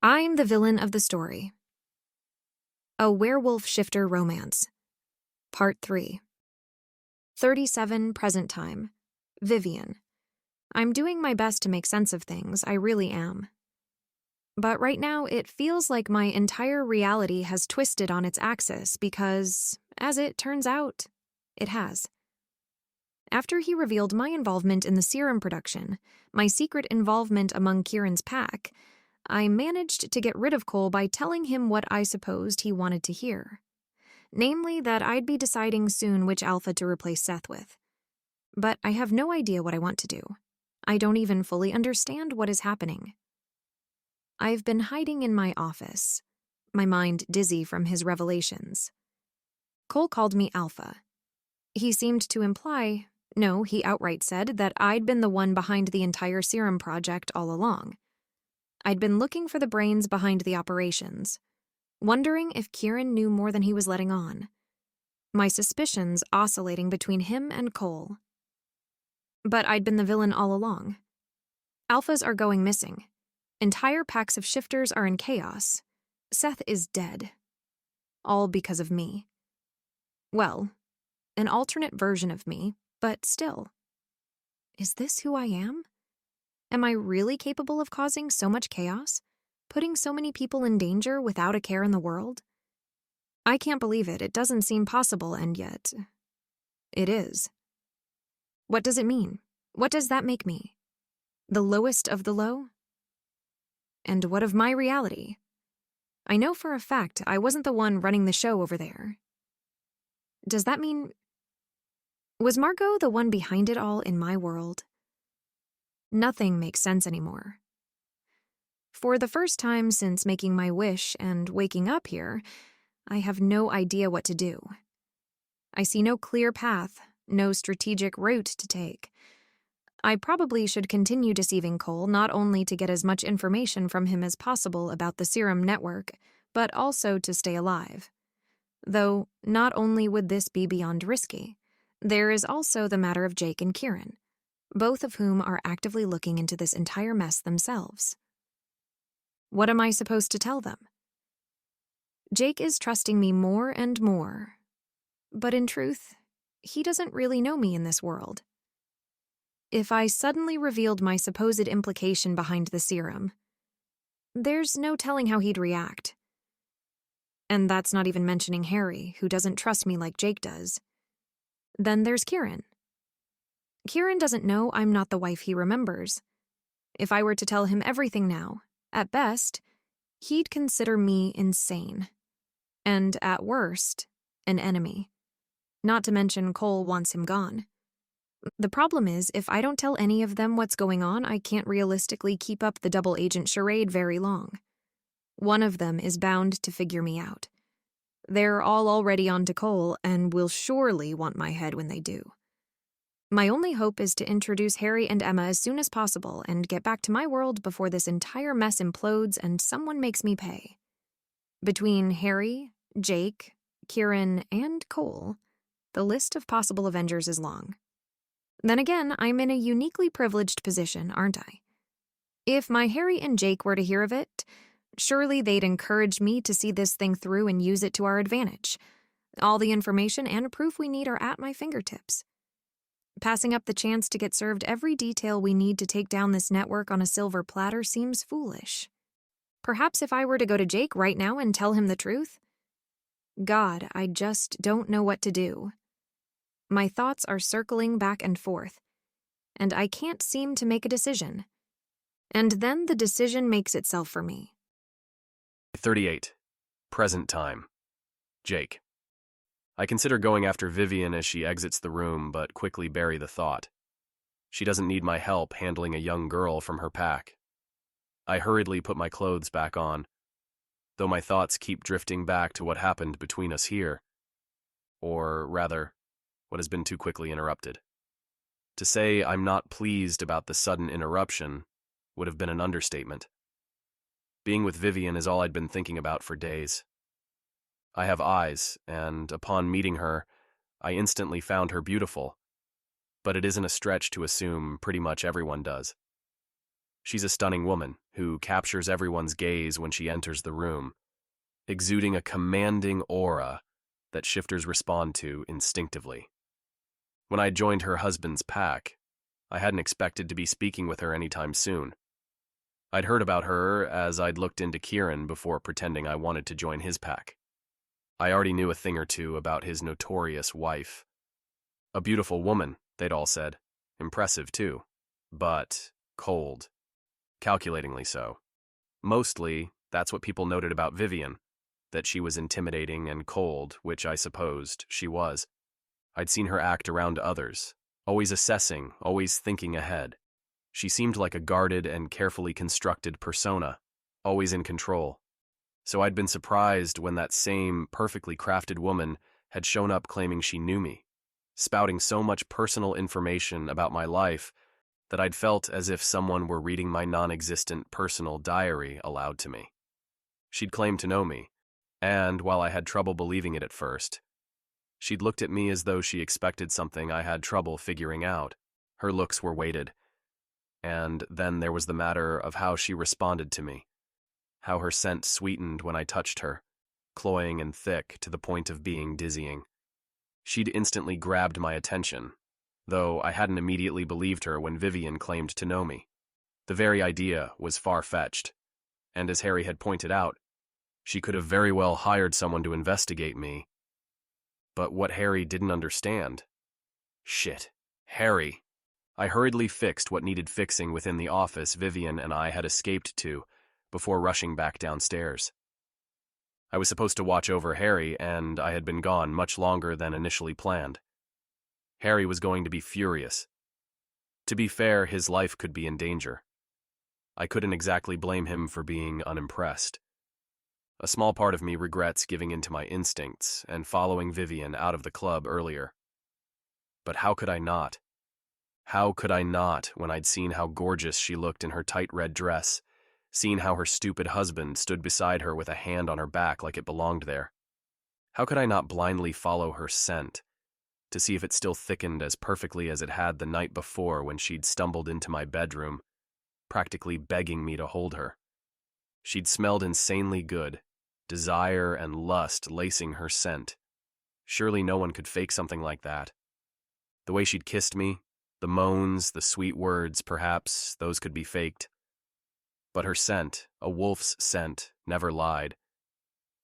I'm the villain of the story. A Werewolf Shifter Romance. Part 3. 37 present time. Vivian. I'm doing my best to make sense of things, I really am. But right now, it feels like my entire reality has twisted on its axis because, as it turns out, it has. After he revealed my involvement in the serum production, my secret involvement among Kieran's pack, I managed to get rid of Cole by telling him what I supposed he wanted to hear. Namely, that I'd be deciding soon which alpha to replace Seth with. But I have no idea what I want to do. I don't even fully understand what is happening. I've been hiding in my office, my mind dizzy from his revelations. Cole called me Alpha. He seemed to imply, no, he outright said, that I'd been the one behind the entire serum project all along. I'd been looking for the brains behind the operations, wondering if Kieran knew more than he was letting on. My suspicions oscillating between him and Cole. But I'd been the villain all along. Alphas are going missing. Entire packs of shifters are in chaos. Seth is dead. All because of me. Well, an alternate version of me, but still. Is this who I am? Am I really capable of causing so much chaos? Putting so many people in danger without a care in the world? I can't believe it. It doesn't seem possible, and yet it is. What does it mean? What does that make me? The lowest of the low? And what of my reality? I know for a fact I wasn't the one running the show over there. Does that mean... Was Margot the one behind it all in my world? Nothing makes sense anymore. For the first time since making my wish and waking up here, I have no idea what to do. I see no clear path, no strategic route to take. I probably should continue deceiving Cole not only to get as much information from him as possible about the serum network, but also to stay alive. Though, not only would this be beyond risky, there is also the matter of Jake and Kieran, both of whom are actively looking into this entire mess themselves. What am I supposed to tell them? Jake is trusting me more and more, but in truth, he doesn't really know me in this world. If I suddenly revealed my supposed implication behind the serum, there's no telling how he'd react. And that's not even mentioning Harry, who doesn't trust me like Jake does. Then there's Kieran. Kieran doesn't know I'm not the wife he remembers. If I were to tell him everything now, at best, he'd consider me insane. And at worst, an enemy. Not to mention Cole wants him gone. The problem is, if I don't tell any of them what's going on, I can't realistically keep up the double agent charade very long. One of them is bound to figure me out. They're all already on to Cole and will surely want my head when they do. My only hope is to introduce Harry and Emma as soon as possible and get back to my world before this entire mess implodes and someone makes me pay. Between Harry, Jake, Kieran, and Cole, the list of possible Avengers is long. Then again, I'm in a uniquely privileged position, aren't I? If my Harry and Jake were to hear of it, surely they'd encourage me to see this thing through and use it to our advantage. All the information and proof we need are at my fingertips. Passing up the chance to get served every detail we need to take down this network on a silver platter seems foolish. Perhaps if I were to go to Jake right now and tell him the truth? God, I just don't know what to do. My thoughts are circling back and forth, and I can't seem to make a decision. And then the decision makes itself for me. 38. Present time. Jake. I consider going after Vivian as she exits the room, but quickly bury the thought. She doesn't need my help handling a young girl from her pack. I hurriedly put my clothes back on, though my thoughts keep drifting back to what happened between us here. Or, rather, what has been too quickly interrupted. To say I'm not pleased about the sudden interruption would have been an understatement. Being with Vivian is all I'd been thinking about for days. I have eyes, and upon meeting her, I instantly found her beautiful, but it isn't a stretch to assume pretty much everyone does. She's a stunning woman who captures everyone's gaze when she enters the room, exuding a commanding aura that shifters respond to instinctively. When I joined her husband's pack, I hadn't expected to be speaking with her anytime soon. I'd heard about her as I'd looked into Kieran before pretending I wanted to join his pack. I already knew a thing or two about his notorious wife. A beautiful woman, they'd all said. Impressive, too. But cold. Calculatingly so. Mostly, that's what people noted about Vivien, that she was intimidating and cold, which I supposed she was. I'd seen her act around others, always assessing, always thinking ahead. She seemed like a guarded and carefully constructed persona, always in control. So I'd been surprised when that same perfectly crafted woman had shown up claiming she knew me, spouting so much personal information about my life that I'd felt as if someone were reading my non-existent personal diary aloud to me. She'd claimed to know me, and while I had trouble believing it at first, she'd looked at me as though she expected something I had trouble figuring out. Her looks were weighted. And then there was the matter of how she responded to me, how her scent sweetened when I touched her, cloying and thick to the point of being dizzying. She'd instantly grabbed my attention, though I hadn't immediately believed her when Vivien claimed to know me. The very idea was far-fetched, and as Harry had pointed out, she could have very well hired someone to investigate me. But what Harry didn't understand... Shit. Harry. I hurriedly fixed what needed fixing within the office Vivien and I had escaped to before rushing back downstairs. I was supposed to watch over Harry, and I had been gone much longer than initially planned. Harry was going to be furious. To be fair, his life could be in danger. I couldn't exactly blame him for being unimpressed. A small part of me regrets giving in to my instincts and following Vivien out of the club earlier. But how could I not? How could I not when I'd seen how gorgeous she looked in her tight red dress, seen how her stupid husband stood beside her with a hand on her back like it belonged there? How could I not blindly follow her scent, to see if it still thickened as perfectly as it had the night before when she'd stumbled into my bedroom, practically begging me to hold her? She'd smelled insanely good, desire and lust lacing her scent. Surely no one could fake something like that. The way she'd kissed me, the moans, the sweet words, perhaps, those could be faked. But her scent, a wolf's scent, never lied.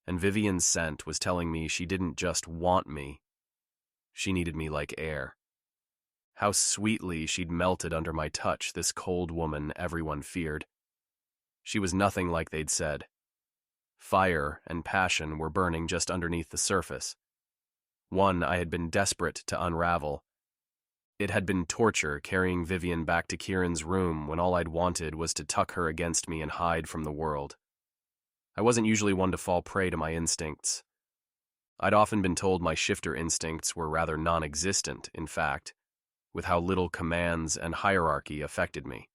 And Vivien's scent was telling me she didn't just want me. She needed me like air. How sweetly she'd melted under my touch, this cold woman everyone feared. She was nothing like they'd said. Fire and passion were burning just underneath the surface. One I had been desperate to unravel. It had been torture carrying Vivien back to Kieran's room when all I'd wanted was to tuck her against me and hide from the world. I wasn't usually one to fall prey to my instincts. I'd often been told my shifter instincts were rather non-existent, in fact, with how little commands and hierarchy affected me.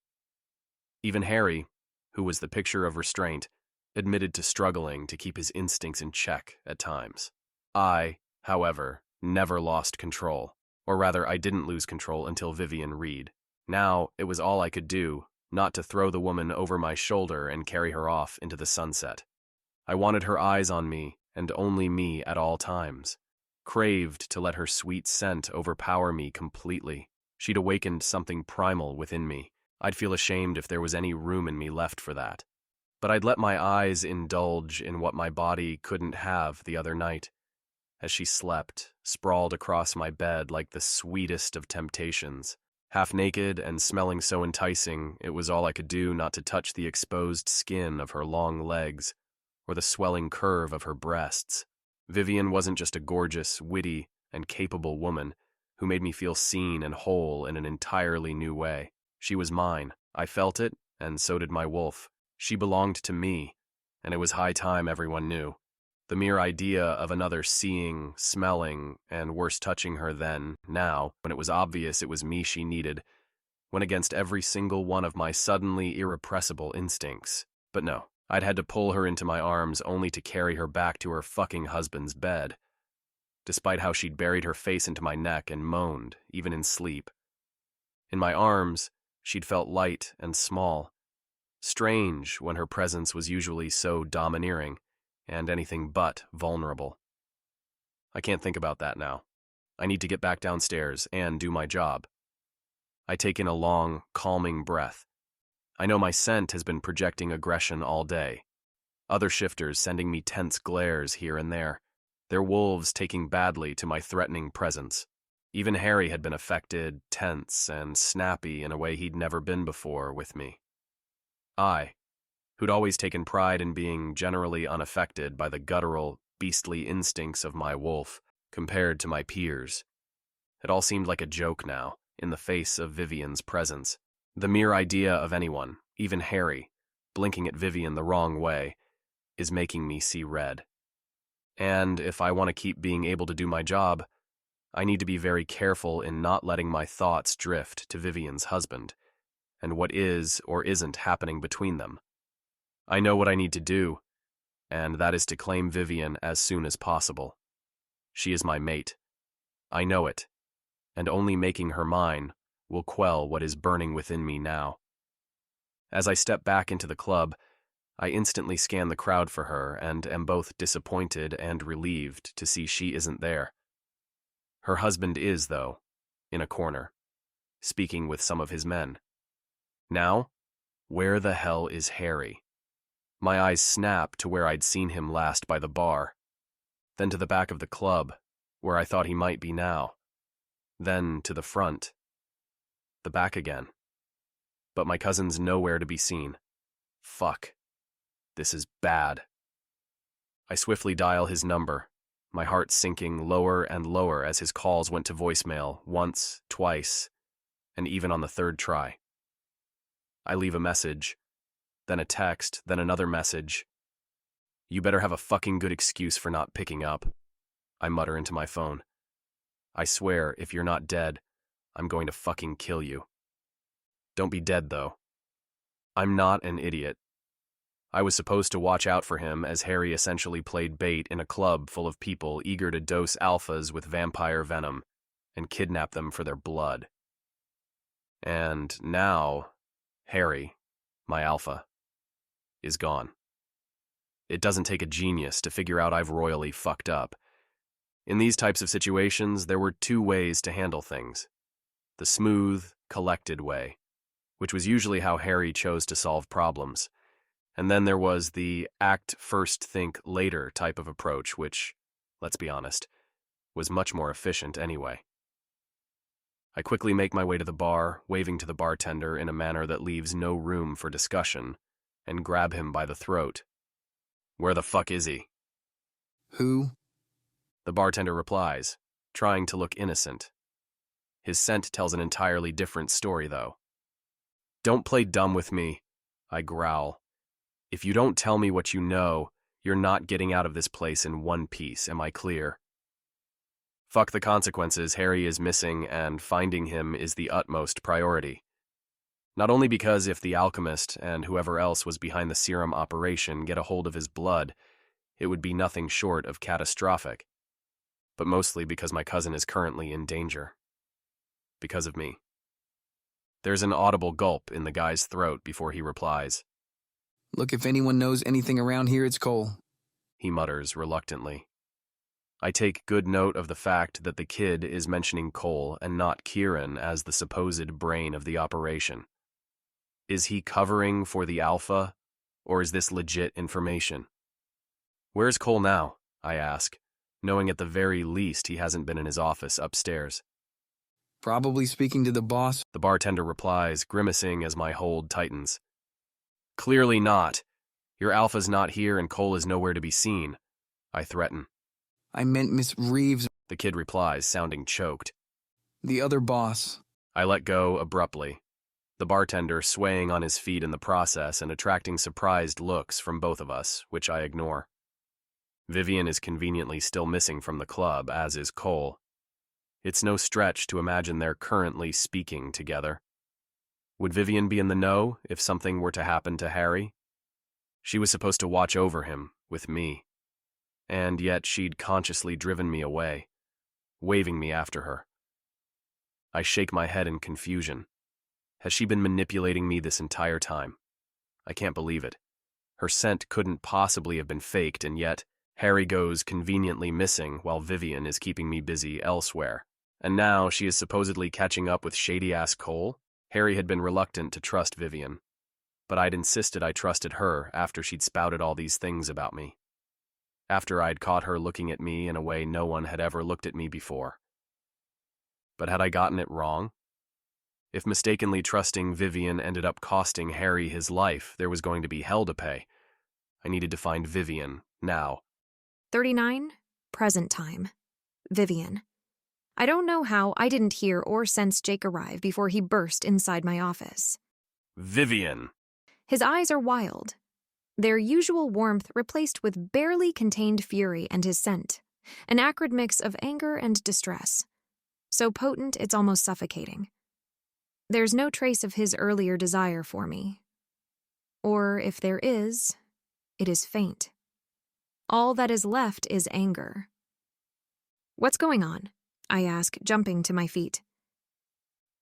Even Harry, who was the picture of restraint, admitted to struggling to keep his instincts in check at times. I, however, never lost control. Or rather, I didn't lose control until Vivien Reed. Now, it was all I could do, not to throw the woman over my shoulder and carry her off into the sunset. I wanted her eyes on me, and only me at all times. Craved to let her sweet scent overpower me completely. She'd awakened something primal within me. I'd feel ashamed if there was any room in me left for that. But I'd let my eyes indulge in what my body couldn't have the other night. As she slept, sprawled across my bed like the sweetest of temptations. Half naked and smelling so enticing, it was all I could do not to touch the exposed skin of her long legs or the swelling curve of her breasts. Vivien wasn't just a gorgeous, witty, and capable woman who made me feel seen and whole in an entirely new way. She was mine. I felt it, and so did my wolf. She belonged to me, and it was high time everyone knew. The mere idea of another seeing, smelling, and worse touching her then, now, when it was obvious it was me she needed, went against every single one of my suddenly irrepressible instincts. But no, I'd had to pull her into my arms only to carry her back to her fucking husband's bed, despite how she'd buried her face into my neck and moaned, even in sleep. In my arms, she'd felt light and small, Strange when her presence was usually so domineering and anything but vulnerable. I can't think about that now. I need to get back downstairs and do my job. I take in a long, calming breath. I know my scent has been projecting aggression all day. Other shifters sending me tense glares here and there. Their wolves taking badly to my threatening presence. Even Harry had been affected, tense, and snappy in a way he'd never been before with me. I, who'd always taken pride in being generally unaffected by the guttural, beastly instincts of my wolf, compared to my peers. It all seemed like a joke now, in the face of Vivian's presence. The mere idea of anyone, even Harry, blinking at Vivien the wrong way, is making me see red. And if I want to keep being able to do my job, I need to be very careful in not letting my thoughts drift to Vivian's husband, and what is or isn't happening between them. I know what I need to do, and that is to claim Vivien as soon as possible. She is my mate. I know it, and only making her mine will quell what is burning within me now. As I step back into the club, I instantly scan the crowd for her and am both disappointed and relieved to see she isn't there. Her husband is, though, in a corner, speaking with some of his men. Now, where the hell is Harry? My eyes snap to where I'd seen him last by the bar, then to the back of the club, where I thought he might be now, then to the front, the back again. But my cousin's nowhere to be seen. Fuck. This is bad. I swiftly dial his number, my heart sinking lower and lower as his calls went to voicemail once, twice, and even on the third try. I leave a message, then a text, then another message. You better have a fucking good excuse for not picking up, I mutter into my phone. I swear, if you're not dead, I'm going to fucking kill you. Don't be dead, though. I'm not an idiot. I was supposed to watch out for him as Harry essentially played bait in a club full of people eager to dose alphas with vampire venom and kidnap them for their blood. And now, Harry, my alpha, is gone. It doesn't take a genius to figure out I've royally fucked up. In these types of situations, there were two ways to handle things. The smooth, collected way, which was usually how Harry chose to solve problems. And then there was the act first, think later type of approach, which, let's be honest, was much more efficient anyway. I quickly make my way to the bar, waving to the bartender in a manner that leaves no room for discussion, and grab him by the throat. Where the fuck is he? Who? The bartender replies, trying to look innocent. His scent tells an entirely different story, though. Don't play dumb with me, I growl. If you don't tell me what you know, you're not getting out of this place in one piece, am I clear? Fuck the consequences, Harry is missing, and finding him is the utmost priority. Not only because if the alchemist and whoever else was behind the serum operation get a hold of his blood, it would be nothing short of catastrophic, but mostly because my cousin is currently in danger. Because of me. There's an audible gulp in the guy's throat before he replies. Look, if anyone knows anything around here, it's Cole, He mutters reluctantly. I take good note of the fact that the kid is mentioning Cole and not Kieran as the supposed brain of the operation. Is he covering for the alpha, or is this legit information? Where's Cole now? I ask, knowing at the very least he hasn't been in his office upstairs. Probably speaking to the boss. The bartender replies, grimacing as my hold tightens. Clearly not. Your alpha's not here and Cole is nowhere to be seen, I threaten. I meant Miss Reeves, The kid replies, sounding choked. the other boss. I let go abruptly, the bartender swaying on his feet in the process and attracting surprised looks from both of us, which I ignore. Vivien is conveniently still missing from the club, as is Cole. It's no stretch to imagine they're currently speaking together. Would Vivien be in the know if something were to happen to Harry? She was supposed to watch over him, with me. And yet she'd consciously driven me away, waving me after her. I shake my head in confusion. Has she been manipulating me this entire time? I can't believe it. Her scent couldn't possibly have been faked, and yet Harry goes conveniently missing while Vivien is keeping me busy elsewhere. And now she is supposedly catching up with shady-ass Cole? Harry had been reluctant to trust Vivien, but I'd insisted I trusted her after she'd spouted all these things about me. After I'd caught her looking at me in a way no one had ever looked at me before. But had I gotten it wrong? If mistakenly trusting Vivien ended up costing Harry his life, there was going to be hell to pay. I needed to find Vivien, now. 39, present time. Vivien. I don't know how I didn't hear or sense Jake arrive before he burst inside my office. Vivien! His eyes are wild, their usual warmth replaced with barely contained fury, and his scent, an acrid mix of anger and distress. So potent it's almost suffocating. There's no trace of his earlier desire for me. Or if there is, it is faint. All that is left is anger. What's going on? I ask, jumping to my feet.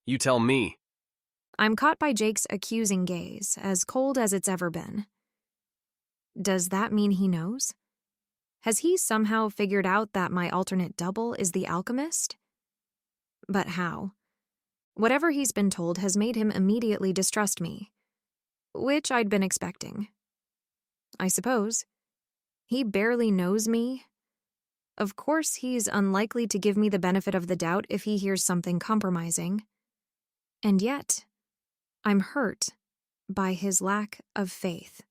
You tell me. I'm caught by Jake's accusing gaze, as cold as it's ever been. Does that mean he knows? Has he somehow figured out that my alternate double is the alchemist? But how? Whatever he's been told has made him immediately distrust me, which I'd been expecting. I suppose. He barely knows me. Of course, he's unlikely to give me the benefit of the doubt if he hears something compromising. And yet, I'm hurt by his lack of faith.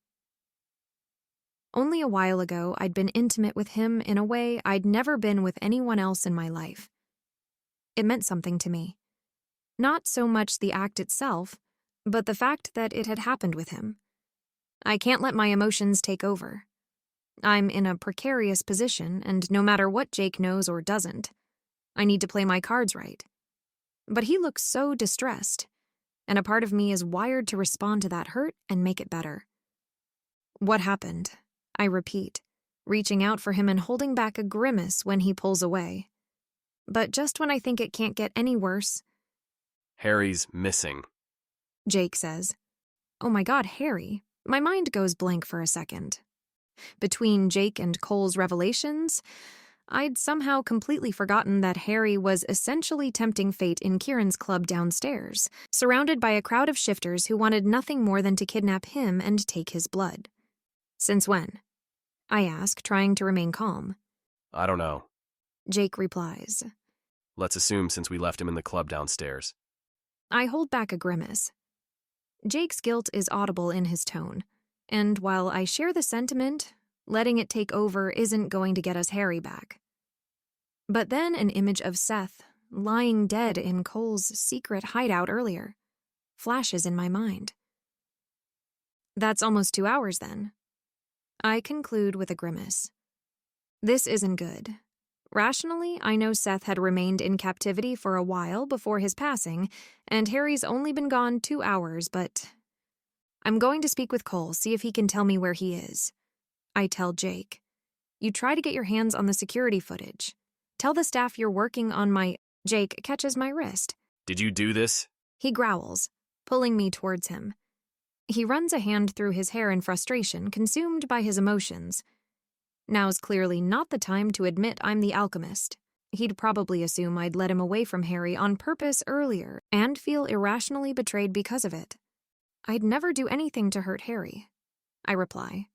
Only a while ago, I'd been intimate with him in a way I'd never been with anyone else in my life. It meant something to me. Not so much the act itself, but the fact that it had happened with him. I can't let my emotions take over. I'm in a precarious position, and no matter what Jake knows or doesn't, I need to play my cards right. But he looks so distressed, and a part of me is wired to respond to that hurt and make it better. What happened? I repeat, reaching out for him and holding back a grimace when he pulls away. But just when I think it can't get any worse, Harry's missing, Jake says. Oh my God, Harry. My mind goes blank for a second. Between Jake and Cole's revelations, I'd somehow completely forgotten that Harry was essentially tempting fate in Kieran's club downstairs, surrounded by a crowd of shifters who wanted nothing more than to kidnap him and take his blood. Since when? I ask, trying to remain calm. I don't know. Jake replies. Let's assume since we left him in the club downstairs. I hold back a grimace. Jake's guilt is audible in his tone, and while I share the sentiment, letting it take over isn't going to get us Harry back. But then an image of Seth, lying dead in Cole's secret hideout earlier, flashes in my mind. That's almost 2 hours then. I conclude with a grimace. This isn't good. Rationally, I know Seth had remained in captivity for a while before his passing, and Harry's only been gone 2 hours, but I'm going to speak with Cole, see if he can tell me where he is. I tell Jake. You try to get your hands on the security footage. Tell the staff you're working on my... Jake catches my wrist. Did you do this? He growls, pulling me towards him. He runs a hand through his hair in frustration, consumed by his emotions. Now's clearly not the time to admit I'm the alchemist. He'd probably assume I'd led him away from Harry on purpose earlier and feel irrationally betrayed because of it. I'd never do anything to hurt Harry, I reply,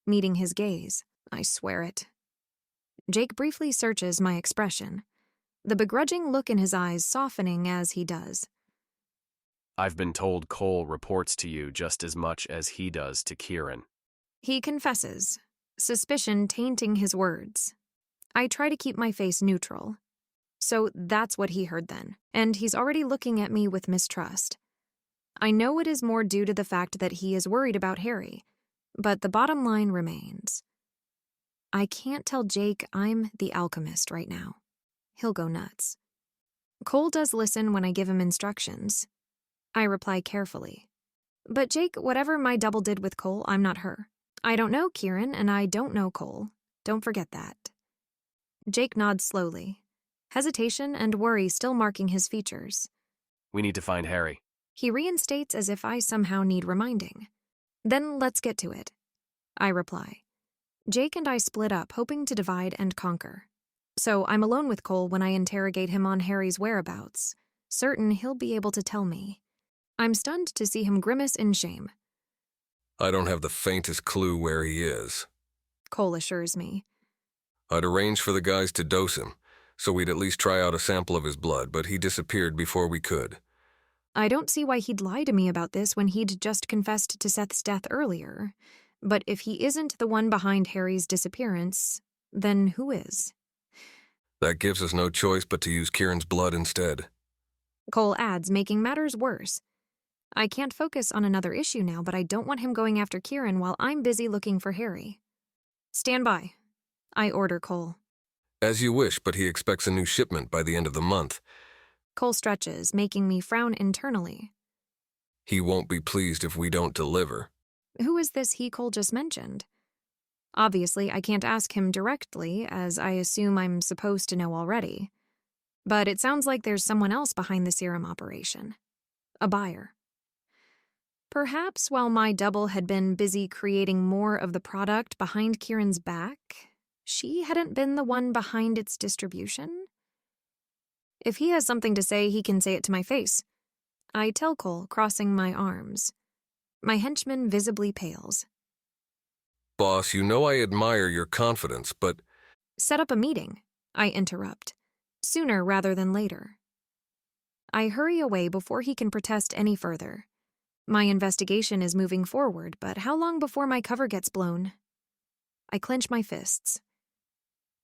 meeting his gaze. I swear it. Jake briefly searches my expression, the begrudging look in his eyes softening as he does. I've been told Cole reports to you just as much as he does to Kieran. He confesses, suspicion tainting his words. I try to keep my face neutral. So that's what he heard then, and he's already looking at me with mistrust. I know it is more due to the fact that he is worried about Harry, but the bottom line remains. I can't tell Jake I'm the alchemist right now. He'll go nuts. Cole does listen when I give him instructions. I reply carefully. But Jake, whatever my double did with Cole, I'm not her. I don't know Kieran, and I don't know Cole. Don't forget that. Jake nods slowly, hesitation and worry still marking his features. We need to find Harry. He reinstates as if I somehow need reminding. Then let's get to it, I reply. Jake and I split up, hoping to divide and conquer. So I'm alone with Cole when I interrogate him on Harry's whereabouts, certain he'll be able to tell me. I'm stunned to see him grimace in shame. I don't have the faintest clue where he is. Cole assures me. I'd arranged for the guys to dose him, so we'd at least try out a sample of his blood, but he disappeared before we could. I don't see why he'd lie to me about this when he'd just confessed to Seth's death earlier. But if he isn't the one behind Harry's disappearance, then who is? That gives us no choice but to use Kieran's blood instead. Cole adds, making matters worse. I can't focus on another issue now, but I don't want him going after Kieran while I'm busy looking for Harry. Stand by, I order Cole. As you wish, but he expects a new shipment by the end of the month. Cole stretches, making me frown internally. He won't be pleased if we don't deliver. Who is this he Cole just mentioned? Obviously, I can't ask him directly, as I assume I'm supposed to know already. But it sounds like there's someone else behind the serum operation. A buyer. Perhaps while my double had been busy creating more of the product behind Kieran's back, she hadn't been the one behind its distribution? If he has something to say, he can say it to my face. I tell Cole, crossing my arms. My henchman visibly pales. Boss, you know I admire your confidence, but... Set up a meeting, I interrupt. Sooner rather than later. I hurry away before he can protest any further. My investigation is moving forward, but how long before my cover gets blown? I clench my fists.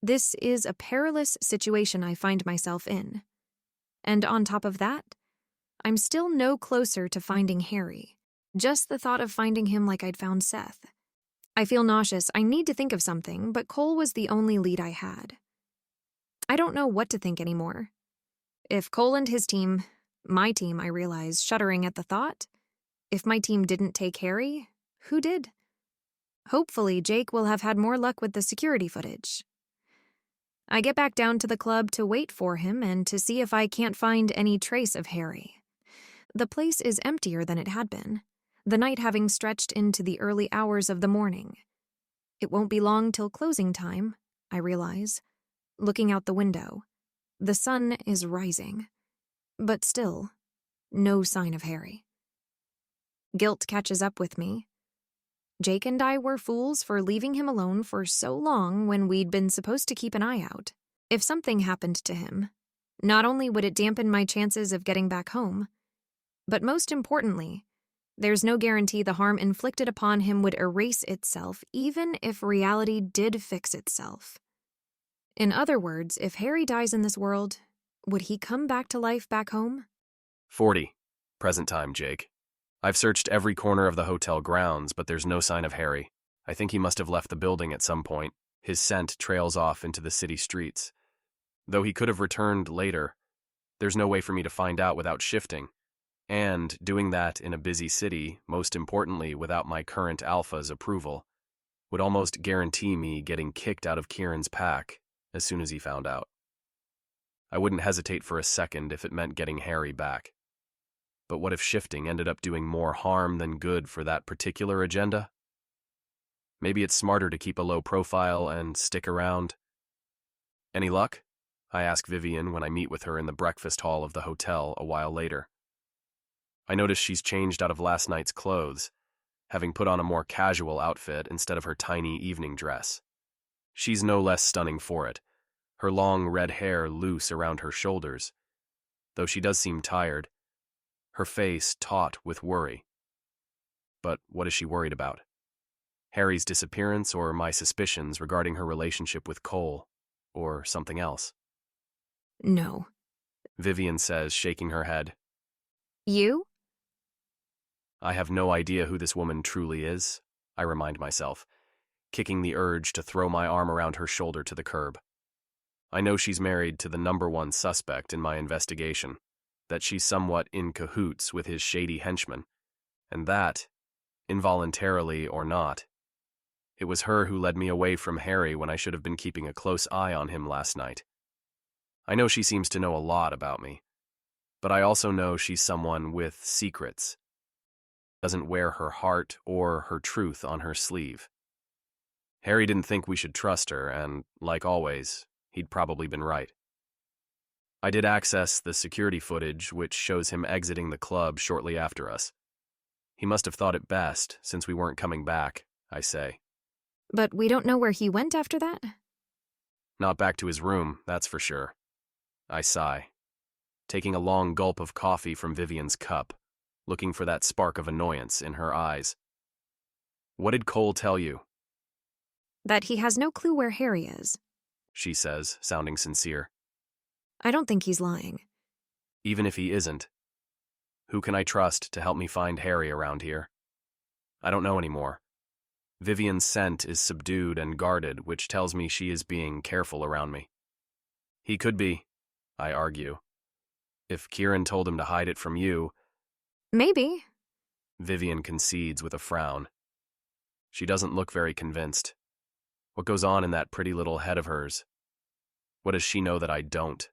This is a perilous situation I find myself in. And on top of that, I'm still no closer to finding Harry. Just the thought of finding him like I'd found Seth. I feel nauseous. I need to think of something, but Cole was the only lead I had. I don't know what to think anymore. If Cole and his team, my team, I realize, shuddering at the thought, if my team didn't take Harry, who did? Hopefully, Jake will have had more luck with the security footage. I get back down to the club to wait for him and to see if I can't find any trace of Harry. The place is emptier than it had been, the night having stretched into the early hours of the morning. It won't be long till closing time, I realize. Looking out the window, the sun is rising. But still, no sign of Harry. Guilt catches up with me. Jake and I were fools for leaving him alone for so long when we'd been supposed to keep an eye out. If something happened to him, not only would it dampen my chances of getting back home, but most importantly, there's no guarantee the harm inflicted upon him would erase itself even if reality did fix itself. In other words, if Harry dies in this world, would he come back to life back home? 40. Present time, Jake. I've searched every corner of the hotel grounds, but there's no sign of Harry. I think he must have left the building at some point. His scent trails off into the city streets. Though he could have returned later, there's no way for me to find out without shifting. And doing that in a busy city, most importantly without my current alpha's approval, would almost guarantee me getting kicked out of Kieran's pack as soon as he found out. I wouldn't hesitate for a second if it meant getting Harry back. But what if shifting ended up doing more harm than good for that particular agenda? Maybe it's smarter to keep a low profile and stick around. Any luck? I ask Vivien when I meet with her in the breakfast hall of the hotel a while later. I notice she's changed out of last night's clothes, having put on a more casual outfit instead of her tiny evening dress. She's no less stunning for it, her long red hair loose around her shoulders, though she does seem tired, her face taut with worry. But what is she worried about? Harry's disappearance or my suspicions regarding her relationship with Cole, or something else? No. Vivien says, shaking her head. You? I have no idea who this woman truly is, I remind myself, kicking the urge to throw my arm around her shoulder to the curb. I know she's married to the #1 suspect in my investigation, that she's somewhat in cahoots with his shady henchman, and that, involuntarily or not, it was her who led me away from Harry when I should have been keeping a close eye on him last night. I know she seems to know a lot about me, but I also know she's someone with secrets. doesn't wear her heart or her truth on her sleeve. Harry didn't think we should trust her, and, like always, he'd probably been right. I did access the security footage, which shows him exiting the club shortly after us. He must have thought it best, since we weren't coming back, I say. But we don't know where he went after that? Not back to his room, that's for sure. I sigh, taking a long gulp of coffee from Vivian's cup, looking for that spark of annoyance in her eyes. What did Cole tell you? That he has no clue where Harry is. She says, sounding sincere. I don't think he's lying. Even if he isn't, who can I trust to help me find Harry around here? I don't know anymore. Vivian's scent is subdued and guarded, which tells me she is being careful around me. He could be, I argue. If Kieran told him to hide it from you... Maybe. Vivien concedes with a frown. She doesn't look very convinced. What goes on in that pretty little head of hers? What does she know that I don't?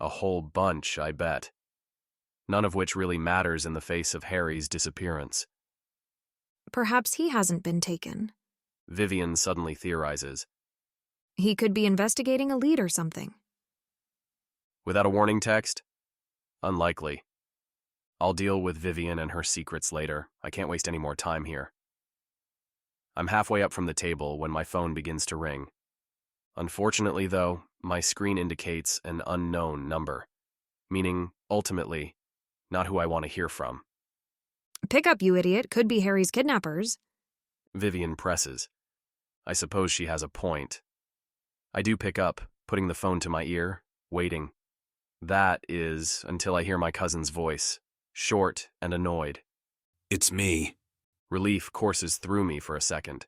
A whole bunch, I bet. None of which really matters in the face of Harry's disappearance. Perhaps he hasn't been taken. Vivien suddenly theorizes. He could be investigating a lead or something. Without a warning text? Unlikely. I'll deal with Vivien and her secrets later. I can't waste any more time here. I'm halfway up from the table when my phone begins to ring. Unfortunately, though, my screen indicates an unknown number, meaning, ultimately, not who I want to hear from. Pick up, you idiot. Could be Harry's kidnappers. Vivien presses. I suppose she has a point. I do pick up, putting the phone to my ear, waiting. That is, until I hear my cousin's voice, short and annoyed. It's me. Relief courses through me for a second,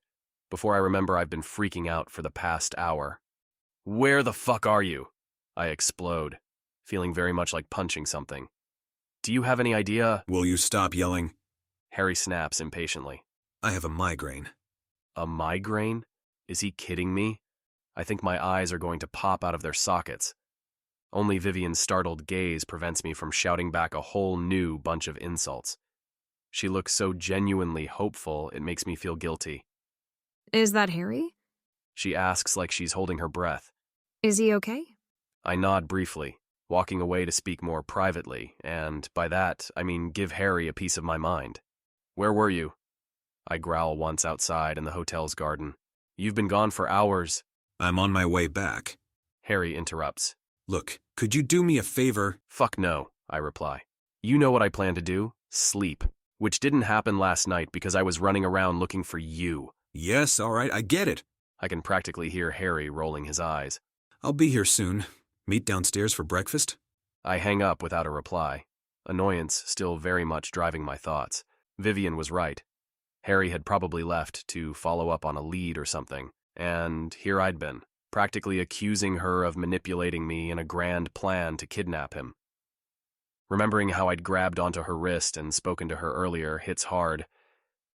before I remember I've been freaking out for the past hour. Where the fuck are you? I explode, feeling very much like punching something. Do you have any idea? Will you stop yelling? Harry snaps impatiently. I have a migraine. A migraine? Is he kidding me? I think my eyes are going to pop out of their sockets. Only Vivian's startled gaze prevents me from shouting back a whole new bunch of insults. She looks so genuinely hopeful, it makes me feel guilty. Is that Harry? She asks like she's holding her breath. Is he okay? I nod briefly, walking away to speak more privately, and by that, I mean give Harry a piece of my mind. Where were you? I growl once outside in the hotel's garden. You've been gone for hours. I'm on my way back. Harry interrupts. Look, could you do me a favor? Fuck no, I reply. You know what I plan to do? Sleep. Which didn't happen last night because I was running around looking for you. Yes, all right, I get it. I can practically hear Harry rolling his eyes. I'll be here soon. Meet downstairs for breakfast? I hang up without a reply, annoyance still very much driving my thoughts. Vivien was right. Harry had probably left to follow up on a lead or something, and here I'd been, practically accusing her of manipulating me in a grand plan to kidnap him. Remembering how I'd grabbed onto her wrist and spoken to her earlier hits hard.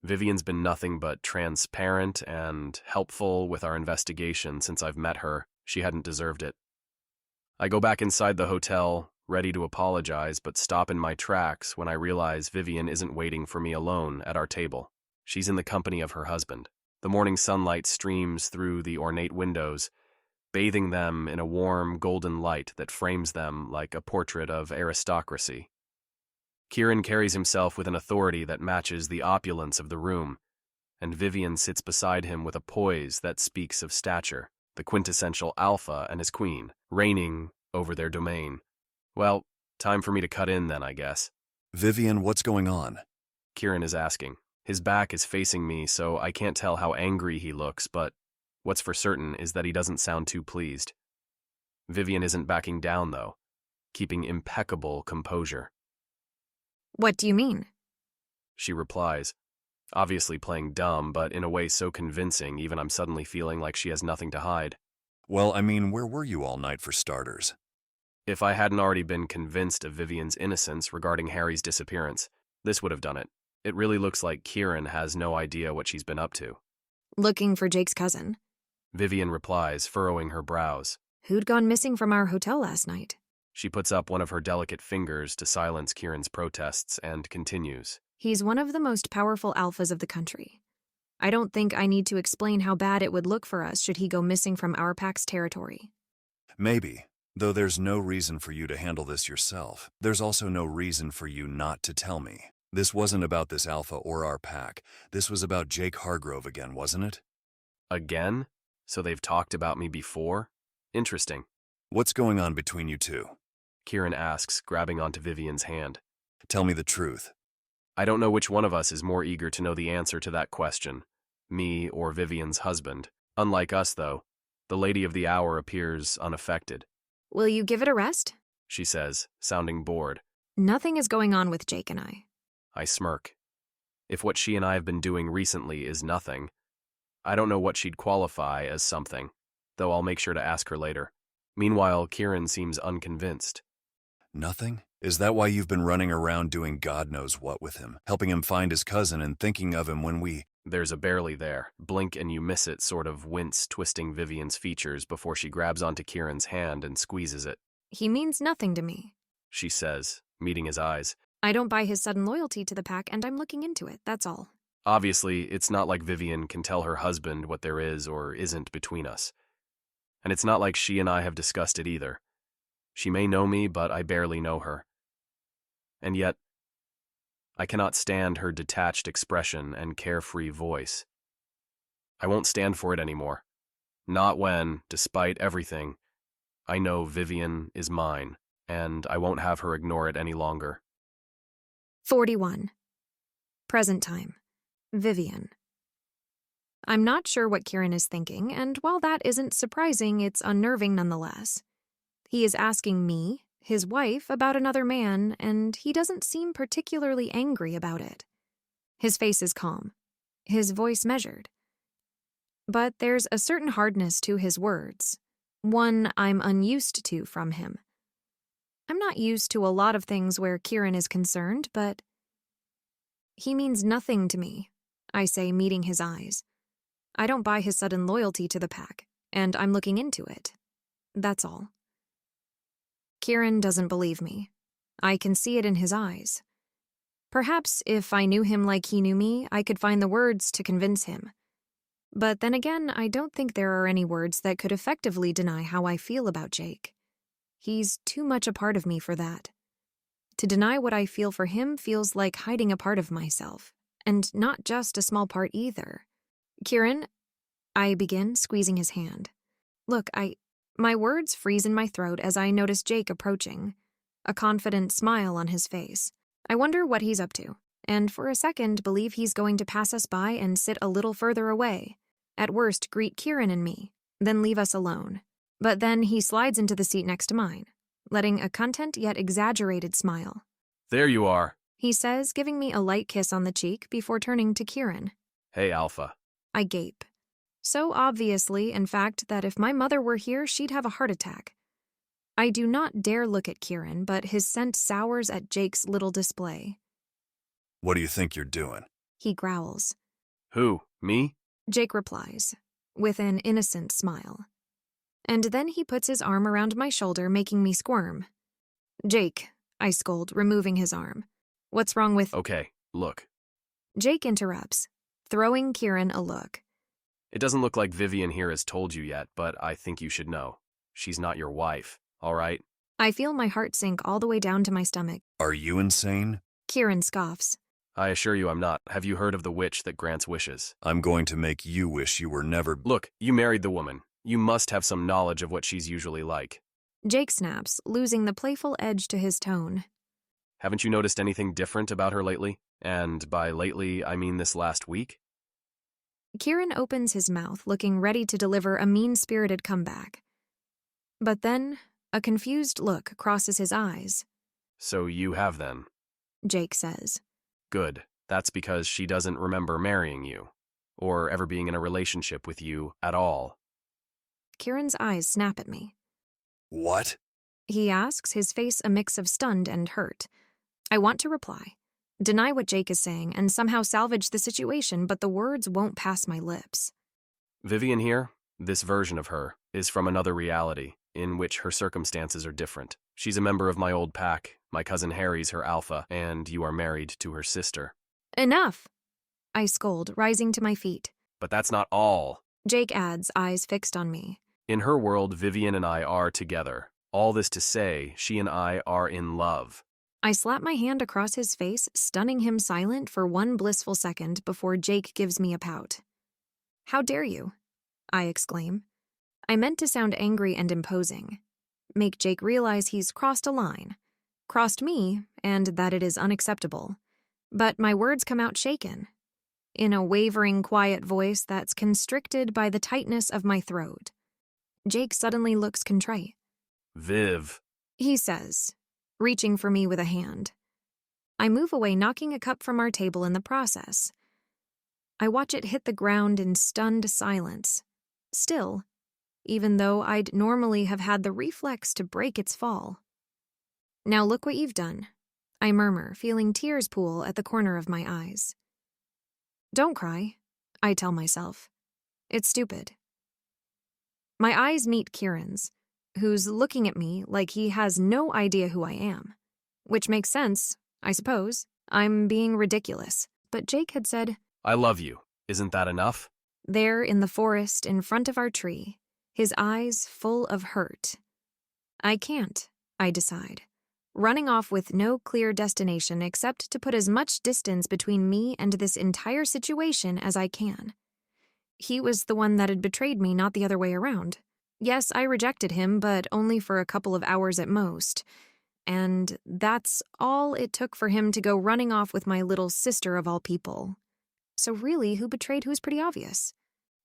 Vivian's been nothing but transparent and helpful with our investigation since I've met her. She hadn't deserved it. I go back inside the hotel, ready to apologize, but stop in my tracks when I realize Vivien isn't waiting for me alone at our table. She's in the company of her husband. The morning sunlight streams through the ornate windows, bathing them in a warm, golden light that frames them like a portrait of aristocracy. Kieran carries himself with an authority that matches the opulence of the room, and Vivien sits beside him with a poise that speaks of stature, the quintessential alpha and his queen, reigning over their domain. Well, time for me to cut in then, I guess. Vivien, what's going on? Kieran is asking. His back is facing me, so I can't tell how angry he looks, but what's for certain is that he doesn't sound too pleased. Vivien isn't backing down, though, keeping impeccable composure. What do you mean? She replies, obviously playing dumb, but in a way so convincing even I'm suddenly feeling like she has nothing to hide. Well, I mean, where were you all night for starters? If I hadn't already been convinced of Vivian's innocence regarding Harry's disappearance, this would have done it. It really looks like Kieran has no idea what she's been up to. Looking for Jake's cousin. Vivien replies, furrowing her brows. Who'd gone missing from our hotel last night? She puts up one of her delicate fingers to silence Kieran's protests and continues. He's one of the most powerful alphas of the country. I don't think I need to explain how bad it would look for us should he go missing from our pack's territory. Maybe, though there's no reason for you to handle this yourself. There's also no reason for you not to tell me. This wasn't about this alpha or our pack. This was about Jake Hargrove again, wasn't it? Again? So they've talked about me before? Interesting. What's going on between you two? Kieran asks, grabbing onto Vivian's hand. Tell me the truth. I don't know which one of us is more eager to know the answer to that question, me or Vivian's husband. Unlike us, though, the lady of the hour appears unaffected. Will you give it a rest? She says, sounding bored. Nothing is going on with Jake and I. I smirk. If what she and I have been doing recently is nothing, I don't know what she'd qualify as something, though I'll make sure to ask her later. Meanwhile, Kieran seems unconvinced. Nothing? Is that why you've been running around doing God knows what with him, helping him find his cousin and thinking of him when we— There's a barely there. Blink and you miss it sort of wince, twisting Vivian's features before she grabs onto Kieran's hand and squeezes it. He means nothing to me, She says, meeting his eyes. I don't buy his sudden loyalty to the pack, and I'm looking into it, that's all. Obviously, it's not like Vivien can tell her husband what there is or isn't between us. And it's not like she and I have discussed it either. She may know me, but I barely know her. And yet, I cannot stand her detached expression and carefree voice. I won't stand for it anymore. Not when, despite everything, I know Vivien is mine, and I won't have her ignore it any longer. 41. Present time. Vivien. I'm not sure what Kieran is thinking, and while that isn't surprising, it's unnerving nonetheless. He is asking me, his wife, about another man, and he doesn't seem particularly angry about it. His face is calm, his voice measured. But there's a certain hardness to his words, one I'm unused to from him. I'm not used to a lot of things where Kieran is concerned, but he means nothing to me, I say, meeting his eyes. I don't buy his sudden loyalty to the pack, and I'm looking into it. That's all. Kieran doesn't believe me. I can see it in his eyes. Perhaps if I knew him like he knew me, I could find the words to convince him. But then again, I don't think there are any words that could effectively deny how I feel about Jake. He's too much a part of me for that. To deny what I feel for him feels like hiding a part of myself, and not just a small part either. Kieran, I begin, squeezing his hand. Look, my words freeze in my throat as I notice Jake approaching, a confident smile on his face. I wonder what he's up to, and for a second believe he's going to pass us by and sit a little further away. At worst, greet Kieran and me, then leave us alone. But then he slides into the seat next to mine, letting a content yet exaggerated smile. There you are, He says, giving me a light kiss on the cheek before turning to Kieran. Hey, Alpha. I gape. So obviously, in fact, that if my mother were here, she'd have a heart attack. I do not dare look at Kieran, but his scent sours at Jake's little display. What do you think you're doing? He growls. Who, me? Jake replies, with an innocent smile. And then he puts his arm around my shoulder, making me squirm. Jake, I scold, removing his arm. What's wrong with— Okay, look. Jake interrupts, throwing Kieran a look. It doesn't look like Vivien here has told you yet, but I think you should know. She's not your wife, all right? I feel my heart sink all the way down to my stomach. Are you insane? Kieran scoffs. I assure you I'm not. Have you heard of the witch that grants wishes? I'm going to make you wish you were never— Look, you married the woman. You must have some knowledge of what she's usually like. Jake snaps, losing the playful edge to his tone. Haven't you noticed anything different about her lately? And by lately, I mean this last week? Kieran opens his mouth, looking ready to deliver a mean-spirited comeback. But then, a confused look crosses his eyes. So you have then. Jake says. Good. That's because she doesn't remember marrying you, or ever being in a relationship with you at all. Kieran's eyes snap at me. What? He asks, his face a mix of stunned and hurt. I want to reply, deny what Jake is saying, and somehow salvage the situation, but the words won't pass my lips. Vivien here, this version of her, is from another reality, in which her circumstances are different. She's a member of my old pack, my cousin Harry's her alpha, and you are married to her sister. Enough, I scold, rising to my feet. But that's not all. Jake adds, eyes fixed on me. In her world, Vivien and I are together. All this to say, she and I are in love. I slap my hand across his face, stunning him silent for one blissful second before Jake gives me a pout. How dare you? I exclaim. I meant to sound angry and imposing. Make Jake realize he's crossed a line. Crossed me, and that it is unacceptable. But my words come out shaken, in a wavering, quiet voice that's constricted by the tightness of my throat. Jake suddenly looks contrite. Viv. He says, reaching for me with a hand. I move away, knocking a cup from our table in the process. I watch it hit the ground in stunned silence. Still, even though I'd normally have had the reflex to break its fall. Now look what you've done, I murmur, feeling tears pool at the corner of my eyes. Don't cry, I tell myself. It's stupid. My eyes meet Kieran's, who's looking at me like he has no idea who I am. Which makes sense, I suppose. I'm being ridiculous. But Jake had said, I love you. Isn't that enough? There in the forest in front of our tree, his eyes full of hurt. I can't, I decide, running off with no clear destination except to put as much distance between me and this entire situation as I can. He was the one that had betrayed me, not the other way around. Yes, I rejected him, but only for a couple of hours at most. And that's all it took for him to go running off with my little sister of all people. So really, who betrayed who's pretty obvious.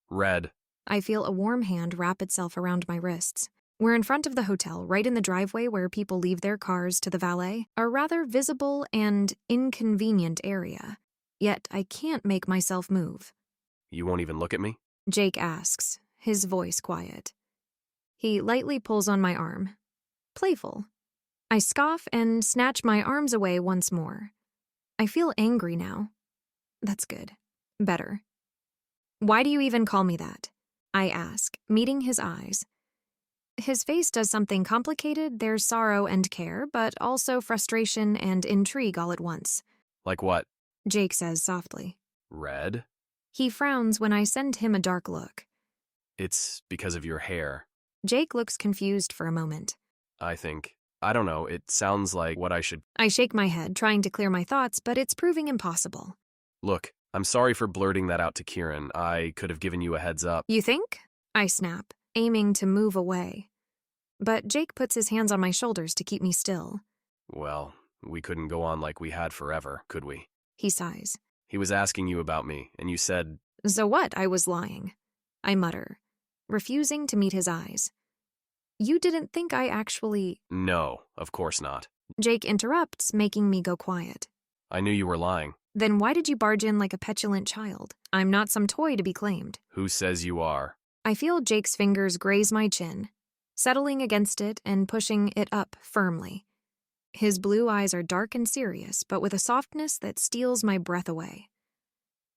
Red. I feel a warm hand wrap itself around my wrists. We're in front of the hotel, right in the driveway where people leave their cars to the valet, a rather visible and inconvenient area. Yet I can't make myself move. You won't even look at me? Jake asks, his voice quiet. He lightly pulls on my arm. Playful. I scoff and snatch my arms away once more. I feel angry now. That's good. Better. Why do you even call me that? I ask, meeting his eyes. His face does something complicated. There's sorrow and care, but also frustration and intrigue all at once. Like what? Jake says softly. Red? He frowns when I send him a dark look. It's because of your hair. Jake looks confused for a moment. I don't know, it sounds like what I should... I shake my head, trying to clear my thoughts, but it's proving impossible. Look, I'm sorry for blurting that out to Kieran. I could have given you a heads up. You think? I snap, aiming to move away. But Jake puts his hands on my shoulders to keep me still. Well, we couldn't go on like we had forever, could we? He sighs. He was asking you about me, and you said... So what? I was lying. I mutter, refusing to meet his eyes. You didn't think I actually... No, of course not. Jake interrupts, making me go quiet. I knew you were lying. Then why did you barge in like a petulant child? I'm not some toy to be claimed. Who says you are? I feel Jake's fingers graze my chin, settling against it and pushing it up firmly. His blue eyes are dark and serious, but with a softness that steals my breath away.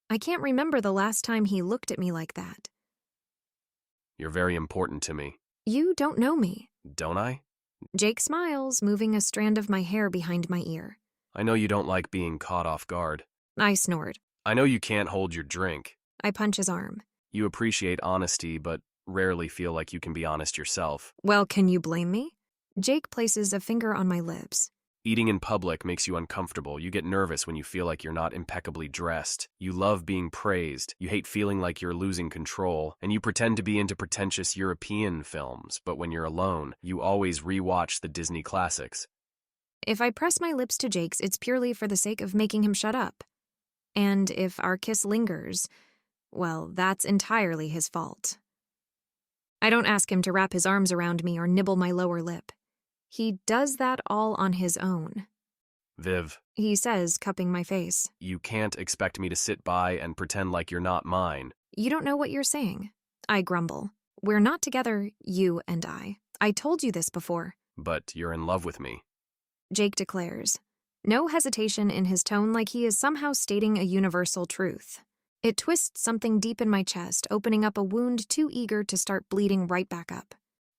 I can't remember the last time he looked at me like that. You're very important to me. You don't know me. Don't I? Jake smiles, moving a strand of my hair behind my ear. I know you don't like being caught off guard. I snort. I know you can't hold your drink. I punch his arm. You appreciate honesty, but rarely feel like you can be honest yourself. Well, can you blame me? Jake places a finger on my lips. Eating in public makes you uncomfortable. You get nervous when you feel like you're not impeccably dressed. You love being praised. You hate feeling like you're losing control. And you pretend to be into pretentious European films, but when you're alone, you always rewatch the Disney classics. If I press my lips to Jake's, it's purely for the sake of making him shut up. And if our kiss lingers, well, that's entirely his fault. I don't ask him to wrap his arms around me or nibble my lower lip. He does that all on his own. Viv. He says, cupping my face. You can't expect me to sit by and pretend like you're not mine. You don't know what you're saying. I grumble. We're not together, you and I. I told you this before. But you're in love with me. Jake declares. No hesitation in his tone, like he is somehow stating a universal truth. It twists something deep in my chest, opening up a wound too eager to start bleeding right back up.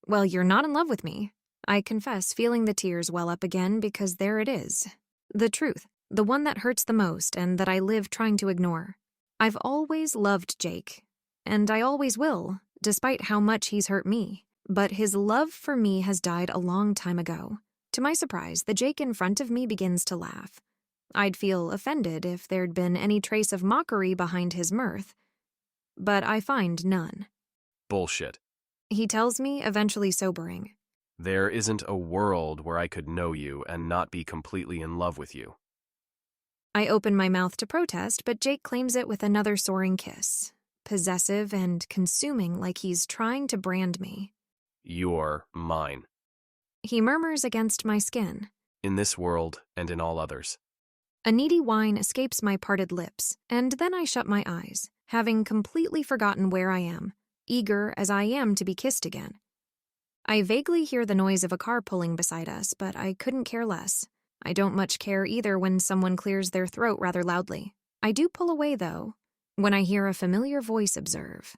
Well, you're not in love with me. I confess, feeling the tears well up again because there it is. The truth. the one that hurts the most and that I live trying to ignore. I've always loved Jake, and I always will, despite how much he's hurt me. But his love for me has died a long time ago. To my surprise, the Jake in front of me begins to laugh. I'd feel offended if there'd been any trace of mockery behind his mirth, but I find none. Bullshit. He tells me, eventually sobering. There isn't a world where I could know you and not be completely in love with you. I open my mouth to protest, but Jake claims it with another soaring kiss, possessive and consuming, like he's trying to brand me. You're mine. He murmurs against my skin. In this world and in all others. A needy whine escapes my parted lips, and then I shut my eyes, having completely forgotten where I am, eager as I am to be kissed again. I vaguely hear the noise of a car pulling beside us, but I couldn't care less. I don't much care either when someone clears their throat rather loudly. I do pull away, though, when I hear a familiar voice observe,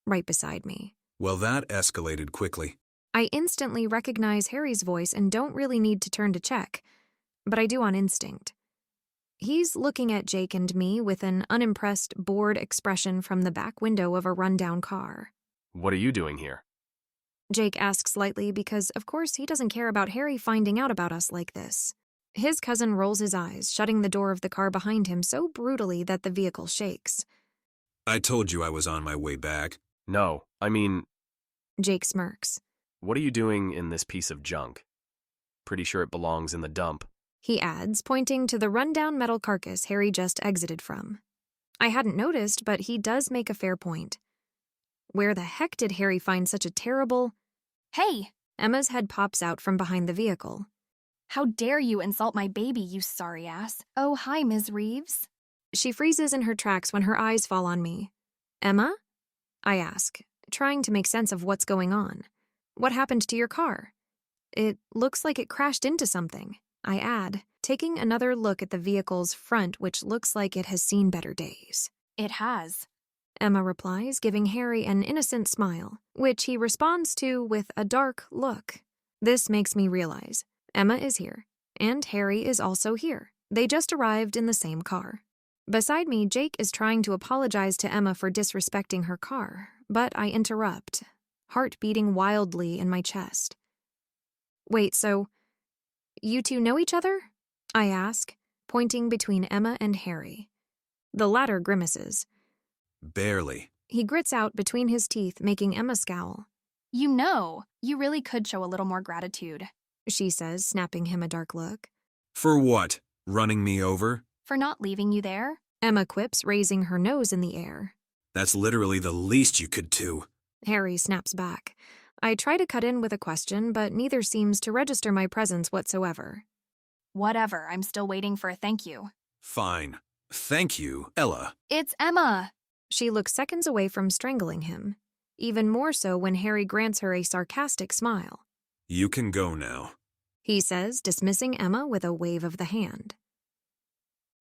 right beside me. Well, that escalated quickly. I instantly recognize Harry's voice and don't really need to turn to check, but I do on instinct. He's looking at Jake and me with an unimpressed, bored expression from the back window of a rundown car. What are you doing here? Jake asks lightly because, of course, he doesn't care about Harry finding out about us like this. His cousin rolls his eyes, shutting the door of the car behind him so brutally that the vehicle shakes. I told you I was on my way back. No, I mean, Jake smirks. what are you doing in this piece of junk? Pretty sure it belongs in the dump. He adds, pointing to the rundown metal carcass Harry just exited from. I hadn't noticed, but he does make a fair point. Where the heck did Harry find such a terrible... Hey! Emma's head pops out from behind the vehicle. How dare you insult my baby, you sorry ass. Oh, hi, Ms. Reeves. She freezes in her tracks when her eyes fall on me. Emma? I ask, trying to make sense of what's going on. What happened to your car? It looks like it crashed into something, I add, taking another look at the vehicle's front, which looks like it has seen better days. It has. Emma replies, giving Harry an innocent smile, which he responds to with a dark look. This makes me realize Emma is here, and Harry is also here. They just arrived in the same car. Beside me, Jake is trying to apologize to Emma for disrespecting her car, but I interrupt, heart beating wildly in my chest. Wait, so you two know each other? I ask, pointing between Emma and Harry. The latter grimaces. Barely. He grits out between his teeth, making Emma scowl. You know, you really could show a little more gratitude. She says, snapping him a dark look. For what? Running me over? For not leaving you there? Emma quips, raising her nose in the air. That's literally the least you could do. Harry snaps back. I try to cut in with a question, but neither seems to register my presence whatsoever. Whatever, I'm still waiting for a thank you. Fine. Thank you, Ella. It's Emma! She looks seconds away from strangling him, even more so when Harry grants her a sarcastic smile. You can go now. He says, dismissing Emma with a wave of the hand.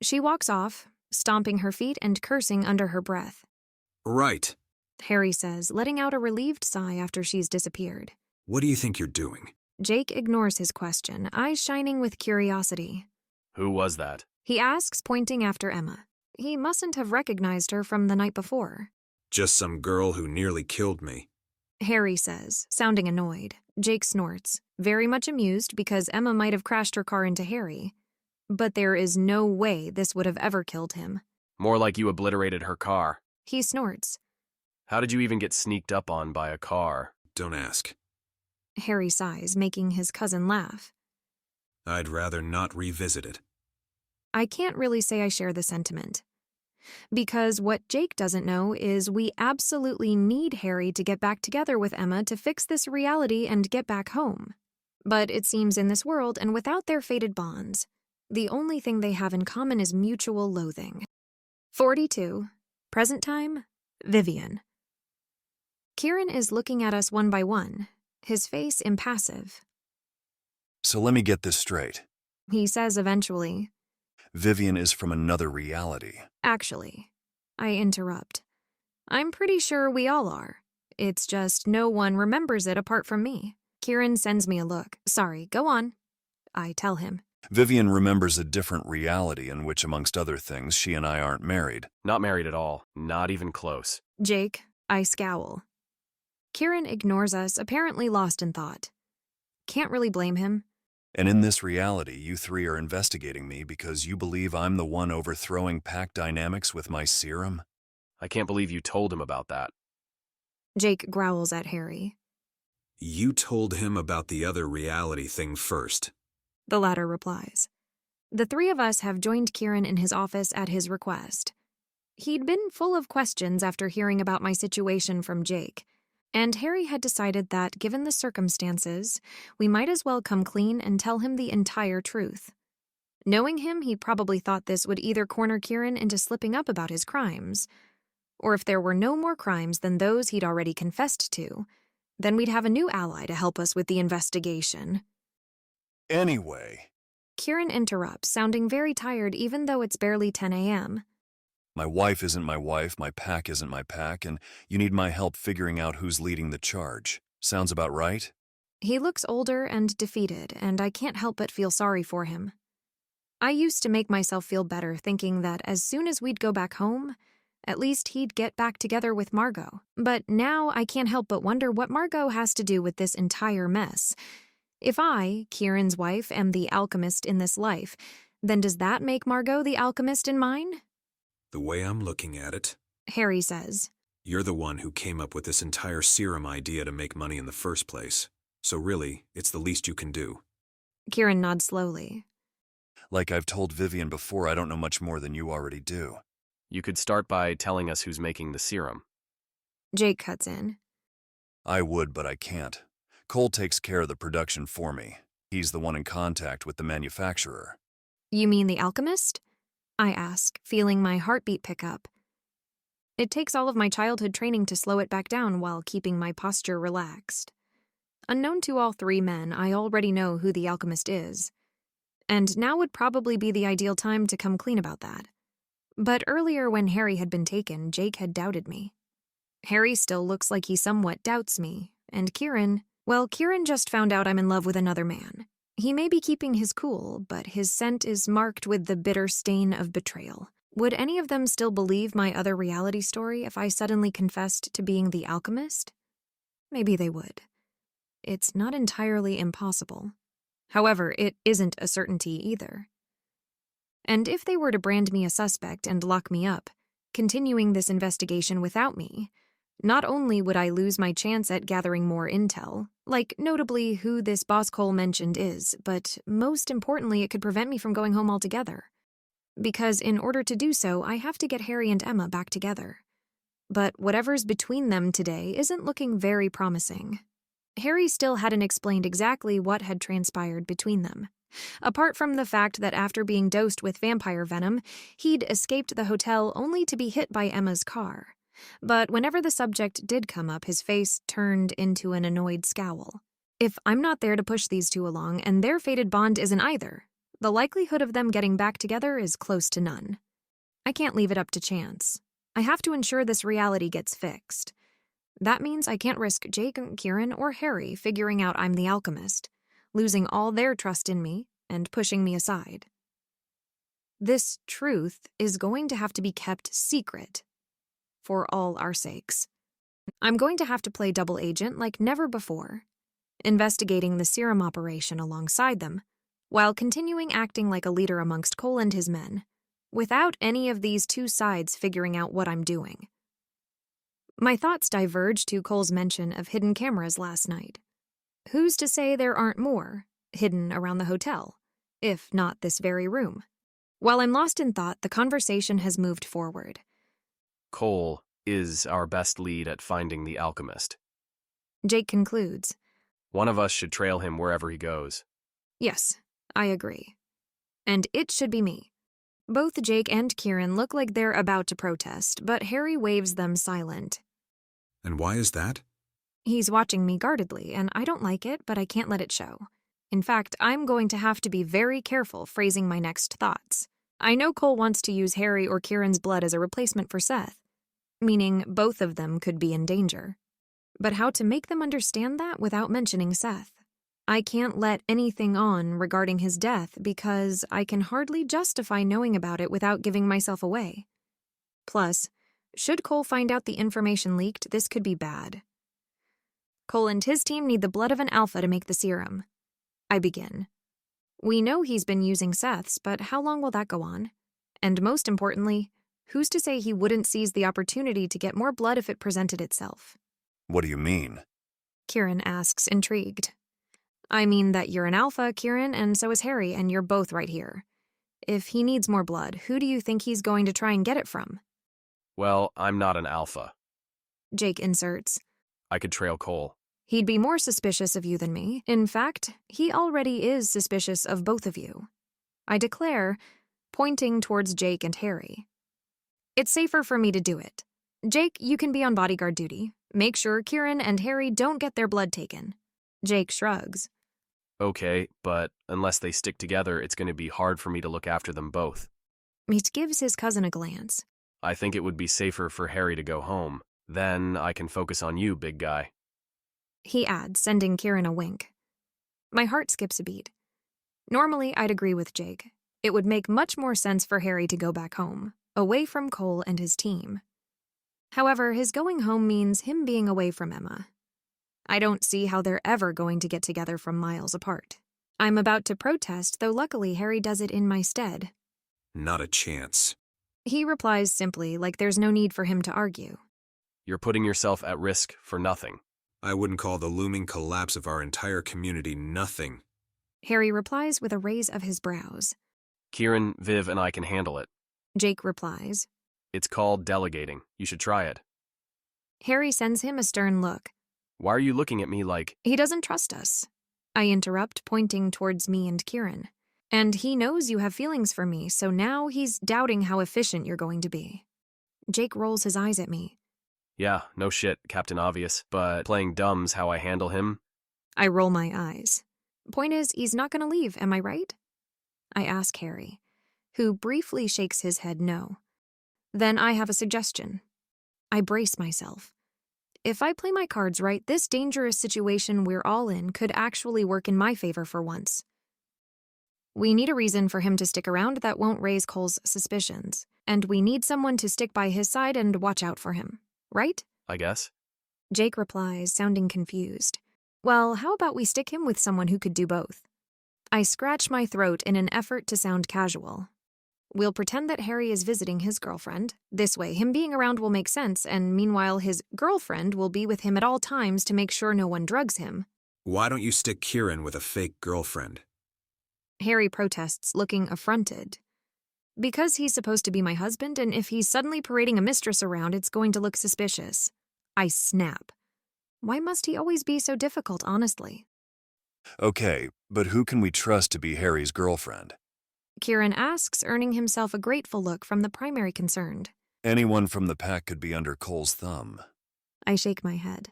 She walks off, stomping her feet and cursing under her breath. Right. Harry says, letting out a relieved sigh after she's disappeared. What do you think you're doing? Jake ignores his question, eyes shining with curiosity. Who was that? He asks, pointing after Emma. He mustn't have recognized her from the night before. Just some girl who nearly killed me. Harry says, sounding annoyed. Jake snorts, very much amused because Emma might have crashed her car into Harry. But there is no way this would have ever killed him. More like you obliterated her car. He snorts. How did you even get sneaked up on by a car? Don't ask. Harry sighs, making his cousin laugh. I'd rather not revisit it. I can't really say I share the sentiment. Because what Jake doesn't know is we absolutely need Harry to get back together with Emma to fix this reality and get back home. But it seems in this world, and without their fated bonds, the only thing they have in common is mutual loathing. 42. Present time, Vivien. Kieran is looking at us one by one, his face impassive. So let me get this straight. He says eventually, Vivian is from another reality. Actually, I interrupt. I'm pretty sure we all are. It's just no one remembers it apart from me. Kieran sends me a look. Sorry, go on. I tell him. Vivian remembers a different reality in which, amongst other things, she and I aren't married. Not married at all. Not even close. Jake, I scowl. Kieran ignores us, apparently lost in thought. Can't really blame him. And in this reality, you three are investigating me because you believe I'm the one overthrowing pack dynamics with my serum? I can't believe you told him about that. Jake growls at Harry. You told him about the other reality thing first. The latter replies. The three of us have joined Kieran in his office at his request. He'd been full of questions after hearing about my situation from Jake, and Harry had decided that, given the circumstances, we might as well come clean and tell him the entire truth. Knowing him, he probably thought this would either corner Kieran into slipping up about his crimes, or if there were no more crimes than those he'd already confessed to, then we'd have a new ally to help us with the investigation. Anyway, Kieran interrupts, sounding very tired even though it's barely 10 a.m. my wife isn't my wife, my pack isn't my pack, and you need my help figuring out who's leading the charge. Sounds about right? He looks older and defeated, and I can't help but feel sorry for him. I used to make myself feel better thinking that as soon as we'd go back home, at least he'd get back together with Margot. But now I can't help but wonder what Margot has to do with this entire mess. If I, Kieran's wife, am the alchemist in this life, then does that make Margot the alchemist in mine? The way I'm looking at it, Harry says. you're the one who came up with this entire serum idea to make money in the first place. So really, it's the least you can do. Kieran nods slowly. Like I've told Vivian before, I don't know much more than you already do. You could start by telling us who's making the serum. Jake cuts in. I would, but I can't. Cole takes care of the production for me. He's the one in contact with the manufacturer. You mean the alchemist? I ask, feeling my heartbeat pick up. It takes all of my childhood training to slow it back down while keeping my posture relaxed. Unknown to all three men, I already know who the alchemist is. And now would probably be the ideal time to come clean about that. But earlier when Harry had been taken, Jake had doubted me. Harry still looks like he somewhat doubts me, and Kieran just found out I'm in love with another man. He may be keeping his cool, but his scent is marked with the bitter stain of betrayal. Would any of them still believe my other reality story if I suddenly confessed to being the alchemist? Maybe they would. It's not entirely impossible. However, it isn't a certainty either. And if they were to brand me a suspect and lock me up, continuing this investigation without me, not only would I lose my chance at gathering more intel, like notably who this boss Cole mentioned is, but most importantly, it could prevent me from going home altogether. Because in order to do so, I have to get Harry and Emma back together. But whatever's between them today isn't looking very promising. Harry still hadn't explained exactly what had transpired between them. Apart from the fact that after being dosed with vampire venom, he'd escaped the hotel only to be hit by Emma's car. But whenever the subject did come up, his face turned into an annoyed scowl. If I'm not there to push these two along, and their fated bond isn't either, the likelihood of them getting back together is close to none. I can't leave it up to chance. I have to ensure this reality gets fixed. That means I can't risk Jake, Kieran, or Harry figuring out I'm the alchemist, losing all their trust in me, and pushing me aside. This truth is going to have to be kept secret, for all our sakes. I'm going to have to play double agent like never before, investigating the serum operation alongside them, while continuing acting like a leader amongst Cole and his men, without any of these two sides figuring out what I'm doing. My thoughts diverge to Cole's mention of hidden cameras last night. Who's to say there aren't more, hidden around the hotel, if not this very room? While I'm lost in thought, the conversation has moved forward. Cole is our best lead at finding the alchemist. Jake concludes. One of us should trail him wherever he goes. Yes, I agree. And it should be me. Both Jake and Kieran look like they're about to protest, but Harry waves them silent. And why is that? He's watching me guardedly, and I don't like it, but I can't let it show. In fact, I'm going to have to be very careful phrasing my next thoughts. I know Cole wants to use Harry or Kieran's blood as a replacement for Seth, meaning both of them could be in danger. But how to make them understand that without mentioning Seth? I can't let anything on regarding his death because I can hardly justify knowing about it without giving myself away. Plus, should Cole find out the information leaked, this could be bad. Cole and his team need the blood of an alpha to make the serum. I begin. We know he's been using Seth's, but how long will that go on? And most importantly, who's to say he wouldn't seize the opportunity to get more blood if it presented itself? What do you mean? Kieran asks, intrigued. I mean that you're an alpha, Kieran, and so is Harry, and you're both right here. If he needs more blood, who do you think he's going to try and get it from? Well, I'm not an alpha. Jake inserts. I could trail Cole. He'd be more suspicious of you than me. In fact, he already is suspicious of both of you. I declare, pointing towards Jake and Harry. It's safer for me to do it. Jake, you can be on bodyguard duty. Make sure Kieran and Harry don't get their blood taken. Jake shrugs. Okay, but unless they stick together, it's going to be hard for me to look after them both. He gives his cousin a glance. I think it would be safer for Harry to go home. Then I can focus on you, big guy. He adds, sending Kieran a wink. My heart skips a beat. Normally, I'd agree with Jake. It would make much more sense for Harry to go back home, away from Cole and his team. However, his going home means him being away from Emma. I don't see how they're ever going to get together from miles apart. I'm about to protest, though luckily Harry does it in my stead. Not a chance. He replies simply, like there's no need for him to argue. You're putting yourself at risk for nothing. I wouldn't call the looming collapse of our entire community nothing. Harry replies with a raise of his brows. Kieran, Viv, and I can handle it. Jake replies. It's called delegating. You should try it. Harry sends him a stern look. Why are you looking at me like... He doesn't trust us. I interrupt, pointing towards me and Kieran. And he knows you have feelings for me, so now he's doubting how efficient you're going to be. Jake rolls his eyes at me. Yeah, no shit, Captain Obvious, but playing dumb's how I handle him. I roll my eyes. Point is, he's not going to leave, am I right? I ask Harry, who briefly shakes his head no. Then I have a suggestion. I brace myself. If I play my cards right, this dangerous situation we're all in could actually work in my favor for once. We need a reason for him to stick around that won't raise Cole's suspicions, and we need someone to stick by his side and watch out for him. Right? I guess. Jake replies, sounding confused. Well, how about we stick him with someone who could do both? I scratch my throat in an effort to sound casual. We'll pretend that Harry is visiting his girlfriend. This way, him being around will make sense, and meanwhile his girlfriend will be with him at all times to make sure no one drugs him. Why don't you stick Kieran with a fake girlfriend? Harry protests, looking affronted. Because he's supposed to be my husband, and if he's suddenly parading a mistress around, it's going to look suspicious. I snap. Why must he always be so difficult, honestly? Okay, but who can we trust to be Harry's girlfriend? Kieran asks, earning himself a grateful look from the primary concerned. Anyone from the pack could be under Cole's thumb. I shake my head.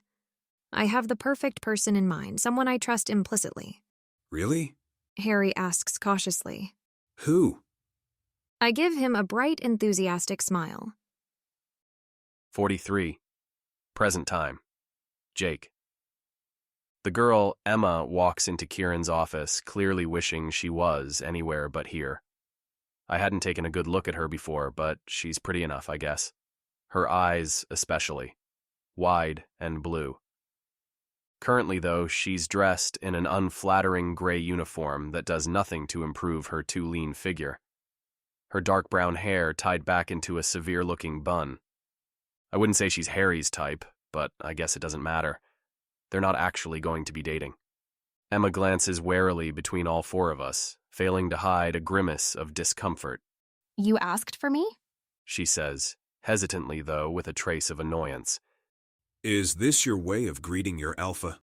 I have the perfect person in mind, someone I trust implicitly. Really? Harry asks cautiously. Who? I give him a bright, enthusiastic smile. 43. Present time. Jake. The girl, Emma, walks into Kieran's office, clearly wishing she was anywhere but here. I hadn't taken a good look at her before, but she's pretty enough, I guess. Her eyes, especially. Wide and blue. Currently, though, she's dressed in an unflattering gray uniform that does nothing to improve her too lean figure. Her dark brown hair tied back into a severe-looking bun. I wouldn't say she's Harry's type, but I guess it doesn't matter. They're not actually going to be dating. Emma glances warily between all four of us, failing to hide a grimace of discomfort. You asked for me? She says, hesitantly though, with a trace of annoyance. Is this your way of greeting your alpha?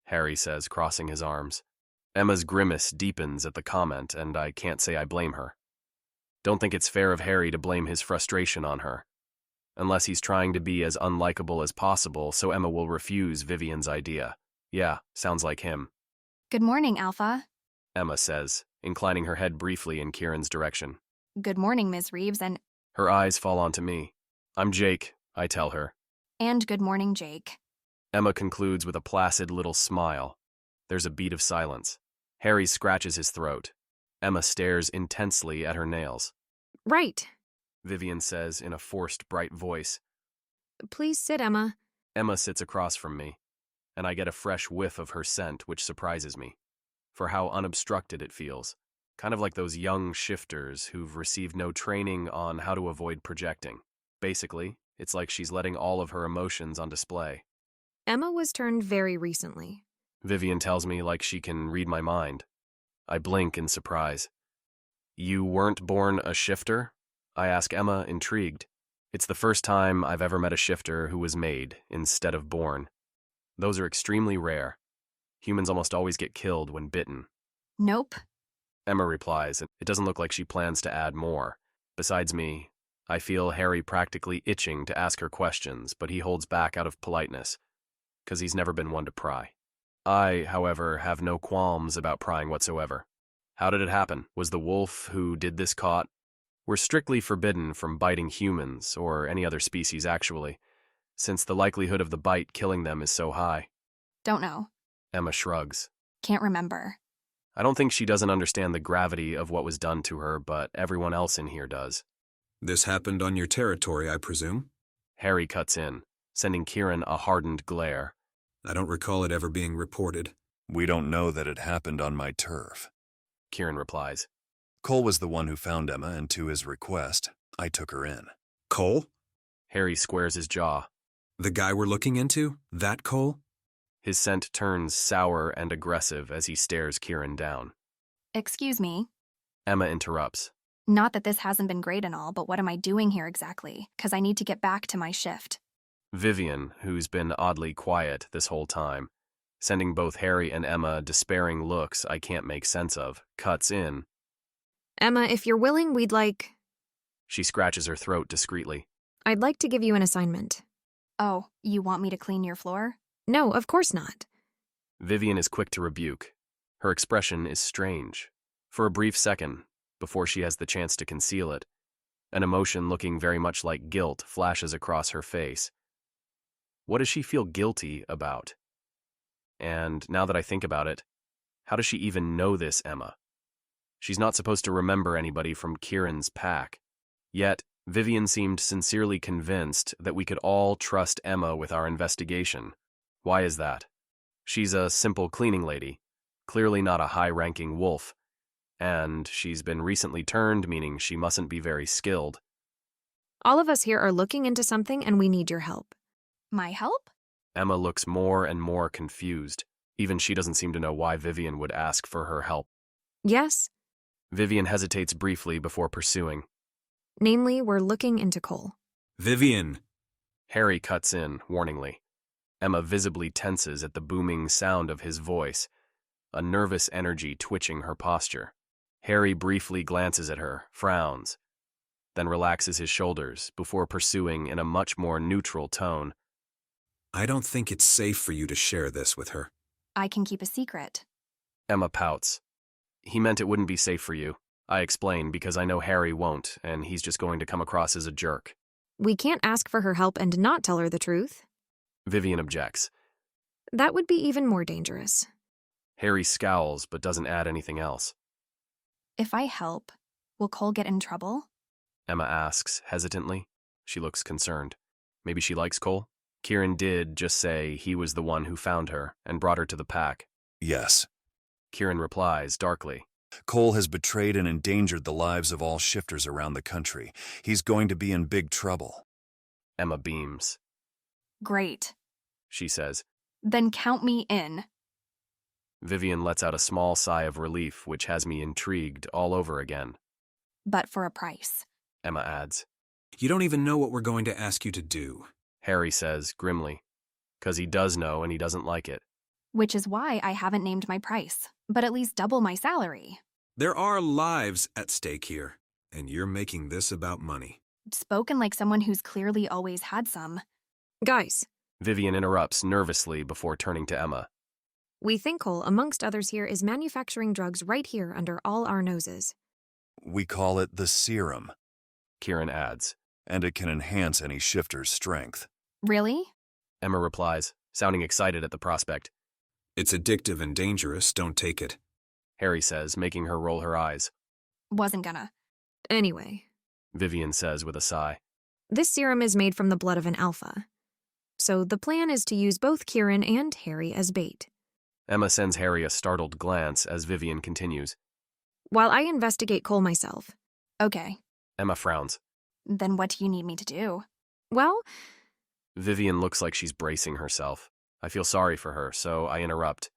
Harry says, crossing his arms. Emma's grimace deepens at the comment, and I can't say I blame her. Don't think it's fair of Harry to blame his frustration on her. Unless he's trying to be as unlikable as possible, so Emma will refuse Vivian's idea. Yeah, sounds like him. Good morning, Alpha. Emma says, inclining her head briefly in Kieran's direction. Good morning, Ms. Reeves, and Her eyes fall onto me. I'm Jake, I tell her. good morning, Jake. Emma concludes with a placid little smile. There's a beat of silence. Harry scratches his throat. Emma stares intensely at her nails. Right. Vivien says in a forced, bright voice. Please sit, Emma. Emma sits across from me, and I get a fresh whiff of her scent, which surprises me, for how unobstructed it feels. Kind of like those young shifters who've received no training on how to avoid projecting. Basically, it's like she's letting all of her emotions on display. Emma was turned very recently. Vivien tells me like she can read my mind. I blink in surprise. You weren't born a shifter? I ask Emma, intrigued. It's the first time I've ever met a shifter who was made instead of born. Those are extremely rare. Humans almost always get killed when bitten. Nope. Emma replies, and it doesn't look like she plans to add more. Besides me, I feel Harry practically itching to ask her questions, but he holds back out of politeness, because he's never been one to pry. I, however, have no qualms about prying whatsoever. How did it happen? Was the wolf who did this caught? We're strictly forbidden from biting humans, or any other species actually, since the likelihood of the bite killing them is so high. Don't know. Emma shrugs. Can't remember. I don't think she doesn't understand the gravity of what was done to her, but everyone else in here does. This happened on your territory, I presume? Harry cuts in, sending Kieran a hardened glare. I don't recall it ever being reported. We don't know that it happened on my turf. Kieran replies. Cole was the one who found Emma, and to his request, I took her in. Cole? Harry squares his jaw. The guy we're looking into? That Cole? His scent turns sour and aggressive as he stares Kieran down. Excuse me. Emma interrupts. Not that this hasn't been great and all, but what am I doing here exactly? 'Cause I need to get back to my shift. Vivien, who's been oddly quiet this whole time, sending both Harry and Emma despairing looks I can't make sense of, cuts in. Emma, if you're willing, we'd like... She scratches her throat discreetly. I'd like to give you an assignment. Oh, you want me to clean your floor? No, of course not. Vivien is quick to rebuke. Her expression is strange. For a brief second, before she has the chance to conceal it, an emotion looking very much like guilt flashes across her face. What does she feel guilty about? And now that I think about it, how does she even know this Emma? She's not supposed to remember anybody from Kieran's pack. Yet, Vivien seemed sincerely convinced that we could all trust Emma with our investigation. Why is that? She's a simple cleaning lady, clearly not a high-ranking wolf, and she's been recently turned, meaning she mustn't be very skilled. All of us here are looking into something and we need your help. My help? Emma looks more and more confused. Even she doesn't seem to know why Vivien would ask for her help. Yes? Vivien hesitates briefly before pursuing. Namely, we're looking into Cole. Vivien! Harry cuts in, warningly. Emma visibly tenses at the booming sound of his voice, a nervous energy twitching her posture. Harry briefly glances at her, frowns, then relaxes his shoulders before pursuing in a much more neutral tone. I don't think it's safe for you to share this with her. I can keep a secret. Emma pouts. He meant it wouldn't be safe for you. I explain because I know Harry won't, and he's just going to come across as a jerk. We can't ask for her help and not tell her the truth. Vivien objects. That would be even more dangerous. Harry scowls but doesn't add anything else. If I help, will Cole get in trouble? Emma asks, hesitantly. She looks concerned. Maybe she likes Cole? Kieran did just say he was the one who found her and brought her to the pack. Yes. Kieran replies, darkly. Cole has betrayed and endangered the lives of all shifters around the country. He's going to be in big trouble. Emma beams. Great. She says. Then count me in. Vivien lets out a small sigh of relief, which has me intrigued all over again. But for a price. Emma adds. You don't even know what we're going to ask you to do. Harry says, grimly. 'Cause he does know and he doesn't like it. Which is why I haven't named my price, but at least double my salary. There are lives at stake here, and you're making this about money. Spoken like someone who's clearly always had some. Guys, Vivien interrupts nervously before turning to Emma. we think Cole, amongst others here, is manufacturing drugs right here under all our noses. We call it the serum, Kieran adds. and it can enhance any shifter's strength. Really? Emma replies, sounding excited at the prospect. It's addictive and dangerous, don't take it. Harry says, making her roll her eyes. Wasn't gonna. Anyway, Vivien says with a sigh. this serum is made from the blood of an alpha. So the plan is to use both Kieran and Harry as bait. Emma sends Harry a startled glance as Vivien continues. While I investigate Cole myself. Okay. Emma frowns. Then what do you need me to do? Well, Vivien looks like she's bracing herself. I feel sorry for her, so I interrupt.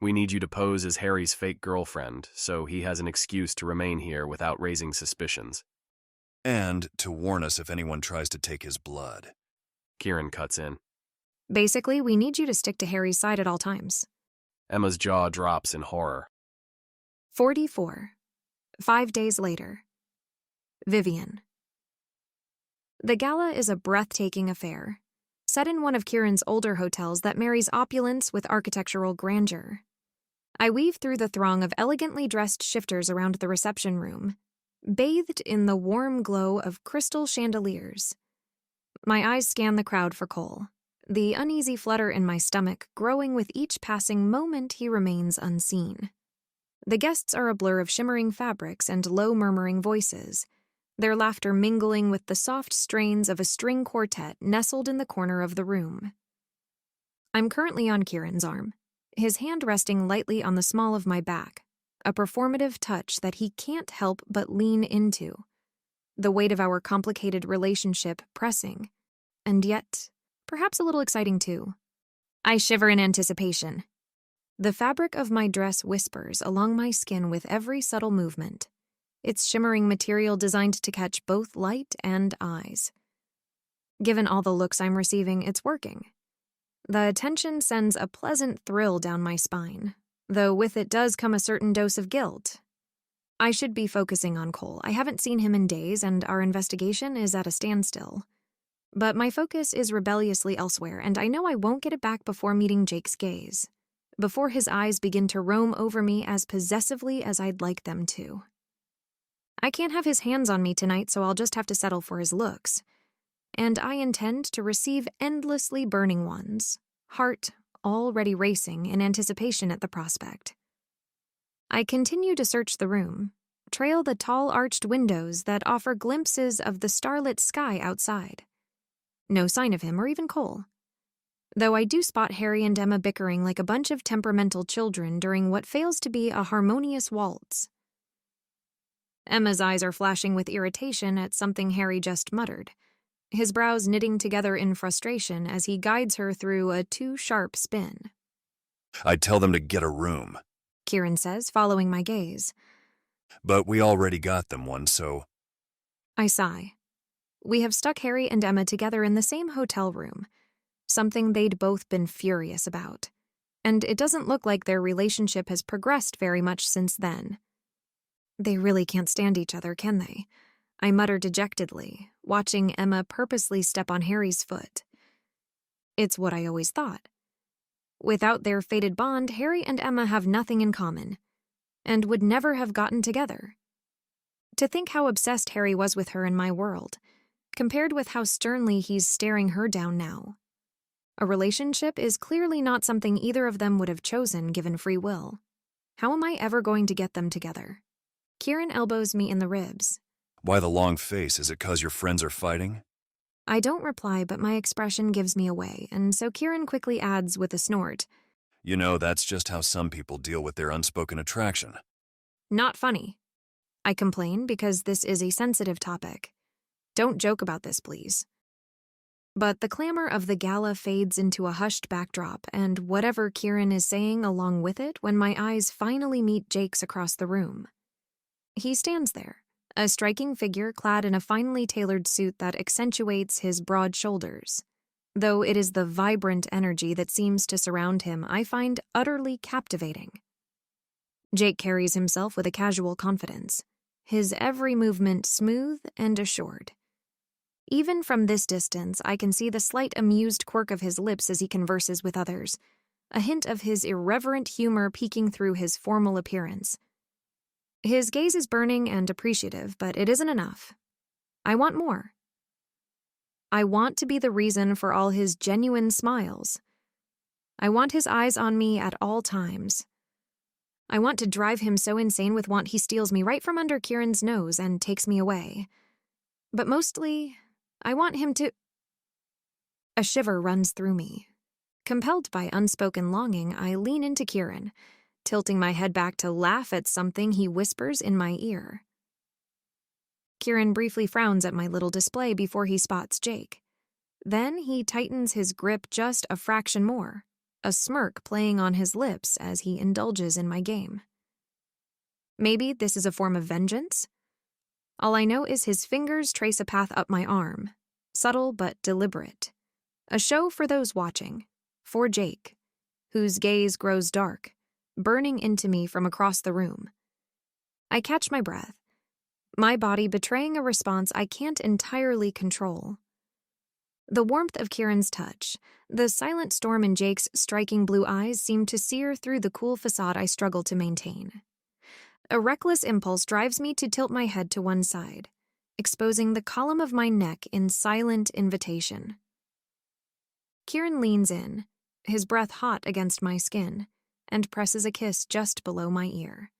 We need you to pose as Harry's fake girlfriend, so he has an excuse to remain here without raising suspicions. And to warn us if anyone tries to take his blood. Kieran cuts in. basically, we need you to stick to Harry's side at all times. Emma's jaw drops in horror. 44. 5 days later. Vivian. The gala is a breathtaking affair, set in one of Kieran's older hotels that marries opulence with architectural grandeur. I weave through the throng of elegantly dressed shifters around the reception room, bathed in the warm glow of crystal chandeliers. My eyes scan the crowd for Cole, the uneasy flutter in my stomach growing with each passing moment he remains unseen. The guests are a blur of shimmering fabrics and low murmuring voices, their laughter mingling with the soft strains of a string quartet nestled in the corner of the room. I'm currently on Kieran's arm, his hand resting lightly on the small of my back, a performative touch that he can't help but lean into, the weight of our complicated relationship pressing, and yet, perhaps a little exciting too. I shiver in anticipation. The fabric of my dress whispers along my skin with every subtle movement, its shimmering material designed to catch both light and eyes. Given all the looks I'm receiving, it's working. The attention sends a pleasant thrill down my spine, though with it does come a certain dose of guilt. I should be focusing on Cole. I haven't seen him in days, and our investigation is at a standstill. But my focus is rebelliously elsewhere, and I know I won't get it back before meeting Jake's gaze, before his eyes begin to roam over me as possessively as I'd like them to. I can't have his hands on me tonight, so I'll just have to settle for his looks. And I intend to receive endlessly burning ones, heart already racing in anticipation at the prospect. I continue to search the room, trail the tall arched windows that offer glimpses of the starlit sky outside. No sign of him or even Cole. Though I do spot Harry and Emma bickering like a bunch of temperamental children during what fails to be a harmonious waltz. Emma's eyes are flashing with irritation at something Harry just muttered, his brows knitting together in frustration as he guides her through a too-sharp spin. I'd tell them to get a room. Kieran says, following my gaze. But we already got them one, so... I sigh. We have stuck Harry and Emma together in the same hotel room, something they'd both been furious about. And it doesn't look like their relationship has progressed very much since then. They really can't stand each other, can they? I mutter dejectedly, watching Emma purposely step on Harry's foot. It's what I always thought. Without their fated bond, Harry and Emma have nothing in common, and would never have gotten together. To think how obsessed Harry was with her in my world, compared with how sternly he's staring her down now. A relationship is clearly not something either of them would have chosen given free will. How am I ever going to get them together? Kieran elbows me in the ribs. Why the long face? Is it 'cause your friends are fighting? I don't reply, but my expression gives me away, and so Kieran quickly adds with a snort. You know, that's just how some people deal with their unspoken attraction. Not funny. I complain because this is a sensitive topic. Don't joke about this, please. But the clamor of the gala fades into a hushed backdrop, and whatever Kieran is saying along with it when my eyes finally meet Jake's across the room. He stands there, a striking figure clad in a finely tailored suit that accentuates his broad shoulders. Though it is the vibrant energy that seems to surround him I find utterly captivating. Jake carries himself with a casual confidence, his every movement smooth and assured. Even from this distance, I can see the slight amused quirk of his lips as he converses with others, a hint of his irreverent humor peeking through his formal appearance. His gaze is burning and appreciative, but it isn't enough. I want more. I want to be the reason for all his genuine smiles. I want his eyes on me at all times. I want to drive him so insane with want he steals me right from under Kieran's nose and takes me away. But mostly, I want him to... A shiver runs through me. Compelled by unspoken longing, I lean into Kieran, tilting my head back to laugh at something he whispers in my ear. Kieran briefly frowns at my little display before he spots Jake. Then he tightens his grip just a fraction more, a smirk playing on his lips as he indulges in my game. Maybe this is a form of vengeance? All I know is his fingers trace a path up my arm, subtle but deliberate. A show for those watching, for Jake, whose gaze grows dark, burning into me from across the room. I catch my breath, my body betraying a response I can't entirely control. The warmth of Kieran's touch, the silent storm in Jake's striking blue eyes seem to sear through the cool facade I struggle to maintain. A reckless impulse drives me to tilt my head to one side, exposing the column of my neck in silent invitation. Kieran leans in, his breath hot against my skin, and presses a kiss just below my ear.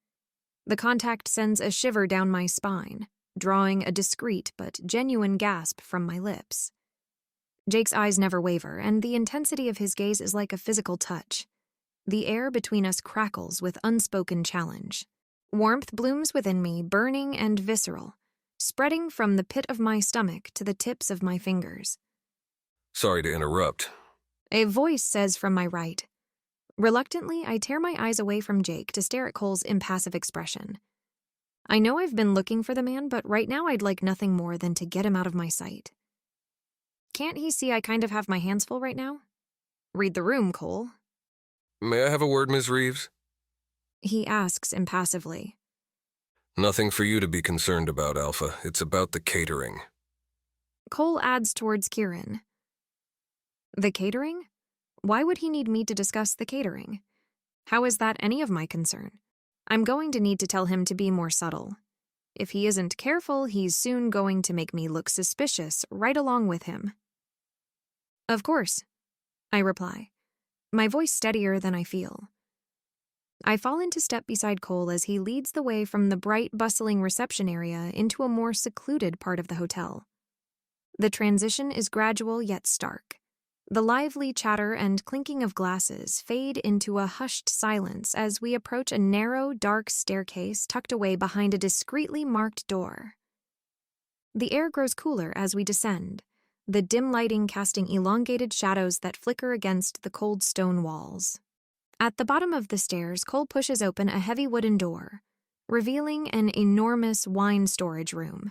The contact sends a shiver down my spine, drawing a discreet but genuine gasp from my lips. Jake's eyes never waver, and the intensity of his gaze is like a physical touch. The air between us crackles with unspoken challenge. Warmth blooms within me, burning and visceral, spreading from the pit of my stomach to the tips of my fingers. Sorry to interrupt. A voice says from my right. Reluctantly, I tear my eyes away from Jake to stare at Cole's impassive expression. I know I've been looking for the man, but right now I'd like nothing more than to get him out of my sight. Can't he see I kind of have my hands full right now? Read the room, Cole. May I have a word, Ms. Reeves? He asks impassively. Nothing for you to be concerned about, Alpha. It's about the catering. Cole adds towards Kieran. The catering? Why would he need me to discuss the catering? How is that any of my concern? I'm going to need to tell him to be more subtle. If he isn't careful, he's soon going to make me look suspicious right along with him. Of course, I reply, my voice steadier than I feel. I fall into step beside Cole as he leads the way from the bright, bustling reception area into a more secluded part of the hotel. The transition is gradual yet stark. The lively chatter and clinking of glasses fade into a hushed silence as we approach a narrow, dark staircase tucked away behind a discreetly marked door. The air grows cooler as we descend, the dim lighting casting elongated shadows that flicker against the cold stone walls. At the bottom of the stairs, Cole pushes open a heavy wooden door, revealing an enormous wine storage room.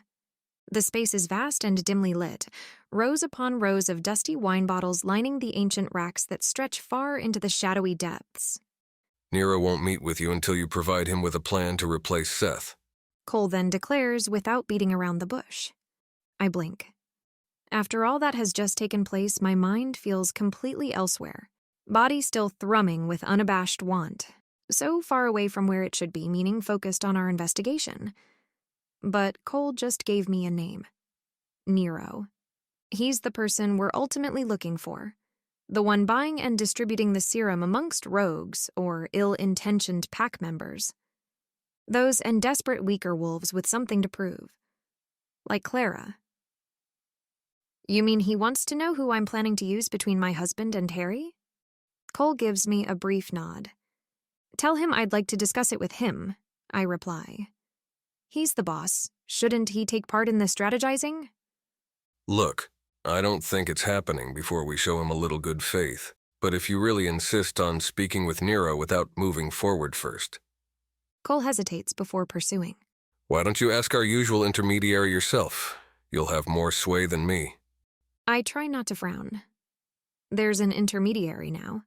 The space is vast and dimly lit, rows upon rows of dusty wine bottles lining the ancient racks that stretch far into the shadowy depths. Nero won't meet with you until you provide him with a plan to replace Seth. Cole then declares without beating around the bush. I blink. After all that has just taken place, my mind feels completely elsewhere, body still thrumming with unabashed want, so far away from where it should be, meaning focused on our investigation. But Cole just gave me a name. Nero. He's the person we're ultimately looking for. The one buying and distributing the serum amongst rogues or ill-intentioned pack members. Those and desperate weaker wolves with something to prove. Like Clara. You mean he wants to know who I'm planning to use between my husband and Harry? Cole gives me a brief nod. Tell him I'd like to discuss it with him, I reply. He's the boss. Shouldn't he take part in the strategizing? Look, I don't think it's happening before we show him a little good faith. But if you really insist on speaking with Nero without moving forward first. Cole hesitates before pursuing. Why don't you ask our usual intermediary yourself? You'll have more sway than me. I try not to frown. There's an intermediary now.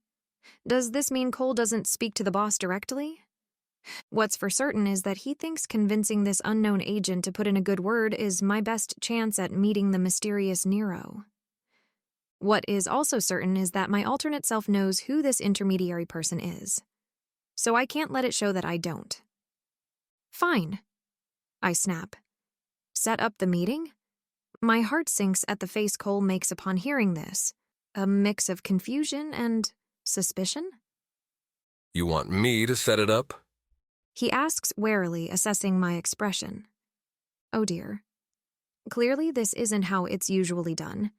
Does this mean Cole doesn't speak to the boss directly? What's for certain is that he thinks convincing this unknown agent to put in a good word is my best chance at meeting the mysterious Nero. What is also certain is that my alternate self knows who this intermediary person is. So I can't let it show that I don't. Fine, I snap. Set up the meeting? My heart sinks at the face Cole makes upon hearing this, a mix of confusion and Suspicion? You want me to set it up? He asks warily, assessing my expression. Oh dear. Clearly this isn't how it's usually done.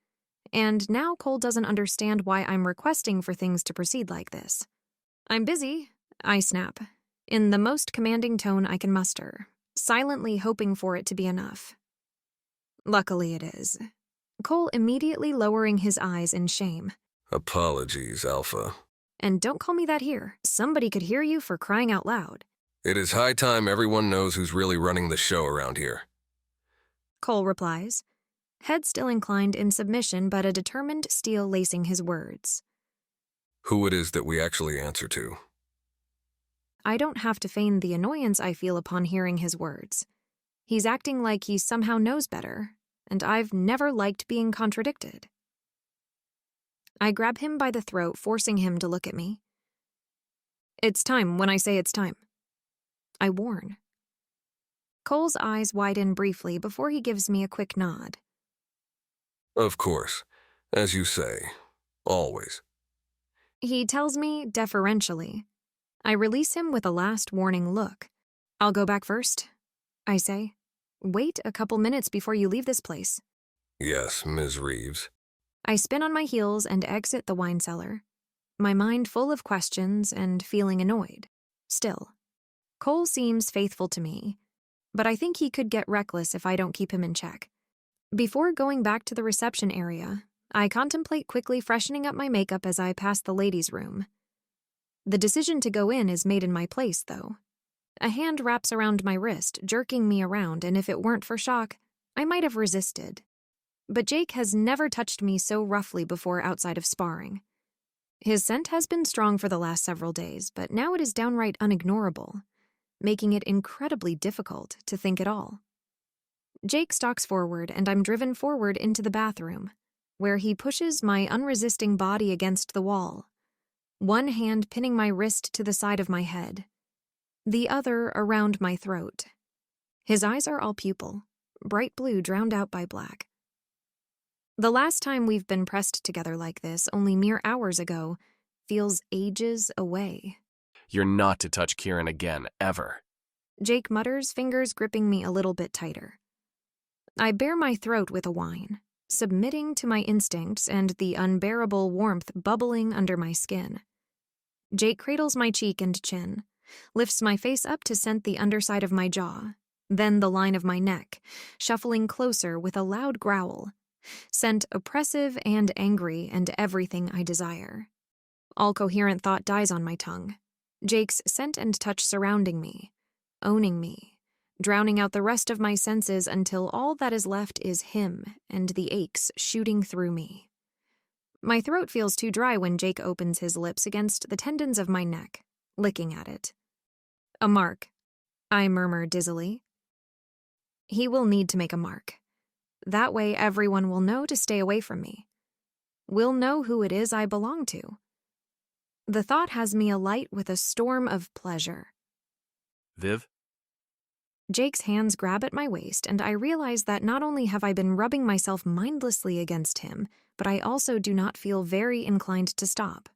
And now Cole doesn't understand why I'm requesting for things to proceed like this. I'm busy, I snap, in the most commanding tone I can muster, silently hoping for it to be enough. Luckily it is. Cole immediately lowering his eyes in shame. Apologies, Alpha. And don't call me that here. Somebody could hear you for crying out loud. It is high time everyone knows who's really running the show around here. Cole replies, head still inclined in submission but a determined steel lacing his words. Who it is that we actually answer to. I don't have to feign the annoyance I feel upon hearing his words. He's acting like he somehow knows better, and I've never liked being contradicted. I grab him by the throat, forcing him to look at me. It's time when I say it's time. I warn. Cole's eyes widen briefly before he gives me a quick nod. Of course. As you say. Always. He tells me deferentially. I release him with a last warning look. I'll go back first, I say. Wait a couple minutes before you leave this place. Yes, Ms. Reeves. I spin on my heels and exit the wine cellar, my mind full of questions and feeling annoyed. Still, Cole seems faithful to me, but I think he could get reckless if I don't keep him in check. Before going back to the reception area, I contemplate quickly freshening up my makeup as I pass the ladies' room. The decision to go in is made in my place, though. A hand wraps around my wrist, jerking me around, and if it weren't for shock, I might have resisted. But Jake has never touched me so roughly before outside of sparring. His scent has been strong for the last several days, but now it is downright unignorable, making it incredibly difficult to think at all. Jake stalks forward, and I'm driven forward into the bathroom, where he pushes my unresisting body against the wall, one hand pinning my wrist to the side of my head, the other around my throat. His eyes are all pupil, bright blue drowned out by black. The last time we've been pressed together like this, only mere hours ago, feels ages away. You're not to touch Kieran again, ever. Jake mutters, fingers gripping me a little bit tighter. I bare my throat with a whine, submitting to my instincts and the unbearable warmth bubbling under my skin. Jake cradles my cheek and chin, lifts my face up to scent the underside of my jaw, then the line of my neck, shuffling closer with a loud growl. Scent oppressive and angry and everything I desire. All coherent thought dies on my tongue. Jake's scent and touch surrounding me, owning me, drowning out the rest of my senses until all that is left is him and the aches shooting through me. My throat feels too dry when Jake opens his lips against the tendons of my neck, licking at it. A mark, I murmur dizzily. He will need to make a mark. That way everyone will know to stay away from me. We'll know who it is I belong to. The thought has me alight with a storm of pleasure. Viv? Jake's hands grab at my waist, and I realize that not only have I been rubbing myself mindlessly against him, but I also do not feel very inclined to stop.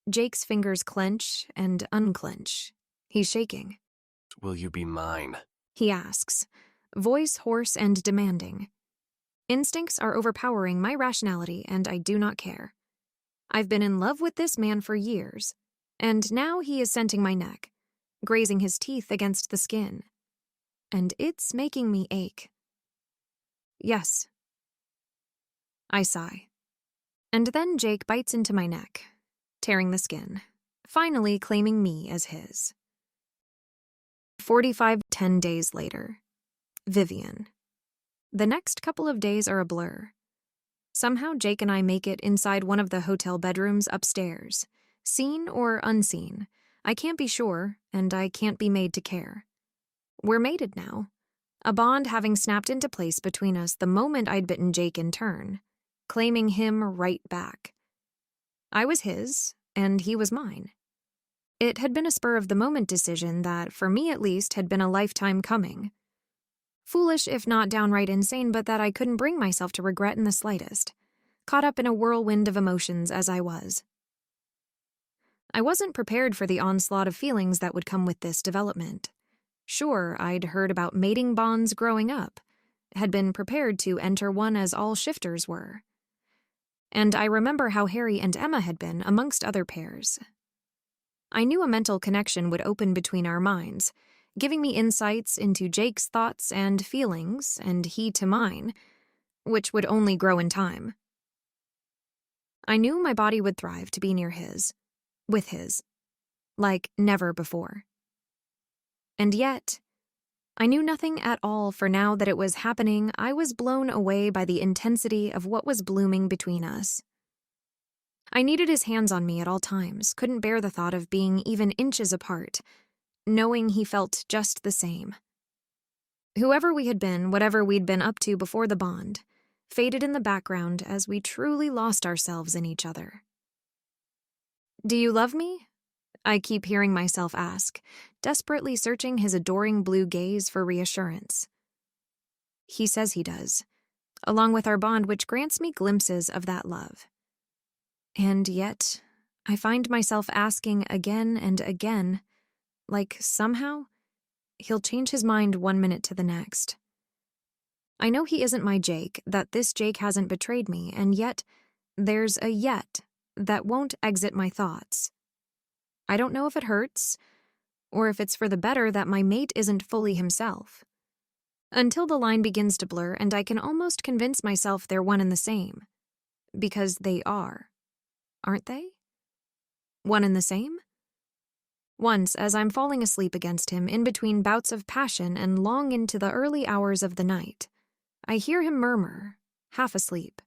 Jake's fingers clench and unclench. He's shaking. Will you be mine? He asks, voice hoarse and demanding. Instincts are overpowering my rationality, and I do not care. I've been in love with this man for years, and now he is scenting my neck, grazing his teeth against the skin. And it's making me ache. Yes. I sigh. And then Jake bites into my neck, tearing the skin, finally claiming me as his. 10 days later. Vivien. The next couple of days are a blur. Somehow Jake and I make it inside one of the hotel bedrooms upstairs. Seen or unseen, I can't be sure, and I can't be made to care. We're mated now, a bond having snapped into place between us the moment I'd bitten Jake in turn, claiming him right back. I was his, and he was mine. It had been a spur-of-the-moment decision that, for me at least, had been a lifetime coming. Foolish, if not downright insane, but that I couldn't bring myself to regret in the slightest, caught up in a whirlwind of emotions as I was. I wasn't prepared for the onslaught of feelings that would come with this development. Sure, I'd heard about mating bonds growing up, had been prepared to enter one as all shifters were. And I remember how Harry and Emma had been, amongst other pairs. I knew a mental connection would open between our minds, giving me insights into Jake's thoughts and feelings, and he to mine, which would only grow in time. I knew my body would thrive to be near his, with his, like never before. And yet, I knew nothing at all, for now that it was happening, I was blown away by the intensity of what was blooming between us. I needed his hands on me at all times, couldn't bear the thought of being even inches apart, knowing he felt just the same. Whoever we had been, whatever we'd been up to before the bond, faded in the background as we truly lost ourselves in each other. "Do you love me?" I keep hearing myself ask, desperately searching his adoring blue gaze for reassurance. He says he does, along with our bond, which grants me glimpses of that love. And yet, I find myself asking again and again, like somehow he'll change his mind one minute to the next. I know he isn't my Jake, that this Jake hasn't betrayed me, and yet there's a yet that won't exit my thoughts. I don't know if it hurts, or if it's for the better that my mate isn't fully himself. Until the line begins to blur and I can almost convince myself they're one and the same. Because they are. Aren't they? One and the same? Once, as I'm falling asleep against him in between bouts of passion and long into the early hours of the night, I hear him murmur, half asleep.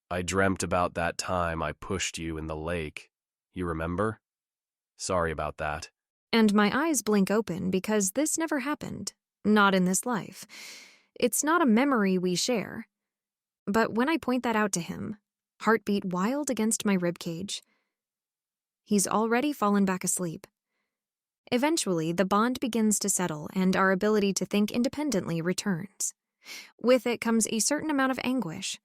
I dreamt about that time I pushed you in the lake. You remember? Sorry about that. And my eyes blink open because this never happened. Not in this life. It's not a memory we share. But when I point that out to him, heartbeat wild against my ribcage, he's already fallen back asleep. Eventually, the bond begins to settle and our ability to think independently returns. With it comes a certain amount of anguish.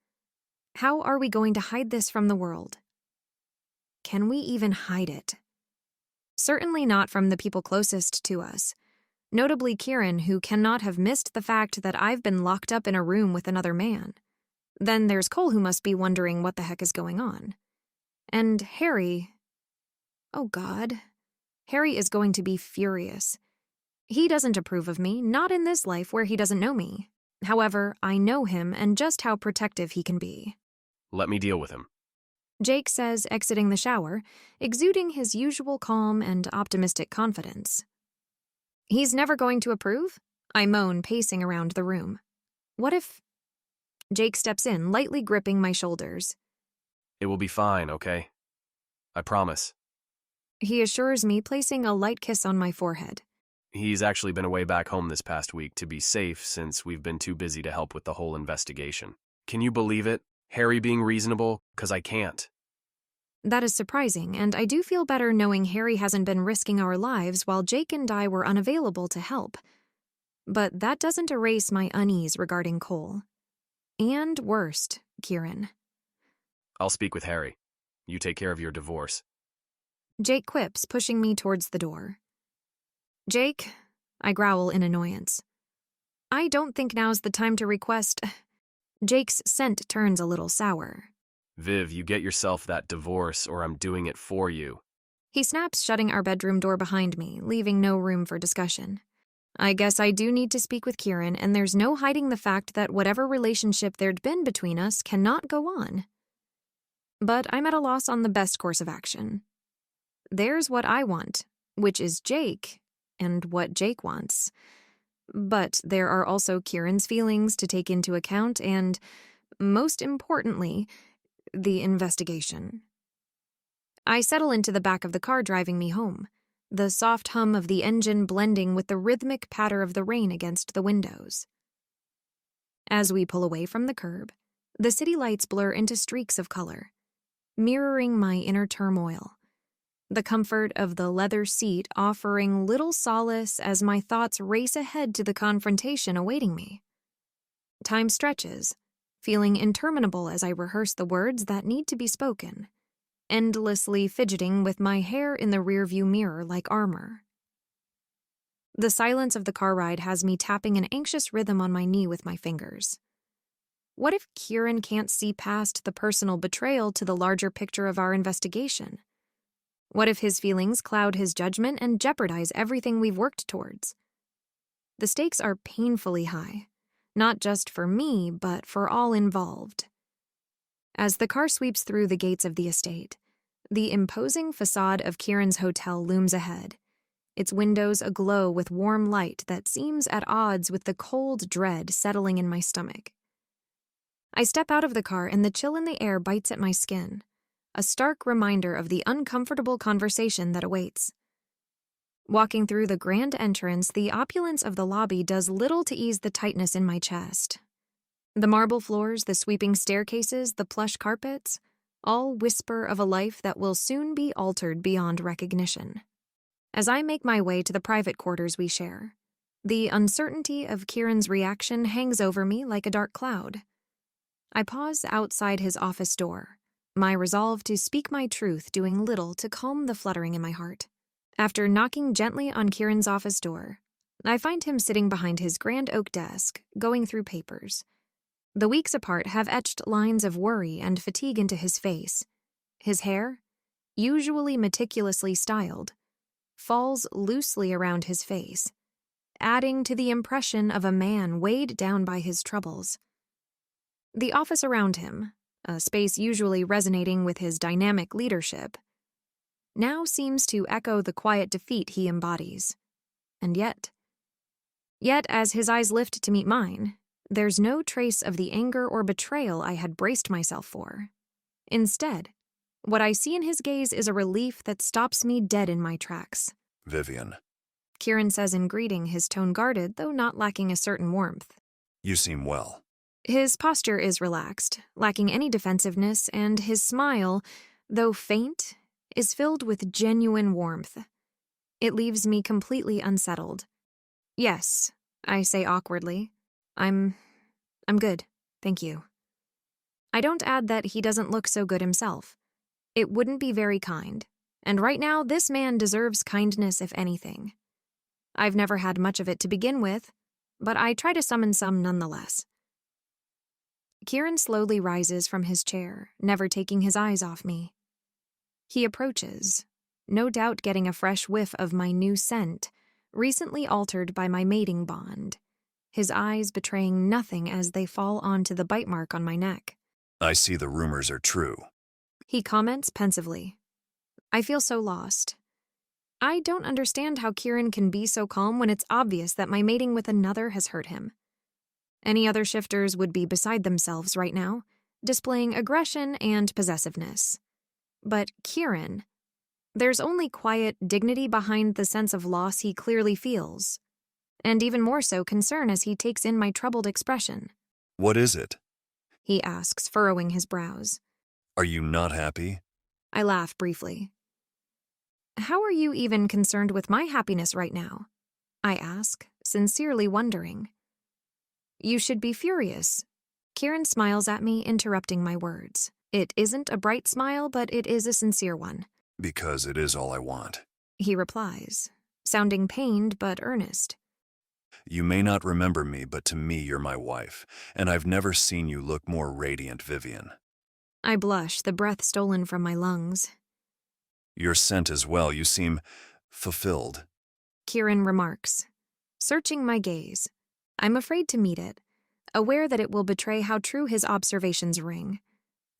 How are we going to hide this from the world? Can we even hide it? Certainly not from the people closest to us. Notably Kieran, who cannot have missed the fact that I've been locked up in a room with another man. Then there's Cole, who must be wondering what the heck is going on. And Harry... Oh God. Harry is going to be furious. He doesn't approve of me, not in this life where he doesn't know me. However, I know him and just how protective he can be. Let me deal with him. Jake says, exiting the shower, exuding his usual calm and optimistic confidence. He's never going to approve? I moan, pacing around the room. What if... Jake steps in, lightly gripping my shoulders. It will be fine, okay? I promise. He assures me, placing a light kiss on my forehead. He's actually been away back home this past week to be safe since we've been too busy to help with the whole investigation. Can you believe it? Harry being reasonable? 'Cause I can't. That is surprising, and I do feel better knowing Harry hasn't been risking our lives while Jake and I were unavailable to help. But that doesn't erase my unease regarding Cole. And worst, Kieran. I'll speak with Harry. You take care of your divorce. Jake quips, pushing me towards the door. Jake, I growl in annoyance. I don't think now's the time to request... Jake's scent turns a little sour. Viv, you get yourself that divorce or I'm doing it for you. He snaps, shutting our bedroom door behind me, leaving no room for discussion. I guess I do need to speak with Kieran, and there's no hiding the fact that whatever relationship there'd been between us cannot go on. But I'm at a loss on the best course of action. There's what I want, which is Jake, and what Jake wants. But there are also Kieran's feelings to take into account and, most importantly, the investigation. I settle into the back of the car driving me home, the soft hum of the engine blending with the rhythmic patter of the rain against the windows. As we pull away from the curb, the city lights blur into streaks of color, mirroring my inner turmoil. The comfort of the leather seat offering little solace as my thoughts race ahead to the confrontation awaiting me. Time stretches, feeling interminable as I rehearse the words that need to be spoken. endlessly fidgeting with my hair in the rearview mirror like armor. The silence of the car ride has me tapping an anxious rhythm on my knee with my fingers. What if Kieran can't see past the personal betrayal to the larger picture of our investigation? What if his feelings cloud his judgment and jeopardize everything we've worked towards? The stakes are painfully high, not just for me, but for all involved. As the car sweeps through the gates of the estate, the imposing facade of Kieran's hotel looms ahead, its windows aglow with warm light that seems at odds with the cold dread settling in my stomach. I step out of the car and the chill in the air bites at my skin, a stark reminder of the uncomfortable conversation that awaits. Walking through the grand entrance, the opulence of the lobby does little to ease the tightness in my chest. The marble floors, the sweeping staircases, the plush carpets, all whisper of a life that will soon be altered beyond recognition. As I make my way to the private quarters we share, the uncertainty of Kieran's reaction hangs over me like a dark cloud. I pause outside his office door, my resolve to speak my truth doing little to calm the fluttering in my heart. After knocking gently on Kieran's office door, I find him sitting behind his grand oak desk, going through papers. The weeks apart have etched lines of worry and fatigue into his face. His hair, usually meticulously styled, falls loosely around his face, adding to the impression of a man weighed down by his troubles. The office around him, a space usually resonating with his dynamic leadership, now seems to echo the quiet defeat he embodies. And yet as his eyes lift to meet mine, there's no trace of the anger or betrayal I had braced myself for. Instead, what I see in his gaze is a relief that stops me dead in my tracks. Vivian, Kieran says in greeting, his tone guarded, though not lacking a certain warmth. you seem well. His posture is relaxed, lacking any defensiveness, and his smile, though faint, is filled with genuine warmth. It leaves me completely unsettled. Yes, I say awkwardly. I'm good, thank you. I don't add that he doesn't look so good himself. It wouldn't be very kind, and right now this man deserves kindness if anything. I've never had much of it to begin with, but I try to summon some nonetheless. Kieran slowly rises from his chair, never taking his eyes off me. He approaches, no doubt getting a fresh whiff of my new scent, recently altered by my mating bond, his eyes betraying nothing as they fall onto the bite mark on my neck. I see the rumors are true. He comments pensively. I feel so lost. I don't understand how Kieran can be so calm when it's obvious that my mating with another has hurt him. Any other shifters would be beside themselves right now, displaying aggression and possessiveness. But Kieran, there's only quiet dignity behind the sense of loss he clearly feels, and even more so concern as he takes in my troubled expression. What is it? He asks, furrowing his brows. Are you not happy? I laugh briefly. How are you even concerned with my happiness right now? I ask, sincerely wondering. You should be furious. Kieran smiles at me, interrupting my words. It isn't a bright smile, but it is a sincere one. Because it is all I want. He replies, sounding pained but earnest. You may not remember me, but to me you're my wife, and I've never seen you look more radiant, Vivian. I blush, the breath stolen from my lungs. Your scent as well, you seem fulfilled. Kieran remarks, searching my gaze. I'm afraid to meet it, aware that it will betray how true his observations ring.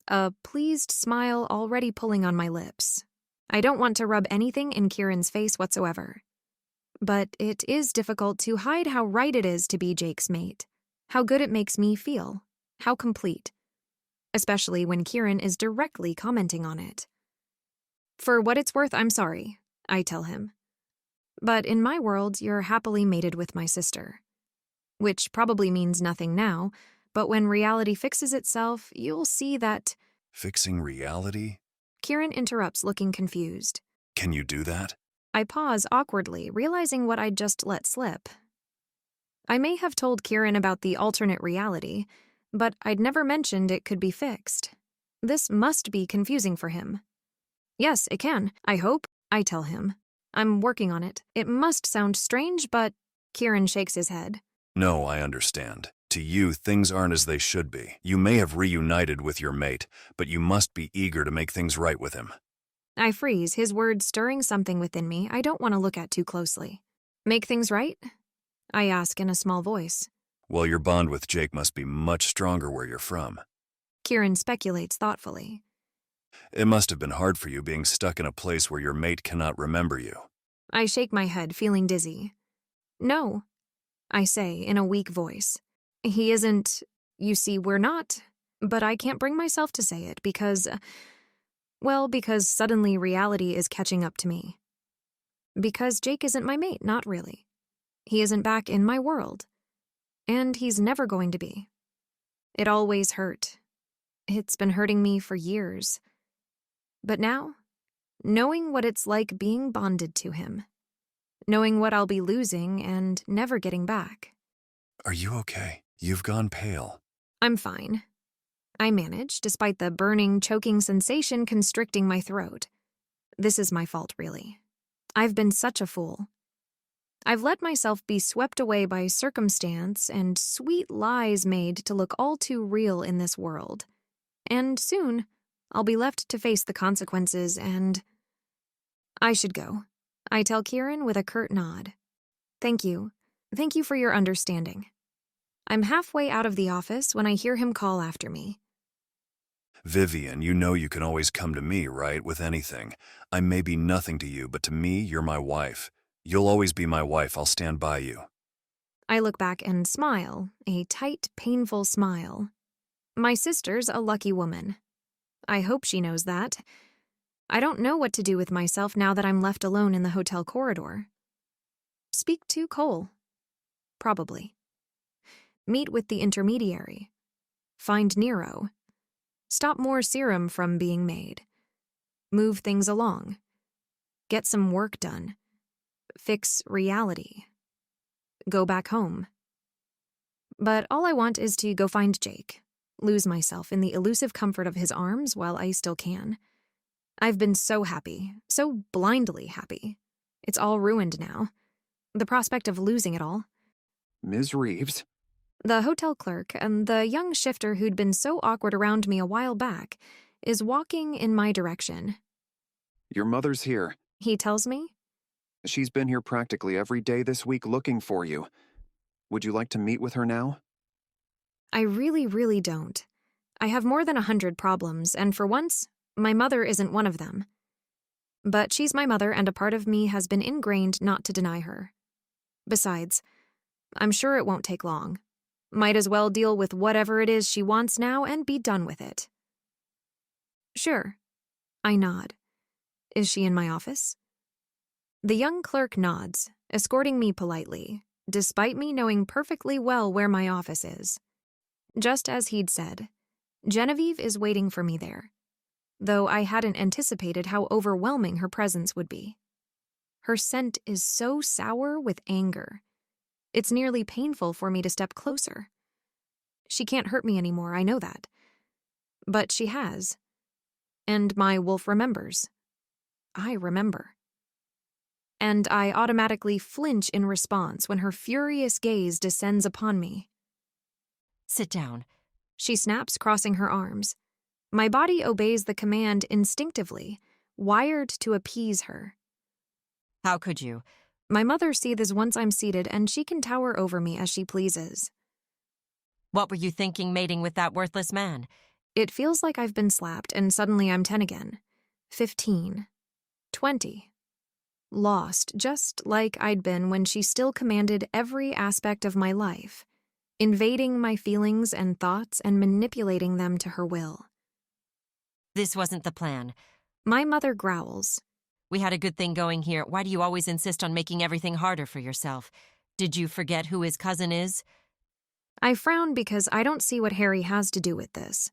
A pleased smile already pulling on my lips. I don't want to rub anything in Kieran's face whatsoever. But it is difficult to hide how right it is to be Jake's mate, how good it makes me feel, how complete. Especially when Kieran is directly commenting on it. For what it's worth, I'm sorry, I tell him. But in my world, you're happily mated with my sister. Which probably means nothing now, but when reality fixes itself, you'll see that... Fixing reality? Kieran interrupts, looking confused. Can you do that? I pause awkwardly, realizing what I'd just let slip. I may have told Kieran about the alternate reality, but I'd never mentioned it could be fixed. This must be confusing for him. Yes, it can. I hope. I tell him. I'm working on it. It must sound strange, but Kieran shakes his head. No, I understand. To you, things aren't as they should be. You may have reunited with your mate, but you must be eager to make things right with him. I freeze, his words stirring something within me I don't want to look at too closely. Make things right? I ask in a small voice. Well, your bond with Jake must be much stronger where you're from. Kieran speculates thoughtfully. It must have been hard for you being stuck in a place where your mate cannot remember you. I shake my head, feeling dizzy. No, I say in a weak voice. He isn't. You see, we're not. But I can't bring myself to say it because suddenly reality is catching up to me. Because Jake isn't my mate, not really. He isn't back in my world. And he's never going to be. It always hurt. It's been hurting me for years. But now, knowing what it's like being bonded to him, knowing what I'll be losing and never getting back. Are you okay? You've gone pale. I'm fine. I manage, despite the burning, choking sensation constricting my throat. This is my fault, really. I've been such a fool. I've let myself be swept away by circumstance and sweet lies made to look all too real in this world. And soon, I'll be left to face the consequences and... I should go. I tell Kieran with a curt nod. Thank you. Thank you for your understanding. I'm halfway out of the office when I hear him call after me. Vivian, you know you can always come to me, right, with anything. I may be nothing to you, but to me, you're my wife. You'll always be my wife. I'll stand by you. I look back and smile, a tight, painful smile. My sister's a lucky woman. I hope she knows that. I don't know what to do with myself now that I'm left alone in the hotel corridor. Speak to Cole. Probably. Meet with the intermediary. Find Nero. Stop more serum from being made. Move things along. Get some work done. Fix reality. Go back home. But all I want is to go find Jake. Lose myself in the elusive comfort of his arms while I still can. I've been so happy, so blindly happy. It's all ruined now. The prospect of losing it all. Ms. Reeves? The hotel clerk and the young shifter who'd been so awkward around me a while back is walking in my direction. Your mother's here. He tells me. She's been here practically every day this week looking for you. Would you like to meet with her now? I really don't. I have more than 100 problems, and for once, my mother isn't one of them. But she's my mother, and a part of me has been ingrained not to deny her. Besides, I'm sure it won't take long. Might as well deal with whatever it is she wants now and be done with it. Sure. I nod. Is she in my office? The young clerk nods, escorting me politely, despite me knowing perfectly well where my office is. Just as he'd said, Genevieve is waiting for me there, though I hadn't anticipated how overwhelming her presence would be. Her scent is so sour with anger. It's nearly painful for me to step closer. She can't hurt me anymore, I know that. But she has. And my wolf remembers. I remember. And I automatically flinch in response when her furious gaze descends upon me. Sit down. She snaps, crossing her arms. My body obeys the command instinctively, wired to appease her. How could you? My mother seethes once I'm seated, and she can tower over me as she pleases. What were you thinking mating with that worthless man? It feels like I've been slapped, and suddenly I'm 10 again. 15. 20. Lost, just like I'd been when she still commanded every aspect of my life, invading my feelings and thoughts and manipulating them to her will. This wasn't the plan. My mother growls. We had a good thing going here. Why do you always insist on making everything harder for yourself? Did you forget who his cousin is? I frown because I don't see what Harry has to do with this.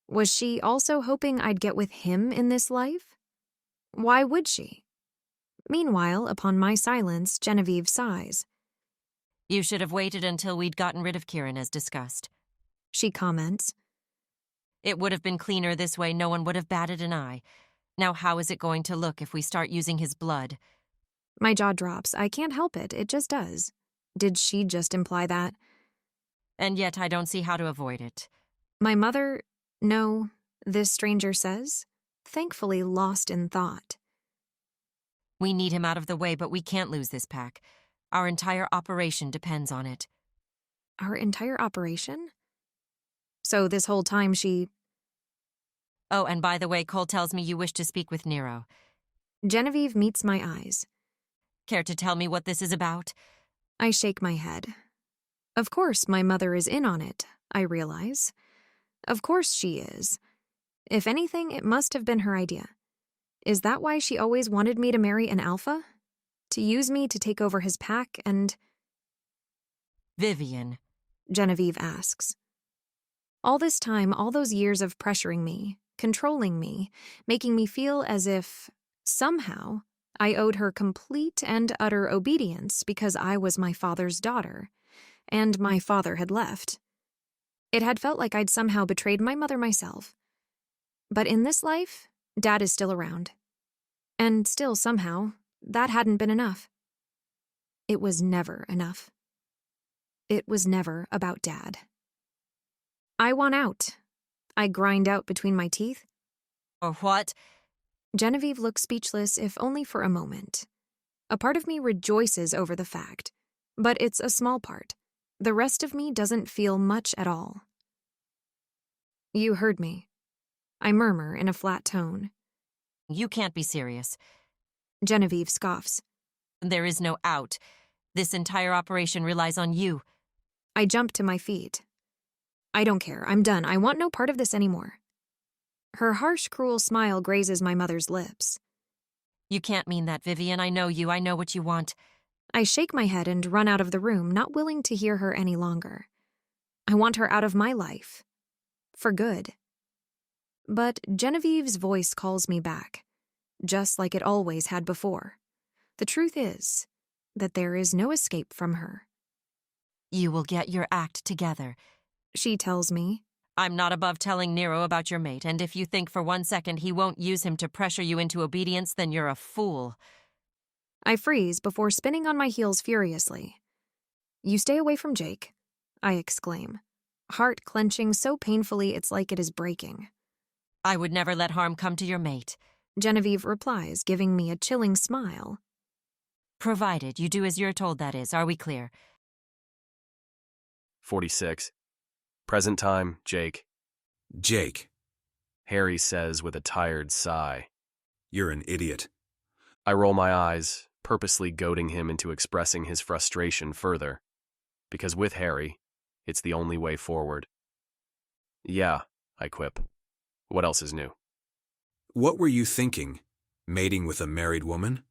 Was she also hoping I'd get with him in this life? Why would she? Meanwhile, upon my silence, Genevieve sighs. You should have waited until we'd gotten rid of Kieran as discussed. She comments. It would have been cleaner this way. No one would have batted an eye. Now how is it going to look if we start using his blood? My jaw drops. I can't help it. It just does. Did she just imply that? And yet I don't see how to avoid it. My mother, no, this stranger says, thankfully lost in thought. We need him out of the way, but we can't lose this pack. Our entire operation depends on it. Our entire operation? So this whole time she... Oh, and by the way, Cole tells me you wish to speak with Nero. Genevieve meets my eyes. Care to tell me what this is about? I shake my head. Of course my mother is in on it, I realize. Of course she is. If anything, it must have been her idea. Is that why she always wanted me to marry an alpha? To use me to take over his pack and... Vivien. Genevieve asks. All this time, all those years of pressuring me, controlling me, making me feel as if, somehow, I owed her complete and utter obedience because I was my father's daughter, and my father had left. It had felt like I'd somehow betrayed my mother myself. But in this life, Dad is still around. And still, somehow, that hadn't been enough. It was never enough. It was never about Dad. I want out. I grind out between my teeth. Or what? Genevieve looks speechless, if only for a moment. A part of me rejoices over the fact, but it's a small part. The rest of me doesn't feel much at all. You heard me. I murmur in a flat tone. You can't be serious. Genevieve scoffs. There is no out. This entire operation relies on you. I jump to my feet. I don't care. I'm done. I want no part of this anymore. Her harsh, cruel smile grazes my mother's lips. You can't mean that, Vivien. I know you. I know what you want. I shake my head and run out of the room, not willing to hear her any longer. I want her out of my life. For good. But Genevieve's voice calls me back, just like it always had before. The truth is that there is no escape from her. You will get your act together, she tells me. I'm not above telling Nero about your mate, and if you think for 1 second he won't use him to pressure you into obedience, then you're a fool. I freeze before spinning on my heels furiously. You stay away from Jake, I exclaim, heart clenching so painfully it's like it is breaking. I would never let harm come to your mate, Genevieve replies, giving me a chilling smile. Provided you do as you're told, that is. Are we clear? 46. Present time, Jake. Jake, Harry says with a tired sigh. you're an idiot. I roll my eyes, purposely goading him into expressing his frustration further. Because with Harry, it's the only way forward. Yeah, I quip. What else is new? What were you thinking? Mating with a married woman?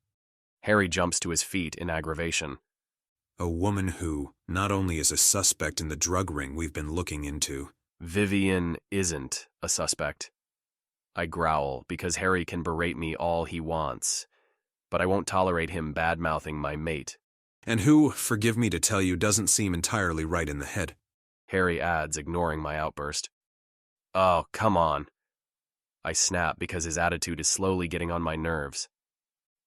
Harry jumps to his feet in aggravation. A woman who not only is a suspect in the drug ring we've been looking into. Vivien isn't a suspect. I growl because Harry can berate me all he wants, but I won't tolerate him bad-mouthing my mate. And who, forgive me to tell you, doesn't seem entirely right in the head. Harry adds, ignoring my outburst. Oh, come on. I snap because his attitude is slowly getting on my nerves.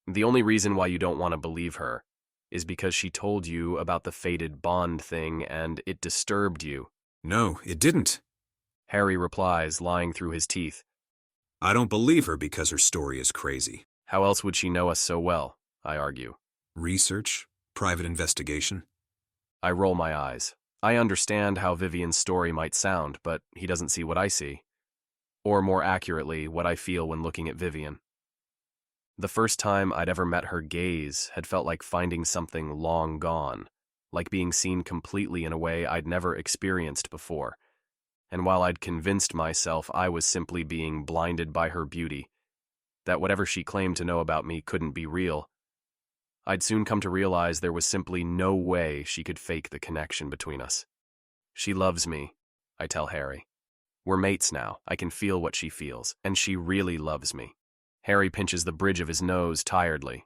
The only reason why you don't want to believe her is because she told you about the fated bond thing and it disturbed you. No, it didn't. Harry replies, lying through his teeth. I don't believe her because her story is crazy. How else would she know us so well? I argue. Research? Private investigation? I roll my eyes. I understand how Vivian's story might sound, but he doesn't see what I see. Or more accurately, what I feel when looking at Vivien. The first time I'd ever met her gaze had felt like finding something long gone, like being seen completely in a way I'd never experienced before. And while I'd convinced myself I was simply being blinded by her beauty, that whatever she claimed to know about me couldn't be real, I'd soon come to realize there was simply no way she could fake the connection between us. She loves me, I tell Harry. We're mates now. I can feel what she feels, and she really loves me. Harry pinches the bridge of his nose tiredly.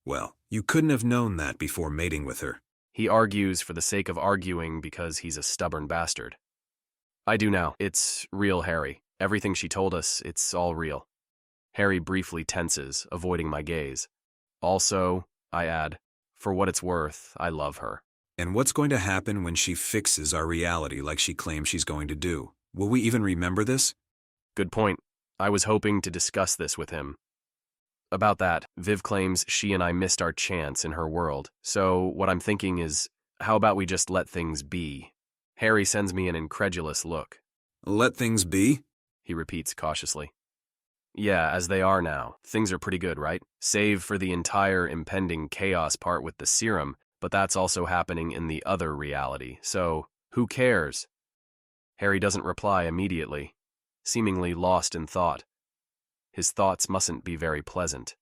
Well, you couldn't have known that before mating with her. He argues for the sake of arguing because he's a stubborn bastard. I do now. It's real, Harry. Everything she told us, it's all real. Harry briefly tenses, avoiding my gaze. Also, I add, for what it's worth, I love her. And what's going to happen when she fixes our reality like she claims she's going to do? Will we even remember this? Good point. I was hoping to discuss this with him. About that, Viv claims she and I missed our chance in her world. So what I'm thinking is, how about we just let things be? Harry sends me an incredulous look. Let things be? He repeats cautiously. Yeah, as they are now. Things are pretty good, right? Save for the entire impending chaos part with the serum, but that's also happening in the other reality, so who cares? Harry doesn't reply immediately, seemingly lost in thought. His thoughts mustn't be very pleasant,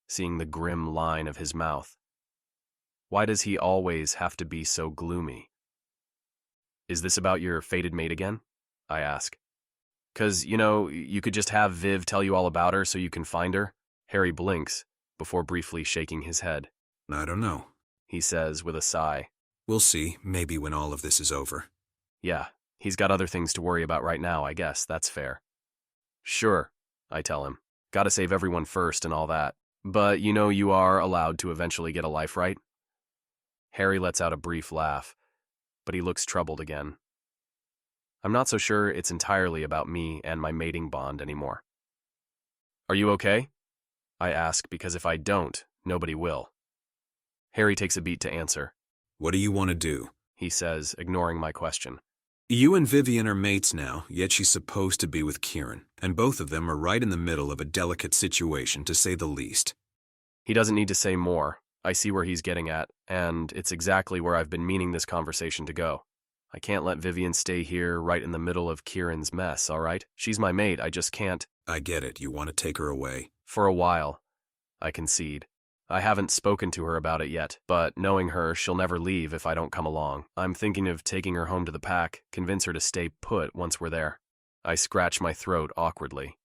seeing the grim line of his mouth. Why does he always have to be so gloomy? Is this about your fated mate again? I ask. 'Cause, you could just have Viv tell you all about her so you can find her. Harry blinks, before briefly shaking his head. I don't know, He says with a sigh. We'll see, maybe when all of this is over. Yeah, he's got other things to worry about right now, I guess, that's fair. Sure, I tell him. Gotta save everyone first and all that. But you are allowed to eventually get a life, right? Harry lets out a brief laugh, but he looks troubled again. I'm not so sure it's entirely about me and my mating bond anymore. Are you okay? I ask because if I don't, nobody will. Harry takes a beat to answer. What do you want to do? He says, ignoring my question. You and Vivian are mates now, yet she's supposed to be with Kieran, and both of them are right in the middle of a delicate situation, to say the least. He doesn't need to say more. I see where he's getting at, and it's exactly where I've been meaning this conversation to go. I can't let Vivian stay here right in the middle of Kieran's mess, all right? She's my mate, I just can't. I get it, you want to take her away. For a while, I concede. I haven't spoken to her about it yet, but knowing her, she'll never leave if I don't come along. I'm thinking of taking her home to the pack, convince her to stay put once we're there. I scratch my throat awkwardly.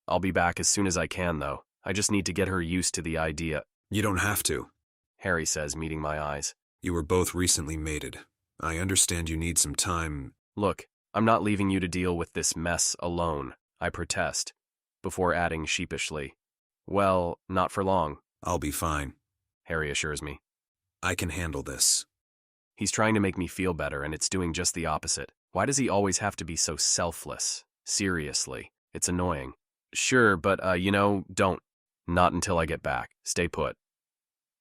I'll be back as soon as I can, though. I just need to get her used to the idea. You don't have to, Harry says, meeting my eyes. You were both recently mated. I understand you need some time. Look, I'm not leaving you to deal with this mess alone, I protest, before adding sheepishly. Well, not for long. I'll be fine, Harry assures me. I can handle this. He's trying to make me feel better, and it's doing just the opposite. Why does he always have to be so selfless? Seriously, it's annoying. Sure, but, don't. Not until I get back. Stay put.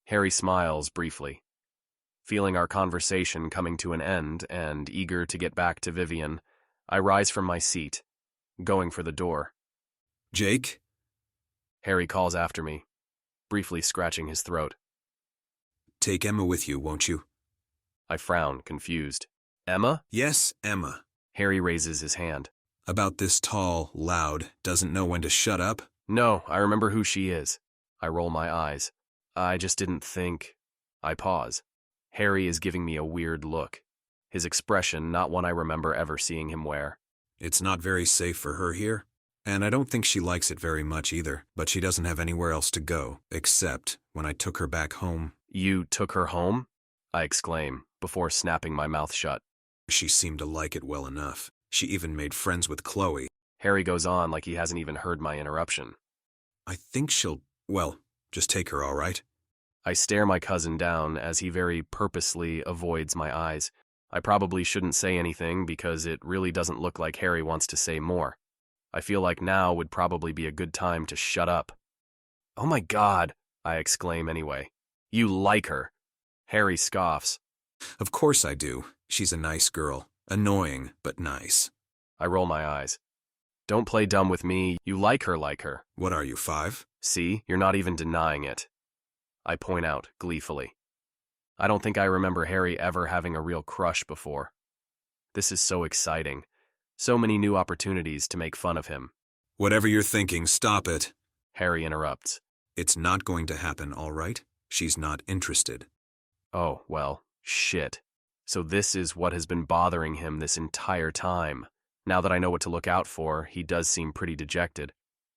Harry smiles briefly. Feeling our conversation coming to an end and eager to get back to Vivien, I rise from my seat, going for the door. Jake? Harry calls after me, briefly scratching his throat. Take Emma with you, won't you? I frown, confused. Emma? Yes, Emma. Harry raises his hand. About this tall, loud, doesn't know when to shut up? No, I remember who she is. I roll my eyes. I just didn't think. I pause. Harry is giving me a weird look. His expression, not one I remember ever seeing him wear. It's not very safe for her here, and I don't think she likes it very much either, but she doesn't have anywhere else to go, except when I took her back home. You took her home? I exclaim, before snapping my mouth shut. She seemed to like it well enough. She even made friends with Chloe. Harry goes on like he hasn't even heard my interruption. I think she'll, well, just take her, all right? I stare my cousin down as he very purposely avoids my eyes. I probably shouldn't say anything because it really doesn't look like Harry wants to say more. I feel like now would probably be a good time to shut up. Oh my God, I exclaim anyway. You like her. Harry scoffs. Of course I do. She's a nice girl. Annoying, but nice. I roll my eyes. Don't play dumb with me. You like her. What are you, 5? See, you're not even denying it. I point out, gleefully. I don't think I remember Harry ever having a real crush before. This is so exciting. So many new opportunities to make fun of him. Whatever you're thinking, stop it. Harry interrupts. It's not going to happen, all right? She's not interested. Oh, well, shit. So this is what has been bothering him this entire time. Now that I know what to look out for, he does seem pretty dejected.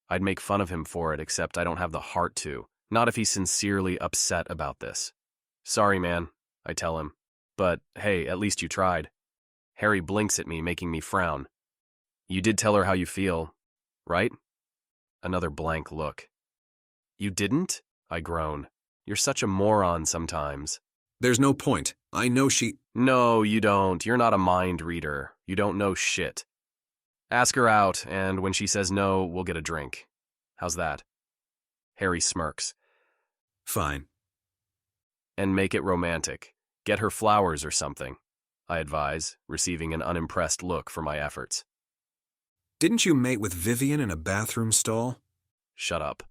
I'd make fun of him for it, except I don't have the heart to. Not if he's sincerely upset about this. Sorry, man, I tell him. But, hey, at least you tried. Harry blinks at me, making me frown. You did tell her how you feel, right? Another blank look. You didn't? I groan. You're such a moron sometimes. There's no point. I know she... No, you don't. You're not a mind reader. You don't know shit. Ask her out, and when she says no, we'll get a drink. How's that? Harry smirks. Fine. And make it romantic. Get her flowers or something, I advise, receiving an unimpressed look for my efforts. Didn't you mate with Vivian in a bathroom stall? Shut up.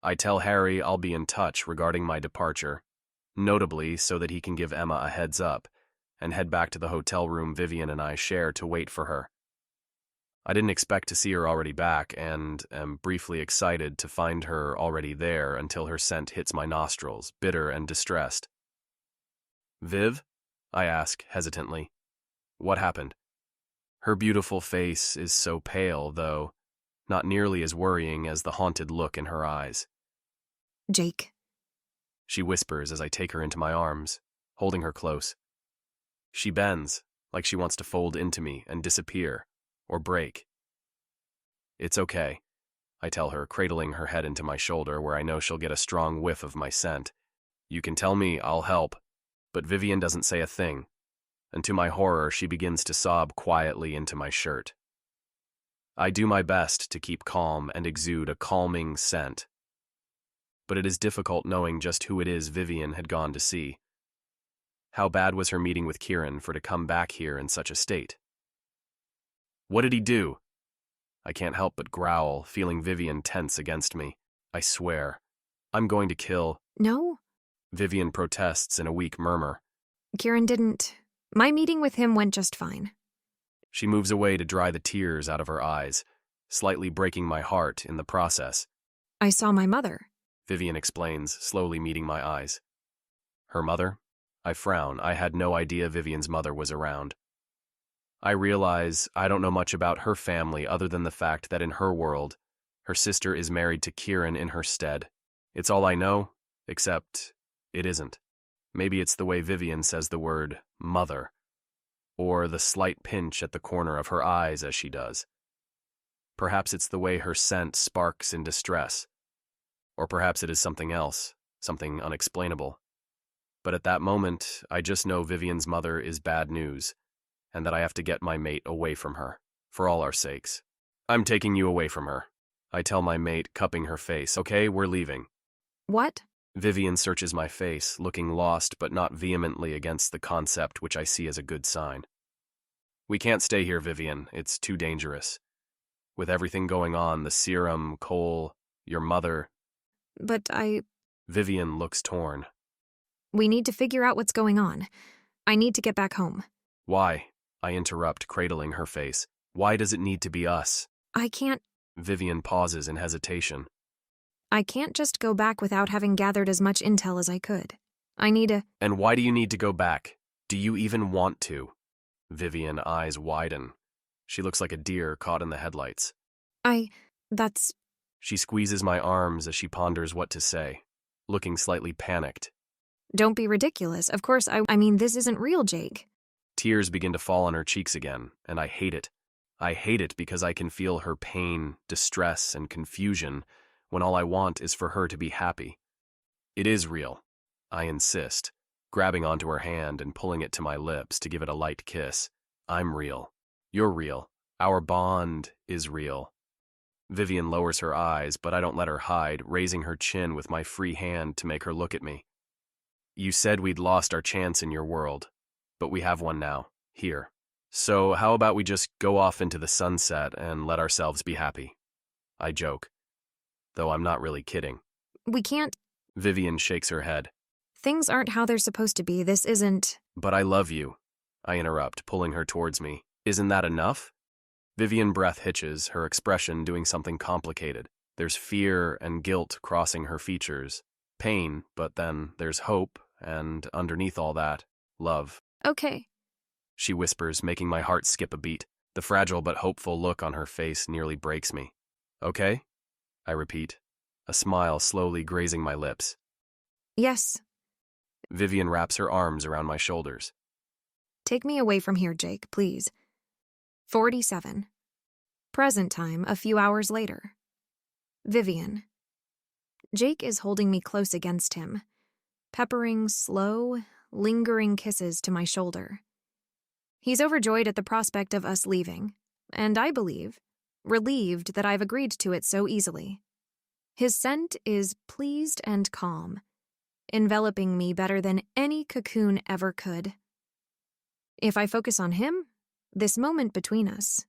I tell Harry I'll be in touch regarding my departure, notably so that he can give Emma a heads up, and head back to the hotel room Vivian and I share to wait for her. I didn't expect to see her already back, and am briefly excited to find her already there until her scent hits my nostrils, bitter and distressed. Viv? I ask, hesitantly. What happened? Her beautiful face is so pale, though not nearly as worrying as the haunted look in her eyes. Jake. She whispers as I take her into my arms, holding her close. She bends, like she wants to fold into me and disappear, or break. It's okay, I tell her, cradling her head into my shoulder where I know she'll get a strong whiff of my scent. You can tell me, I'll help. But Vivian doesn't say a thing, and to my horror she begins to sob quietly into my shirt. I do my best to keep calm and exude a calming scent. But it is difficult knowing just who it is Vivian had gone to see. How bad was her meeting with Kieran for to come back here in such a state? What did he do? I can't help but growl, feeling Vivian tense against me. I swear, I'm going to kill... No? Vivian protests in a weak murmur. Kieran didn't. My meeting with him went just fine. She moves away to dry the tears out of her eyes, slightly breaking my heart in the process. I saw my mother. Vivian explains, slowly meeting my eyes. Her mother? I frown. I had no idea Vivian's mother was around. I realize I don't know much about her family other than the fact that in her world, her sister is married to Kieran in her stead. It's all I know, except it isn't. Maybe it's the way Vivian says the word mother, or the slight pinch at the corner of her eyes as she does. Perhaps it's the way her scent sparks in distress, or perhaps it is something else, something unexplainable. But at that moment, I just know Vivian's mother is bad news, and that I have to get my mate away from her, for all our sakes. I'm taking you away from her, I tell my mate, cupping her face. Okay, we're leaving. What? Vivian searches my face, looking lost but not vehemently against the concept which I see as a good sign. We can't stay here, Vivian. It's too dangerous. With everything going on, the serum, Cole, your mother... But Vivian looks torn. We need to figure out what's going on. I need to get back home. Why? I interrupt, cradling her face. Why does it need to be us? I can't... Vivian pauses in hesitation. I can't just go back without having gathered as much intel as I could. I need a... And why do you need to go back? Do you even want to? Vivian eyes widen. She looks like a deer caught in the headlights. That's... She squeezes my arms as she ponders what to say, looking slightly panicked. Don't be ridiculous. Of course, I mean, this isn't real, Jake. Tears begin to fall on her cheeks again, and I hate it. I hate it because I can feel her pain, distress, and confusion when all I want is for her to be happy. It is real, I insist, grabbing onto her hand and pulling it to my lips to give it a light kiss. I'm real. You're real. Our bond is real. Vivian lowers her eyes, but I don't let her hide, raising her chin with my free hand to make her look at me. You said we'd lost our chance in your world, but we have one now, here. So how about we just go off into the sunset and let ourselves be happy? I joke, though I'm not really kidding. We can't... Vivian shakes her head. Things aren't how they're supposed to be. This isn't... But I love you, I interrupt, pulling her towards me. Isn't that enough? Vivian breath hitches, her expression doing something complicated. There's fear and guilt crossing her features. Pain, but then there's hope, and underneath all that, love. Okay. She whispers, making my heart skip a beat. The fragile but hopeful look on her face nearly breaks me. Okay? I repeat, a smile slowly grazing my lips. Yes. Vivian wraps her arms around my shoulders. Take me away from here, Jake, please. 47. Present time, a few hours later. Vivian. Jake is holding me close against him, peppering slow, lingering kisses to my shoulder. He's overjoyed at the prospect of us leaving, and I believe, relieved that I've agreed to it so easily. His scent is pleased and calm, enveloping me better than any cocoon ever could. If I focus on him, this moment between us,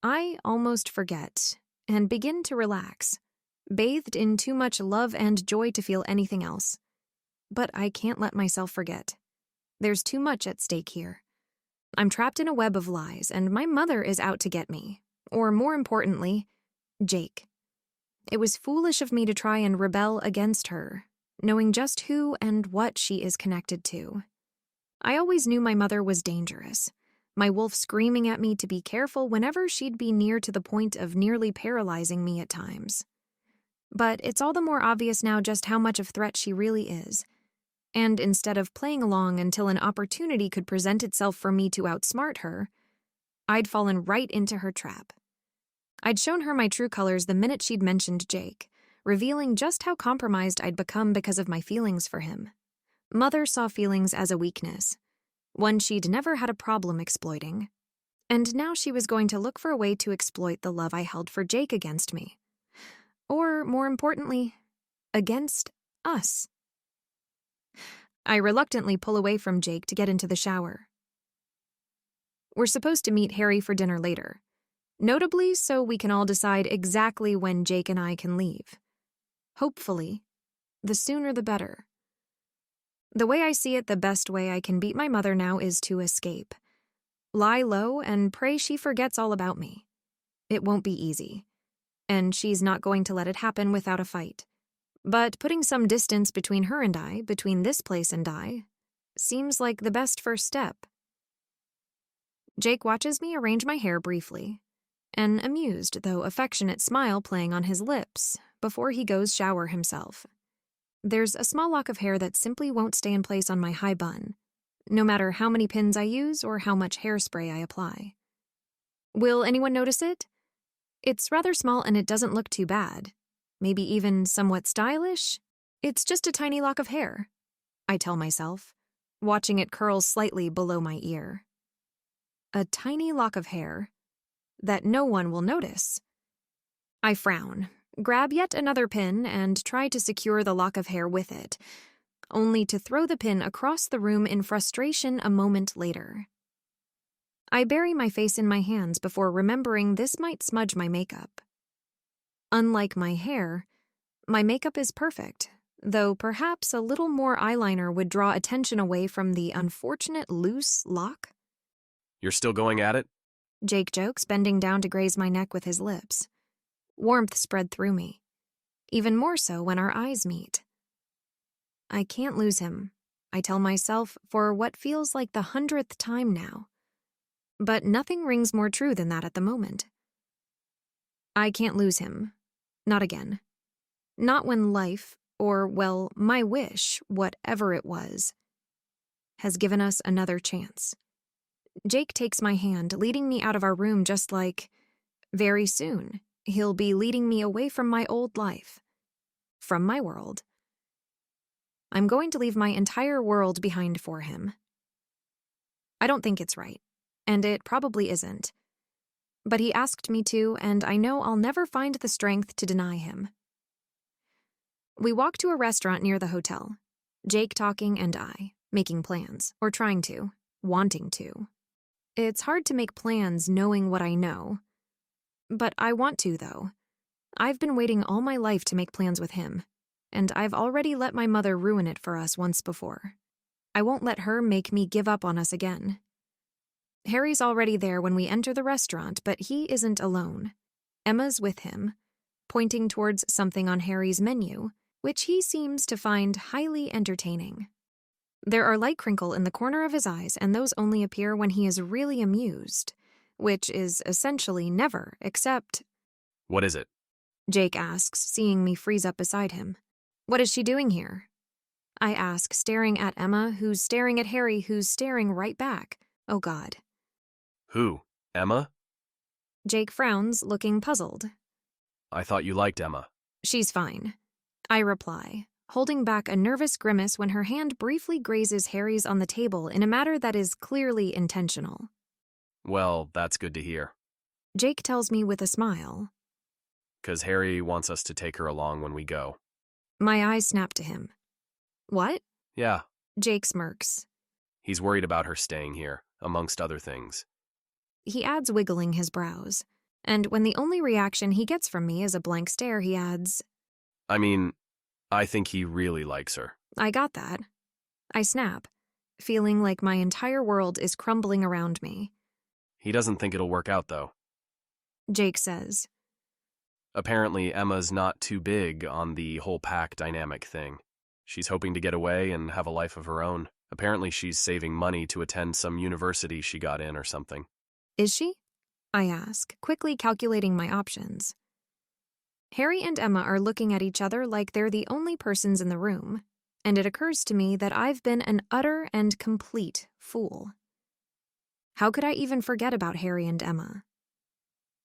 I almost forget and begin to relax, bathed in too much love and joy to feel anything else. But I can't let myself forget. There's too much at stake here. I'm trapped in a web of lies, and my mother is out to get me. Or more importantly, Jake. It was foolish of me to try and rebel against her, knowing just who and what she is connected to. I always knew my mother was dangerous, my wolf screaming at me to be careful whenever she'd be near to the point of nearly paralyzing me at times. But it's all the more obvious now just how much of a threat she really is. And instead of playing along until an opportunity could present itself for me to outsmart her, I'd fallen right into her trap. I'd shown her my true colors the minute she'd mentioned Jake, revealing just how compromised I'd become because of my feelings for him. Mother saw feelings as a weakness, one she'd never had a problem exploiting. And now she was going to look for a way to exploit the love I held for Jake against me. Or, more importantly, against us. I reluctantly pull away from Jake to get into the shower. We're supposed to meet Harry for dinner later, notably so we can all decide exactly when Jake and I can leave. Hopefully, the sooner the better. The way I see it, the best way I can beat my mother now is to escape. Lie low and pray she forgets all about me. It won't be easy, and she's not going to let it happen without a fight. But putting some distance between her and I, between this place and I, seems like the best first step. Jake watches me arrange my hair briefly, an amused though affectionate smile playing on his lips before he goes shower himself. There's a small lock of hair that simply won't stay in place on my high bun, no matter how many pins I use or how much hairspray I apply. Will anyone notice it? It's rather small and it doesn't look too bad. Maybe even somewhat stylish? It's just a tiny lock of hair, I tell myself, watching it curl slightly below my ear. A tiny lock of hair that no one will notice. I frown, grab yet another pin, and try to secure the lock of hair with it, only to throw the pin across the room in frustration a moment later. I bury my face in my hands before remembering this might smudge my makeup. Unlike my hair, my makeup is perfect, though perhaps a little more eyeliner would draw attention away from the unfortunate loose lock. You're still going at it? Jake jokes, bending down to graze my neck with his lips. Warmth spread through me, even more so when our eyes meet. I can't lose him, I tell myself for what feels like the 100th time now. But nothing rings more true than that at the moment. I can't lose him. Not again. Not when life, or, well, my wish, whatever it was, has given us another chance. Jake takes my hand, leading me out of our room just like, very soon, he'll be leading me away from my old life. From my world. I'm going to leave my entire world behind for him. I don't think it's right, and it probably isn't. But he asked me to, and I know I'll never find the strength to deny him. We walk to a restaurant near the hotel, Jake talking and I, making plans, or trying to, wanting to. It's hard to make plans knowing what I know. But I want to, though. I've been waiting all my life to make plans with him, and I've already let my mother ruin it for us once before. I won't let her make me give up on us again. Harry's already there when we enter the restaurant, but he isn't alone. Emma's with him, pointing towards something on Harry's menu, which he seems to find highly entertaining. There are light crinkle in the corner of his eyes, and those only appear when he is really amused, which is essentially never, except... What is it? Jake asks, seeing me freeze up beside him. What is she doing here? I ask, staring at Emma, who's staring at Harry, who's staring right back. Oh, God. Who? Emma? Jake frowns, looking puzzled. I thought you liked Emma. She's fine, I reply, holding back a nervous grimace when her hand briefly grazes Harry's on the table in a manner that is clearly intentional. Well, that's good to hear. Jake tells me with a smile. 'Cause Harry wants us to take her along when we go. My eyes snap to him. What? Yeah, Jake smirks. he's worried about her staying here, amongst other things. He adds, wiggling his brows. And when the only reaction he gets from me is a blank stare, he adds, I mean, I think he really likes her. I got that. I snap, feeling like my entire world is crumbling around me. He doesn't think it'll work out, though. Jake says. Apparently, Emma's not too big on the whole pack dynamic thing. She's hoping to get away and have a life of her own. Apparently, she's saving money to attend some university she got in or something. Is she? I ask, quickly calculating my options. Harry and Emma are looking at each other like they're the only persons in the room, and it occurs to me that I've been an utter and complete fool. How could I even forget about Harry and Emma?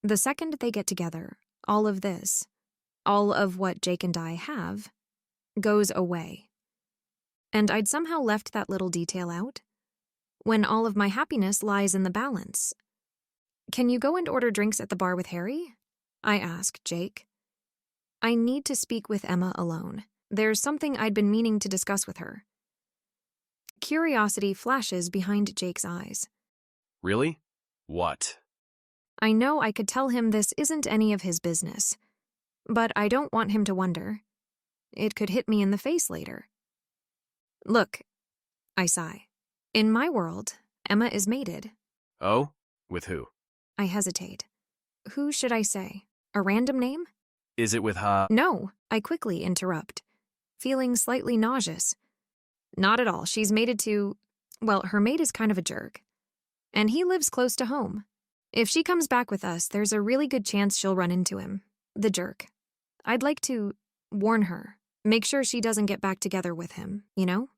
The second they get together, all of this, all of what Jake and I have, goes away. And I'd somehow left that little detail out, when all of my happiness lies in the balance. Can you go and order drinks at the bar with Harry? I ask Jake. I need to speak with Emma alone. There's something I'd been meaning to discuss with her. Curiosity flashes behind Jake's eyes. Really? What? I know I could tell him this isn't any of his business, but I don't want him to wonder. It could hit me in the face later. Look, I sigh. In my world, Emma is mated. Oh? With who? I hesitate. Who should I say? A random name? Is it with Ha? No, I quickly interrupt, feeling slightly nauseous. Not at all. She's mated to, well, her mate is kind of a jerk. And he lives close to home. If she comes back with us, there's a really good chance she'll run into him, the jerk. I'd like to warn her, make sure she doesn't get back together with him, you know?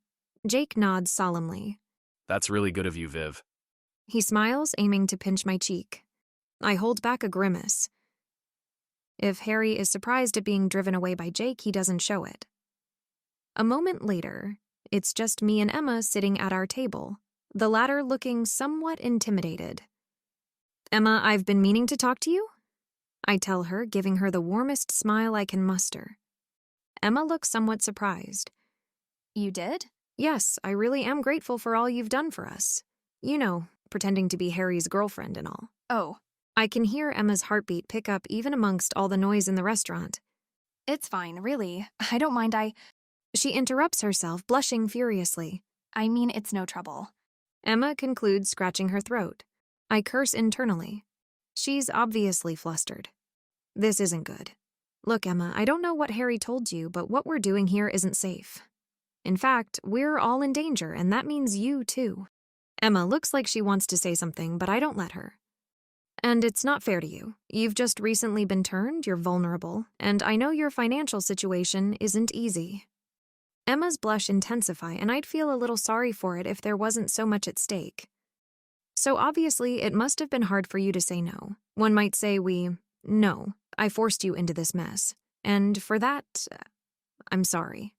Jake nods solemnly. That's really good of you, Viv. He smiles, aiming to pinch my cheek. I hold back a grimace. If Harry is surprised at being driven away by Jake, he doesn't show it. A moment later, it's just me and Emma sitting at our table, the latter looking somewhat intimidated. Emma, I've been meaning to talk to you? I tell her, giving her the warmest smile I can muster. Emma looks somewhat surprised. You did? Yes, I really am grateful for all you've done for us. You know, pretending to be Harry's girlfriend and all. Oh, I can hear Emma's heartbeat pick up even amongst all the noise in the restaurant. it's fine, really. I don't mind. She interrupts herself, blushing furiously. I mean, it's no trouble. Emma concludes, scratching her throat. I curse internally. She's obviously flustered. This isn't good. Look, Emma, I don't know what Harry told you, but what we're doing here isn't safe. In fact, we're all in danger, and that means you, too. Emma looks like she wants to say something, but I don't let her. And it's not fair to you. You've just recently been turned, you're vulnerable, and I know your financial situation isn't easy. Emma's blush intensify, and I'd feel a little sorry for it if there wasn't so much at stake. So obviously, it must have been hard for you to say no. One might say no, I forced you into this mess. And for that, I'm sorry.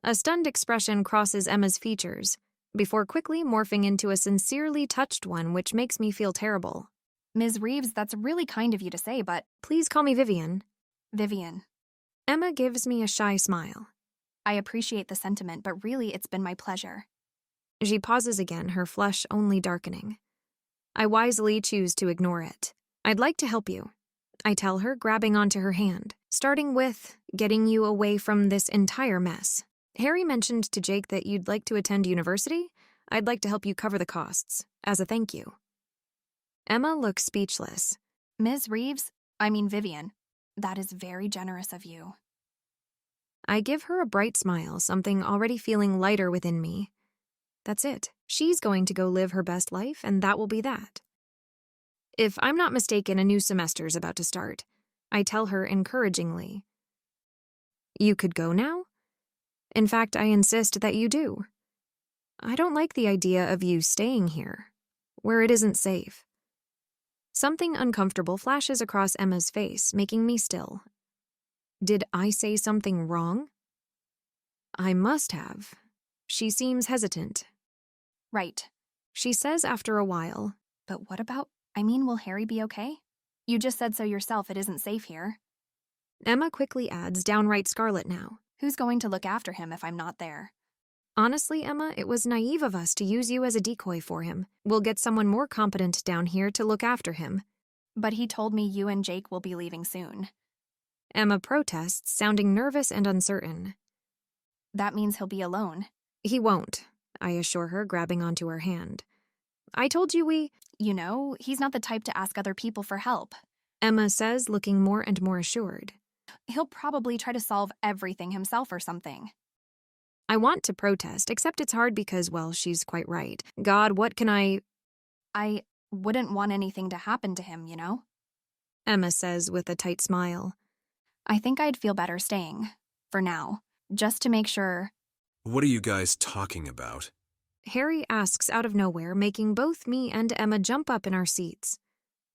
A stunned expression crosses Emma's features, before quickly morphing into a sincerely touched one which makes me feel terrible. Ms. Reeves, that's really kind of you to say, but Please call me Vivian. Vivien, Emma gives me a shy smile. I appreciate the sentiment, but really it's been my pleasure. She pauses again, her flush only darkening. I wisely choose to ignore it. I'd like to help you, I tell her, grabbing onto her hand, starting with getting you away from this entire mess. Harry mentioned to Jake that you'd like to attend university. I'd like to help you cover the costs, as a thank you. Emma looks speechless. Ms. Reeves, Vivien, that is very generous of you. I give her a bright smile, something already feeling lighter within me. That's it. She's going to go live her best life, and that will be that. If I'm not mistaken, a new semester's about to start. I tell her encouragingly. You could go now? In fact, I insist that you do. I don't like the idea of you staying here, where it isn't safe. Something uncomfortable flashes across Emma's face, making me still. Did I say something wrong? I must have. She seems hesitant. Right. She says after a while, But what about, will Harry be okay? You just said so yourself, it isn't safe here. Emma quickly adds, downright scarlet now. Who's going to look after him if I'm not there? Honestly, Emma, it was naive of us to use you as a decoy for him. We'll get someone more competent down here to look after him. But he told me you and Jake will be leaving soon. Emma protests, sounding nervous and uncertain. That means he'll be alone. He won't, I assure her, grabbing onto her hand. I told you He's not the type to ask other people for help. Emma says, looking more and more assured. He'll probably try to solve everything himself or something. I want to protest, except it's hard because, well, she's quite right. God, what can I wouldn't want anything to happen to him, Emma says with a tight smile. I think I'd feel better staying, for now, just to make sure. What are you guys talking about? Harry asks out of nowhere, making both me and Emma jump up in our seats.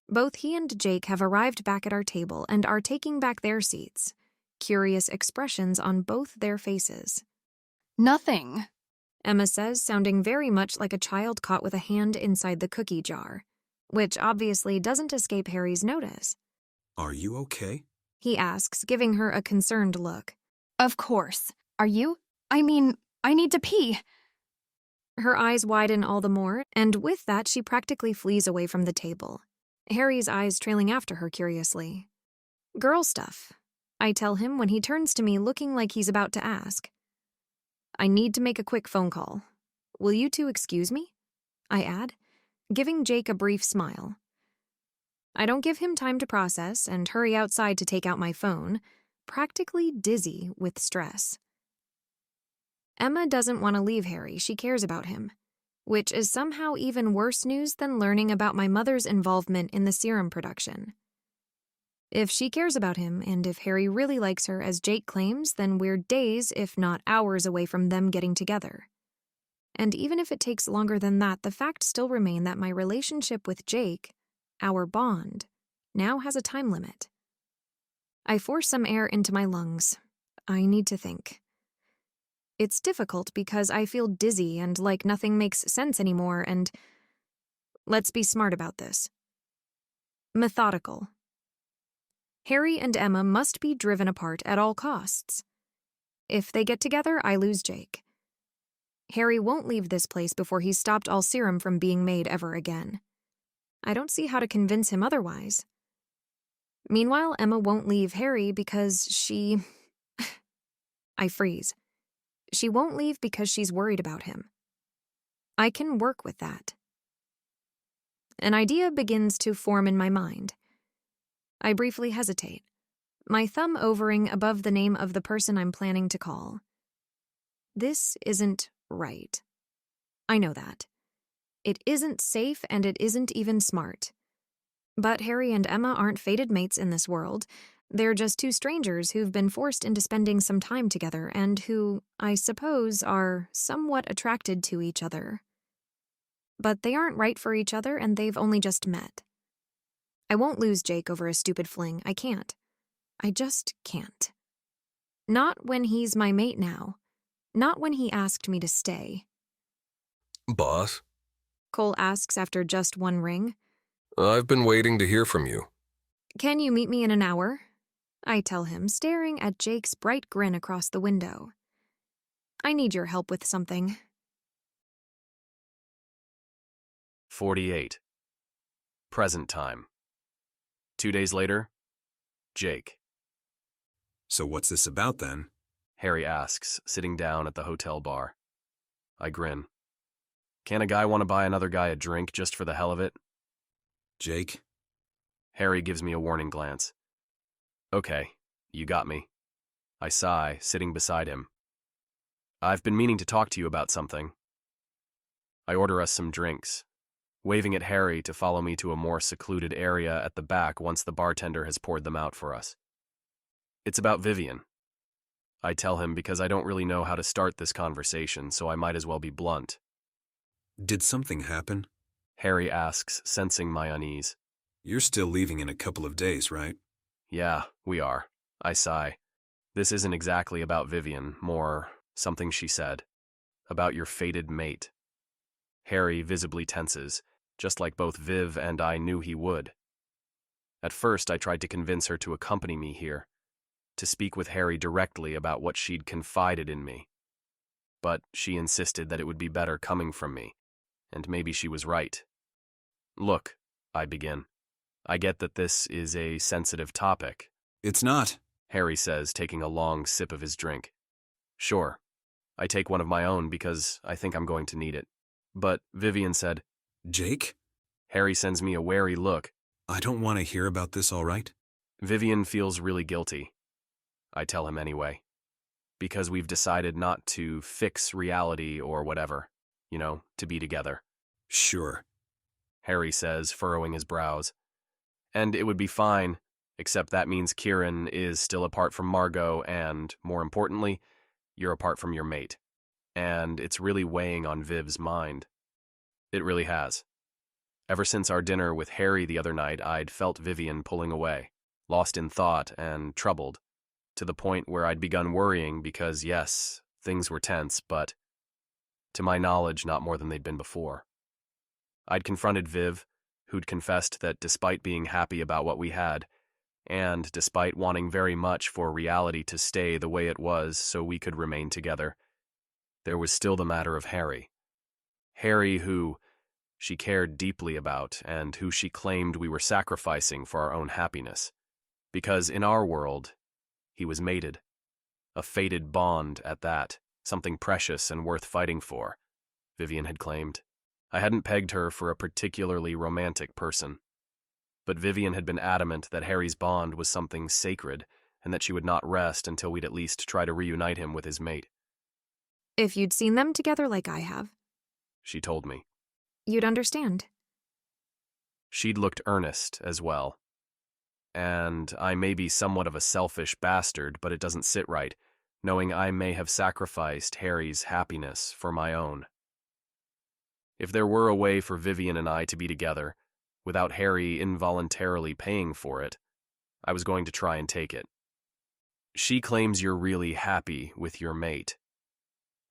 Both he and Jake have arrived back at our table and are taking back their seats, curious expressions on both their faces. Nothing, Emma says, sounding very much like a child caught with a hand inside the cookie jar, which obviously doesn't escape Harry's notice. Are you okay? He asks, giving her a concerned look. Of course. Are you? I need to pee. Her eyes widen all the more, and with that she practically flees away from the table, Harry's eyes trailing after her curiously. Girl stuff, I tell him when he turns to me looking like he's about to ask. I need to make a quick phone call. Will you two excuse me? I add, giving Jake a brief smile. I don't give him time to process and hurry outside to take out my phone, practically dizzy with stress. Emma doesn't want to leave Harry. She cares about him, which is somehow even worse news than learning about my mother's involvement in the serum production. If she cares about him, and if Harry really likes her as Jake claims, then we're days, if not hours, away from them getting together. And even if it takes longer than that, the facts still remain that my relationship with Jake, our bond, now has a time limit. I force some air into my lungs. I need to think. It's difficult because I feel dizzy and like nothing makes sense anymore, and let's be smart about this. Methodical. Harry and Emma must be driven apart at all costs. If they get together, I lose Jake. Harry won't leave this place before he's stopped all serum from being made ever again. I don't see how to convince him otherwise. Meanwhile, Emma won't leave Harry because she... I freeze. She won't leave because she's worried about him. I can work with that. An idea begins to form in my mind. I briefly hesitate, my thumb overing above the name of the person I'm planning to call. This isn't right. I know that. It isn't safe and it isn't even smart. But Harry and Emma aren't fated mates in this world. They're just two strangers who've been forced into spending some time together and who, I suppose, are somewhat attracted to each other. But they aren't right for each other and they've only just met. I won't lose Jake over a stupid fling. I can't. I just can't. Not when he's my mate now. Not when he asked me to stay. Boss? Cole asks after just one ring. I've been waiting to hear from you. Can you meet me in an hour? I tell him, staring at Jake's bright grin across the window. I need your help with something. 48. Present time. 2 days later, Jake. So what's this about then? Harry asks, sitting down at the hotel bar. I grin. Can't a guy want to buy another guy a drink just for the hell of it? Jake? Harry gives me a warning glance. Okay, you got me. I sigh, sitting beside him. I've been meaning to talk to you about something. I order us some drinks, waving at Harry to follow me to a more secluded area at the back once the bartender has poured them out for us. It's about Vivien. I tell him because I don't really know how to start this conversation, so I might as well be blunt. Did something happen? Harry asks, sensing my unease. You're still leaving in a couple of days, right? Yeah, we are. I sigh. This isn't exactly about Vivian, more something she said. About your fated mate. Harry visibly tenses, just like both Viv and I knew he would. At first, I tried to convince her to accompany me here, to speak with Harry directly about what she'd confided in me. But she insisted that it would be better coming from me, and maybe she was right. Look, I begin. I get that this is a sensitive topic. It's not, Harry says, taking a long sip of his drink. Sure. I take one of my own because I think I'm going to need it. But Vivian said, Jake? Harry sends me a wary look. I don't want to hear about this, all right? Vivian feels really guilty. I tell him anyway. Because we've decided not to fix reality or whatever, to be together. Sure, Harry says, furrowing his brows. And it would be fine, except that means Kieran is still apart from Margot and, more importantly, you're apart from your mate. And it's really weighing on Viv's mind. It really has. Ever since our dinner with Harry the other night, I'd felt Vivian pulling away, lost in thought and troubled, to the point where I'd begun worrying because, yes, things were tense, but, to my knowledge, not more than they'd been before. I'd confronted Viv, who'd confessed that despite being happy about what we had, and despite wanting very much for reality to stay the way it was so we could remain together, there was still the matter of Harry. Harry who she cared deeply about and who she claimed we were sacrificing for our own happiness. Because in our world, he was mated. A fated bond at that, something precious and worth fighting for, Vivian had claimed. I hadn't pegged her for a particularly romantic person. But Vivian had been adamant that Harry's bond was something sacred and that she would not rest until we'd at least try to reunite him with his mate. If you'd seen them together like I have, She told me. you'd understand. She'd looked earnest as well. And I may be somewhat of a selfish bastard, but it doesn't sit right, knowing I may have sacrificed Harry's happiness for my own. If there were a way for Vivian and I to be together, without Harry involuntarily paying for it, I was going to try and take it. She claims you're really happy with your mate.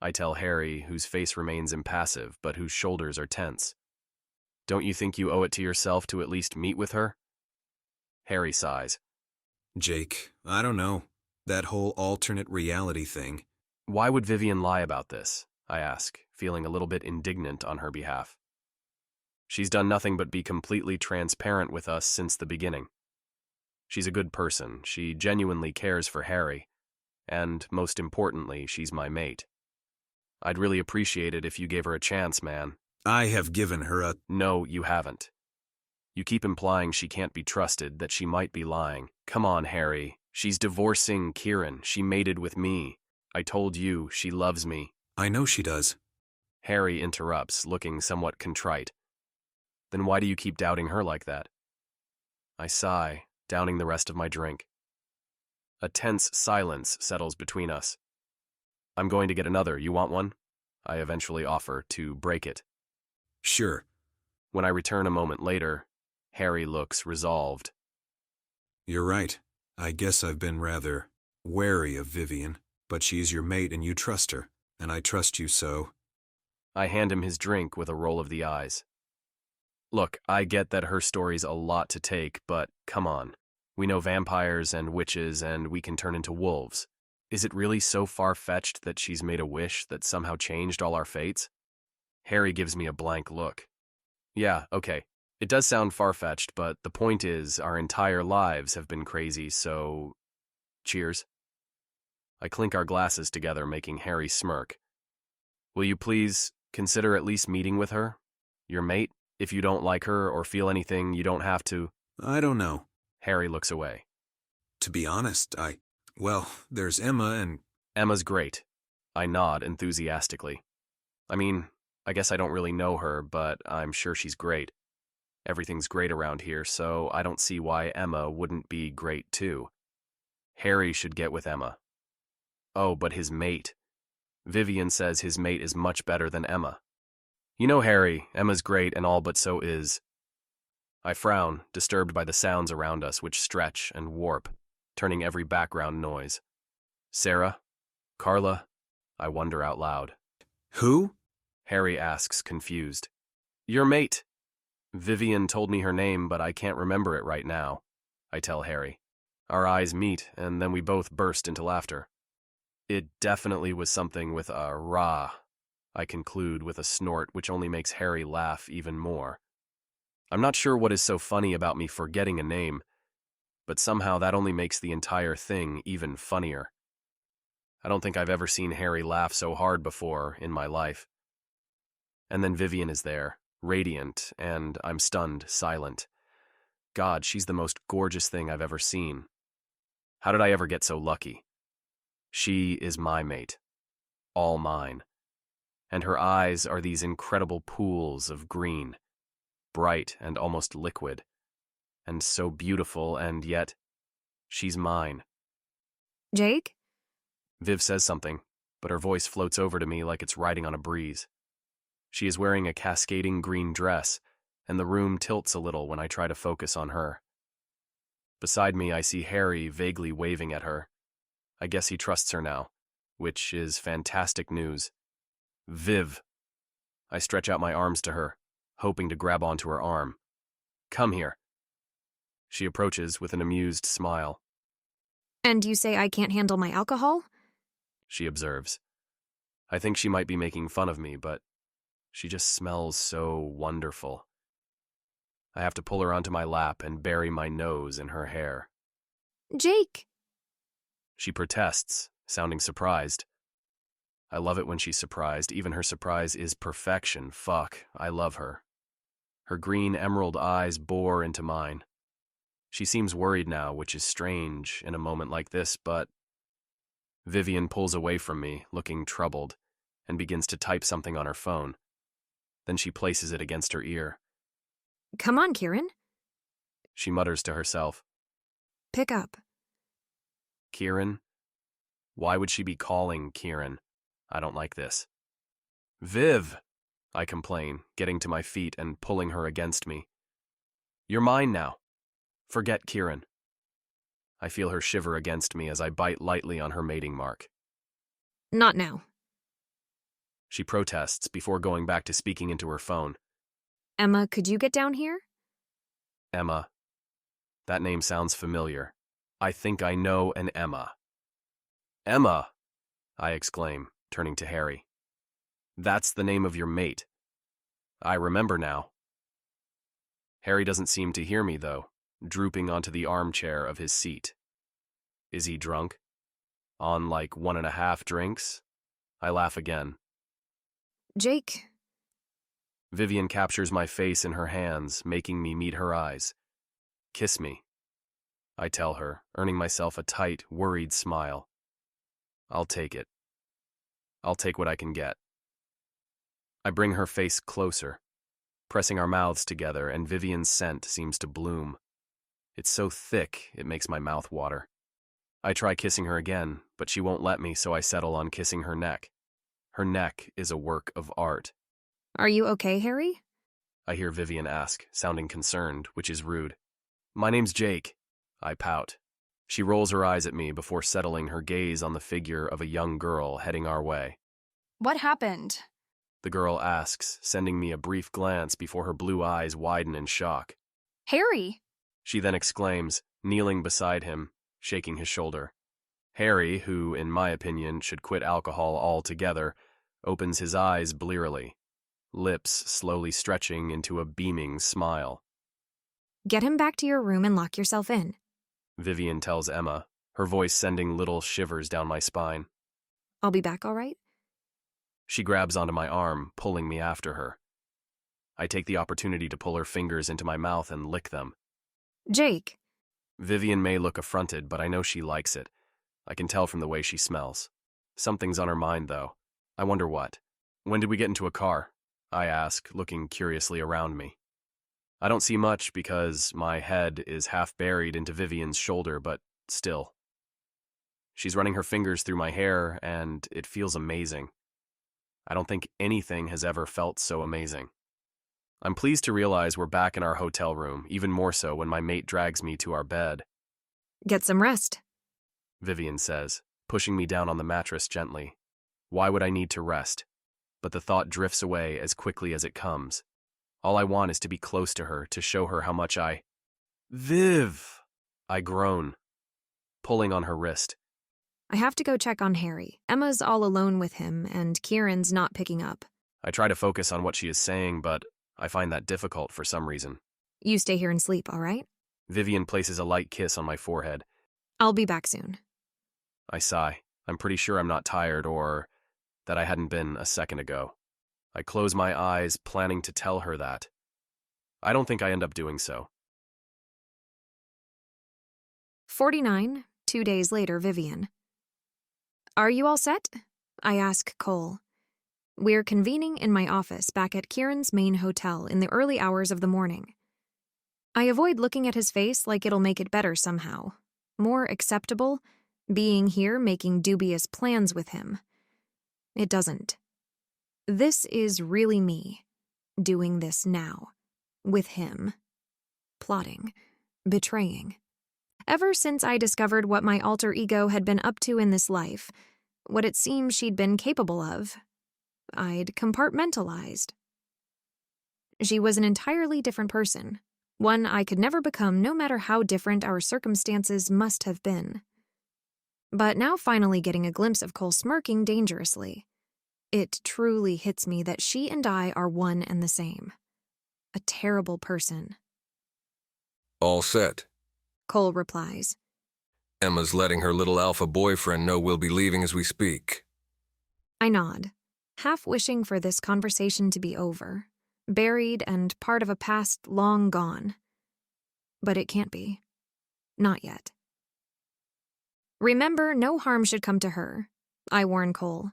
I tell Harry, whose face remains impassive, but whose shoulders are tense. Don't you think you owe it to yourself to at least meet with her? Harry sighs. Jake, I don't know. That whole alternate reality thing. Why would Vivian lie about this? I ask, feeling a little bit indignant on her behalf. She's done nothing but be completely transparent with us since the beginning. She's a good person. She genuinely cares for Harry. And, most importantly, she's my mate. I'd really appreciate it if you gave her a chance, man. I have given her a... No, you haven't. You keep implying she can't be trusted, that she might be lying. Come on, Harry. She's divorcing Kieran. She mated with me. I told you she loves me. I know she does. Harry interrupts, looking somewhat contrite. Then why do you keep doubting her like that? I sigh, downing the rest of my drink. A tense silence settles between us. I'm going to get another. You want one? I eventually offer to break it. Sure. When I return a moment later, Harry looks resolved. You're right. I guess I've been rather wary of Vivian, but she's your mate and you trust her, and I trust you so. I hand him his drink with a roll of the eyes. Look, I get that her story's a lot to take, but come on. We know vampires and witches and we can turn into wolves. Is it really so far-fetched that she's made a wish that somehow changed all our fates? Harry gives me a blank look. Yeah, okay. It does sound far-fetched, but the point is our entire lives have been crazy, so... Cheers. I clink our glasses together, making Harry smirk. Will you please consider at least meeting with her? Your mate? If you don't like her or feel anything, you don't have to... I don't know. Harry looks away. To be honest, well, there's Emma and... Emma's great. I nod enthusiastically. I mean, I guess I don't really know her, but I'm sure she's great. Everything's great around here, so I don't see why Emma wouldn't be great too. Harry should get with Emma. Oh, but his mate. Vivien says his mate is much better than Emma. You know, Harry, Emma's great and all, but so is... I frown, disturbed by the sounds around us which stretch and warp, turning every background noise. Sarah? Carla? I wonder out loud. Who? Harry asks, confused. Your mate. Vivian told me her name, but I can't remember it right now, I tell Harry. Our eyes meet, and then we both burst into laughter. It definitely was something with a rah, I conclude with a snort which only makes Harry laugh even more. I'm not sure what is so funny about me forgetting a name, but somehow that only makes the entire thing even funnier. I don't think I've ever seen Harry laugh so hard before in my life. And then Vivian is there, radiant, and I'm stunned, silent. God, she's the most gorgeous thing I've ever seen. How did I ever get so lucky? She is my mate. All mine. And her eyes are these incredible pools of green, bright and almost liquid, and so beautiful, and yet, she's mine. Jake? Viv says something, but her voice floats over to me like it's riding on a breeze. She is wearing a cascading green dress, and the room tilts a little when I try to focus on her. Beside me, I see Harry vaguely waving at her. I guess he trusts her now, which is fantastic news. Viv. I stretch out my arms to her, hoping to grab onto her arm. Come here. She approaches with an amused smile. And you say I can't handle my alcohol? She observes. I think she might be making fun of me, but she just smells so wonderful. I have to pull her onto my lap and bury my nose in her hair. Jake! She protests, sounding surprised. I love it when she's surprised. Even her surprise is perfection. Fuck, I love her. Her green emerald eyes bore into mine. She seems worried now, which is strange in a moment like this, but Vivian pulls away from me, looking troubled, and begins to type something on her phone. Then she places it against her ear. Come on, Kieran. She mutters to herself. Pick up. Kieran? Why would she be calling Kieran? I don't like this. Viv, I complain, getting to my feet and pulling her against me. You're mine now. Forget Kieran. I feel her shiver against me as I bite lightly on her mating mark. Not now. She protests before going back to speaking into her phone. Emma, could you get down here? Emma. That name sounds familiar. I think I know an Emma. Emma, I exclaim, turning to Harry. That's the name of your mate. I remember now. Harry doesn't seem to hear me, though, drooping onto the armchair of his seat. Is he drunk? On like 1.5 drinks? I laugh again. Jake. Vivian captures my face in her hands, making me meet her eyes. Kiss me, I tell her, earning myself a tight, worried smile. I'll take it. I'll take what I can get. I bring her face closer, pressing our mouths together, and Vivian's scent seems to bloom. It's so thick, it makes my mouth water. I try kissing her again, but she won't let me, so I settle on kissing her neck. Her neck is a work of art. Are you okay, Harry? I hear Vivian ask, sounding concerned, which is rude. My name's Jake. I pout. She rolls her eyes at me before settling her gaze on the figure of a young girl heading our way. What happened? The girl asks, sending me a brief glance before her blue eyes widen in shock. Harry! She then exclaims, kneeling beside him, shaking his shoulder. Harry, who, in my opinion, should quit alcohol altogether, opens his eyes blearily, lips slowly stretching into a beaming smile. Get him back to your room and lock yourself in. Vivian tells Emma, her voice sending little shivers down my spine. I'll be back, all right? She grabs onto my arm, pulling me after her. I take the opportunity to pull her fingers into my mouth and lick them. Jake. Vivian may look affronted, but I know she likes it. I can tell from the way she smells. Something's on her mind, though. I wonder what. When did we get into a car? I ask, looking curiously around me. I don't see much because my head is half buried into Vivian's shoulder, but still. She's running her fingers through my hair, and it feels amazing. I don't think anything has ever felt so amazing. I'm pleased to realize we're back in our hotel room, even more so when my mate drags me to our bed. Get some rest. Vivian says, pushing me down on the mattress gently. Why would I need to rest? But the thought drifts away as quickly as it comes. All I want is to be close to her, to show her how much Viv! I groan, pulling on her wrist. I have to go check on Harry. Emma's all alone with him, and Kieran's not picking up. I try to focus on what she is saying, but I find that difficult for some reason. You stay here and sleep, all right? Vivian places a light kiss on my forehead. I'll be back soon. I sigh. I'm pretty sure I'm not tired or that I hadn't been a second ago. I close my eyes, planning to tell her that. I don't think I end up doing so. 49, 2 days later, Vivian. Are you all set? I ask Cole. We're convening in my office back at Kieran's main hotel in the early hours of the morning. I avoid looking at his face like it'll make it better somehow. More acceptable, being here making dubious plans with him. It doesn't. This is really me, doing this now, with him. Plotting, betraying. Ever since I discovered what my alter ego had been up to in this life, what it seemed she'd been capable of, I'd compartmentalized. She was an entirely different person, one I could never become no matter how different our circumstances must have been. But now finally getting a glimpse of Cole smirking dangerously, it truly hits me that she and I are one and the same. A terrible person. All set. Cole replies. Emma's letting her little alpha boyfriend know we'll be leaving as we speak. I nod, half wishing for this conversation to be over, buried and part of a past long gone. But it can't be. Not yet. Remember, no harm should come to her, I warn Cole.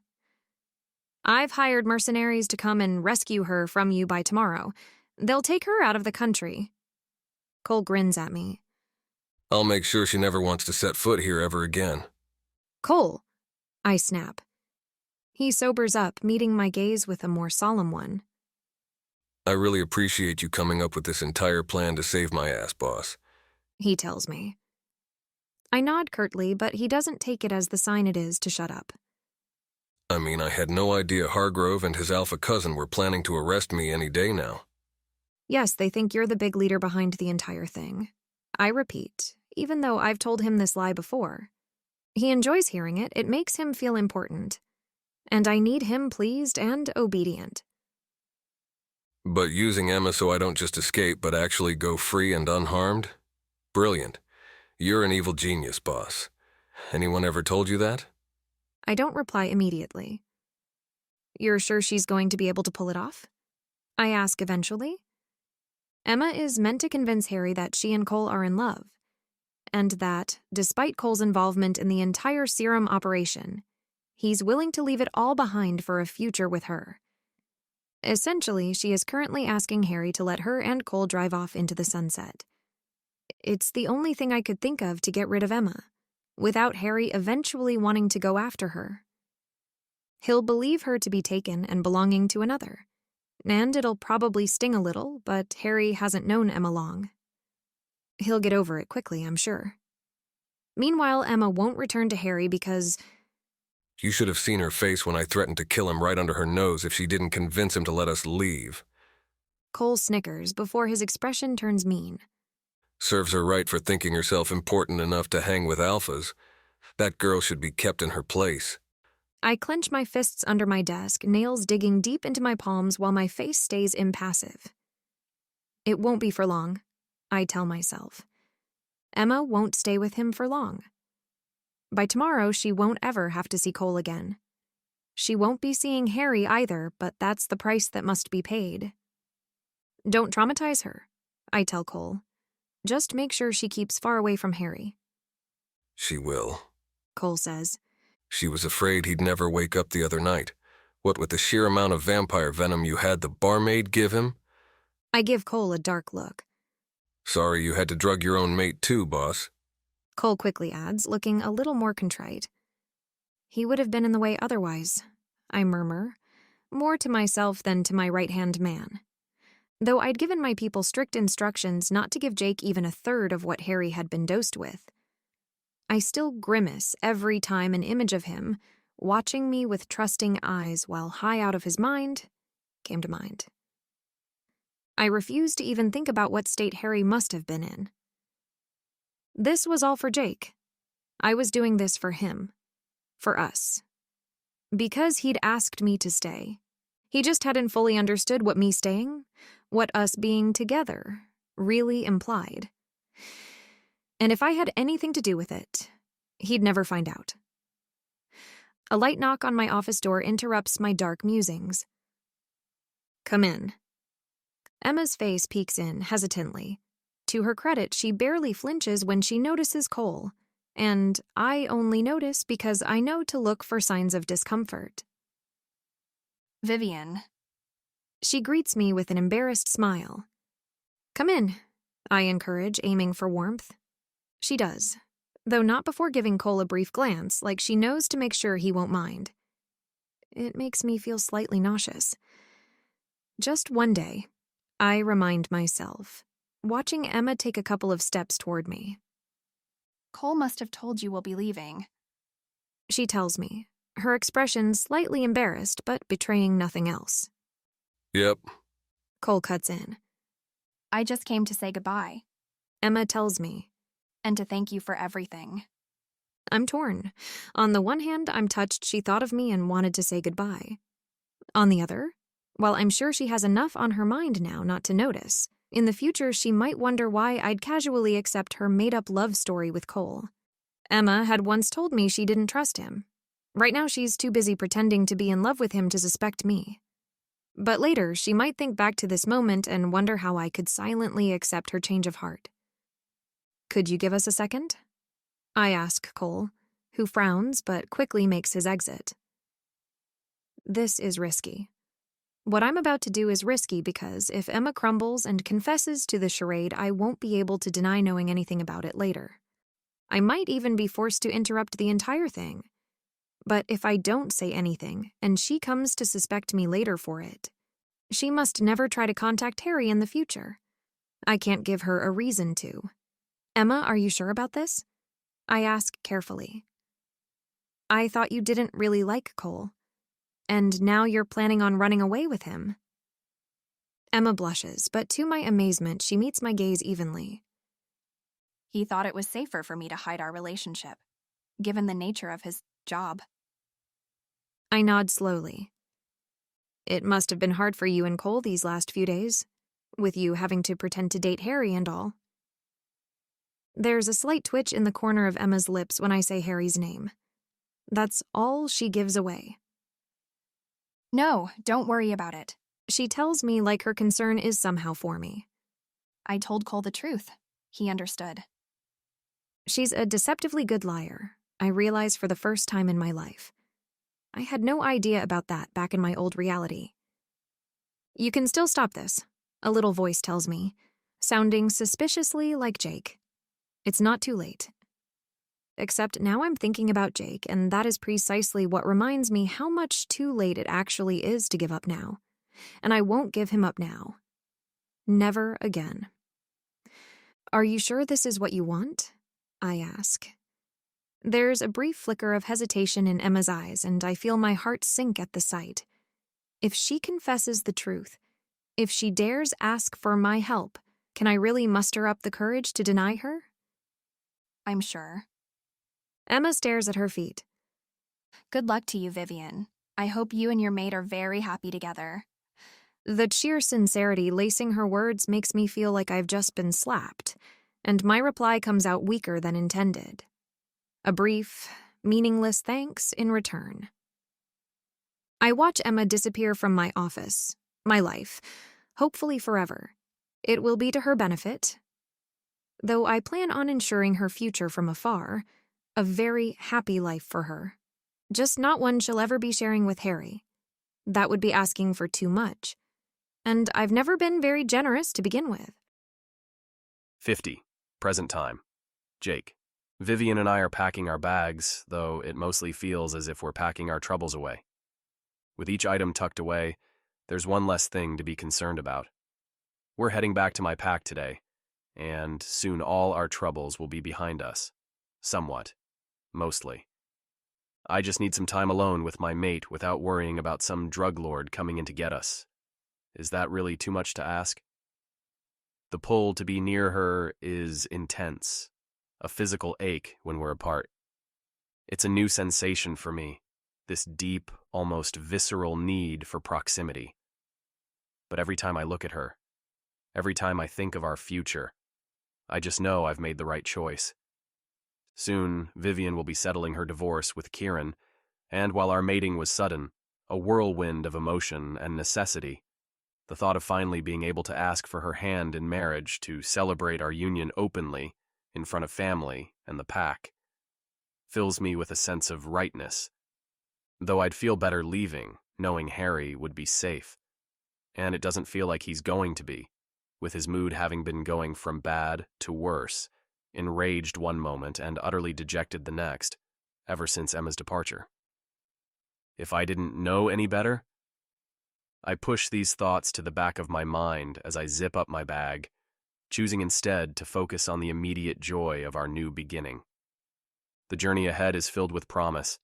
I've hired mercenaries to come and rescue her from you by tomorrow. They'll take her out of the country. Cole grins at me. I'll make sure she never wants to set foot here ever again. Cole, I snap. He sobers up, meeting my gaze with a more solemn one. I really appreciate you coming up with this entire plan to save my ass, boss. He tells me. I nod curtly, but he doesn't take it as the sign it is to shut up. I mean, I had no idea Hargrove and his alpha cousin were planning to arrest me any day now. Yes, they think you're the big leader behind the entire thing. I repeat, even though I've told him this lie before. He enjoys hearing it. It makes him feel important. And I need him pleased and obedient. But using Emma so I don't just escape but actually go free and unharmed? Brilliant. You're an evil genius, boss. Anyone ever told you that? I don't reply immediately. You're sure she's going to be able to pull it off? I ask eventually. Emma is meant to convince Harry that she and Cole are in love, and that, despite Cole's involvement in the entire serum operation, he's willing to leave it all behind for a future with her. Essentially, she is currently asking Harry to let her and Cole drive off into the sunset. It's the only thing I could think of to get rid of Emma, without Harry eventually wanting to go after her. He'll believe her to be taken and belonging to another. And it'll probably sting a little, but Harry hasn't known Emma long. He'll get over it quickly, I'm sure. Meanwhile, Emma won't return to Harry because... You should have seen her face when I threatened to kill him right under her nose if she didn't convince him to let us leave. Cole snickers before his expression turns mean. Serves her right for thinking herself important enough to hang with alphas. That girl should be kept in her place. I clench my fists under my desk, nails digging deep into my palms while my face stays impassive. It won't be for long, I tell myself. Emma won't stay with him for long. By tomorrow, she won't ever have to see Cole again. She won't be seeing Harry either, but that's the price that must be paid. Don't traumatize her, I tell Cole. Just make sure she keeps far away from Harry. She will, Cole says. She was afraid he'd never wake up the other night. What with the sheer amount of vampire venom you had the barmaid give him? I give Cole a dark look. Sorry you had to drug your own mate too, boss. Cole quickly adds, looking a little more contrite. He would have been in the way otherwise, I murmur, more to myself than to my right-hand man. Though I'd given my people strict instructions not to give Jake even a third of what Harry had been dosed with. I still grimace every time an image of him, watching me with trusting eyes while high out of his mind, came to mind. I refuse to even think about what state Harry must have been in. This was all for Jake. I was doing this for him. For us. Because he'd asked me to stay. He just hadn't fully understood what me staying, what us being together, really implied. And if I had anything to do with it, he'd never find out. A light knock on my office door interrupts my dark musings. Come in. Emma's face peeks in hesitantly. To her credit, she barely flinches when she notices Cole, and I only notice because I know to look for signs of discomfort. Vivian. She greets me with an embarrassed smile. Come in, I encourage, aiming for warmth. She does, though not before giving Cole a brief glance, like she knows to make sure he won't mind. It makes me feel slightly nauseous. Just one day, I remind myself, watching Emma take a couple of steps toward me. Cole must have told you we'll be leaving. She tells me, her expression slightly embarrassed but betraying nothing else. Yep. Cole cuts in. I just came to say goodbye. Emma tells me. And to thank you for everything. I'm torn. On the one hand, I'm touched she thought of me and wanted to say goodbye. On the other, while I'm sure she has enough on her mind now not to notice, in the future she might wonder why I'd casually accept her made-up love story with Cole. Emma had once told me she didn't trust him. Right now she's too busy pretending to be in love with him to suspect me. But later she might think back to this moment and wonder how I could silently accept her change of heart. Could you give us a second? I ask Cole, who frowns but quickly makes his exit. This is risky. What I'm about to do is risky because if Emma crumbles and confesses to the charade, I won't be able to deny knowing anything about it later. I might even be forced to interrupt the entire thing. But if I don't say anything, and she comes to suspect me later for it, she must never try to contact Harry in the future. I can't give her a reason to. Emma, are you sure about this? I ask carefully. I thought you didn't really like Cole. And now you're planning on running away with him. Emma blushes, but to my amazement, she meets my gaze evenly. He thought it was safer for me to hide our relationship, given the nature of his job. I nod slowly. It must have been hard for you and Cole these last few days, with you having to pretend to date Harry and all. There's a slight twitch in the corner of Emma's lips when I say Harry's name. That's all she gives away. No, don't worry about it. She tells me like her concern is somehow for me. I told Cole the truth. He understood. She's a deceptively good liar, I realize for the first time in my life. I had no idea about that back in my old reality. You can still stop this, a little voice tells me, sounding suspiciously like Jake. It's not too late. Except now I'm thinking about Jake, and that is precisely what reminds me how much too late it actually is to give up now. And I won't give him up now. Never again. Are you sure this is what you want? I ask. There's a brief flicker of hesitation in Emma's eyes, and I feel my heart sink at the sight. If she confesses the truth, if she dares ask for my help, can I really muster up the courage to deny her? I'm sure. Emma stares at her feet. Good luck to you, Vivian. I hope you and your mate are very happy together. The sheer sincerity lacing her words makes me feel like I've just been slapped, and my reply comes out weaker than intended. A brief, meaningless thanks in return. I watch Emma disappear from my office, my life, hopefully forever. It will be to her benefit. Though I plan on ensuring her future from afar, a very happy life for her. Just not one she'll ever be sharing with Harry. That would be asking for too much. And I've never been very generous to begin with. 50. Present time. Jake. Vivien and I are packing our bags, though it mostly feels as if we're packing our troubles away. With each item tucked away, there's one less thing to be concerned about. We're heading back to my pack today, and soon all our troubles will be behind us. Somewhat, mostly. I just need some time alone with my mate without worrying about some drug lord coming in to get us. Is that really too much to ask? The pull to be near her is intense, a physical ache when we're apart. It's a new sensation for me, this deep, almost visceral need for proximity. But every time I look at her, every time I think of our future, I just know I've made the right choice. Soon, Vivien will be settling her divorce with Kieran, and while our mating was sudden, a whirlwind of emotion and necessity, the thought of finally being able to ask for her hand in marriage to celebrate our union openly in front of family and the pack fills me with a sense of rightness. Though I'd feel better leaving, knowing Harry would be safe. And it doesn't feel like he's going to be, with his mood having been going from bad to worse, enraged one moment and utterly dejected the next, ever since Emma's departure. If I didn't know any better, I push these thoughts to the back of my mind as I zip up my bag, choosing instead to focus on the immediate joy of our new beginning. The journey ahead is filled with promise,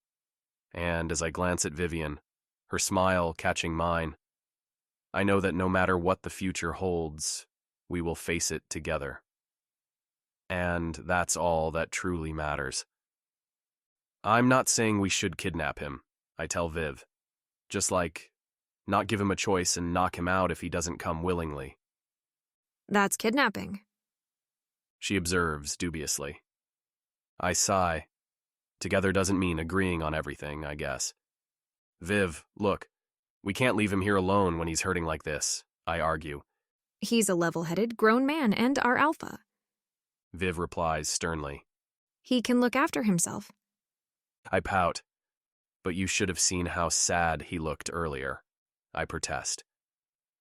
and as I glance at Vivien, her smile catching mine, I know that no matter what the future holds, we will face it together. And that's all that truly matters. I'm not saying we should kidnap him, I tell Viv. Just like, not give him a choice and knock him out if he doesn't come willingly. That's kidnapping. She observes dubiously. I sigh. Together doesn't mean agreeing on everything, I guess. Viv, look, we can't leave him here alone when he's hurting like this, I argue. He's a level-headed, grown man and our alpha. Viv replies sternly. He can look after himself. I pout. But you should have seen how sad he looked earlier, I protest.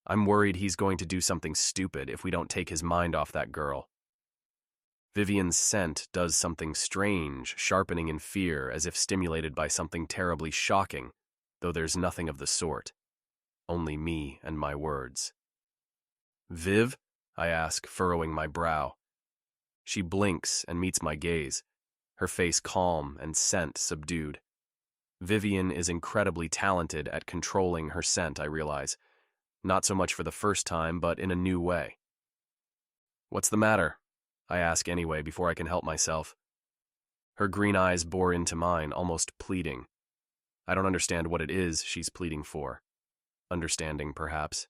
I'm worried he's going to do something stupid if we don't take his mind off that girl. Vivian's scent does something strange, sharpening in fear as if stimulated by something terribly shocking, though there's nothing of the sort. Only me and my words. Viv? I ask, furrowing my brow. She blinks and meets my gaze, her face calm and scent subdued. Vivien is incredibly talented at controlling her scent, I realize. Not so much for the first time, but in a new way. What's the matter? I ask anyway before I can help myself. Her green eyes bore into mine, almost pleading. I don't understand what it is she's pleading for. Understanding, perhaps.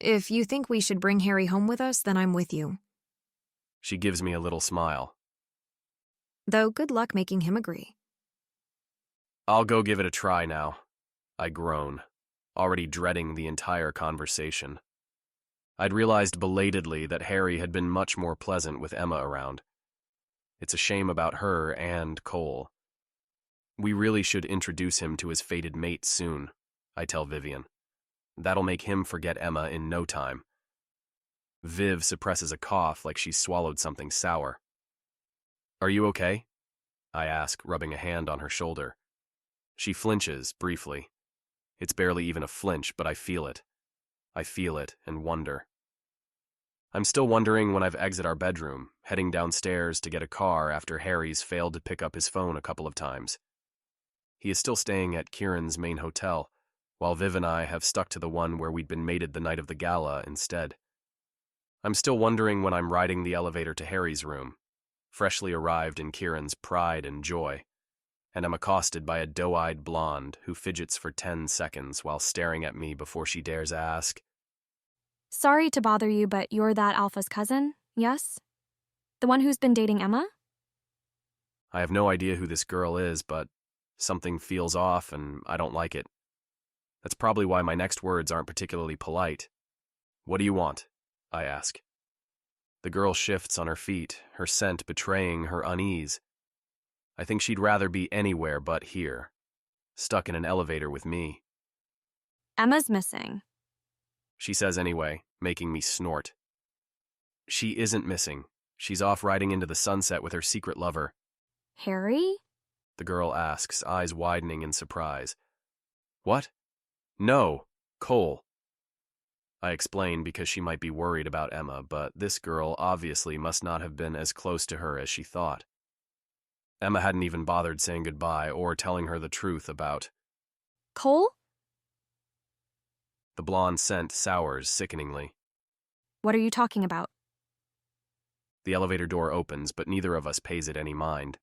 If you think we should bring Harry home with us, then I'm with you. She gives me a little smile. Though good luck making him agree. I'll go give it a try now. I groan, already dreading the entire conversation. I'd realized belatedly that Harry had been much more pleasant with Emma around. It's a shame about her and Cole. We really should introduce him to his fated mate soon, I tell Vivien. That'll make him forget Emma in no time. Viv suppresses a cough like she's swallowed something sour. Are you okay? I ask, rubbing a hand on her shoulder. She flinches briefly. It's barely even a flinch, but I feel it. I feel it and wonder. I'm still wondering when I've exited our bedroom, heading downstairs to get a car after Harry's failed to pick up his phone a couple of times. He is still staying at Kieran's main hotel, while Viv and I have stuck to the one where we'd been mated the night of the gala instead. I'm still wondering when I'm riding the elevator to Harry's room, freshly arrived in Kieran's pride and joy, and I'm accosted by a doe-eyed blonde who fidgets for 10 seconds while staring at me before she dares ask, Sorry to bother you, but you're that Alpha's cousin, yes? The one who's been dating Emma? I have no idea who this girl is, but something feels off and I don't like it. That's probably why my next words aren't particularly polite. What do you want? I ask. The girl shifts on her feet, her scent betraying her unease. I think she'd rather be anywhere but here, stuck in an elevator with me. Emma's missing. She says anyway, making me snort. She isn't missing. She's off riding into the sunset with her secret lover. Harry? The girl asks, eyes widening in surprise. What? No, Cole. I explain because she might be worried about Emma, but this girl obviously must not have been as close to her as she thought. Emma hadn't even bothered saying goodbye or telling her the truth about. Cole? The blonde scent sours sickeningly. What are you talking about? The elevator door opens, but neither of us pays it any mind.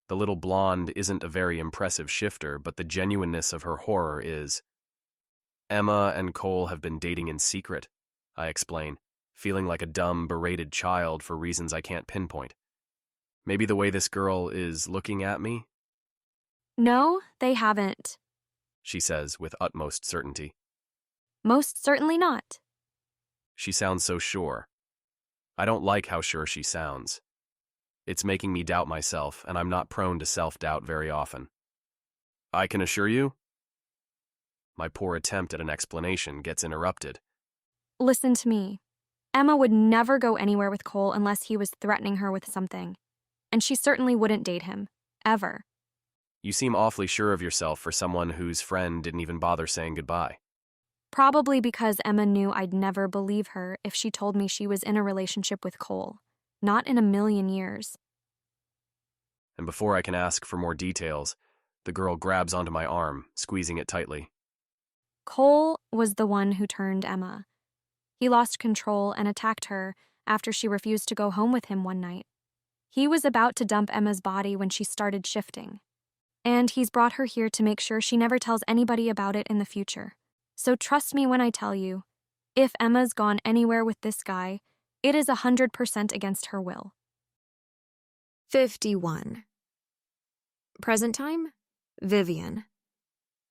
The little blonde isn't a very impressive shifter, but the genuineness of her horror is. Emma and Cole have been dating in secret, I explain, feeling like a dumb, berated child for reasons I can't pinpoint. Maybe the way this girl is looking at me, No, they haven't. she says with utmost certainty. Most certainly not. She sounds so sure. I don't like how sure she sounds. It's making me doubt myself, and I'm not prone to self-doubt very often. I can assure you? My poor attempt at an explanation gets interrupted. Listen to me. Emma would never go anywhere with Cole unless he was threatening her with something. And she certainly wouldn't date him. Ever. You seem awfully sure of yourself for someone whose friend didn't even bother saying goodbye. Probably because Emma knew I'd never believe her if she told me she was in a relationship with Cole. Not in a million years. And before I can ask for more details, the girl grabs onto my arm, squeezing it tightly. Cole was the one who turned Emma. He lost control and attacked her after she refused to go home with him one night. He was about to dump Emma's body when she started shifting. And he's brought her here to make sure she never tells anybody about it in the future. So trust me when I tell you, if Emma's gone anywhere with this guy, it is 100% against her will. 51. Present time, Vivian.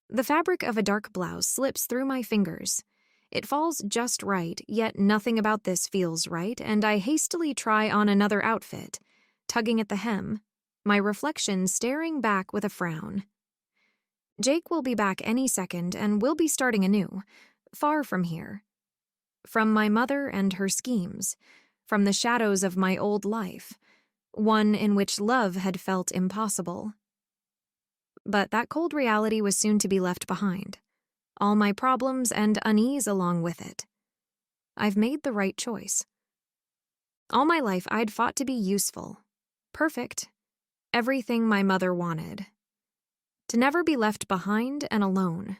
The fabric of a dark blouse slips through my fingers. It falls just right, yet nothing about this feels right, and I hastily try on another outfit, tugging at the hem, my reflection staring back with a frown. Jake will be back any second, and we'll be starting anew, far from here. From my mother and her schemes, from the shadows of my old life, one in which love had felt impossible. But that cold reality was soon to be left behind, all my problems and unease along with it. I've made the right choice. All my life I'd fought to be useful, perfect, everything my mother wanted. To never be left behind and alone.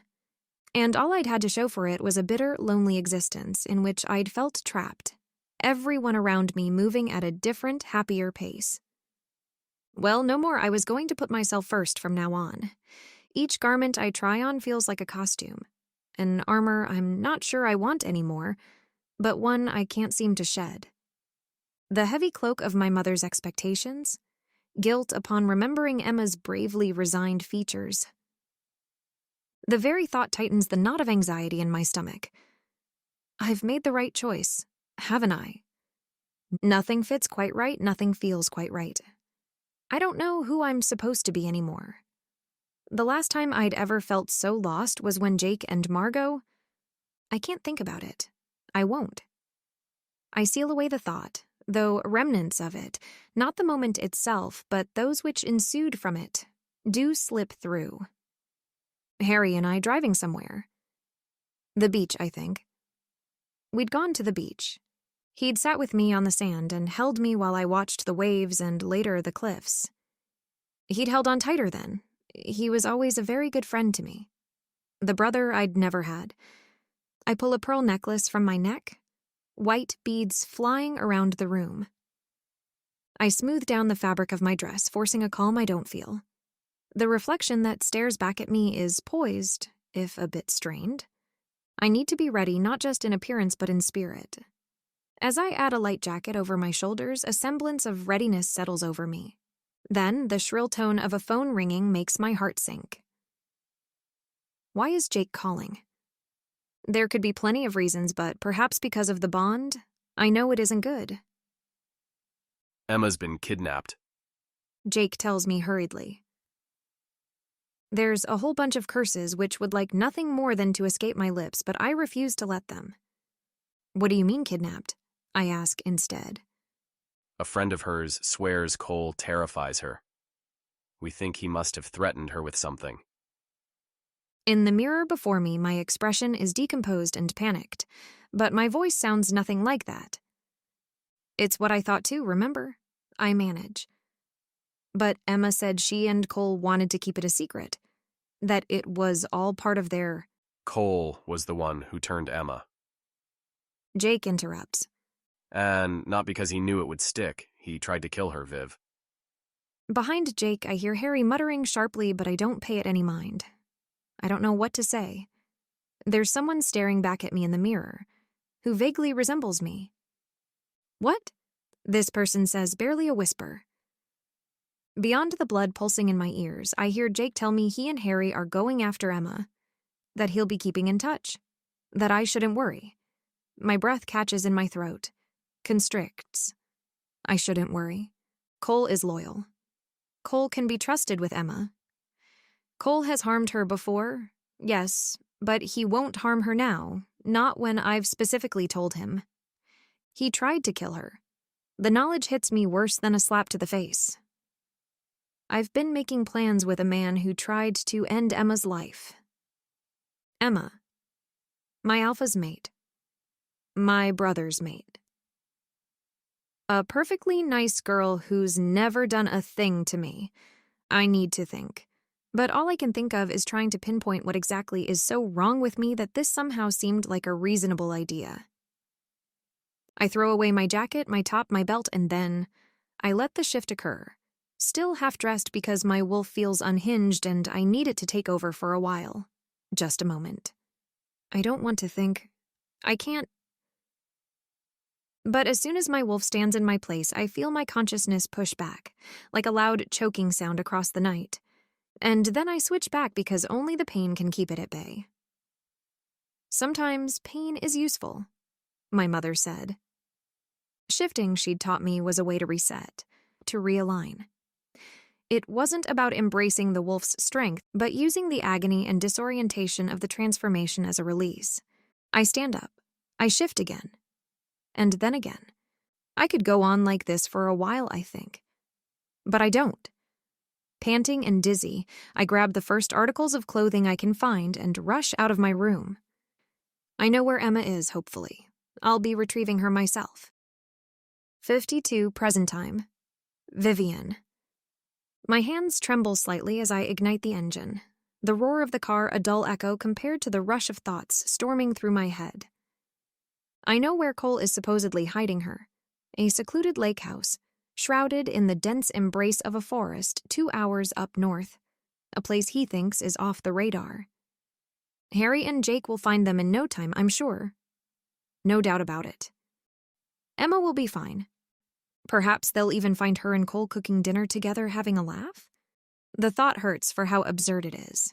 And all I'd had to show for it was a bitter, lonely existence in which I'd felt trapped, everyone around me moving at a different, happier pace. Well, no more. I was going to put myself first from now on. Each garment I try on feels like a costume. An armor I'm not sure I want anymore, but one I can't seem to shed. The heavy cloak of my mother's expectations, guilt upon remembering Emma's bravely resigned features. The very thought tightens the knot of anxiety in my stomach. I've made the right choice, haven't I? Nothing fits quite right, nothing feels quite right. I don't know who I'm supposed to be anymore. The last time I'd ever felt so lost was when Jake and Margot... I can't think about it. I won't. I seal away the thought, though remnants of it, not the moment itself, but those which ensued from it, do slip through. Harry and I driving somewhere. The beach, I think. We'd gone to the beach. He'd sat with me on the sand and held me while I watched the waves and later the cliffs. He'd held on tighter then. He was always a very good friend to me. The brother I'd never had. I pull a pearl necklace from my neck, white beads flying around the room. I smooth down the fabric of my dress, forcing a calm I don't feel. The reflection that stares back at me is poised, if a bit strained. I need to be ready, not just in appearance but in spirit. As I add a light jacket over my shoulders, a semblance of readiness settles over me. Then, the shrill tone of a phone ringing makes my heart sink. Why is Jake calling? There could be plenty of reasons, but perhaps because of the bond, I know it isn't good. Emma's been kidnapped. Jake tells me hurriedly. There's a whole bunch of curses which would like nothing more than to escape my lips, but I refuse to let them. What do you mean kidnapped? I ask instead. A friend of hers swears Cole terrifies her. We think he must have threatened her with something. In the mirror before me, my expression is decomposed and panicked, but my voice sounds nothing like that. It's what I thought too, remember? I manage. But Emma said she and Cole wanted to keep it a secret, that it was all part of their... Cole was the one who turned Emma. Jake interrupts. And not because he knew it would stick. He tried to kill her, Viv. Behind Jake, I hear Harry muttering sharply, but I don't pay it any mind. I don't know what to say. There's someone staring back at me in the mirror, who vaguely resembles me. What? This person says, barely a whisper. Beyond the blood pulsing in my ears, I hear Jake tell me he and Harry are going after Emma, that he'll be keeping in touch, that I shouldn't worry. My breath catches in my throat, constricts. I shouldn't worry. Cole is loyal. Cole can be trusted with Emma. Cole has harmed her before, yes, but he won't harm her now, not when I've specifically told him. He tried to kill her. The knowledge hits me worse than a slap to the face. I've been making plans with a man who tried to end Emma's life. Emma. My alpha's mate. My brother's mate. A perfectly nice girl who's never done a thing to me. I need to think. But all I can think of is trying to pinpoint what exactly is so wrong with me that this somehow seemed like a reasonable idea. I throw away my jacket, my top, my belt, and then I let the shift occur. Still half-dressed because my wolf feels unhinged and I need it to take over for a while. Just a moment. I don't want to think. I can't. But as soon as my wolf stands in my place, I feel my consciousness push back, like a loud choking sound across the night. And then I switch back because only the pain can keep it at bay. Sometimes pain is useful, my mother said. Shifting, she'd taught me, was a way to reset, to realign. It wasn't about embracing the wolf's strength, but using the agony and disorientation of the transformation as a release. I stand up. I shift again. And then again. I could go on like this for a while, I think. But I don't. Panting and dizzy, I grab the first articles of clothing I can find and rush out of my room. I know where Emma is, hopefully. I'll be retrieving her myself. 52 present time. Vivien. My hands tremble slightly as I ignite the engine, the roar of the car a dull echo compared to the rush of thoughts storming through my head. I know where Cole is supposedly hiding her, a secluded lake house, shrouded in the dense embrace of a forest 2 hours up north, a place he thinks is off the radar. Harry and Jake will find them in no time, I'm sure. No doubt about it. Emma will be fine. Perhaps they'll even find her and Cole cooking dinner together having a laugh? The thought hurts for how absurd it is.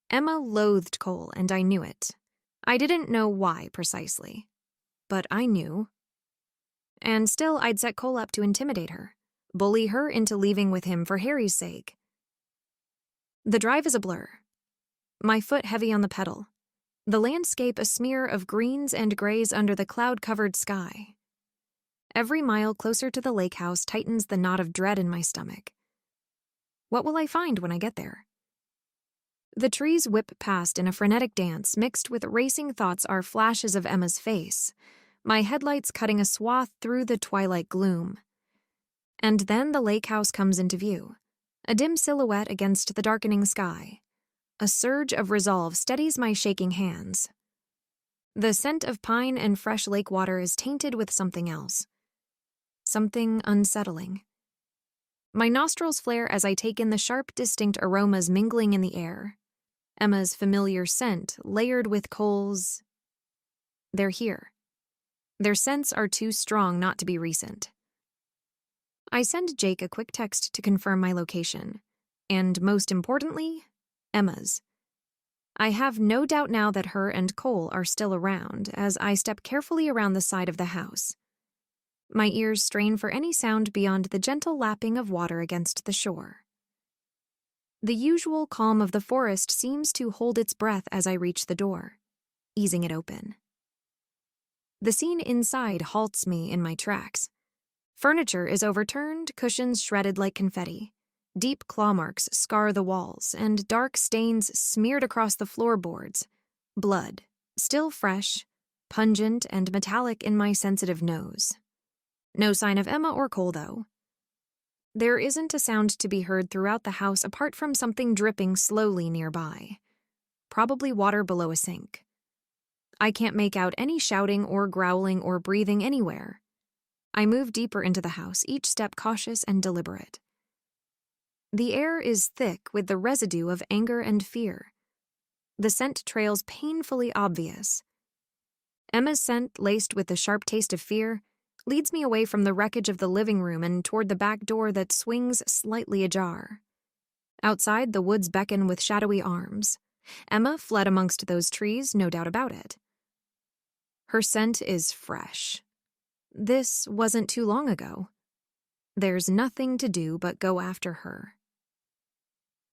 Emma loathed Cole, and I knew it. I didn't know why precisely. But I knew. And still, I'd set Cole up to intimidate her, bully her into leaving with him for Harry's sake. The drive is a blur. My foot heavy on the pedal. The landscape a smear of greens and grays under the cloud-covered sky. Every mile closer to the lake house tightens the knot of dread in my stomach. What will I find when I get there? The trees whip past in a frenetic dance mixed with racing thoughts are flashes of Emma's face, my headlights cutting a swath through the twilight gloom. And then the lake house comes into view, a dim silhouette against the darkening sky. A surge of resolve steadies my shaking hands. The scent of pine and fresh lake water is tainted with something else. Something unsettling. My nostrils flare as I take in the sharp, distinct aromas mingling in the air. Emma's familiar scent, layered with Cole's. They're here. Their scents are too strong not to be recent. I send Jake a quick text to confirm my location. And most importantly, Emma's. I have no doubt now that her and Cole are still around as I step carefully around the side of the house. My ears strain for any sound beyond the gentle lapping of water against the shore. The usual calm of the forest seems to hold its breath as I reach the door, easing it open. The scene inside halts me in my tracks. Furniture is overturned, cushions shredded like confetti. Deep claw marks scar the walls, and dark stains smeared across the floorboards. Blood, still fresh, pungent and metallic in my sensitive nose. No sign of Emma or Cole, though. There isn't a sound to be heard throughout the house apart from something dripping slowly nearby. Probably water below a sink. I can't make out any shouting or growling or breathing anywhere. I move deeper into the house, each step cautious and deliberate. The air is thick with the residue of anger and fear. The scent trails painfully obvious. Emma's scent, laced with the sharp taste of fear, leads me away from the wreckage of the living room and toward the back door that swings slightly ajar. Outside, the woods beckon with shadowy arms. Emma fled amongst those trees, no doubt about it. Her scent is fresh. This wasn't too long ago. There's nothing to do but go after her.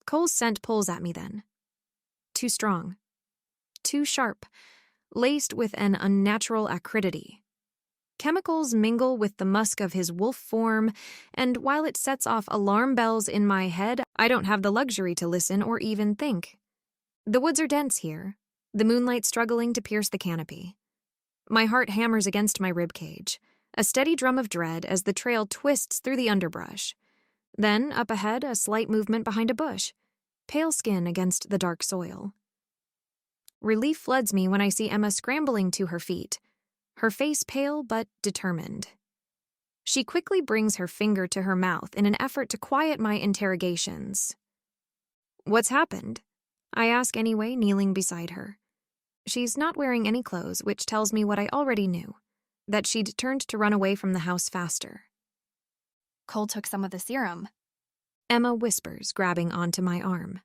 Cole's scent pulls at me then. Too strong. Too sharp. Laced with an unnatural acridity. Chemicals mingle with the musk of his wolf form, and while it sets off alarm bells in my head, I don't have the luxury to listen or even think. The woods are dense here, the moonlight struggling to pierce the canopy. My heart hammers against my ribcage, a steady drum of dread as the trail twists through the underbrush. Then, up ahead, a slight movement behind a bush, pale skin against the dark soil. Relief floods me when I see Emma scrambling to her feet, her face pale but determined. She quickly brings her finger to her mouth in an effort to quiet my interrogations. "What's happened?" I ask anyway, kneeling beside her. She's not wearing any clothes, which tells me what I already knew, that she'd turned to run away from the house faster. Cole took some of the serum. Emma whispers, grabbing onto my arm.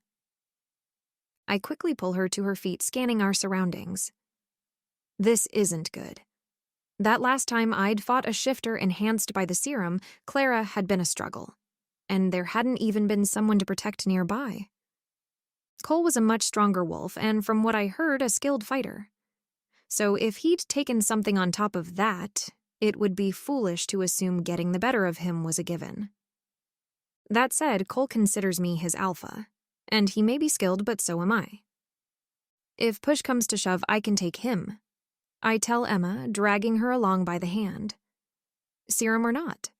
I quickly pull her to her feet, scanning our surroundings. This isn't good. That last time I'd fought a shifter enhanced by the serum, Clara had been a struggle, and there hadn't even been someone to protect nearby. Cole was a much stronger wolf, and from what I heard, a skilled fighter. So if he'd taken something on top of that, it would be foolish to assume getting the better of him was a given. That said, Cole considers me his alpha, and he may be skilled, but so am I. If push comes to shove, I can take him. I tell Emma, dragging her along by the hand. Serum or not.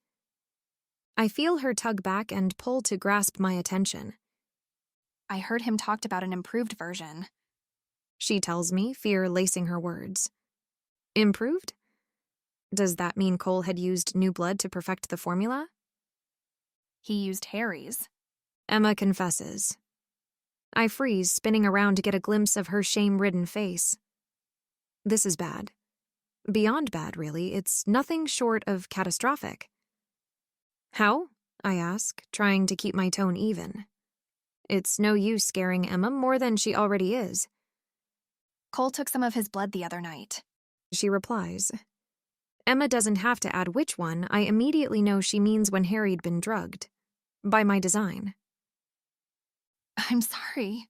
I feel her tug back and pull to grasp my attention. I heard him talked about an improved version. She tells me, fear lacing her words. Improved? Does that mean Cole had used new blood to perfect the formula? He used Harry's. Emma confesses. I freeze, spinning around to get a glimpse of her shame-ridden face. This is bad. Beyond bad, really. It's nothing short of catastrophic. How? I ask, trying to keep my tone even. It's no use scaring Emma more than she already is. Cole took some of his blood the other night. She replies. Emma doesn't have to add which one. I immediately know she means when Harry'd been drugged. By my design. I'm sorry.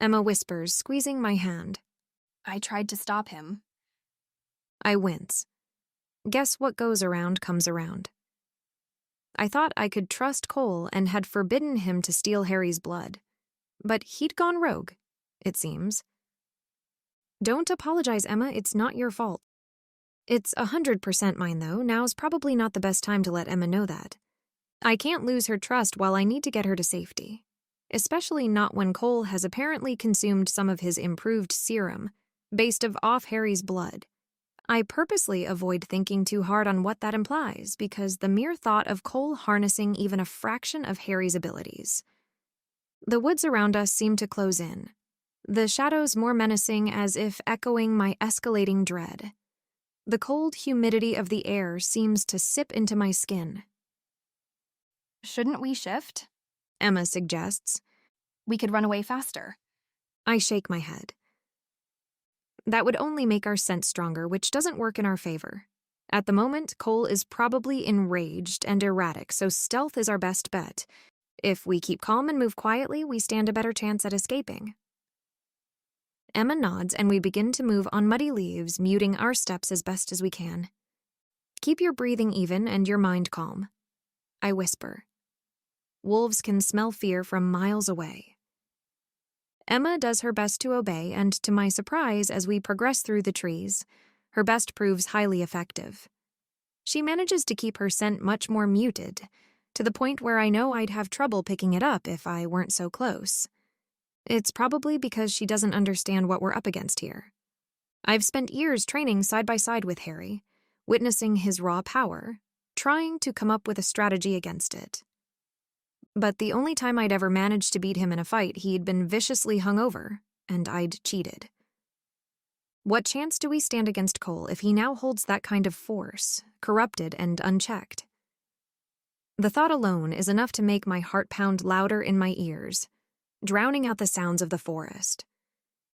Emma whispers, squeezing my hand. I tried to stop him. I wince. Guess what goes around comes around. I thought I could trust Cole and had forbidden him to steal Harry's blood. But he'd gone rogue, it seems. Don't apologize, Emma. It's not your fault. It's 100% mine, though. Now's probably not the best time to let Emma know that. I can't lose her trust while I need to get her to safety. Especially not when Cole has apparently consumed some of his improved serum, based off Harry's blood. I purposely avoid thinking too hard on what that implies, because the mere thought of Cole harnessing even a fraction of Harry's abilities. The woods around us seem to close in, the shadows more menacing as if echoing my escalating dread. The cold humidity of the air seems to sip into my skin. Shouldn't we shift? Emma suggests. We could run away faster. I shake my head. That would only make our scent stronger, which doesn't work in our favor. At the moment, Cole is probably enraged and erratic, so stealth is our best bet. If we keep calm and move quietly, we stand a better chance at escaping. Emma nods, and we begin to move on muddy leaves, muting our steps as best as we can. Keep your breathing even and your mind calm. I whisper. Wolves can smell fear from miles away. Emma does her best to obey, and to my surprise, as we progress through the trees, her best proves highly effective. She manages to keep her scent much more muted, to the point where I know I'd have trouble picking it up if I weren't so close. It's probably because she doesn't understand what we're up against here. I've spent years training side by side with Harry, witnessing his raw power, trying to come up with a strategy against it. But the only time I'd ever managed to beat him in a fight, he'd been viciously hungover, and I'd cheated. What chance do we stand against Cole if he now holds that kind of force, corrupted and unchecked? The thought alone is enough to make my heart pound louder in my ears, drowning out the sounds of the forest.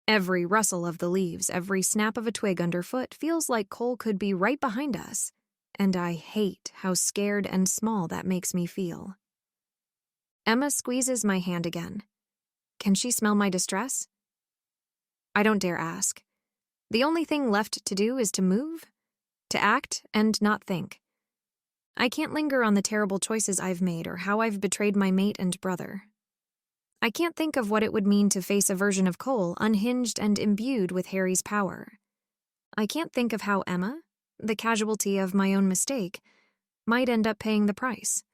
Every rustle of the leaves, every snap of a twig underfoot feels like Cole could be right behind us, and I hate how scared and small that makes me feel. Emma squeezes my hand again. Can she smell my distress? I don't dare ask. The only thing left to do is to move, to act, and not think. I can't linger on the terrible choices I've made or how I've betrayed my mate and brother. I can't think of what it would mean to face a version of Cole unhinged and imbued with Harry's power. I can't think of how Emma, the casualty of my own mistake, might end up paying the price.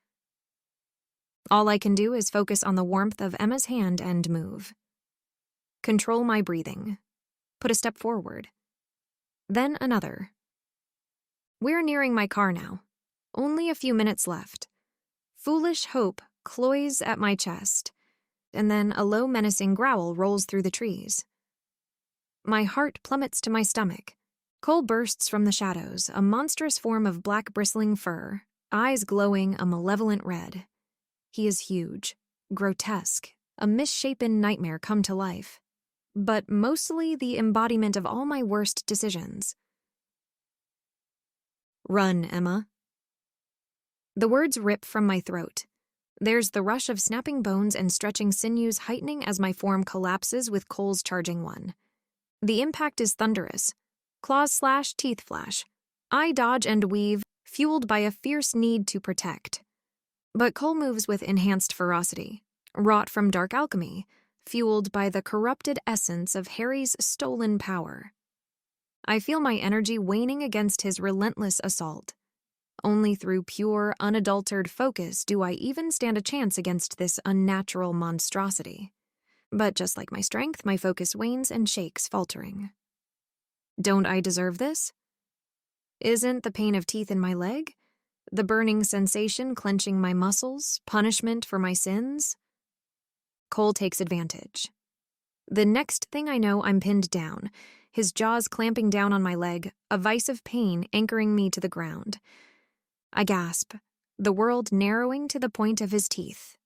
All I can do is focus on the warmth of Emma's hand and move. Control my breathing. Put a step forward. Then another. We're nearing my car now. Only a few minutes left. Foolish hope cloys at my chest, and then a low menacing growl rolls through the trees. My heart plummets to my stomach. Cole bursts from the shadows, a monstrous form of black bristling fur, eyes glowing a malevolent red. He is huge, grotesque, a misshapen nightmare come to life, but mostly the embodiment of all my worst decisions. Run, Emma. The words rip from my throat. There's the rush of snapping bones and stretching sinews heightening as my form collapses with Cole's charging one. The impact is thunderous. Claws slash, teeth flash. I dodge and weave, fueled by a fierce need to protect. But Cole moves with enhanced ferocity, wrought from dark alchemy, fueled by the corrupted essence of Harry's stolen power. I feel my energy waning against his relentless assault. Only through pure, unadulterated focus do I even stand a chance against this unnatural monstrosity. But just like my strength, my focus wanes and shakes, faltering. Don't I deserve this? Isn't the pain of teeth in my leg, the burning sensation clenching my muscles, punishment for my sins? Cole takes advantage. The next thing I know, I'm pinned down, his jaws clamping down on my leg, a vice of pain anchoring me to the ground. I gasp, the world narrowing to the point of his teeth.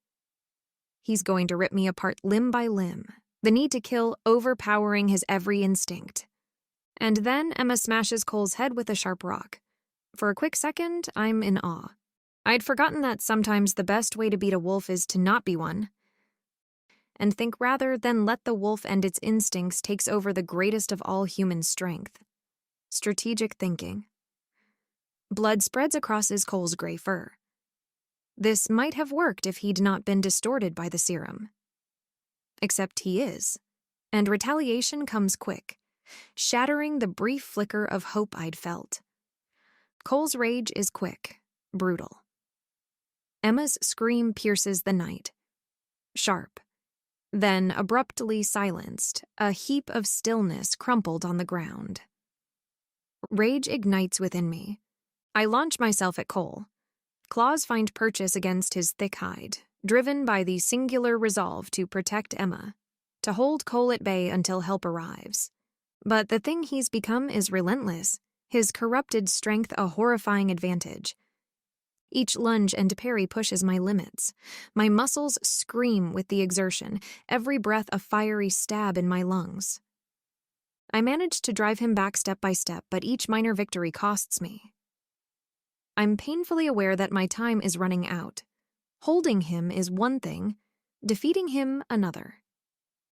He's going to rip me apart limb by limb, the need to kill overpowering his every instinct. And then Emma smashes Cole's head with a sharp rock. For a quick second, I'm in awe. I'd forgotten that sometimes the best way to beat a wolf is to not be one, and think rather than let the wolf and its instincts takes over the greatest of all human strength. Strategic thinking. Blood spreads across his Cole's gray fur. This might have worked if he'd not been distorted by the serum. Except he is, and retaliation comes quick, shattering the brief flicker of hope I'd felt. Cole's rage is quick, brutal. Emma's scream pierces the night. Sharp, then abruptly silenced, a heap of stillness crumpled on the ground. Rage ignites within me. I launch myself at Cole. Claws find purchase against his thick hide, driven by the singular resolve to protect Emma, to hold Cole at bay until help arrives. But the thing he's become is relentless, his corrupted strength a horrifying advantage. Each lunge and parry pushes my limits. My muscles scream with the exertion, every breath a fiery stab in my lungs. I manage to drive him back step by step, but each minor victory costs me. I'm painfully aware that my time is running out. Holding him is one thing, defeating him another.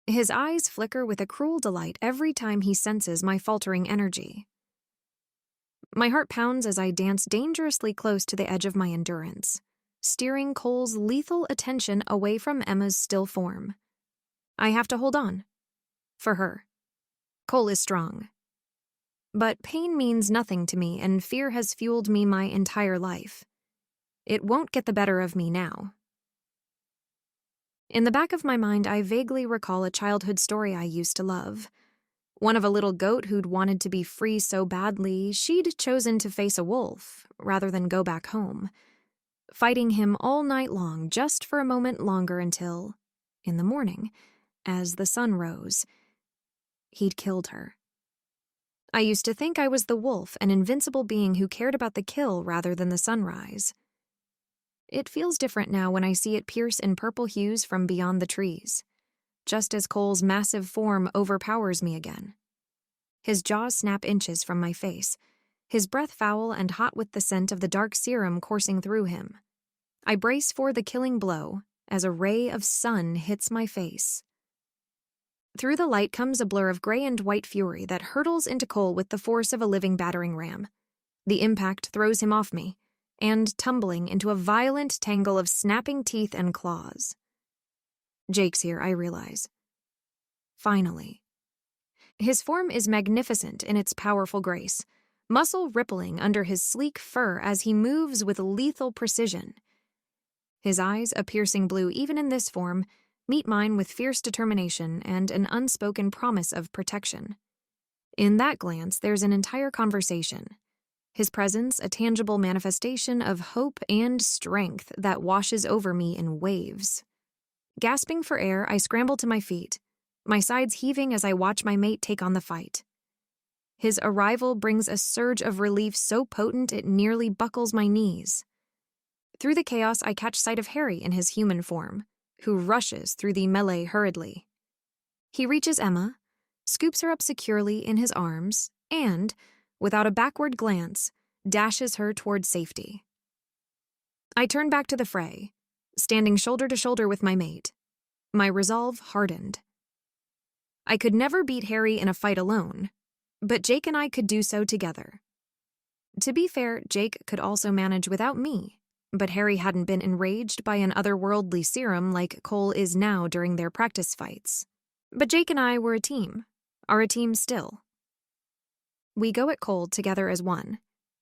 His eyes flicker with a cruel delight every time he senses my faltering energy. My heart pounds as I dance dangerously close to the edge of my endurance, steering Cole's lethal attention away from Emma's still form. I have to hold on. For her. Cole is strong. But pain means nothing to me, and fear has fueled me my entire life. It won't get the better of me now. In the back of my mind, I vaguely recall a childhood story I used to love. One of a little goat who'd wanted to be free so badly, she'd chosen to face a wolf rather than go back home, fighting him all night long just for a moment longer until, in the morning, as the sun rose, he'd killed her. I used to think I was the wolf, an invincible being who cared about the kill rather than the sunrise. It feels different now when I see it pierce in purple hues from beyond the trees, just as Cole's massive form overpowers me again. His jaws snap inches from my face, his breath foul and hot with the scent of the dark serum coursing through him. I brace for the killing blow as a ray of sun hits my face. Through the light comes a blur of gray and white fury that hurtles into Cole with the force of a living battering ram. The impact throws him off me, and tumbling into a violent tangle of snapping teeth and claws. Jake's here, I realize. Finally. His form is magnificent in its powerful grace, muscle rippling under his sleek fur as he moves with lethal precision. His eyes, a piercing blue even in this form, meet mine with fierce determination and an unspoken promise of protection. In that glance, there's an entire conversation. His presence, a tangible manifestation of hope and strength that washes over me in waves. Gasping for air, I scramble to my feet, my sides heaving as I watch my mate take on the fight. His arrival brings a surge of relief so potent it nearly buckles my knees. Through the chaos, I catch sight of Harry in his human form, who rushes through the melee hurriedly. He reaches Emma, scoops her up securely in his arms, and, without a backward glance, dashes her toward safety. I turn back to the fray, standing shoulder to shoulder with my mate, my resolve hardened. I could never beat Harry in a fight alone, but Jake and I could do so together. To be fair, Jake could also manage without me, but Harry hadn't been enraged by an otherworldly serum like Cole is now during their practice fights. But Jake and I were a team, are a team still. We go at Cole together as one,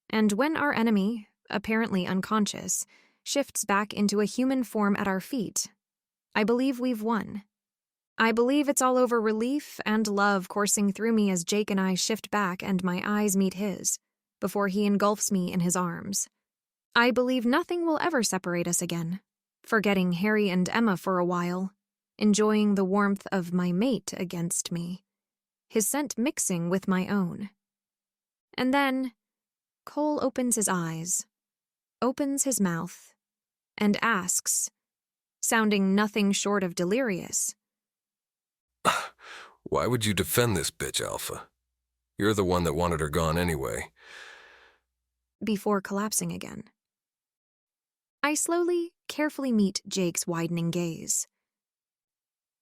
and when our enemy, apparently unconscious, shifts back into a human form at our feet, I believe we've won. I believe it's all over relief and love coursing through me as Jake and I shift back and my eyes meet his, before he engulfs me in his arms. I believe nothing will ever separate us again, forgetting Harry and Emma for a while, enjoying the warmth of my mate against me, his scent mixing with my own. And then, Cole opens his eyes, opens his mouth, and asks, sounding nothing short of delirious, "Why would you defend this bitch, Alpha? You're the one that wanted her gone anyway." before collapsing again. I slowly, carefully meet Jake's widening gaze.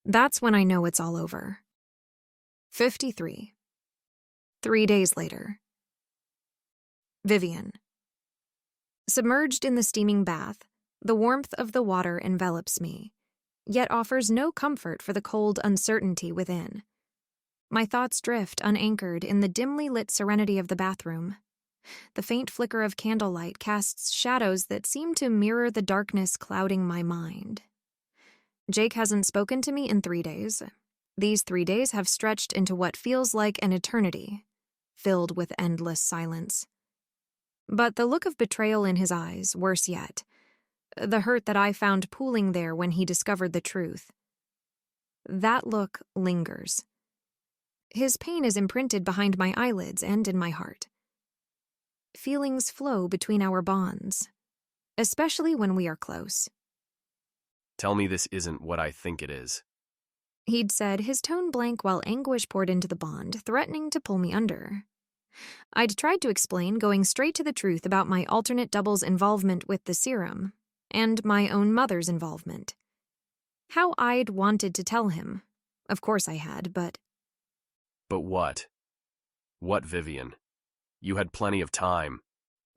That's when I know it's all over. 53. 3 days later. Vivien. Submerged in the steaming bath, the warmth of the water envelops me, yet offers no comfort for the cold uncertainty within. My thoughts drift unanchored in the dimly lit serenity of the bathroom. The faint flicker of candlelight casts shadows that seem to mirror the darkness clouding my mind. Jake hasn't spoken to me in 3 days. These 3 days have stretched into what feels like an eternity, filled with endless silence. But the look of betrayal in his eyes, worse yet, the hurt that I found pooling there when he discovered the truth, that look lingers. His pain is imprinted behind my eyelids and in my heart. Feelings flow between our bonds, especially when we are close. Tell me this isn't what I think it is. He'd said, his tone blank while anguish poured into the bond, threatening to pull me under. I'd tried to explain, going straight to the truth about my alternate double's involvement with the serum, and my own mother's involvement. How I'd wanted to tell him. Of course I had, but... But what? What, Vivien? You had plenty of time.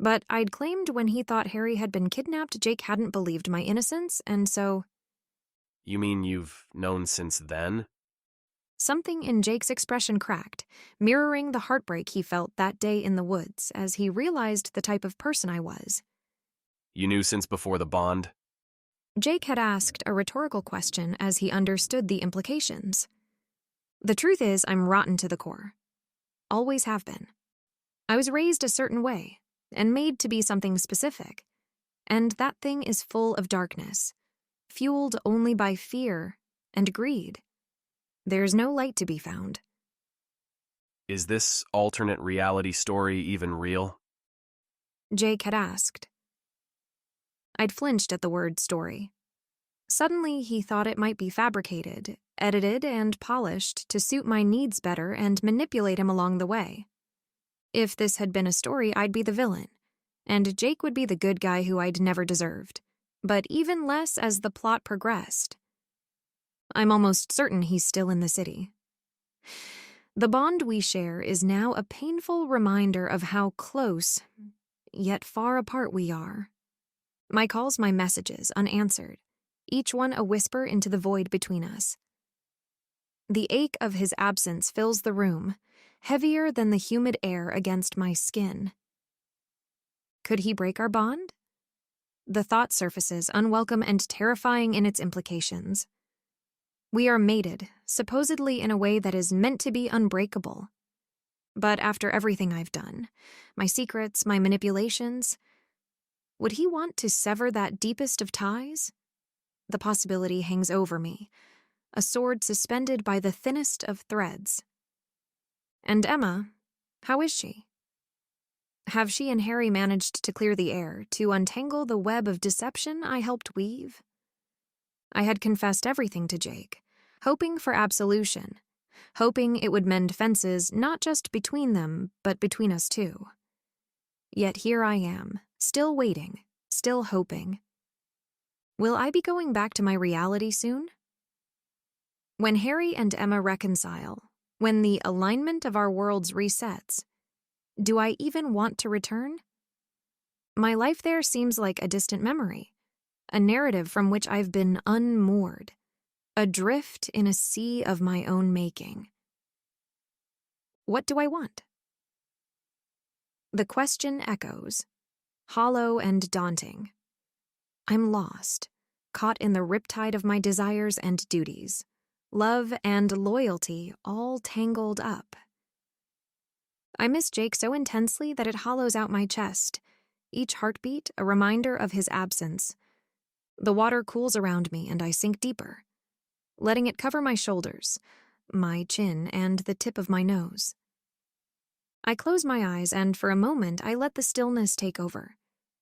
But I'd claimed when he thought Harry had been kidnapped, Jake hadn't believed my innocence, and so... You mean you've known since then? Something in Jake's expression cracked, mirroring the heartbreak he felt that day in the woods as he realized the type of person I was. You knew since before the bond? Jake had asked a rhetorical question as he understood the implications. The truth is, I'm rotten to the core. Always have been. I was raised a certain way and made to be something specific, and that thing is full of darkness, fueled only by fear and greed. There's no light to be found. Is this alternate reality story even real? Jake had asked. I'd flinched at the word story. Suddenly, he thought it might be fabricated, edited, and polished to suit my needs better and manipulate him along the way. If this had been a story, I'd be the villain, and Jake would be the good guy who I'd never deserved, but even less as the plot progressed. I'm almost certain he's still in the city. The bond we share is now a painful reminder of how close, yet far apart we are. My calls, my messages, unanswered, each one a whisper into the void between us. The ache of his absence fills the room, heavier than the humid air against my skin. Could he break our bond? The thought surfaces, unwelcome and terrifying in its implications. We are mated, supposedly in a way that is meant to be unbreakable. But after everything I've done, my secrets, my manipulations, would he want to sever that deepest of ties? The possibility hangs over me, a sword suspended by the thinnest of threads. And Emma, how is she? Have she and Harry managed to clear the air, to untangle the web of deception I helped weave? I had confessed everything to Jake, hoping for absolution, hoping it would mend fences not just between them, but between us too. Yet here I am, still waiting, still hoping. Will I be going back to my reality soon? When Harry and Emma reconcile, when the alignment of our worlds resets, do I even want to return? My life there seems like a distant memory, a narrative from which I've been unmoored, adrift in a sea of my own making. What do I want? The question echoes, hollow and daunting. I'm lost, caught in the riptide of my desires and duties, love and loyalty all tangled up. I miss Jake so intensely that it hollows out my chest, each heartbeat a reminder of his absence. The water cools around me and I sink deeper, letting it cover my shoulders, my chin, and the tip of my nose. I close my eyes and for a moment I let the stillness take over,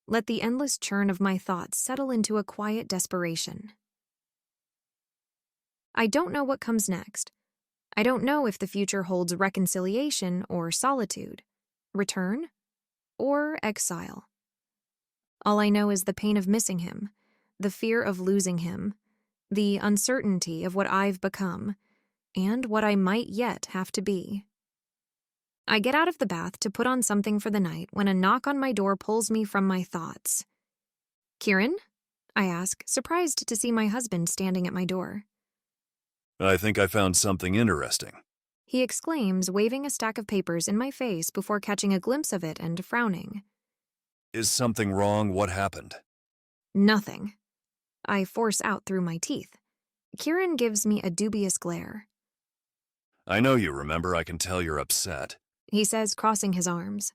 let the endless churn of my thoughts settle into a quiet desperation. I don't know what comes next. I don't know if the future holds reconciliation or solitude, return or exile. All I know is the pain of missing him, the fear of losing him, the uncertainty of what I've become, and what I might yet have to be. I get out of the bath to put on something for the night when a knock on my door pulls me from my thoughts. "Kieran?" I ask, surprised to see my husband standing at my door. I think I found something interesting. He exclaims, waving a stack of papers in my face before catching a glimpse of it and frowning. Is something wrong? What happened? Nothing. I force out through my teeth. Kieran gives me a dubious glare. I know you remember. I can tell you're upset. He says, crossing his arms.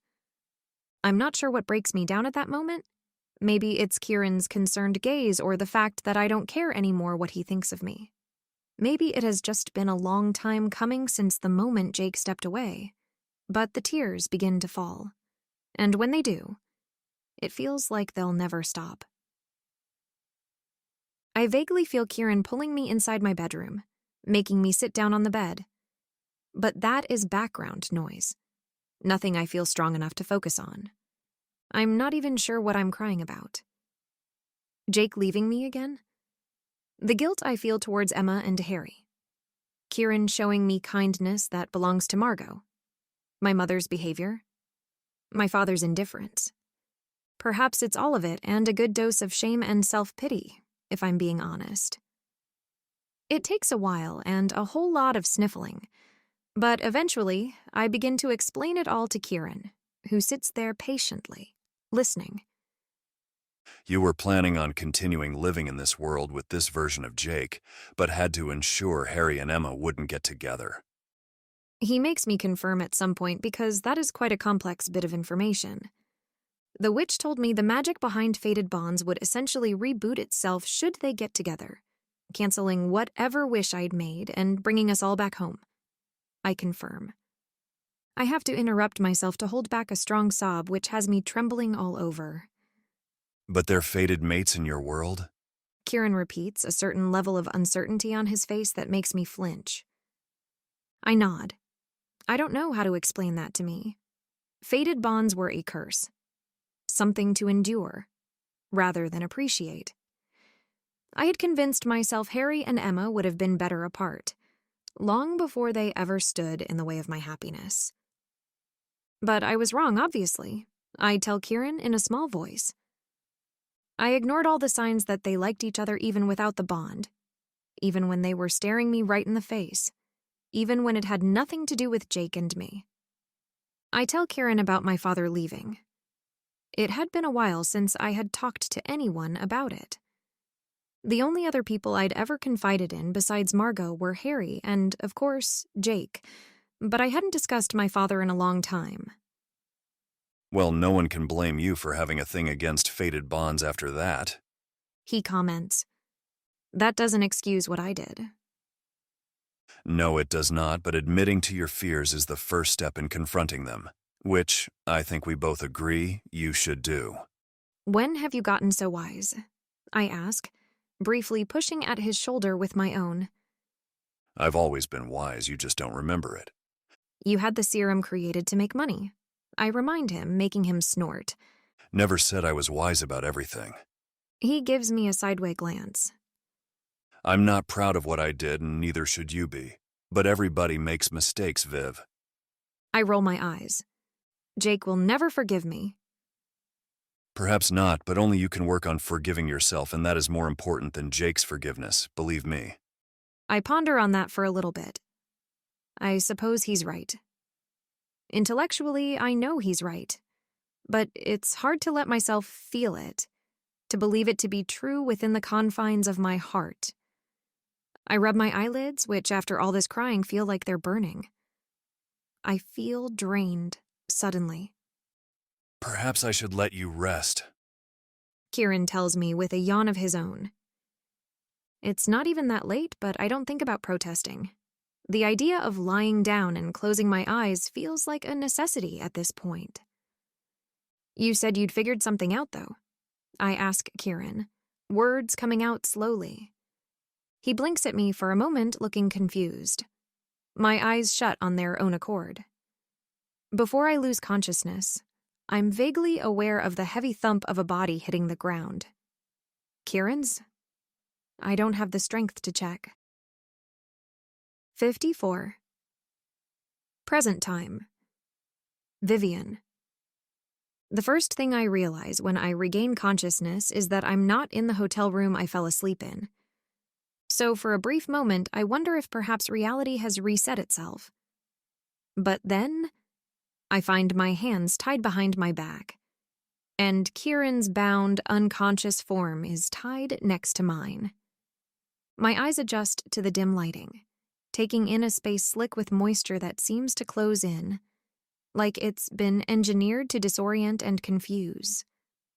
I'm not sure what breaks me down at that moment. Maybe it's Kieran's concerned gaze or the fact that I don't care anymore what he thinks of me. Maybe it has just been a long time coming since the moment Jake stepped away. But the tears begin to fall. And when they do, it feels like they'll never stop. I vaguely feel Kieran pulling me inside my bedroom, making me sit down on the bed. But that is background noise. Nothing I feel strong enough to focus on. I'm not even sure what I'm crying about. Jake leaving me again? The guilt I feel towards Emma and Harry. Kieran showing me kindness that belongs to Margot. My mother's behavior. My father's indifference. Perhaps it's all of it and a good dose of shame and self-pity, if I'm being honest. It takes a while and a whole lot of sniffling, but eventually I begin to explain it all to Kieran, who sits there patiently, listening. You were planning on continuing living in this world with this version of Jake, but had to ensure Harry and Emma wouldn't get together. He makes me confirm at some point because that is quite a complex bit of information. The witch told me the magic behind fated bonds would essentially reboot itself should they get together, canceling whatever wish I'd made and bringing us all back home. I confirm. I have to interrupt myself to hold back a strong sob which has me trembling all over. But they're fated mates in your world? Kieran repeats, a certain level of uncertainty on his face that makes me flinch. I nod. I don't know how to explain that to me. Fated bonds were a curse. Something to endure, rather than appreciate. I had convinced myself Harry and Emma would have been better apart, long before they ever stood in the way of my happiness. But I was wrong, obviously. I tell Kieran in a small voice. I ignored all the signs that they liked each other even without the bond, even when they were staring me right in the face, even when it had nothing to do with Jake and me. I tell Kieran about my father leaving. It had been a while since I had talked to anyone about it. The only other people I'd ever confided in besides Margot were Harry and, of course, Jake, but I hadn't discussed my father in a long time. Well, no one can blame you for having a thing against fated bonds after that. He comments. That doesn't excuse what I did. No, it does not, but admitting to your fears is the first step in confronting them, which I think we both agree you should do. When have you gotten so wise? I ask, briefly pushing at his shoulder with my own. I've always been wise, you just don't remember it. You had the serum created to make money. I remind him, making him snort. Never said I was wise about everything. He gives me a sideway glance. I'm not proud of what I did, and neither should you be. But everybody makes mistakes, Viv. I roll my eyes. Jake will never forgive me. Perhaps not, but only you can work on forgiving yourself, and that is more important than Jake's forgiveness, believe me. I ponder on that for a little bit. I suppose he's right. Intellectually, I know he's right. But it's hard to let myself feel it, to believe it to be true within the confines of my heart. I rub my eyelids, which after all this crying feel like they're burning. I feel drained, suddenly. Perhaps I should let you rest. Kieran tells me with a yawn of his own. It's not even that late, but I don't think about protesting. The idea of lying down and closing my eyes feels like a necessity at this point. You said you'd figured something out, though. I ask Kieran, words coming out slowly. He blinks at me for a moment, looking confused. My eyes shut on their own accord. Before I lose consciousness, I'm vaguely aware of the heavy thump of a body hitting the ground. Kieran's? I don't have the strength to check. 54. Present time. Vivien. The first thing I realize when I regain consciousness is that I'm not in the hotel room I fell asleep in. So for a brief moment, I wonder if perhaps reality has reset itself. But then, I find my hands tied behind my back, and Kieran's bound, unconscious form is tied next to mine. My eyes adjust to the dim lighting, taking in a space slick with moisture that seems to close in, like it's been engineered to disorient and confuse.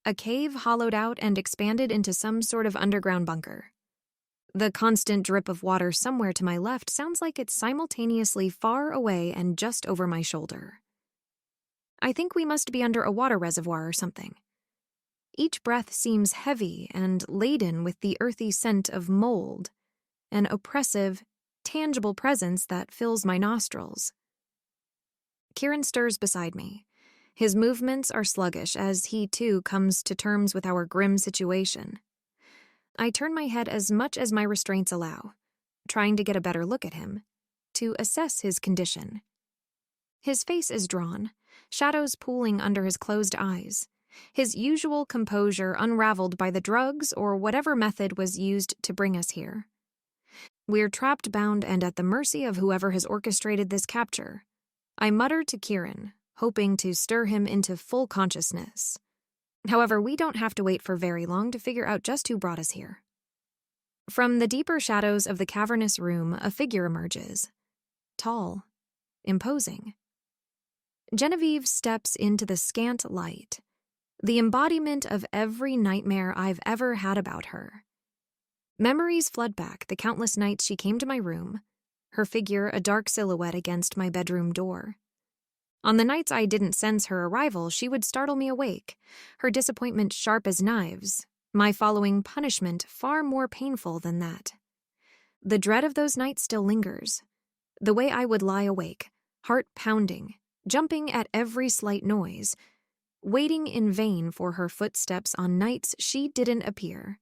A cave hollowed out and expanded into some sort of underground bunker. The constant drip of water somewhere to my left sounds like it's simultaneously far away and just over my shoulder. I think we must be under a water reservoir or something. Each breath seems heavy and laden with the earthy scent of mold, an oppressive, tangible presence that fills my nostrils. Kieran stirs beside me. His movements are sluggish as he, too, comes to terms with our grim situation. I turn my head as much as my restraints allow, trying to get a better look at him, to assess his condition. His face is drawn, shadows pooling under his closed eyes, his usual composure unraveled by the drugs or whatever method was used to bring us here. We're trapped, bound, and at the mercy of whoever has orchestrated this capture. I mutter to Kieran, hoping to stir him into full consciousness. However, we don't have to wait for very long to figure out just who brought us here. From the deeper shadows of the cavernous room, a figure emerges. Tall, imposing. Genevieve steps into the scant light, the embodiment of every nightmare I've ever had about her. Memories flood back the countless nights she came to my room, her figure a dark silhouette against my bedroom door. On the nights I didn't sense her arrival, she would startle me awake, her disappointment sharp as knives, my following punishment far more painful than that. The dread of those nights still lingers. The way I would lie awake, heart pounding, jumping at every slight noise, waiting in vain for her footsteps on nights she didn't appear.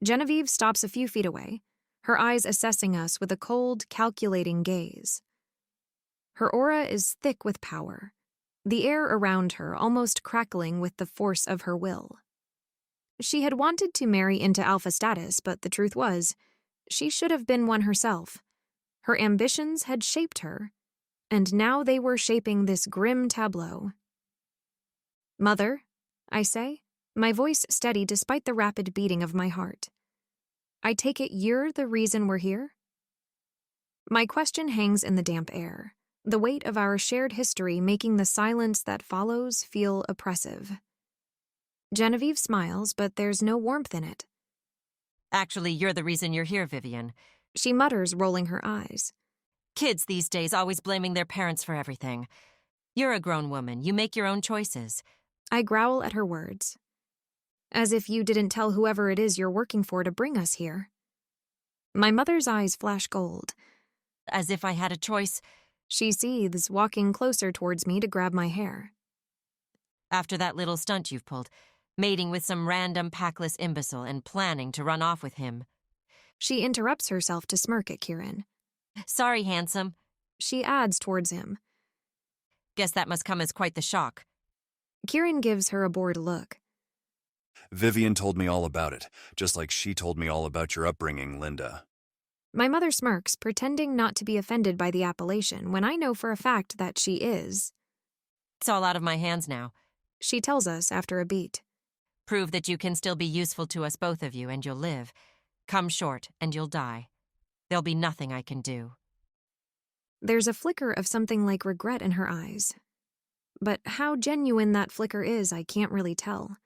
Genevieve stops a few feet away, her eyes assessing us with a cold, calculating gaze. Her aura is thick with power, the air around her almost crackling with the force of her will. She had wanted to marry into alpha status, but the truth was, she should have been one herself. Her ambitions had shaped her, and now they were shaping this grim tableau. "Mother," I say, my voice steady despite the rapid beating of my heart. "I take it you're the reason we're here?" My question hangs in the damp air, the weight of our shared history making the silence that follows feel oppressive. Genevieve smiles, but there's no warmth in it. Actually, you're the reason you're here, Vivien. She mutters, rolling her eyes. Kids these days always blaming their parents for everything. You're a grown woman. You make your own choices. I growl at her words. As if you didn't tell whoever it is you're working for to bring us here. My mother's eyes flash gold. As if I had a choice. She seethes, walking closer towards me to grab my hair. After that little stunt you've pulled, mating with some random packless imbecile and planning to run off with him. She interrupts herself to smirk at Kieran. Sorry, handsome. She adds towards him. Guess that must come as quite the shock. Kieran gives her a bored look. Vivian told me all about it, just like she told me all about your upbringing, Linda. My mother smirks, pretending not to be offended by the appellation when I know for a fact that she is. It's all out of my hands now. She tells us after a beat. Prove that you can still be useful to us, both of you, and you'll live. Come short, and you'll die. There'll be nothing I can do. There's a flicker of something like regret in her eyes. But how genuine that flicker is, I can't really tell.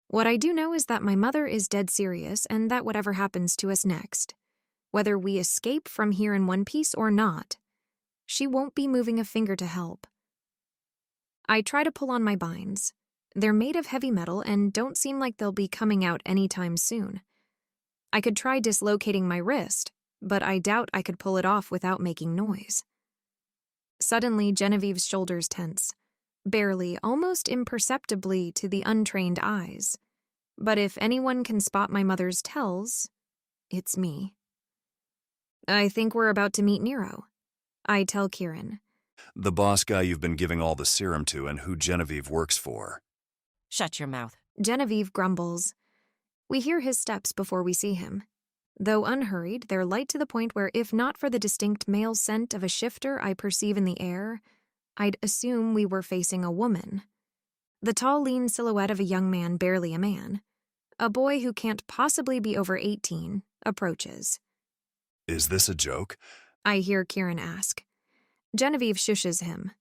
What I do know is that my mother is dead serious and that whatever happens to us next, whether we escape from here in one piece or not, she won't be moving a finger to help. I try to pull on my binds. They're made of heavy metal and don't seem like they'll be coming out anytime soon. I could try dislocating my wrist, but I doubt I could pull it off without making noise. Suddenly, Genevieve's shoulders tense, barely, almost imperceptibly to the untrained eyes. But if anyone can spot my mother's tells, it's me. I think we're about to meet Nero, I tell Kieran. The boss guy you've been giving all the serum to and who Genevieve works for. Shut your mouth. Genevieve grumbles. We hear his steps before we see him. Though unhurried, they're light to the point where if not for the distinct male scent of a shifter I perceive in the air, I'd assume we were facing a woman. The tall, lean silhouette of a young man, barely a man. A boy who can't possibly be over 18, approaches. Is this a joke? I hear Kieran ask. Genevieve shushes him.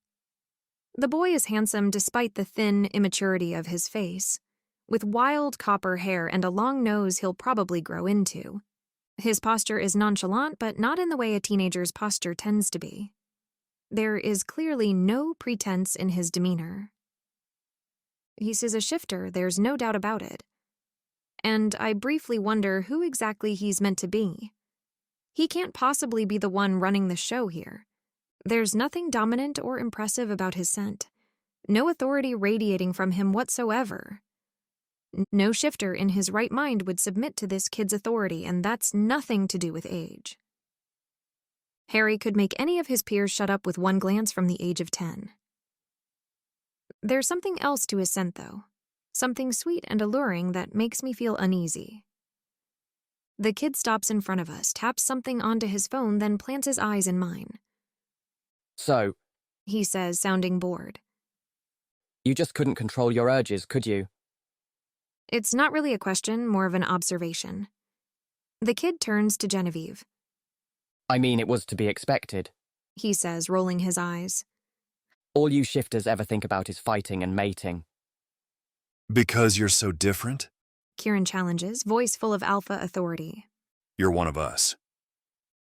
The boy is handsome despite the thin immaturity of his face, with wild copper hair and a long nose he'll probably grow into. His posture is nonchalant, but not in the way a teenager's posture tends to be. There is clearly no pretense in his demeanor. He's a shifter, there's no doubt about it. And I briefly wonder who exactly he's meant to be. He can't possibly be the one running the show here. There's nothing dominant or impressive about his scent. No authority radiating from him whatsoever. No shifter in his right mind would submit to this kid's authority, and that's nothing to do with age. Harry could make any of his peers shut up with one glance from the age of 10. There's something else to his scent, though. Something sweet and alluring that makes me feel uneasy. The kid stops in front of us, taps something onto his phone, then plants his eyes in mine. So, he says, sounding bored. You just couldn't control your urges, could you? It's not really a question, more of an observation. The kid turns to Genevieve. I mean, it was to be expected. He says, rolling his eyes. All you shifters ever think about is fighting and mating. Because you're so different? Kieran challenges, voice full of alpha authority. You're one of us.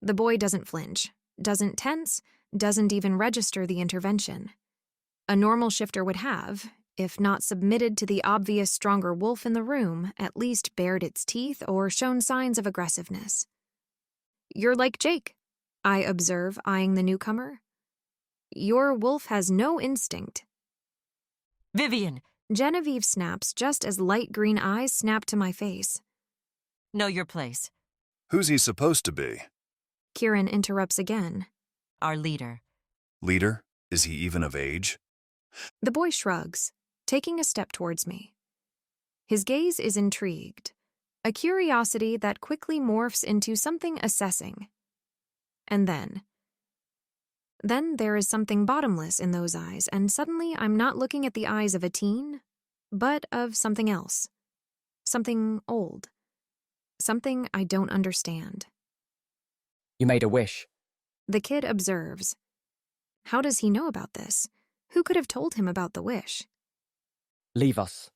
The boy doesn't flinch, doesn't tense, doesn't even register the intervention. A normal shifter would have, if not submitted to the obvious stronger wolf in the room, at least bared its teeth or shown signs of aggressiveness. You're like Jake, I observe, eyeing the newcomer. Your wolf has no instinct. Vivien, Genevieve snaps just as light green eyes snap to my face. know your place. Who's he supposed to be? Kieran interrupts again. Our leader. Leader? Is he even of age? The boy shrugs, taking a step towards me. His gaze is intrigued, a curiosity that quickly morphs into something assessing. And then there is something bottomless in those eyes, and suddenly I'm not looking at the eyes of a teen, but of something else. Something old. Something I don't understand. You made a wish. The kid observes. How does he know about this? Who could have told him about the wish? Leave us.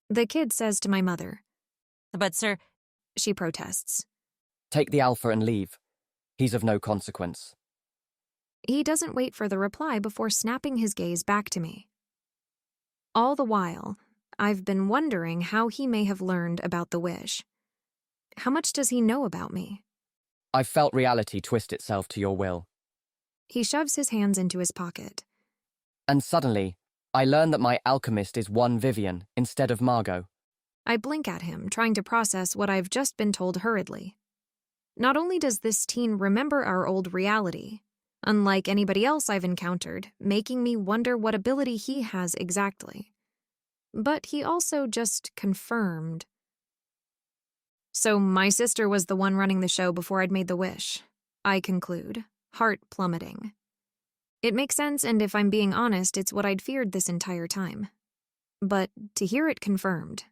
The kid says to my mother. But, sir, She protests. Take the alpha and leave. He's of no consequence. He doesn't wait for the reply before snapping his gaze back to me. All the while, I've been wondering how he may have learned about the wish. How much does he know about me? I've felt reality twist itself to your will. He shoves his hands into his pocket. And suddenly, I learn that my alchemist is one Vivien instead of Margot. I blink at him, trying to process what I've just been told hurriedly. Not only does this teen remember our old reality, unlike anybody else I've encountered, making me wonder what ability he has exactly, but he also just confirmed. So my sister was the one running the show before I'd made the wish, I conclude, heart plummeting. It makes sense, and if I'm being honest, it's what I'd feared this entire time. But to hear it confirmed.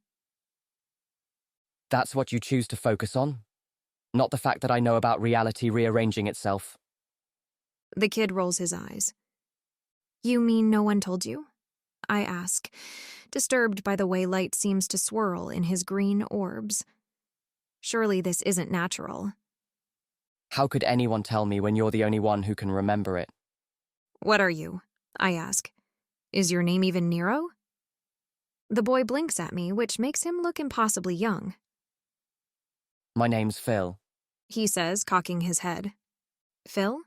That's what you choose to focus on? Not the fact that I know about reality rearranging itself. The kid rolls his eyes. You mean no one told you? I ask, disturbed by the way light seems to swirl in his green orbs. Surely this isn't natural. How could anyone tell me when you're the only one who can remember it? What are you? I ask. Is your name even Nero? The boy blinks at me, which makes him look impossibly young. My name's Phil. He says, cocking his head. Phil?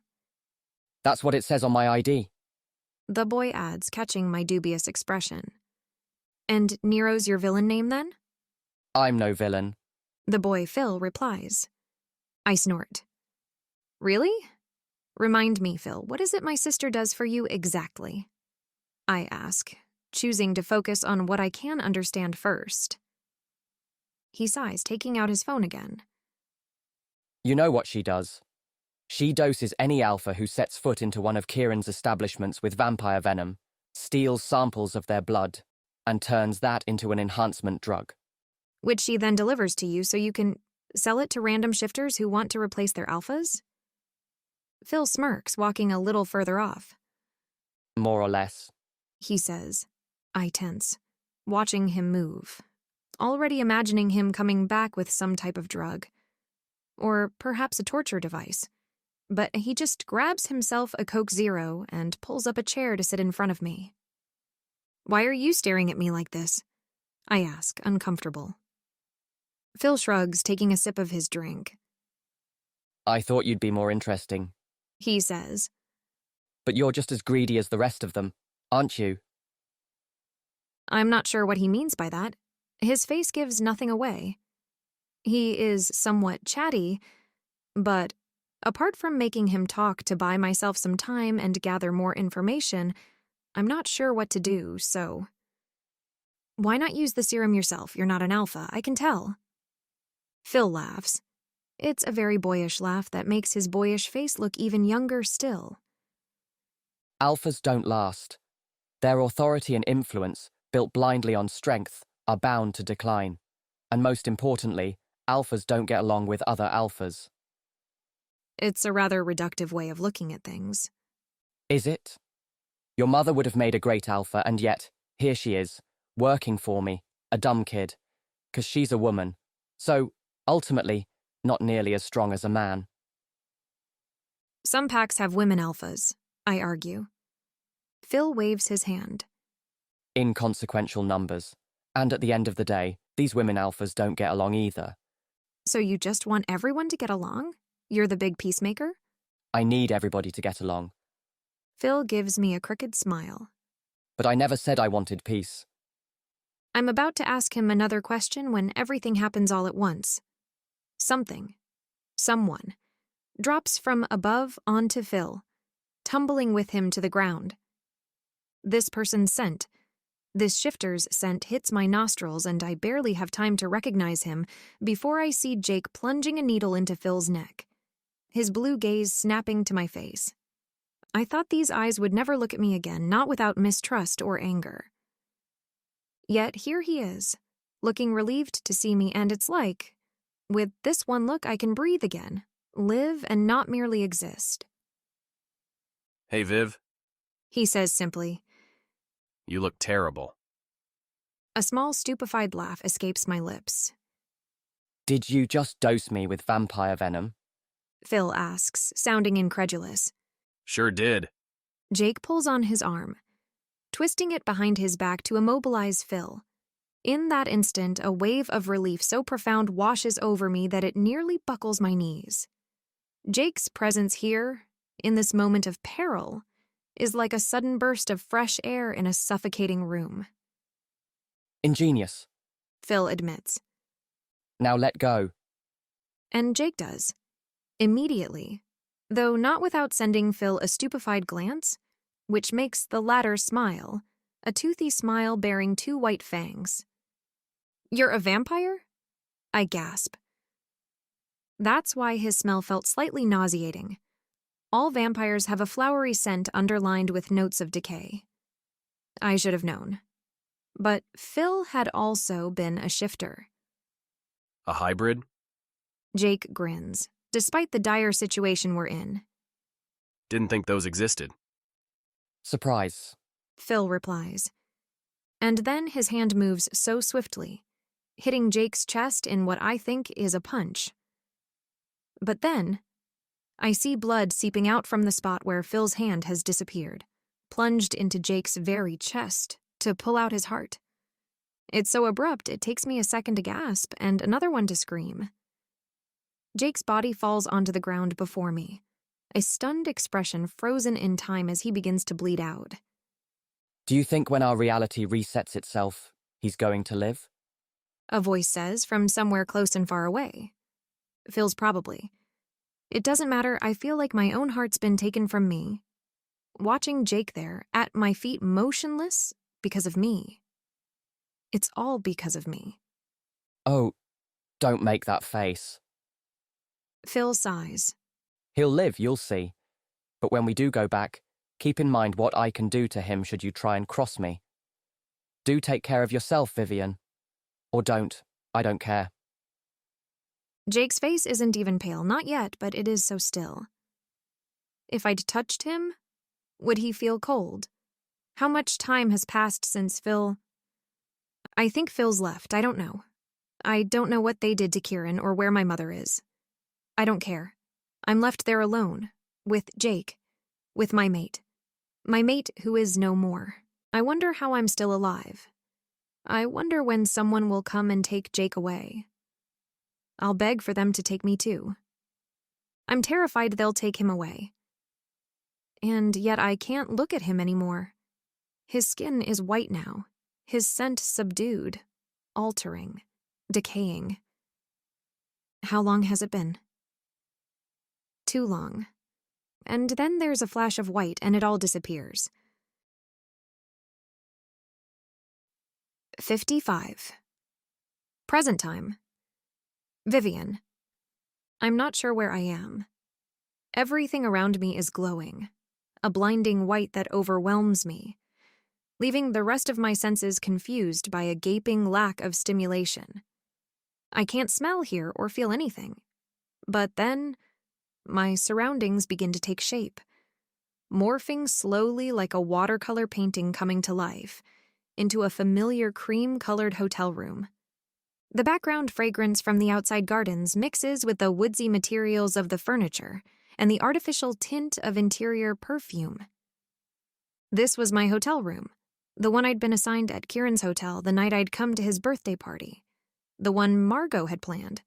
That's what it says on my ID. The boy adds, catching my dubious expression. And Nero's your villain name, then? I'm no villain. The boy Phil replies. I snort. Really? Remind me, Phil, what is it my sister does for you exactly? I ask, choosing to focus on what I can understand first. He sighs, taking out his phone again. You know what she does. She doses any alpha who sets foot into one of Kieran's establishments with vampire venom, steals samples of their blood, and turns that into an enhancement drug. Which she then delivers to you so you can sell it to random shifters who want to replace their alphas? Phil smirks, walking a little further off. More or less. He says. I tense, watching him move, already imagining him coming back with some type of drug. Or perhaps a torture device. But he just grabs himself a Coke Zero and pulls up a chair to sit in front of me. Why are you staring at me like this? I ask, uncomfortable. Phil shrugs, taking a sip of his drink. I thought you'd be more interesting. He says. But you're just as greedy as the rest of them, aren't you? I'm not sure what he means by that. His face gives nothing away. He is somewhat chatty, but apart from making him talk to buy myself some time and gather more information, I'm not sure what to do, so... Why not use the serum yourself? You're not an alpha, I can tell. Phil laughs. It's a very boyish laugh that makes his boyish face look even younger still. Alphas don't last. Their authority and influence, built blindly on strength, are bound to decline. And most importantly, alphas don't get along with other alphas. It's a rather reductive way of looking at things. Is it? Your mother would have made a great alpha, and yet, here she is, working for me, a dumb kid, 'cause she's a woman. So, ultimately, not nearly as strong as a man. Some packs have women alphas, I argue. Phil waves his hand. Inconsequential numbers. And at the end of the day, these women alphas don't get along either. So you just want everyone to get along? You're the big peacemaker? I need everybody to get along. Phil gives me a crooked smile. But I never said I wanted peace. I'm about to ask him another question when everything happens all at once. Something, someone, drops from above onto Phil, tumbling with him to the ground. This person's scent, this shifter's scent, hits my nostrils, and I barely have time to recognize him before I see Jake plunging a needle into Phil's neck, his blue gaze snapping to my face. I thought these eyes would never look at me again, not without mistrust or anger. Yet here he is, looking relieved to see me, and it's like, with this one look, I can breathe again, live and not merely exist. Hey, Viv. He says simply. You look terrible. A small stupefied laugh escapes my lips. Did you just dose me with vampire venom? Phil asks, sounding incredulous. Sure did. Jake pulls on his arm, twisting it behind his back to immobilize Phil. In that instant, a wave of relief so profound washes over me that it nearly buckles my knees. Jake's presence here, in this moment of peril, is like a sudden burst of fresh air in a suffocating room. Ingenious. Phil admits. Now let go. And Jake does. Immediately, though not without sending Phil a stupefied glance, which makes the latter smile, a toothy smile bearing 2 white fangs. You're a vampire? I gasp. That's why his smell felt slightly nauseating. All vampires have a flowery scent underlined with notes of decay. I should have known. But Phil had also been a shifter. A hybrid? Jake grins, despite the dire situation we're in. Didn't think those existed. Surprise. Phil replies. And then his hand moves so swiftly, hitting Jake's chest in what I think is a punch. But then, I see blood seeping out from the spot where Phil's hand has disappeared, plunged into Jake's very chest to pull out his heart. It's so abrupt it takes me a second to gasp and another one to scream. Jake's body falls onto the ground before me, a stunned expression frozen in time as he begins to bleed out. Do you think when our reality resets itself, he's going to live? A voice says from somewhere close and far away. Phil's probably. It doesn't matter, I feel like my own heart's been taken from me. Watching Jake there, at my feet motionless, because of me. It's all because of me. Oh, don't make that face. Phil sighs. He'll live, you'll see. But when we do go back, keep in mind what I can do to him should you try and cross me. Do take care of yourself, Vivien. Or don't, I don't care. Jake's face isn't even pale, not yet, but it is so still. If I'd touched him, would he feel cold? How much time has passed since Phil... I think Phil's left, I don't know. I don't know what they did to Kieran or where my mother is. I don't care. I'm left there alone, with Jake, with my mate. My mate who is no more. I wonder how I'm still alive. I wonder when someone will come and take Jake away. I'll beg for them to take me too. I'm terrified they'll take him away. And yet I can't look at him anymore. His skin is white now, his scent subdued, altering, decaying. How long has it been? Too long. And then there's a flash of white and it all disappears. 55. Present time. Vivien. I'm not sure where I am. Everything around me is glowing, a blinding white that overwhelms me, leaving the rest of my senses confused by a gaping lack of stimulation. I can't smell, hear, or feel anything. But then, my surroundings begin to take shape, morphing slowly like a watercolor painting coming to life into a familiar cream-colored hotel room. The background fragrance from the outside gardens mixes with the woodsy materials of the furniture and the artificial tint of interior perfume. This was my hotel room, the one I'd been assigned at Kieran's hotel the night I'd come to his birthday party, the one Margot had planned.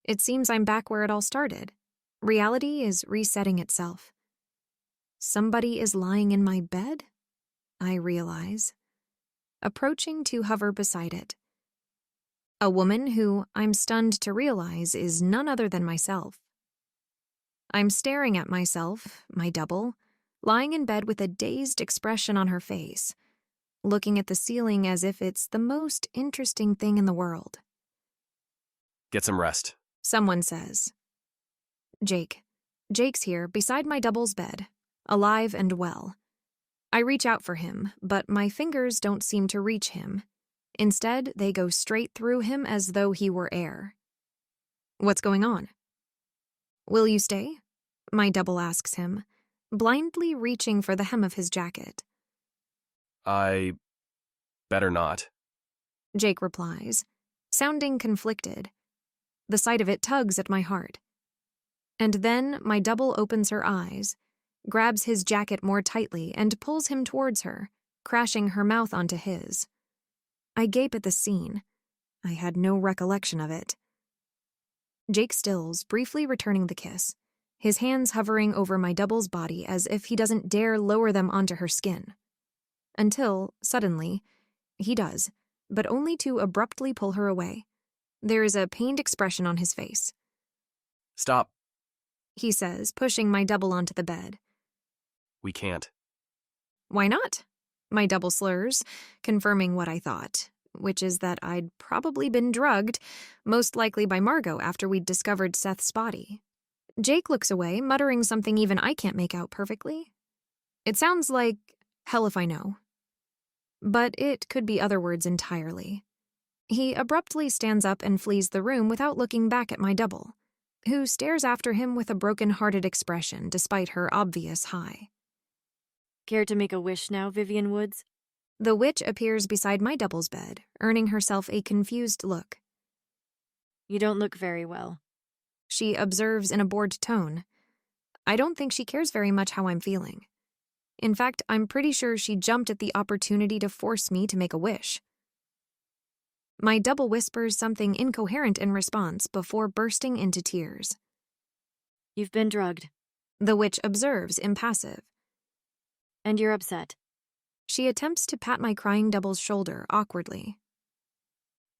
It seems I'm back where it all started. Reality is resetting itself. Somebody is lying in my bed, I realize, approaching to hover beside it. A woman who I'm stunned to realize is none other than myself. I'm staring at myself, my double, lying in bed with a dazed expression on her face, looking at the ceiling as if it's the most interesting thing in the world. Get some rest. Someone says. Jake's here, beside my double's bed, alive and well. I reach out for him, but my fingers don't seem to reach him. Instead, they go straight through him as though he were air. What's going on? Will you stay? My double asks him, blindly reaching for the hem of his jacket. I better not. Jake replies, sounding conflicted. The sight of it tugs at my heart. And then my double opens her eyes, grabs his jacket more tightly, and pulls him towards her, crashing her mouth onto his. I gape at the scene. I had no recollection of it. Jake stills, briefly returning the kiss, his hands hovering over my double's body as if he doesn't dare lower them onto her skin. Until, suddenly, he does, but only to abruptly pull her away. There is a pained expression on his face. Stop. He says, pushing my double onto the bed. We can't. Why not? My double slurs, confirming what I thought, which is that I'd probably been drugged, most likely by Margot after we'd discovered Seth's body. Jake looks away, muttering something even I can't make out perfectly. It sounds like, hell if I know. But it could be other words entirely. He abruptly stands up and flees the room without looking back at my double, who stares after him with a broken-hearted expression despite her obvious high. Care to make a wish now, Vivian Woods? The witch appears beside my double's bed, earning herself a confused look. You don't look very well. She observes in a bored tone. I don't think she cares very much how I'm feeling. In fact, I'm pretty sure she jumped at the opportunity to force me to make a wish. My double whispers something incoherent in response before bursting into tears. You've been drugged. The witch observes, impassive. And you're upset. She attempts to pat my crying double's shoulder awkwardly.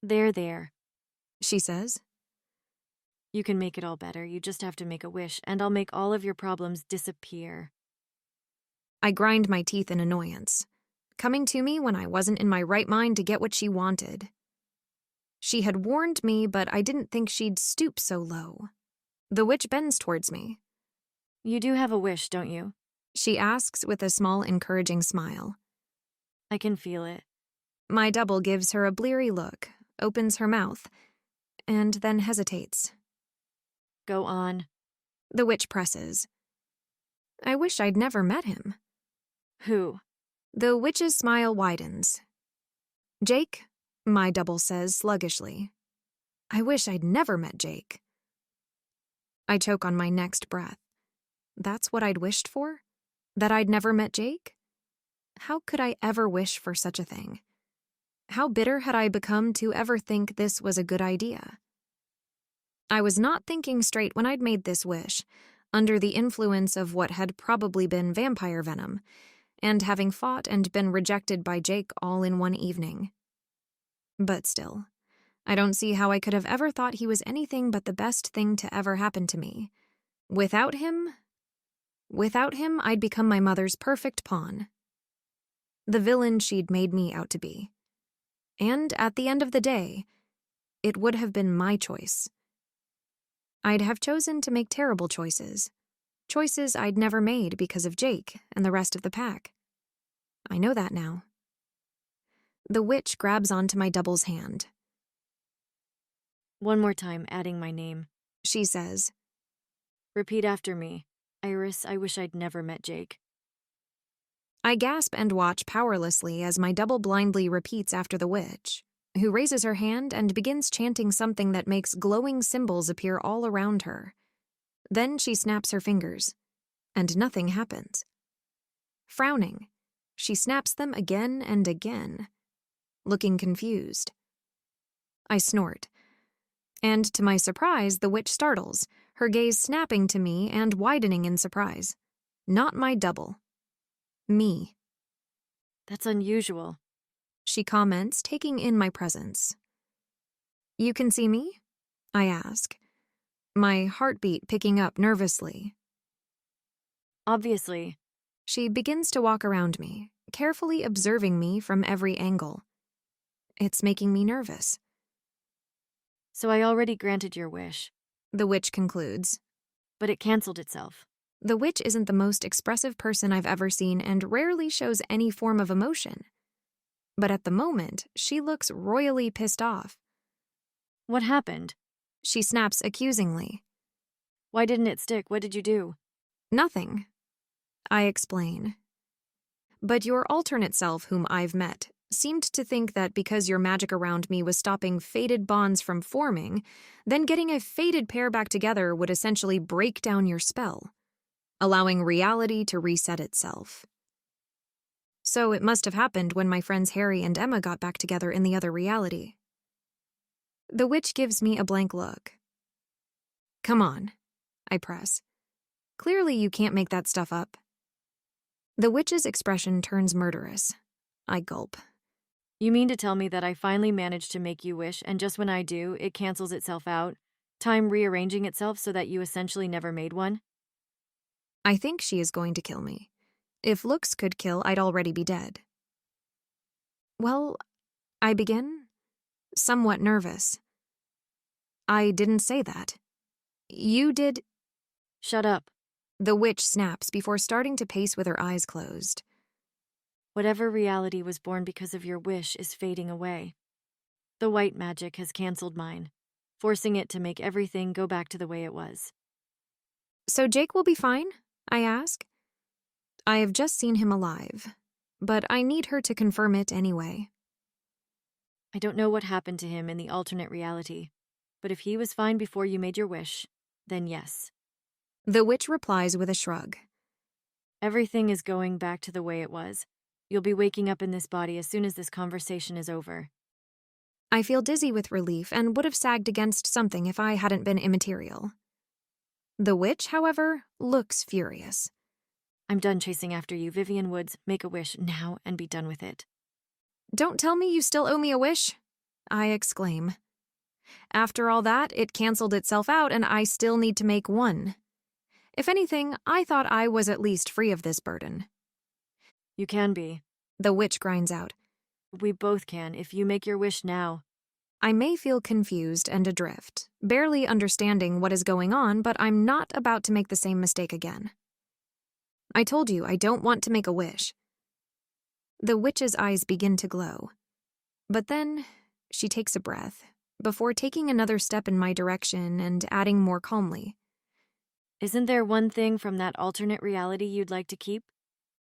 There, she says. You can make it all better. You just have to make a wish, and I'll make all of your problems disappear. I grind my teeth in annoyance, coming to me when I wasn't in my right mind to get what she wanted. She had warned me, but I didn't think she'd stoop so low. The witch bends towards me. You do have a wish, don't you? She asks with a small, encouraging smile. I can feel it. My double gives her a bleary look, opens her mouth, and then hesitates. Go on. The witch presses. I wish I'd never met him. Who? The witch's smile widens. Jake, my double says sluggishly. I wish I'd never met Jake. I choke on my next breath. That's what I'd wished for? That I'd never met Jake? How could I ever wish for such a thing? How bitter had I become to ever think this was a good idea? I was not thinking straight when I'd made this wish, under the influence of what had probably been vampire venom, and having fought and been rejected by Jake all in one evening. But still, I don't see how I could have ever thought he was anything but the best thing to ever happen to me. Without him, I'd become my mother's perfect pawn. The villain she'd made me out to be. And at the end of the day, it would have been my choice. I'd have chosen to make terrible choices. Choices I'd never made because of Jake and the rest of the pack. I know that now. The witch grabs onto my double's hand. One more time, adding my name. she says. Repeat after me. Iris, I wish I'd never met Jake. I gasp and watch powerlessly as my double blindly repeats after the witch, who raises her hand and begins chanting something that makes glowing symbols appear all around her. Then she snaps her fingers, and nothing happens. Frowning, she snaps them again and again, looking confused. I snort, and to my surprise, the witch startles, her gaze snapping to me and widening in surprise. Not my double. Me. That's unusual. She comments, taking in my presence. You can see me? I ask, my heartbeat picking up nervously. Obviously. She begins to walk around me, carefully observing me from every angle. It's making me nervous. So I already granted your wish. The witch concludes. But it canceled itself. The witch isn't the most expressive person I've ever seen and rarely shows any form of emotion. But at the moment, she looks royally pissed off. What happened? She snaps accusingly. Why didn't it stick? What did you do? Nothing. I explain. But your alternate self, whom I've met, seemed to think that because your magic around me was stopping fated bonds from forming, then getting a fated pair back together would essentially break down your spell, allowing reality to reset itself. So it must have happened when my friends Harry and Emma got back together in the other reality. The witch gives me a blank look. Come on, I press. Clearly you can't make that stuff up. The witch's expression turns murderous. I gulp. You mean to tell me that I finally managed to make you wish, and just when I do, it cancels itself out, time rearranging itself so that you essentially never made one? I think she is going to kill me. If looks could kill, I'd already be dead. Well, I begin, somewhat nervous. I didn't say that. You did. Shut up. The witch snaps before starting to pace with her eyes closed. Whatever reality was born because of your wish is fading away. The white magic has canceled mine, forcing it to make everything go back to the way it was. So Jake will be fine? I ask. I have just seen him alive, but I need her to confirm it anyway. I don't know what happened to him in the alternate reality, but if he was fine before you made your wish, then yes. The witch replies with a shrug. Everything is going back to the way it was. You'll be waking up in this body as soon as this conversation is over. I feel dizzy with relief and would have sagged against something if I hadn't been immaterial. The witch, however, looks furious. I'm done chasing after you, Vivian Woods. Make a wish now and be done with it. Don't tell me you still owe me a wish, I exclaim. After all that, it canceled itself out and I still need to make one. If anything, I thought I was at least free of this burden. You can be. The witch grinds out. We both can if you make your wish now. I may feel confused and adrift, barely understanding what is going on, but I'm not about to make the same mistake again. I told you I don't want to make a wish. The witch's eyes begin to glow. But then she takes a breath, before taking another step in my direction and adding more calmly. Isn't there one thing from that alternate reality you'd like to keep?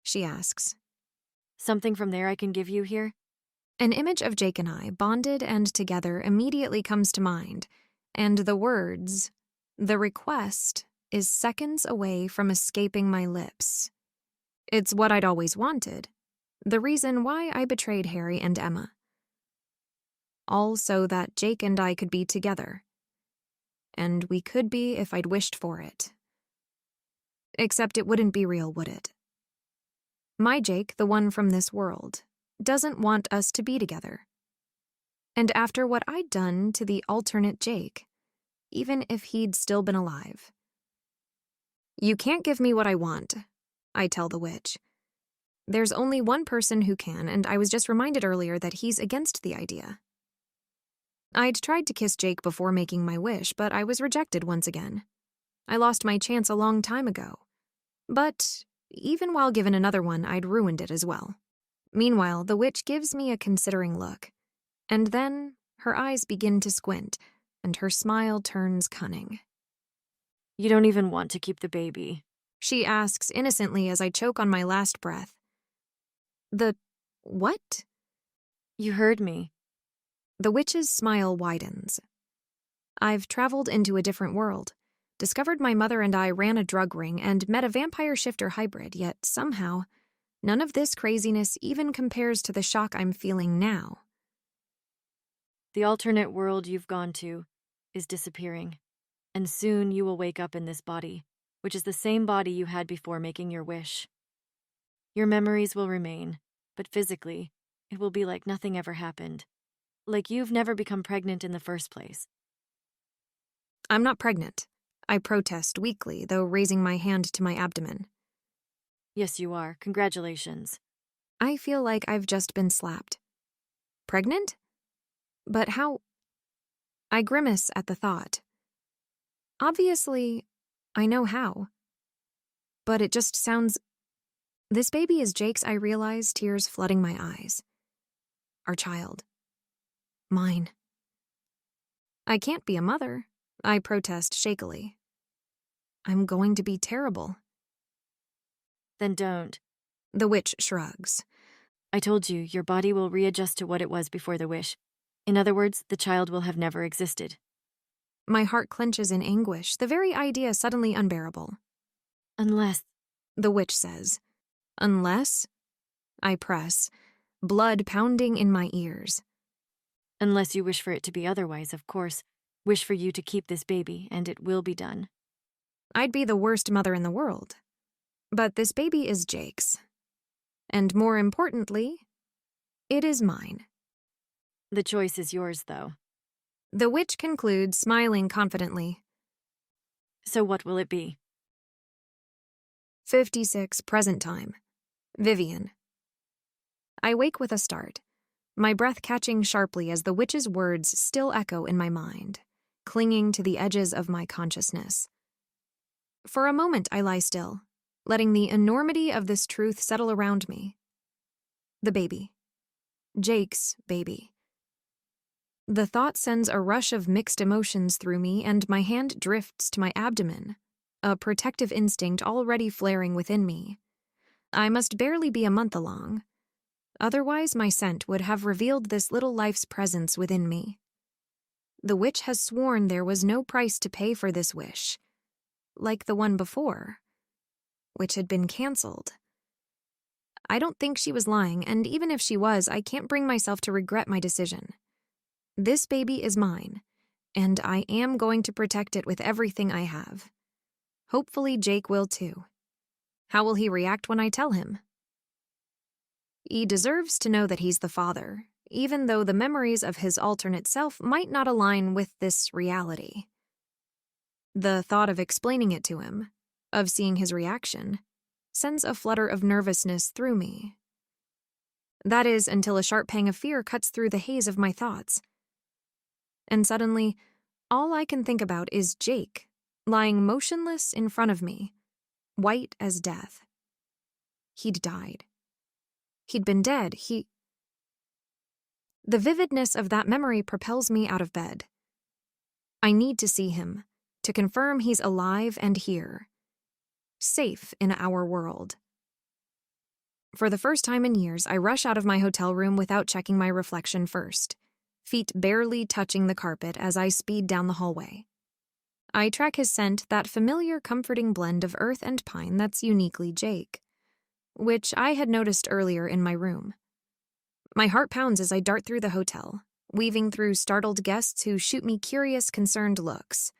She asks. Something from there I can give you here? An image of Jake and I, bonded and together, immediately comes to mind, and the words, "The request," is seconds away from escaping my lips. It's what I'd always wanted, the reason why I betrayed Harry and Emma. All so that Jake and I could be together. And we could be if I'd wished for it. Except it wouldn't be real, would it? My Jake, the one from this world, doesn't want us to be together. And after what I'd done to the alternate Jake, even if he'd still been alive. You can't give me what I want, I tell the witch. There's only one person who can, and I was just reminded earlier that he's against the idea. I'd tried to kiss Jake before making my wish, but I was rejected once again. I lost my chance a long time ago. But even while given another one, I'd ruined it as well. Meanwhile, the witch gives me a considering look, and then her eyes begin to squint, and her smile turns cunning. You don't even want to keep the baby. She asks innocently as I choke on my last breath. The what? You heard me. The witch's smile widens. I've traveled into a different world, discovered my mother and I ran a drug ring, and met a vampire shifter hybrid, yet somehow, none of this craziness even compares to the shock I'm feeling now. The alternate world you've gone to is disappearing, and soon you will wake up in this body, which is the same body you had before making your wish. Your memories will remain, but physically, it will be like nothing ever happened. Like you've never become pregnant in the first place. I'm not pregnant. I protest weakly, though raising my hand to my abdomen. Yes, you are. Congratulations. I feel like I've just been slapped. Pregnant? But how? I grimace at the thought. Obviously, I know how. But it just sounds... This baby is Jake's, I realize, tears flooding my eyes. Our child. Mine. I can't be a mother, I protest shakily. I'm going to be terrible. Then don't. The witch shrugs. I told you, your body will readjust to what it was before the wish. In other words, the child will have never existed. My heart clenches in anguish, the very idea suddenly unbearable. Unless, the witch says. Unless? I press, blood pounding in my ears. Unless you wish for it to be otherwise, of course. Wish for you to keep this baby, and it will be done. I'd be the worst mother in the world. But this baby is Jake's. And more importantly, it is mine. The choice is yours, though. The witch concludes, smiling confidently. So what will it be? 56 present time. Vivien. I wake with a start, my breath catching sharply as the witch's words still echo in my mind, clinging to the edges of my consciousness. For a moment I lie still, letting the enormity of this truth settle around me. The baby. Jake's baby. The thought sends a rush of mixed emotions through me, and my hand drifts to my abdomen, a protective instinct already flaring within me. I must barely be a month along. Otherwise, my scent would have revealed this little life's presence within me. The witch has sworn there was no price to pay for this wish, like the one before, which had been canceled. I don't think she was lying, and even if she was, I can't bring myself to regret my decision. This baby is mine, and I am going to protect it with everything I have. Hopefully Jake will too. How will he react when I tell him? He deserves to know that he's the father, even though the memories of his alternate self might not align with this reality. The thought of explaining it to him, of seeing his reaction, sends a flutter of nervousness through me. That is until a sharp pang of fear cuts through the haze of my thoughts. And suddenly, all I can think about is Jake, lying motionless in front of me, white as death. He'd died. He'd been dead. The vividness of that memory propels me out of bed. I need to see him, to confirm he's alive and here, safe in our world. For the first time in years, I rush out of my hotel room without checking my reflection first, feet barely touching the carpet as I speed down the hallway. I track his scent, that familiar, comforting blend of earth and pine that's uniquely Jake, which I had noticed earlier in my room. My heart pounds as I dart through the hotel, weaving through startled guests who shoot me curious, concerned looks.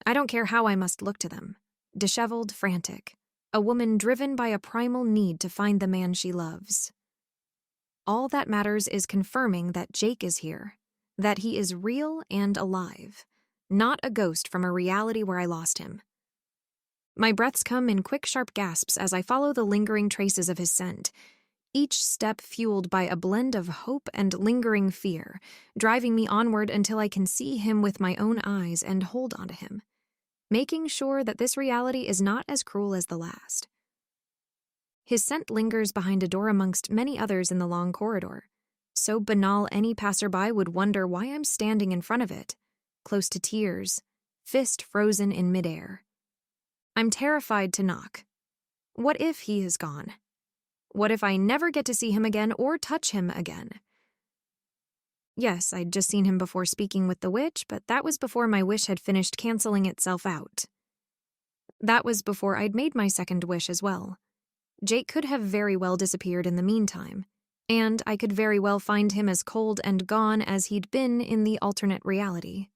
I don't care how I must look to them, disheveled, frantic, a woman driven by a primal need to find the man she loves. All that matters is confirming that Jake is here, that he is real and alive, not a ghost from a reality where I lost him. My breaths come in quick, sharp gasps as I follow the lingering traces of his scent, each step fueled by a blend of hope and lingering fear, driving me onward until I can see him with my own eyes and hold onto him, making sure that this reality is not as cruel as the last. His scent lingers behind a door amongst many others in the long corridor, so banal any passerby would wonder why I'm standing in front of it, close to tears, fist frozen in midair. I'm terrified to knock. What if he is gone? What if I never get to see him again or touch him again? Yes, I'd just seen him before speaking with the witch, but that was before my wish had finished canceling itself out. That was before I'd made my second wish as well. Jake could have very well disappeared in the meantime, and I could very well find him as cold and gone as he'd been in the alternate reality.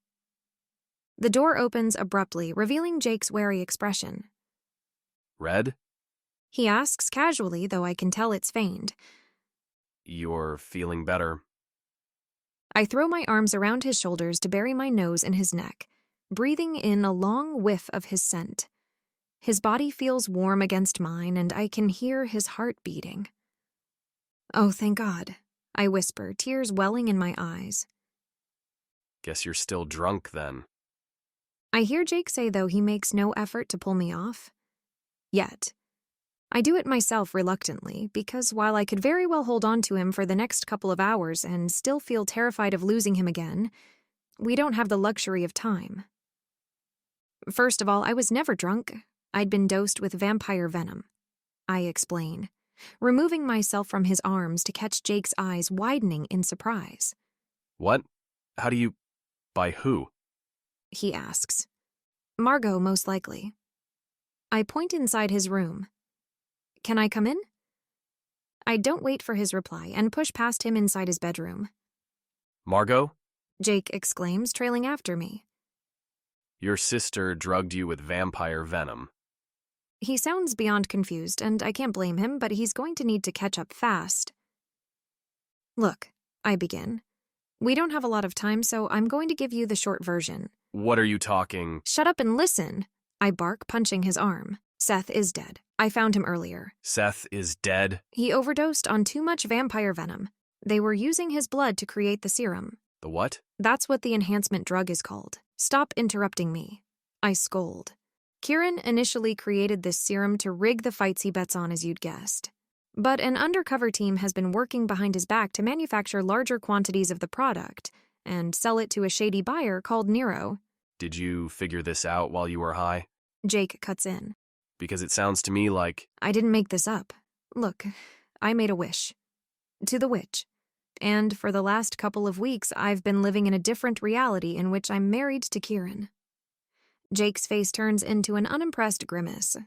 The door opens abruptly, revealing Jake's wary expression. Red? He asks casually, though I can tell it's feigned. You're feeling better. I throw my arms around his shoulders to bury my nose in his neck, breathing in a long whiff of his scent. His body feels warm against mine, and I can hear his heart beating. Oh, thank God, I whisper, tears welling in my eyes. Guess you're still drunk then. I hear Jake say, though, he makes no effort to pull me off. Yet. I do it myself reluctantly, because while I could very well hold on to him for the next couple of hours and still feel terrified of losing him again, we don't have the luxury of time. First of all, I was never drunk. I'd been dosed with vampire venom. I explain, removing myself from his arms to catch Jake's eyes widening in surprise. What? How do you... By who? He asks. Margot, most likely. I point inside his room. Can I come in? I don't wait for his reply and push past him inside his bedroom. Margot? Jake exclaims, trailing after me. Your sister drugged you with vampire venom. He sounds beyond confused, and I can't blame him, but he's going to need to catch up fast. Look, I begin. We don't have a lot of time, so I'm going to give you the short version. What are you talking? Shut up and listen, I bark, punching his arm. Seth is dead. I found him earlier. Seth is dead? He overdosed on too much vampire venom. They were using his blood to create the serum. The what? That's what the enhancement drug is called. Stop interrupting me. I scold. Kieran initially created this serum to rig the fights he bets on, as you'd guessed. But an undercover team has been working behind his back to manufacture larger quantities of the product and sell it to a shady buyer called Nero. Did you figure this out while you were high? Jake cuts in. Because it sounds to me like... I didn't make this up. Look, I made a wish. To the witch. And for the last couple of weeks, I've been living in a different reality in which I'm married to Kieran. Jake's face turns into an unimpressed grimace.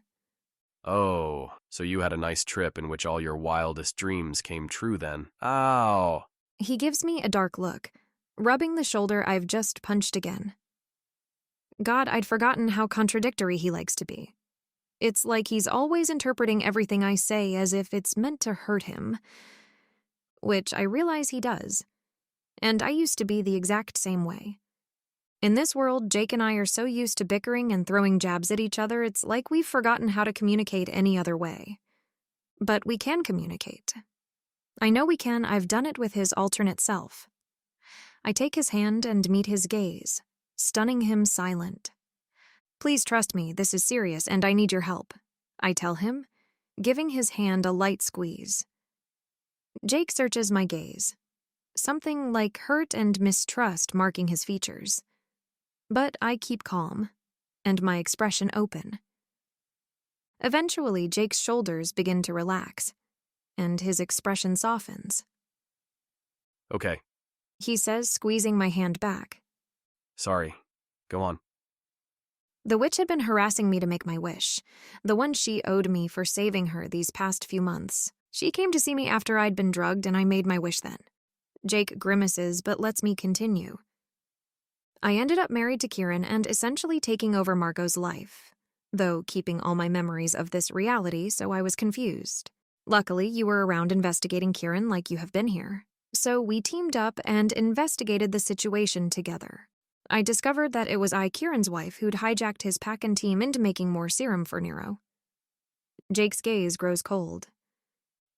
Oh, so you had a nice trip in which all your wildest dreams came true then. Ow! He gives me a dark look, rubbing the shoulder I've just punched again. God, I'd forgotten how contradictory he likes to be. It's like he's always interpreting everything I say as if it's meant to hurt him. Which I realize he does. And I used to be the exact same way. In this world, Jake and I are so used to bickering and throwing jabs at each other, it's like we've forgotten how to communicate any other way. But we can communicate. I know we can. I've done it with his alternate self. I take his hand and meet his gaze, stunning him silent. Please trust me, this is serious and I need your help, I tell him, giving his hand a light squeeze. Jake searches my gaze, something like hurt and mistrust marking his features. But I keep calm, and my expression open. Eventually, Jake's shoulders begin to relax, and his expression softens. Okay. He says, squeezing my hand back. Sorry. Go on. The witch had been harassing me to make my wish, the one she owed me for saving her these past few months. She came to see me after I'd been drugged, and I made my wish then. Jake grimaces, but lets me continue. I ended up married to Kieran and essentially taking over Margot's life, though keeping all my memories of this reality, so I was confused. Luckily, you were around investigating Kieran like you have been here, so we teamed up and investigated the situation together. I discovered that it was Kieran's wife, who'd hijacked his pack and team into making more serum for Nero. Jake's gaze grows cold.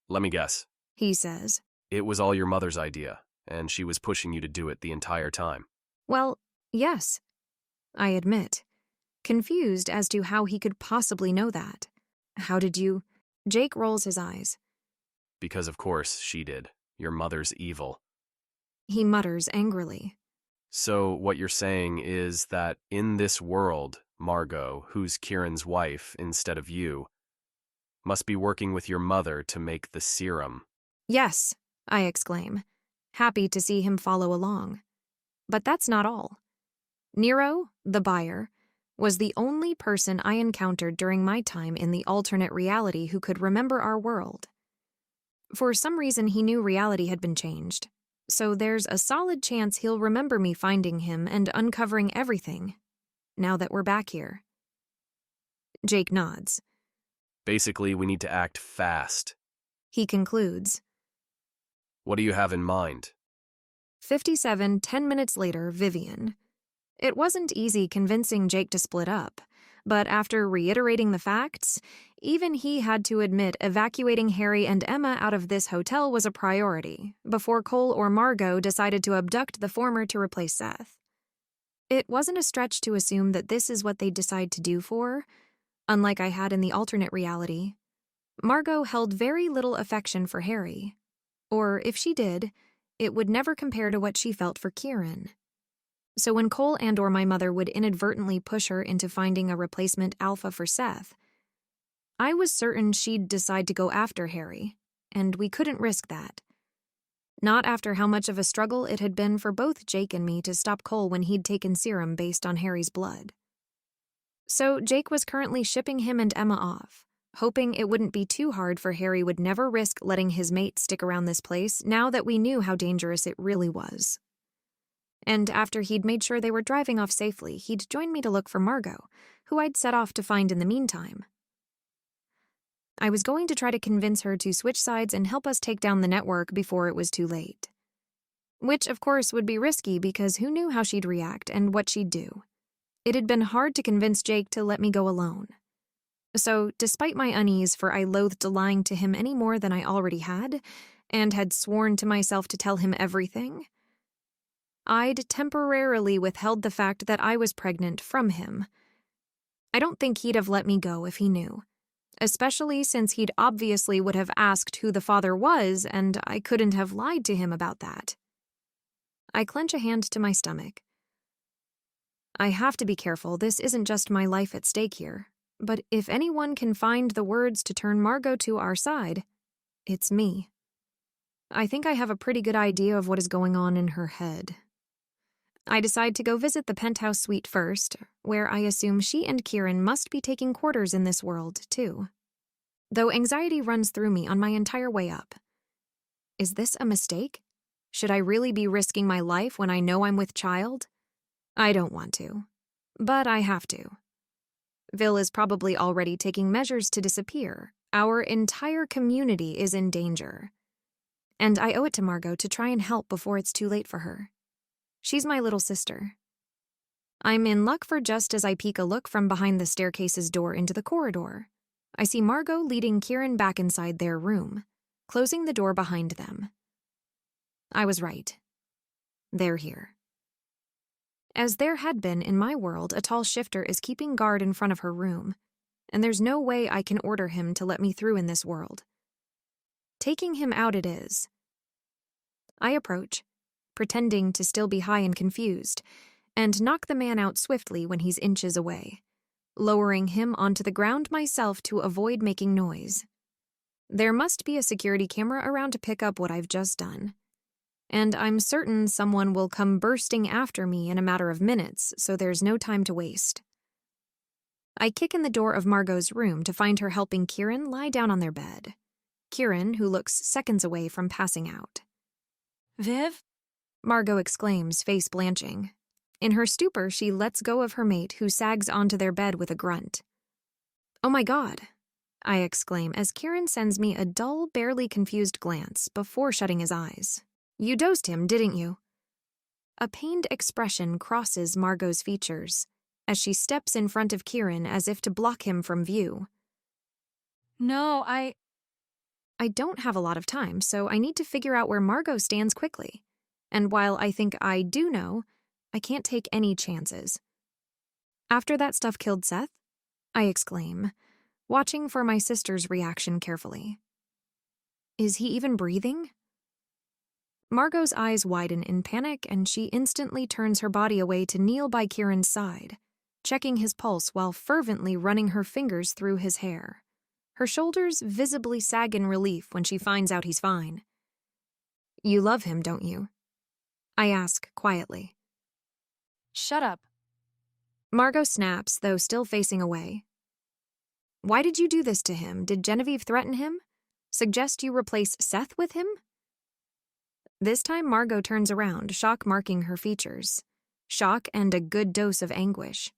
Let me guess. He says. It was all your mother's idea, and she was pushing you to do it the entire time. Well, yes, I admit, confused as to how he could possibly know that. How did you? Jake rolls his eyes. Because of course she did. Your mother's evil. He mutters angrily. So what you're saying is that in this world, Margot, who's Kieran's wife instead of you, must be working with your mother to make the serum. Yes, I exclaim, happy to see him follow along. But that's not all. Nero, the buyer, was the only person I encountered during my time in the alternate reality who could remember our world. For some reason, he knew reality had been changed, so there's a solid chance he'll remember me finding him and uncovering everything, now that we're back here. Jake nods. Basically, we need to act fast. He concludes. What do you have in mind? 57, 10 minutes later, Vivian. It wasn't easy convincing Jake to split up, but after reiterating the facts, even he had to admit evacuating Harry and Emma out of this hotel was a priority before Cole or Margot decided to abduct the former to replace Seth. It wasn't a stretch to assume that this is what they'd decide to do for, unlike I had in the alternate reality. Margot held very little affection for Harry, or if she did, it would never compare to what she felt for Kieran. So when Cole and/or my mother would inadvertently push her into finding a replacement alpha for Seth, I was certain she'd decide to go after Harry, and we couldn't risk that. Not after how much of a struggle it had been for both Jake and me to stop Cole when he'd taken serum based on Harry's blood. So Jake was currently shipping him and Emma off, hoping it wouldn't be too hard for Harry would never risk letting his mate stick around this place now that we knew how dangerous it really was. And after he'd made sure they were driving off safely, he'd join me to look for Margot, who I'd set off to find in the meantime. I was going to try to convince her to switch sides and help us take down the network before it was too late. Which, of course, would be risky because who knew how she'd react and what she'd do. It had been hard to convince Jake to let me go alone. So, despite my unease for I loathed lying to him any more than I already had, and had sworn to myself to tell him everything, I'd temporarily withheld the fact that I was pregnant from him. I don't think he'd have let me go if he knew, especially since he'd obviously would have asked who the father was, and I couldn't have lied to him about that. I clench a hand to my stomach. I have to be careful, this isn't just my life at stake here, but if anyone can find the words to turn Margot to our side, it's me. I think I have a pretty good idea of what is going on in her head. I decide to go visit the penthouse suite first, where I assume she and Kieran must be taking quarters in this world, too. Though anxiety runs through me on my entire way up. Is this a mistake? Should I really be risking my life when I know I'm with child? I don't want to, but I have to. Vil is probably already taking measures to disappear. Our entire community is in danger. And I owe it to Margot to try and help before it's too late for her. She's my little sister. I'm in luck for just as I peek a look from behind the staircase's door into the corridor. I see Margot leading Kieran back inside their room, closing the door behind them. I was right. They're here. As there had been in my world, a tall shifter is keeping guard in front of her room, and there's no way I can order him to let me through in this world. Taking him out it is. I approach, pretending to still be high and confused, and knock the man out swiftly when he's inches away, lowering him onto the ground myself to avoid making noise. There must be a security camera around to pick up what I've just done, and I'm certain someone will come bursting after me in a matter of minutes, so there's no time to waste. I kick in the door of Margot's room to find her helping Kieran lie down on their bed. Kieran, who looks seconds away from passing out. Viv? Margot exclaims, face blanching. In her stupor, she lets go of her mate, who sags onto their bed with a grunt. "Oh my God," I exclaim as Kieran sends me a dull, barely confused glance before shutting his eyes. "You dosed him, didn't you?" A pained expression crosses Margot's features as she steps in front of Kieran as if to block him from view. No, I don't have a lot of time, so I need to figure out where Margot stands quickly. And while I think I do know, I can't take any chances. "After that stuff killed Seth?" I exclaim, watching for my sister's reaction carefully. "Is he even breathing?" Margot's eyes widen in panic, and she instantly turns her body away to kneel by Kieran's side, checking his pulse while fervently running her fingers through his hair. Her shoulders visibly sag in relief when she finds out he's fine. "You love him, don't you?" I ask quietly. Shut up. Margot snaps, though still facing away. "Why did you do this to him? Did Genevieve threaten him? Suggest you replace Seth with him?" This time Margot turns around, shock marking her features. Shock and a good dose of anguish.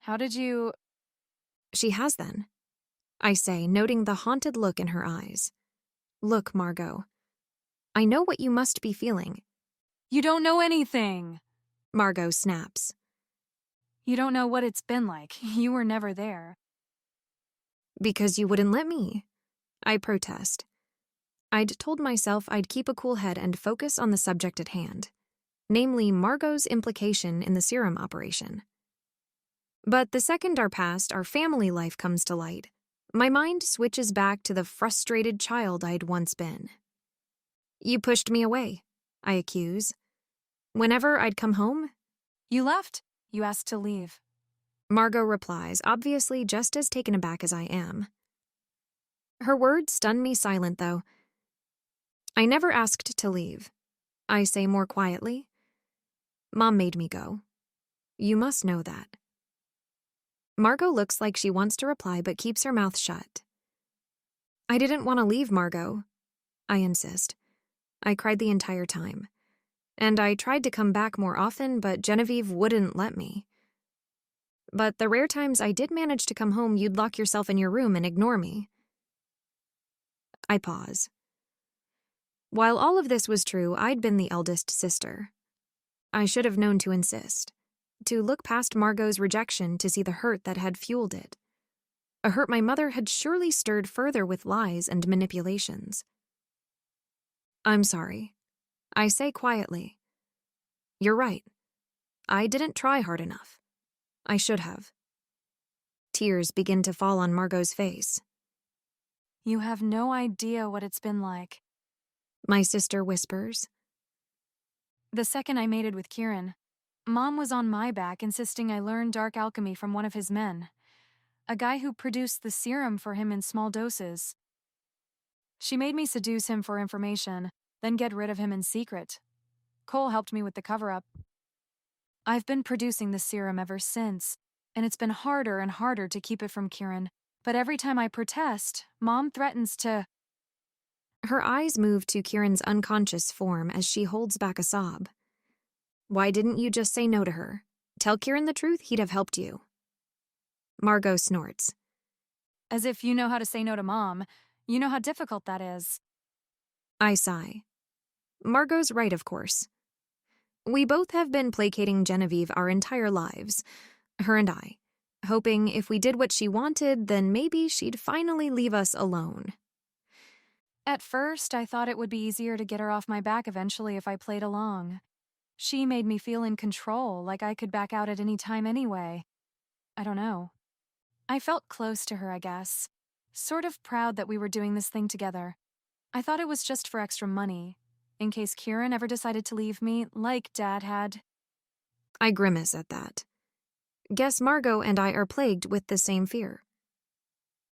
How did you... "She has then," I say, noting the haunted look in her eyes. "Look, Margot. I know what you must be feeling." You don't know anything. Margot snaps. You don't know what it's been like. You were never there. "Because you wouldn't let me," I protest. I'd told myself I'd keep a cool head and focus on the subject at hand, namely Margot's implication in the serum operation. But the second our past, our family life comes to light, my mind switches back to the frustrated child I'd once been. "You pushed me away," I accuse. "Whenever I'd come home?" You left. You asked to leave. Margot replies, obviously just as taken aback as I am. Her words stun me silent, though. "I never asked to leave," I say more quietly. "Mom made me go. You must know that." Margot looks like she wants to reply but keeps her mouth shut. "I didn't want to leave, Margot," I insist. "I cried the entire time. And I tried to come back more often, but Genevieve wouldn't let me. But the rare times I did manage to come home, you'd lock yourself in your room and ignore me." I pause. While all of this was true, I'd been the eldest sister. I should have known to insist, to look past Margot's rejection to see the hurt that had fueled it. A hurt my mother had surely stirred further with lies and manipulations. "I'm sorry," I say quietly. "You're right. I didn't try hard enough. I should have." Tears begin to fall on Margot's face. You have no idea what it's been like. My sister whispers. The second I mated with Kieran, Mom was on my back insisting I learn dark alchemy from one of his men, a guy who produced the serum for him in small doses. She made me seduce him for information, then get rid of him in secret. Cole helped me with the cover-up. I've been producing the serum ever since, and it's been harder and harder to keep it from Kieran. But every time I protest, Mom threatens to... Her eyes move to Kieran's unconscious form as she holds back a sob. "Why didn't you just say no to her? Tell Kieran the truth, he'd have helped you." Margot snorts. As if you know how to say no to Mom. You know how difficult that is. I sigh. Margot's right, of course. We both have been placating Genevieve our entire lives, her and I, hoping if we did what she wanted, then maybe she'd finally leave us alone. At first, I thought it would be easier to get her off my back eventually if I played along. She made me feel in control, like I could back out at any time anyway. I don't know. I felt close to her, I guess. Sort of proud that we were doing this thing together. I thought it was just for extra money, in case Kieran ever decided to leave me, like Dad had. I grimace at that. Guess Margot and I are plagued with the same fear.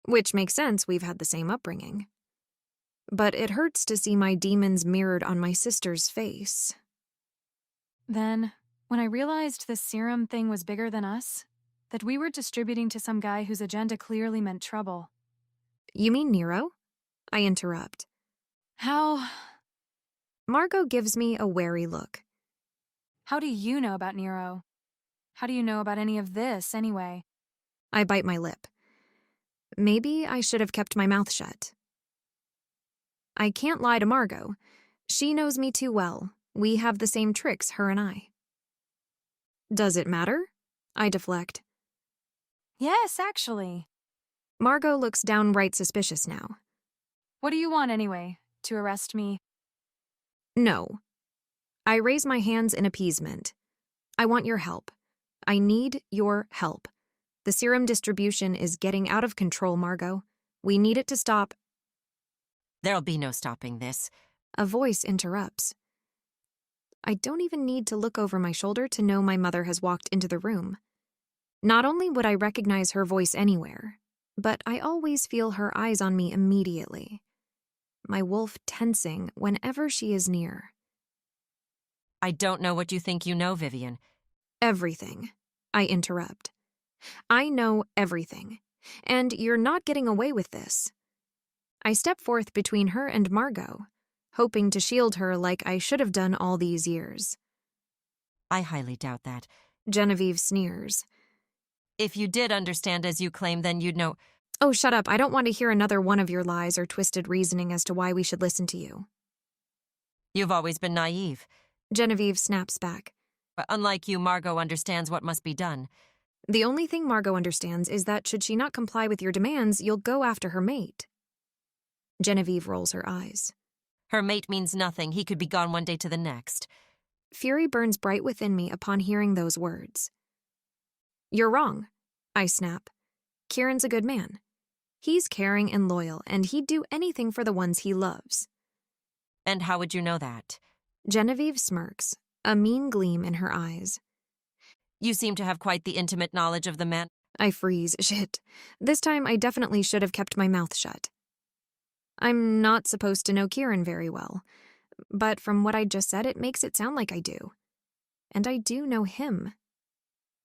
Which makes sense, we've had the same upbringing. But it hurts to see my demons mirrored on my sister's face. Then, when I realized this serum thing was bigger than us, that we were distributing to some guy whose agenda clearly meant trouble. You mean Nero? I interrupt. How... Margot gives me a wary look. How do you know about Nero? How do you know about any of this, anyway? I bite my lip. Maybe I should have kept my mouth shut. I can't lie to Margot. She knows me too well. We have the same tricks, her and I. Does it matter? I deflect. Yes, actually. Margot looks downright suspicious now. What do you want, anyway? To arrest me? No. I raise my hands in appeasement. I want your help. I need your help. The serum distribution is getting out of control, Margot. We need it to stop. There'll be no stopping this. A voice interrupts. I don't even need to look over my shoulder to know my mother has walked into the room. Not only would I recognize her voice anywhere, but I always feel her eyes on me immediately. My wolf tensing whenever she is near. I don't know what you think you know, Vivien. Everything, I interrupt. I know everything, and you're not getting away with this. I step forth between her and Margot, hoping to shield her like I should have done all these years. I highly doubt that. Genevieve sneers. If you did understand as you claim, then you'd know. Oh, shut up. I don't want to hear another one of your lies or twisted reasoning as to why we should listen to you. You've always been naive. Genevieve snaps back. But unlike you, Margot understands what must be done. The only thing Margot understands is that should she not comply with your demands, you'll go after her mate. Genevieve rolls her eyes. Her mate means nothing. He could be gone one day to the next. Fury burns bright within me upon hearing those words. You're wrong, I snap. Kieran's a good man. He's caring and loyal, and he'd do anything for the ones he loves. And how would you know that? Genevieve smirks, a mean gleam in her eyes. You seem to have quite the intimate knowledge of the man. I freeze. Shit. This time I definitely should have kept my mouth shut. I'm not supposed to know Kieran very well, but from what I just said, it makes it sound like I do. And I do know him.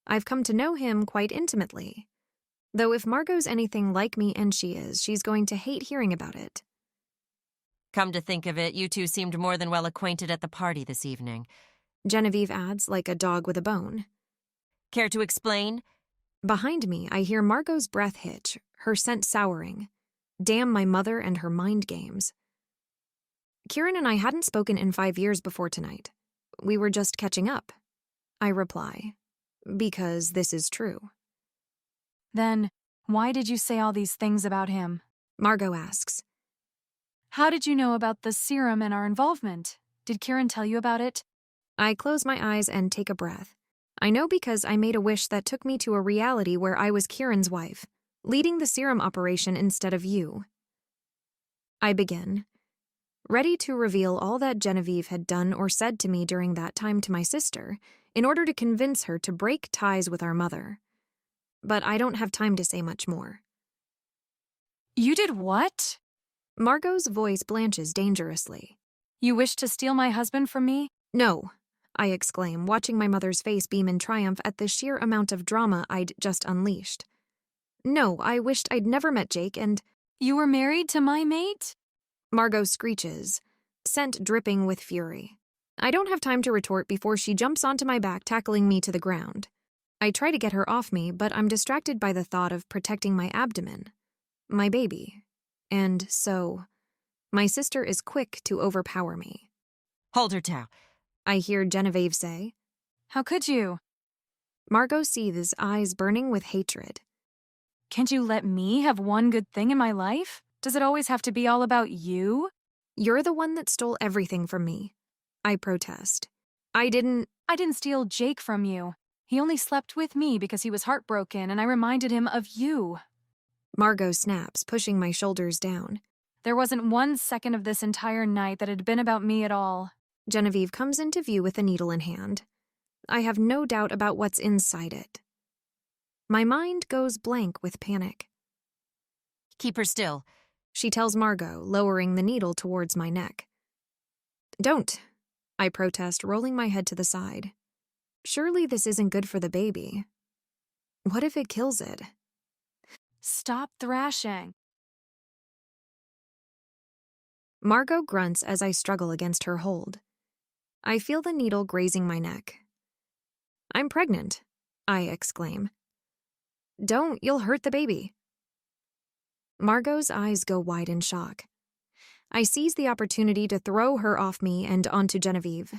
I've come to know him quite intimately. Though if Margot's anything like me, and she is, she's going to hate hearing about it. Come to think of it, you two seemed more than well acquainted at the party this evening. Genevieve adds, like a dog with a bone. Care to explain? Behind me, I hear Margot's breath hitch, her scent souring. Damn my mother and her mind games. Kieran and I hadn't spoken in 5 years before tonight. We were just catching up. I reply, because this is true. Then, why did you say all these things about him? Margot asks. How did you know about the serum and our involvement? Did Kieran tell you about it? I close my eyes and take a breath. I know because I made a wish that took me to a reality where I was Kieran's wife, leading the serum operation instead of you. I begin, ready to reveal all that Genevieve had done or said to me during that time to my sister, in order to convince her to break ties with our mother. But I don't have time to say much more. You did what? Margot's voice blanches dangerously. You wish to steal my husband from me? No, I exclaim, watching my mother's face beam in triumph at the sheer amount of drama I'd just unleashed. No, I wished I'd never met Jake and— You were married to my mate? Margot screeches, scent dripping with fury. I don't have time to retort before she jumps onto my back, tackling me to the ground. I try to get her off me, but I'm distracted by the thought of protecting my abdomen, my baby. And so, my sister is quick to overpower me. Hold her, Tao. I hear Genevieve say. How could you? Margot seethes, eyes burning with hatred. Can't you let me have one good thing in my life? Does it always have to be all about you? You're the one that stole everything from me. I protest. I didn't steal Jake from you. He only slept with me because he was heartbroken and I reminded him of you. Margot snaps, pushing my shoulders down. There wasn't 1 second of this entire night that had been about me at all. Genevieve comes into view with a needle in hand. I have no doubt about what's inside it. My mind goes blank with panic. Keep her still, she tells Margot, lowering the needle towards my neck. Don't, I protest, rolling my head to the side. Surely this isn't good for the baby. What if it kills it? Stop thrashing. Margot grunts as I struggle against her hold. I feel the needle grazing my neck. I'm pregnant, I exclaim. Don't, you'll hurt the baby. Margot's eyes go wide in shock. I seize the opportunity to throw her off me and onto Genevieve.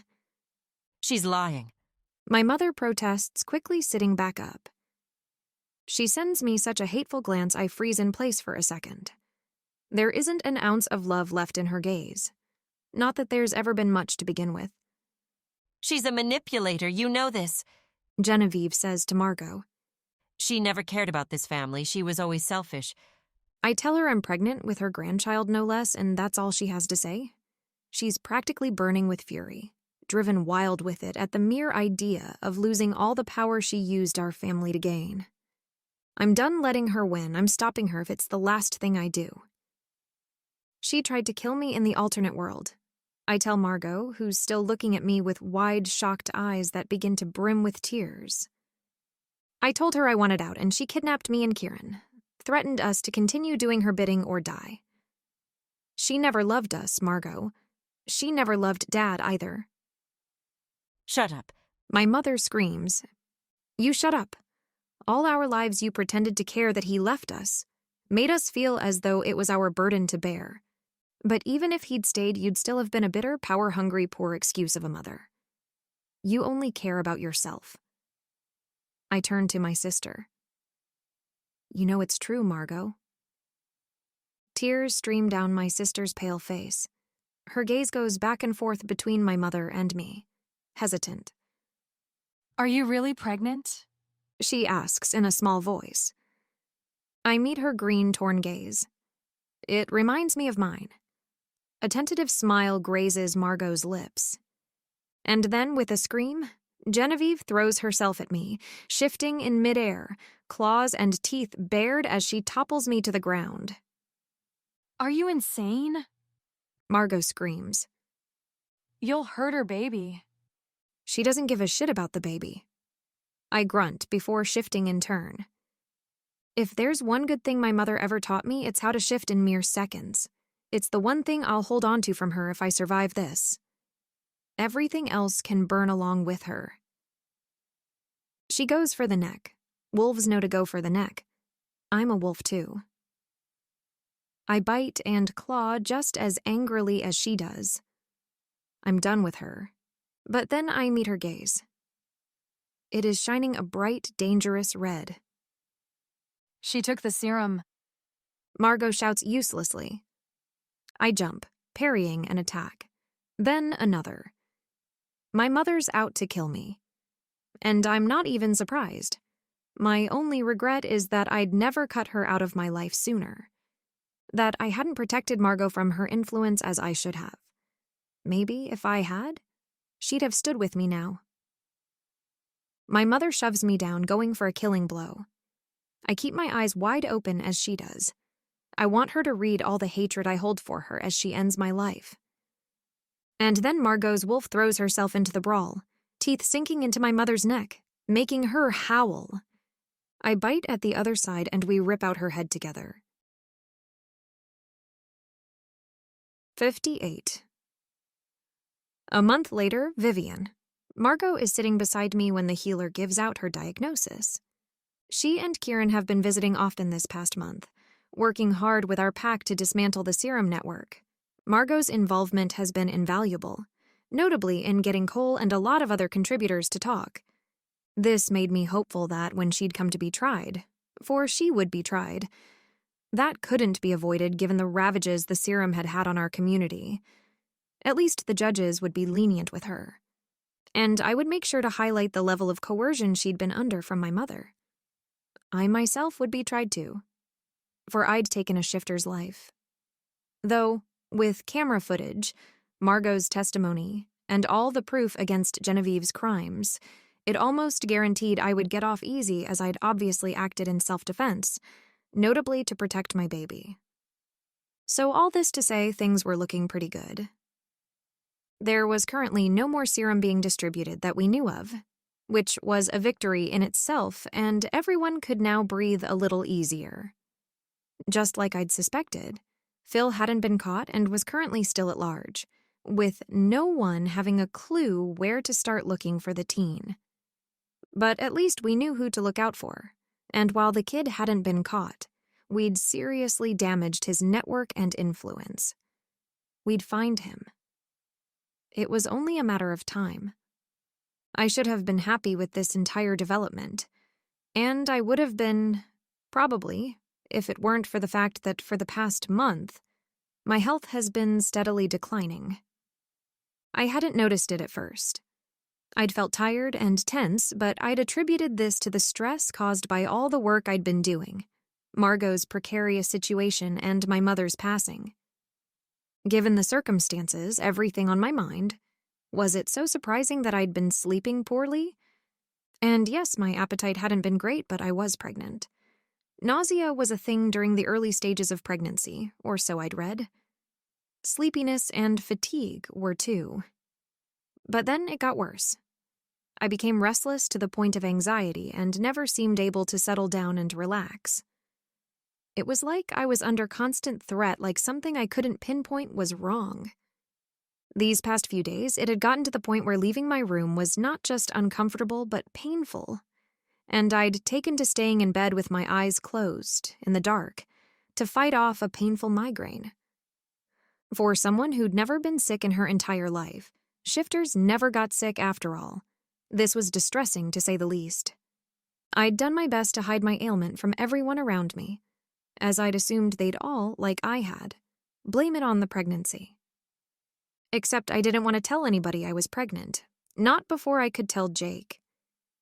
She's lying. My mother protests, quickly sitting back up. She sends me such a hateful glance I freeze in place for a second. There isn't an ounce of love left in her gaze. Not that there's ever been much to begin with. She's a manipulator, you know this, Genevieve says to Margot. She never cared about this family. She was always selfish. I tell her I'm pregnant with her grandchild, no less, and that's all she has to say. She's practically burning with fury, driven wild with it at the mere idea of losing all the power she used our family to gain. I'm done letting her win. I'm stopping her if it's the last thing I do. She tried to kill me in the alternate world. I tell Margot, who's still looking at me with wide, shocked eyes that begin to brim with tears. I told her I wanted out, and she kidnapped me and Kieran, threatened us to continue doing her bidding or die. She never loved us, Margot. She never loved Dad either. Shut up. My mother screams. You shut up. All our lives you pretended to care that he left us, made us feel as though it was our burden to bear. But even if he'd stayed, you'd still have been a bitter, power-hungry, poor excuse of a mother. You only care about yourself. I turn to my sister. You know it's true, Margot. Tears stream down my sister's pale face. Her gaze goes back and forth between my mother and me, hesitant. Are you really pregnant? She asks in a small voice. I meet her green, torn gaze. It reminds me of mine. A tentative smile grazes Margot's lips. And then, with a scream, Genevieve throws herself at me, shifting in midair, claws and teeth bared as she topples me to the ground. Are you insane? Margot screams. You'll hurt her baby. She doesn't give a shit about the baby. I grunt before shifting in turn. If there's one good thing my mother ever taught me, it's how to shift in mere seconds. It's the one thing I'll hold on to from her if I survive this. Everything else can burn along with her. She goes for the neck. Wolves know to go for the neck. I'm a wolf too. I bite and claw just as angrily as she does. I'm done with her. But then I meet her gaze. It is shining a bright, dangerous red. She took the serum. Margot shouts uselessly. I jump, parrying an attack. Then another. My mother's out to kill me. And I'm not even surprised. My only regret is that I'd never cut her out of my life sooner. That I hadn't protected Margot from her influence as I should have. Maybe if I had, she'd have stood with me now. My mother shoves me down, going for a killing blow. I keep my eyes wide open as she does. I want her to read all the hatred I hold for her as she ends my life. And then Margot's wolf throws herself into the brawl, teeth sinking into my mother's neck, making her howl. I bite at the other side and we rip out her head together. 58. A month later, Vivian. Margot is sitting beside me when the healer gives out her diagnosis. She and Kieran have been visiting often this past month, working hard with our pack to dismantle the serum network. Margot's involvement has been invaluable, notably in getting Cole and a lot of other contributors to talk. This made me hopeful that when she'd come to be tried, for she would be tried, that couldn't be avoided given the ravages the serum had had on our community. At least the judges would be lenient with her. And I would make sure to highlight the level of coercion she'd been under from my mother. I myself would be tried too, for I'd taken a shifter's life. Though, with camera footage, Margot's testimony, and all the proof against Genevieve's crimes, it almost guaranteed I would get off easy as I'd obviously acted in self-defense, notably to protect my baby. So all this to say, things were looking pretty good. There was currently no more serum being distributed that we knew of, which was a victory in itself, and everyone could now breathe a little easier. Just like I'd suspected, Phil hadn't been caught and was currently still at large, with no one having a clue where to start looking for the teen. But at least we knew who to look out for, and while the kid hadn't been caught, we'd seriously damaged his network and influence. We'd find him. It was only a matter of time. I should have been happy with this entire development, and I would have been, probably, if it weren't for the fact that for the past month, my health has been steadily declining. I hadn't noticed it at first. I'd felt tired and tense, but I'd attributed this to the stress caused by all the work I'd been doing, Margot's precarious situation and my mother's passing. Given the circumstances, everything on my mind, was it so surprising that I'd been sleeping poorly? And yes, my appetite hadn't been great, but I was pregnant. Nausea was a thing during the early stages of pregnancy, or so I'd read. Sleepiness and fatigue were too. But then it got worse. I became restless to the point of anxiety and never seemed able to settle down and relax. It was like I was under constant threat, like something I couldn't pinpoint was wrong. These past few days, it had gotten to the point where leaving my room was not just uncomfortable, but painful. And I'd taken to staying in bed with my eyes closed, in the dark, to fight off a painful migraine. For someone who'd never been sick in her entire life, shifters never got sick after all. This was distressing, to say the least. I'd done my best to hide my ailment from everyone around me, as I'd assumed they'd all, like I had, blame it on the pregnancy. Except I didn't want to tell anybody I was pregnant, not before I could tell Jake.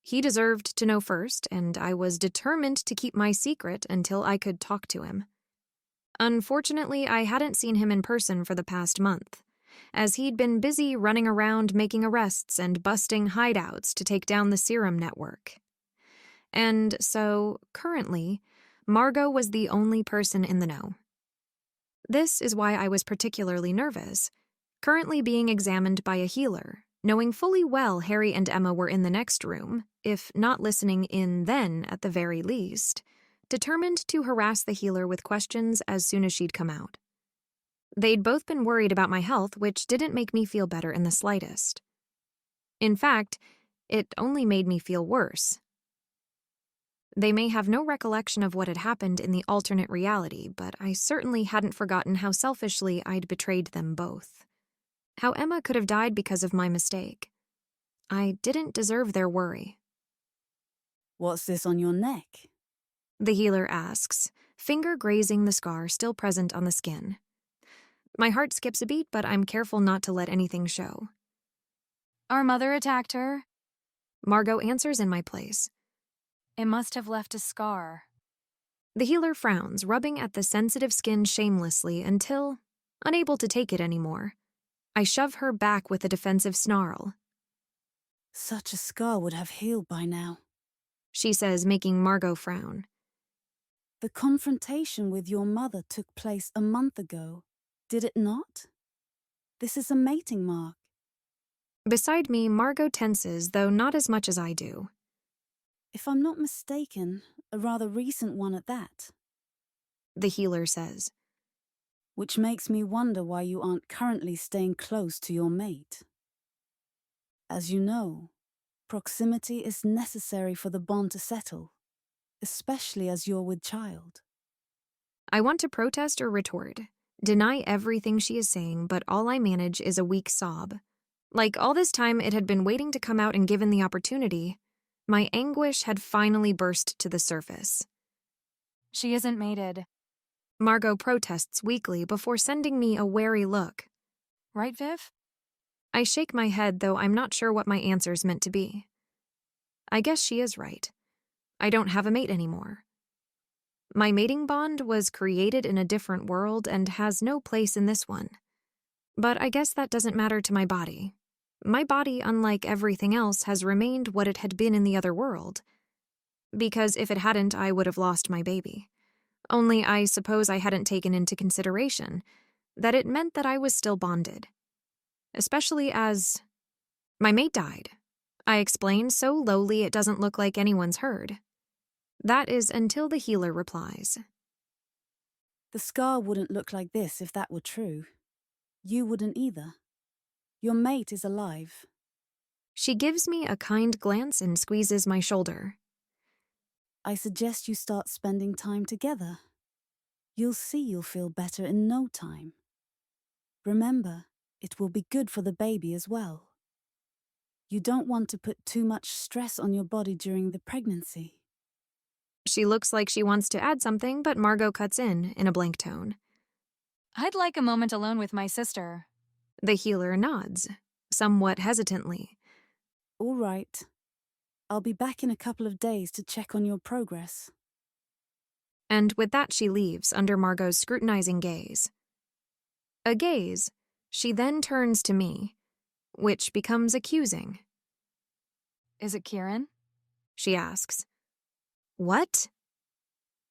He deserved to know first, and I was determined to keep my secret until I could talk to him. Unfortunately, I hadn't seen him in person for the past month, as he'd been busy running around making arrests and busting hideouts to take down the Serum Network. And so, currently, Margot was the only person in the know. This is why I was particularly nervous, currently being examined by a healer, knowing fully well Harry and Emma were in the next room, if not listening in then at the very least, determined to harass the healer with questions as soon as she'd come out. They'd both been worried about my health, which didn't make me feel better in the slightest. In fact, it only made me feel worse. They may have no recollection of what had happened in the alternate reality, but I certainly hadn't forgotten how selfishly I'd betrayed them both. How Emma could have died because of my mistake. I didn't deserve their worry. "What's this on your neck?" The healer asks, finger grazing the scar still present on the skin. My heart skips a beat, but I'm careful not to let anything show. Our mother attacked her. Margot answers in my place. It must have left a scar. The healer frowns, rubbing at the sensitive skin shamelessly until, unable to take it anymore, I shove her back with a defensive snarl. "Such a scar would have healed by now," she says, making Margot frown. "The confrontation with your mother took place a month ago, did it not? This is a mating mark." Beside me, Margot tenses, though not as much as I do. "If I'm not mistaken, a rather recent one at that," the healer says. "Which makes me wonder why you aren't currently staying close to your mate. As you know, proximity is necessary for the bond to settle, especially as you're with child." I want to protest or retort, deny everything she is saying, but all I manage is a weak sob. Like all this time it had been waiting to come out and given the opportunity, my anguish had finally burst to the surface. She isn't mated. Margot protests weakly before sending me a wary look. Right, Viv? I shake my head, though I'm not sure what my answer's meant to be. I guess she is right. I don't have a mate anymore. My mating bond was created in a different world and has no place in this one. But I guess that doesn't matter to my body. My body, unlike everything else, has remained what it had been in the other world. Because if it hadn't, I would have lost my baby. Only I suppose I hadn't taken into consideration that it meant that I was still bonded. Especially as my mate died. I explain so lowly it doesn't look like anyone's heard. That is until the healer replies. "The scar wouldn't look like this if that were true. You wouldn't either. Your mate is alive." She gives me a kind glance and squeezes my shoulder. "I suggest you start spending time together. You'll see you'll feel better in no time. Remember, it will be good for the baby as well. You don't want to put too much stress on your body during the pregnancy." She looks like she wants to add something, but Margot cuts in a blank tone. I'd like a moment alone with my sister. The healer nods, somewhat hesitantly. "All right. I'll be back in a couple of days to check on your progress." And with that she leaves under Margot's scrutinizing gaze. A gaze. She then turns to me, which becomes accusing. Is it Kieran? She asks. What?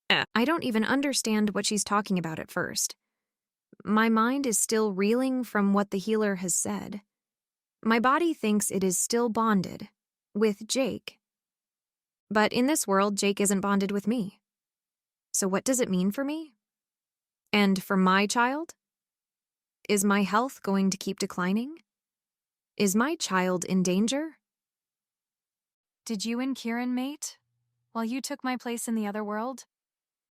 I don't even understand what she's talking about at first. My mind is still reeling from what the healer has said. My body thinks it is still bonded with Jake. But in this world, Jake isn't bonded with me. So what does it mean for me? And for my child? Is my health going to keep declining? Is my child in danger? Did you and Kieran mate while you took my place in the other world?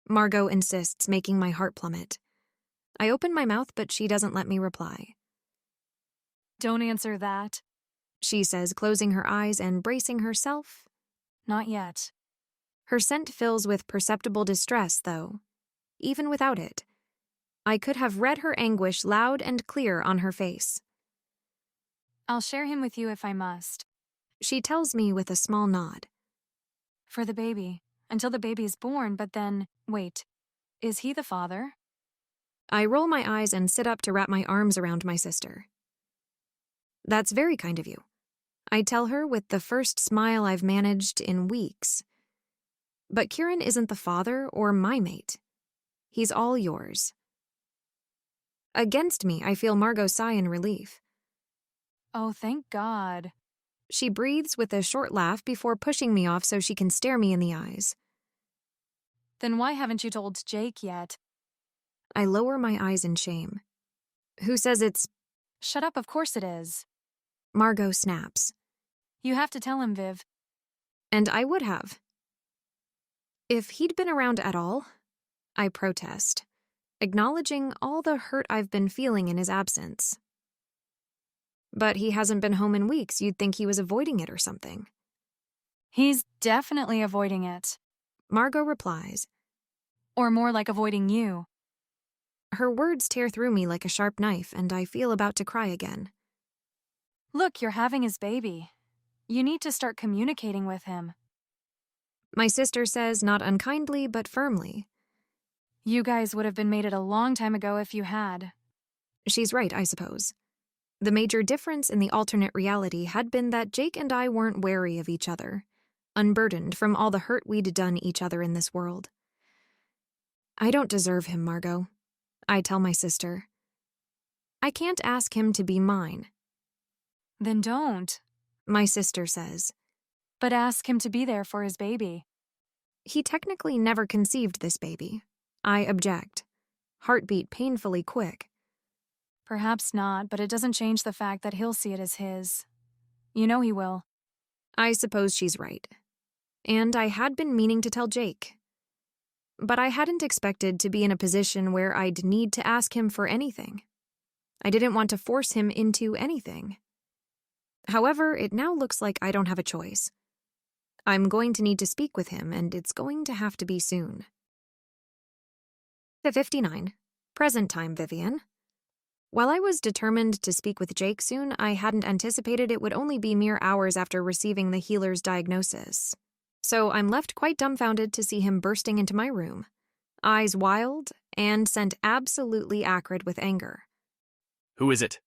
Margot insists, making my heart plummet. I open my mouth, but she doesn't let me reply. Don't answer that. She says, closing her eyes and bracing herself. Not yet. Her scent fills with perceptible distress, though. Even without it, I could have read her anguish loud and clear on her face. I'll share him with you if I must. She tells me with a small nod. For the baby, until the baby is born, but then, wait, is he the father? I roll my eyes and sit up to wrap my arms around my sister. That's very kind of you, I tell her with the first smile I've managed in weeks. But Kieran isn't the father or my mate. He's all yours. Against me, I feel Margot sigh in relief. Oh, thank God. She breathes with a short laugh before pushing me off so she can stare me in the eyes. Then why haven't you told Jake yet? I lower my eyes in shame. Who says it's... Shut up, of course it is. Margot snaps. You have to tell him, Viv. And I would have. If he'd been around at all, I protest, acknowledging all the hurt I've been feeling in his absence. But he hasn't been home in weeks. You'd think he was avoiding it or something. He's definitely avoiding it. Margot replies. Or more like avoiding you. Her words tear through me like a sharp knife, and I feel about to cry again. Look, you're having his baby. You need to start communicating with him. My sister says, not unkindly, but firmly. You guys would have been mated a long time ago if you had. She's right, I suppose. The major difference in the alternate reality had been that Jake and I weren't wary of each other, unburdened from all the hurt we'd done each other in this world. I don't deserve him, Margot, I tell my sister. I can't ask him to be mine. Then don't, my sister says. But ask him to be there for his baby. He technically never conceived this baby. I object. Heartbeat painfully quick. Perhaps not, but it doesn't change the fact that he'll see it as his. You know he will. I suppose she's right. And I had been meaning to tell Jake. But I hadn't expected to be in a position where I'd need to ask him for anything. I didn't want to force him into anything. However, it now looks like I don't have a choice. I'm going to need to speak with him, and it's going to have to be soon. 59. Present time, Vivien. While I was determined to speak with Jake soon, I hadn't anticipated it would only be mere hours after receiving the healer's diagnosis. So I'm left quite dumbfounded to see him bursting into my room, eyes wild and scent absolutely acrid with anger. Who is it?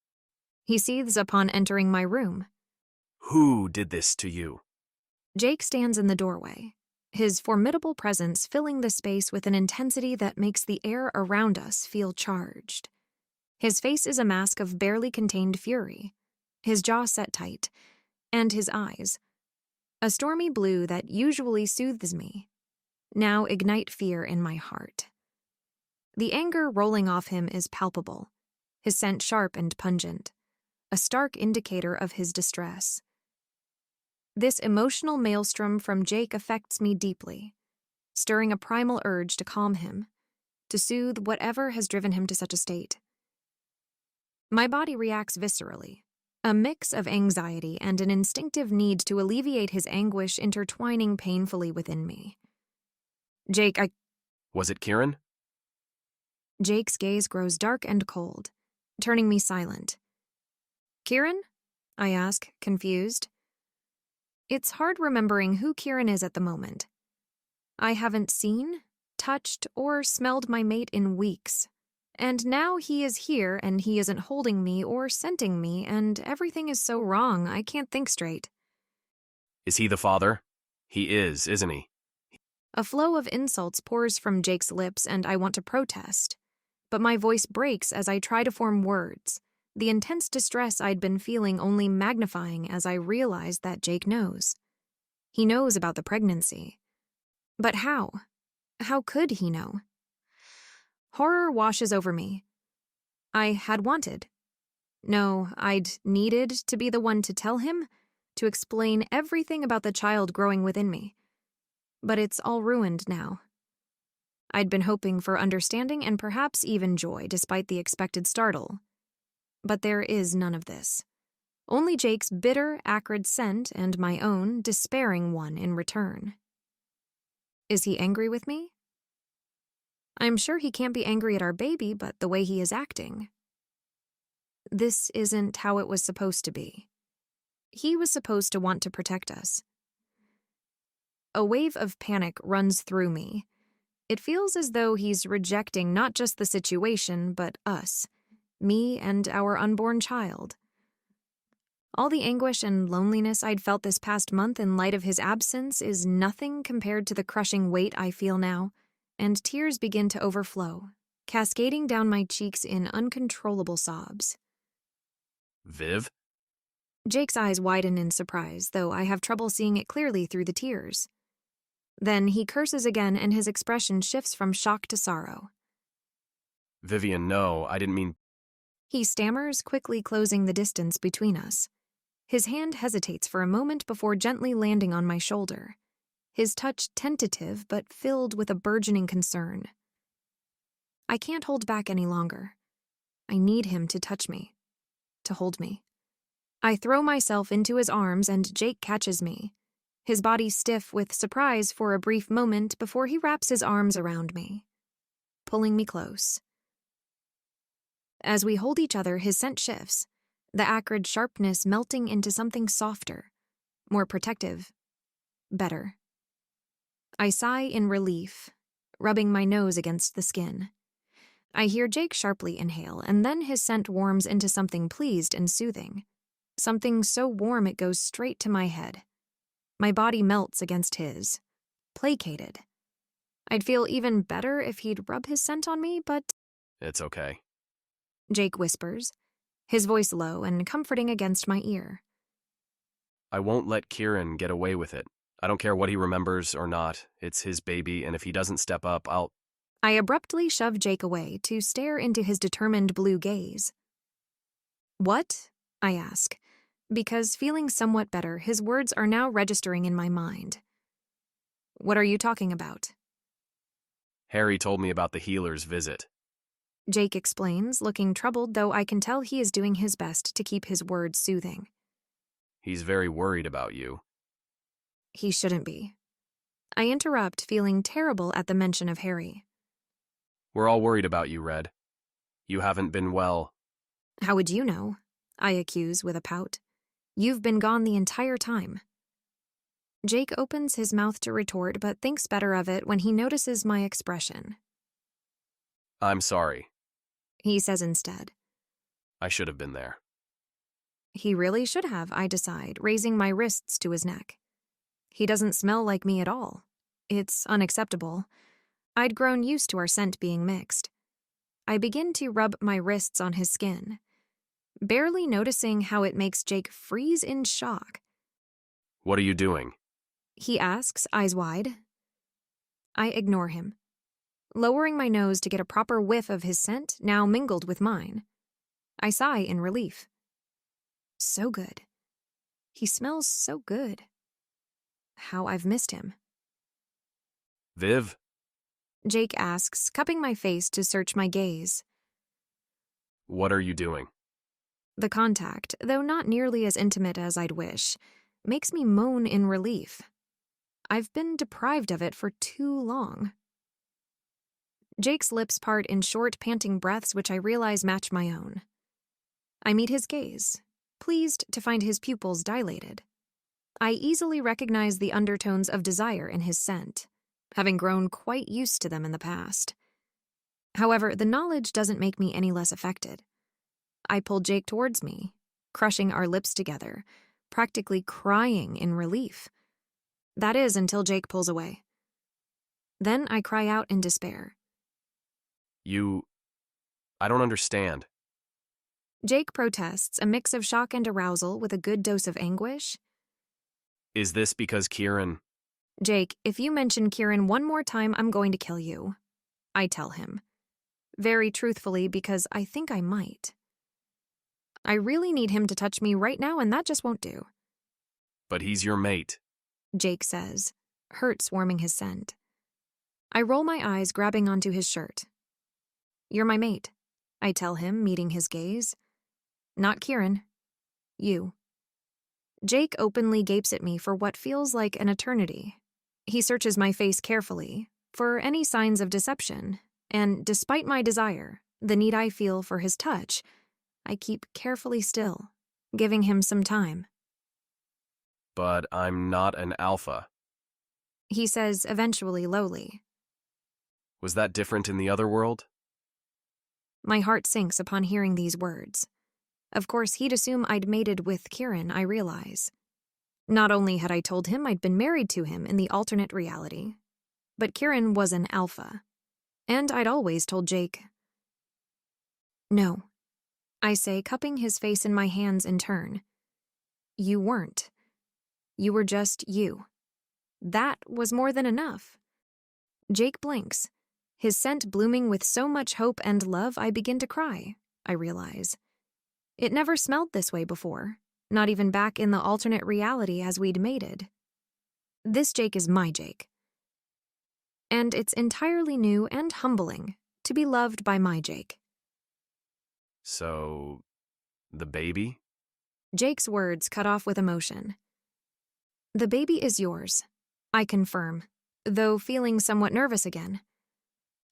He seethes upon entering my room. Who did this to you? Jake stands in the doorway, his formidable presence filling the space with an intensity that makes the air around us feel charged. His face is a mask of barely contained fury, his jaw set tight, and his eyes, a stormy blue that usually soothes me, now ignite fear in my heart. The anger rolling off him is palpable, his scent sharp and pungent, a stark indicator of his distress. This emotional maelstrom from Jake affects me deeply, stirring a primal urge to calm him, to soothe whatever has driven him to such a state. My body reacts viscerally, a mix of anxiety and an instinctive need to alleviate his anguish intertwining painfully within me. Jake, Was it Kieran? Jake's gaze grows dark and cold, turning me silent. Kieran? I ask, confused. It's hard remembering who Kieran is at the moment. I haven't seen, touched, or smelled my mate in weeks, And now he is here and he isn't holding me or scenting me, and everything is so wrong I can't think straight. Is he the father? He is, isn't he? A flow of insults pours from Jake's lips, and I want to protest. But my voice breaks as I try to form words, the intense distress I'd been feeling only magnifying as I realized that Jake knows. He knows about the pregnancy. But how? How could he know? Horror washes over me. I had wanted. No, I'd needed to be the one to tell him, to explain everything about the child growing within me. But it's all ruined now. I'd been hoping for understanding and perhaps even joy despite the expected startle. But there is none of this. Only Jake's bitter, acrid scent and my own despairing one in return. Is he angry with me? I'm sure he can't be angry at our baby, but the way he is acting. This isn't how it was supposed to be. He was supposed to want to protect us. A wave of panic runs through me. It feels as though he's rejecting not just the situation, but us, me and our unborn child. All the anguish and loneliness I'd felt this past month in light of his absence is nothing compared to the crushing weight I feel now, and tears begin to overflow, cascading down my cheeks in uncontrollable sobs. Viv? Jake's eyes widen in surprise, though I have trouble seeing it clearly through the tears. Then he curses again and his expression shifts from shock to sorrow. Vivien, no, I didn't mean... He stammers, quickly closing the distance between us. His hand hesitates for a moment before gently landing on my shoulder, his touch tentative but filled with a burgeoning concern. I can't hold back any longer. I need him to touch me, to hold me. I throw myself into his arms and Jake catches me, his body stiff with surprise for a brief moment before he wraps his arms around me, pulling me close. As we hold each other, his scent shifts, the acrid sharpness melting into something softer, more protective, better. I sigh in relief, rubbing my nose against the skin. I hear Jake sharply inhale, and then his scent warms into something pleased and soothing, something so warm it goes straight to my head. My body melts against his, placated. I'd feel even better if he'd rub his scent on me, but... It's okay. Jake whispers, his voice low and comforting against my ear. I won't let Kieran get away with it. I don't care what he remembers or not. It's his baby, and if he doesn't step up, I'll... I abruptly shove Jake away to stare into his determined blue gaze. What? I ask, because feeling somewhat better, his words are now registering in my mind. What are you talking about? Harry told me about the healer's visit. Jake explains, looking troubled, though I can tell he is doing his best to keep his words soothing. He's very worried about you. He shouldn't be. I interrupt, feeling terrible at the mention of Harry. We're all worried about you, Red. You haven't been well. How would you know? I accuse with a pout. You've been gone the entire time. Jake opens his mouth to retort, but thinks better of it when he notices my expression. I'm sorry. He says instead. I should have been there. He really should have, I decide, raising my wrists to his neck. He doesn't smell like me at all. It's unacceptable. I'd grown used to our scent being mixed. I begin to rub my wrists on his skin, barely noticing how it makes Jake freeze in shock. What are you doing? He asks, eyes wide. I ignore him, lowering my nose to get a proper whiff of his scent, now mingled with mine. I sigh in relief. So good. He smells so good. How I've missed him. Viv? Jake asks, cupping my face to search my gaze. What are you doing? The contact, though not nearly as intimate as I'd wish, makes me moan in relief. I've been deprived of it for too long. Jake's lips part in short, panting breaths which I realize match my own. I meet his gaze, pleased to find his pupils dilated. I easily recognize the undertones of desire in his scent, having grown quite used to them in the past. However, the knowledge doesn't make me any less affected. I pull Jake towards me, crushing our lips together, practically crying in relief. That is, until Jake pulls away. Then I cry out in despair. I don't understand. Jake protests, a mix of shock and arousal with a good dose of anguish. Is this because Kieran? Jake, if you mention Kieran one more time, I'm going to kill you. I tell him. Very truthfully, because I think I might. I really need him to touch me right now, and that just won't do. But he's your mate. Jake says, hurts warming his scent. I roll my eyes, grabbing onto his shirt. You're my mate, I tell him, meeting his gaze. Not Kieran. You. Jake openly gapes at me for what feels like an eternity. He searches my face carefully for any signs of deception, and despite my desire, the need I feel for his touch, I keep carefully still, giving him some time. But I'm not an alpha. He says, eventually lowly. Was that different in the other world? My heart sinks upon hearing these words. Of course, he'd assume I'd mated with Kieran, I realize. Not only had I told him I'd been married to him in the alternate reality, but Kieran was an alpha. And I'd always told Jake. No, I say, cupping his face in my hands in turn. You weren't. You were just you. That was more than enough. Jake blinks. His scent blooming with so much hope and love, I begin to cry, I realize. It never smelled this way before, not even back in the alternate reality as we'd mated. This Jake is my Jake. And it's entirely new and humbling to be loved by my Jake. So, the baby? Jake's words cut off with emotion. The baby is yours, I confirm, though feeling somewhat nervous again.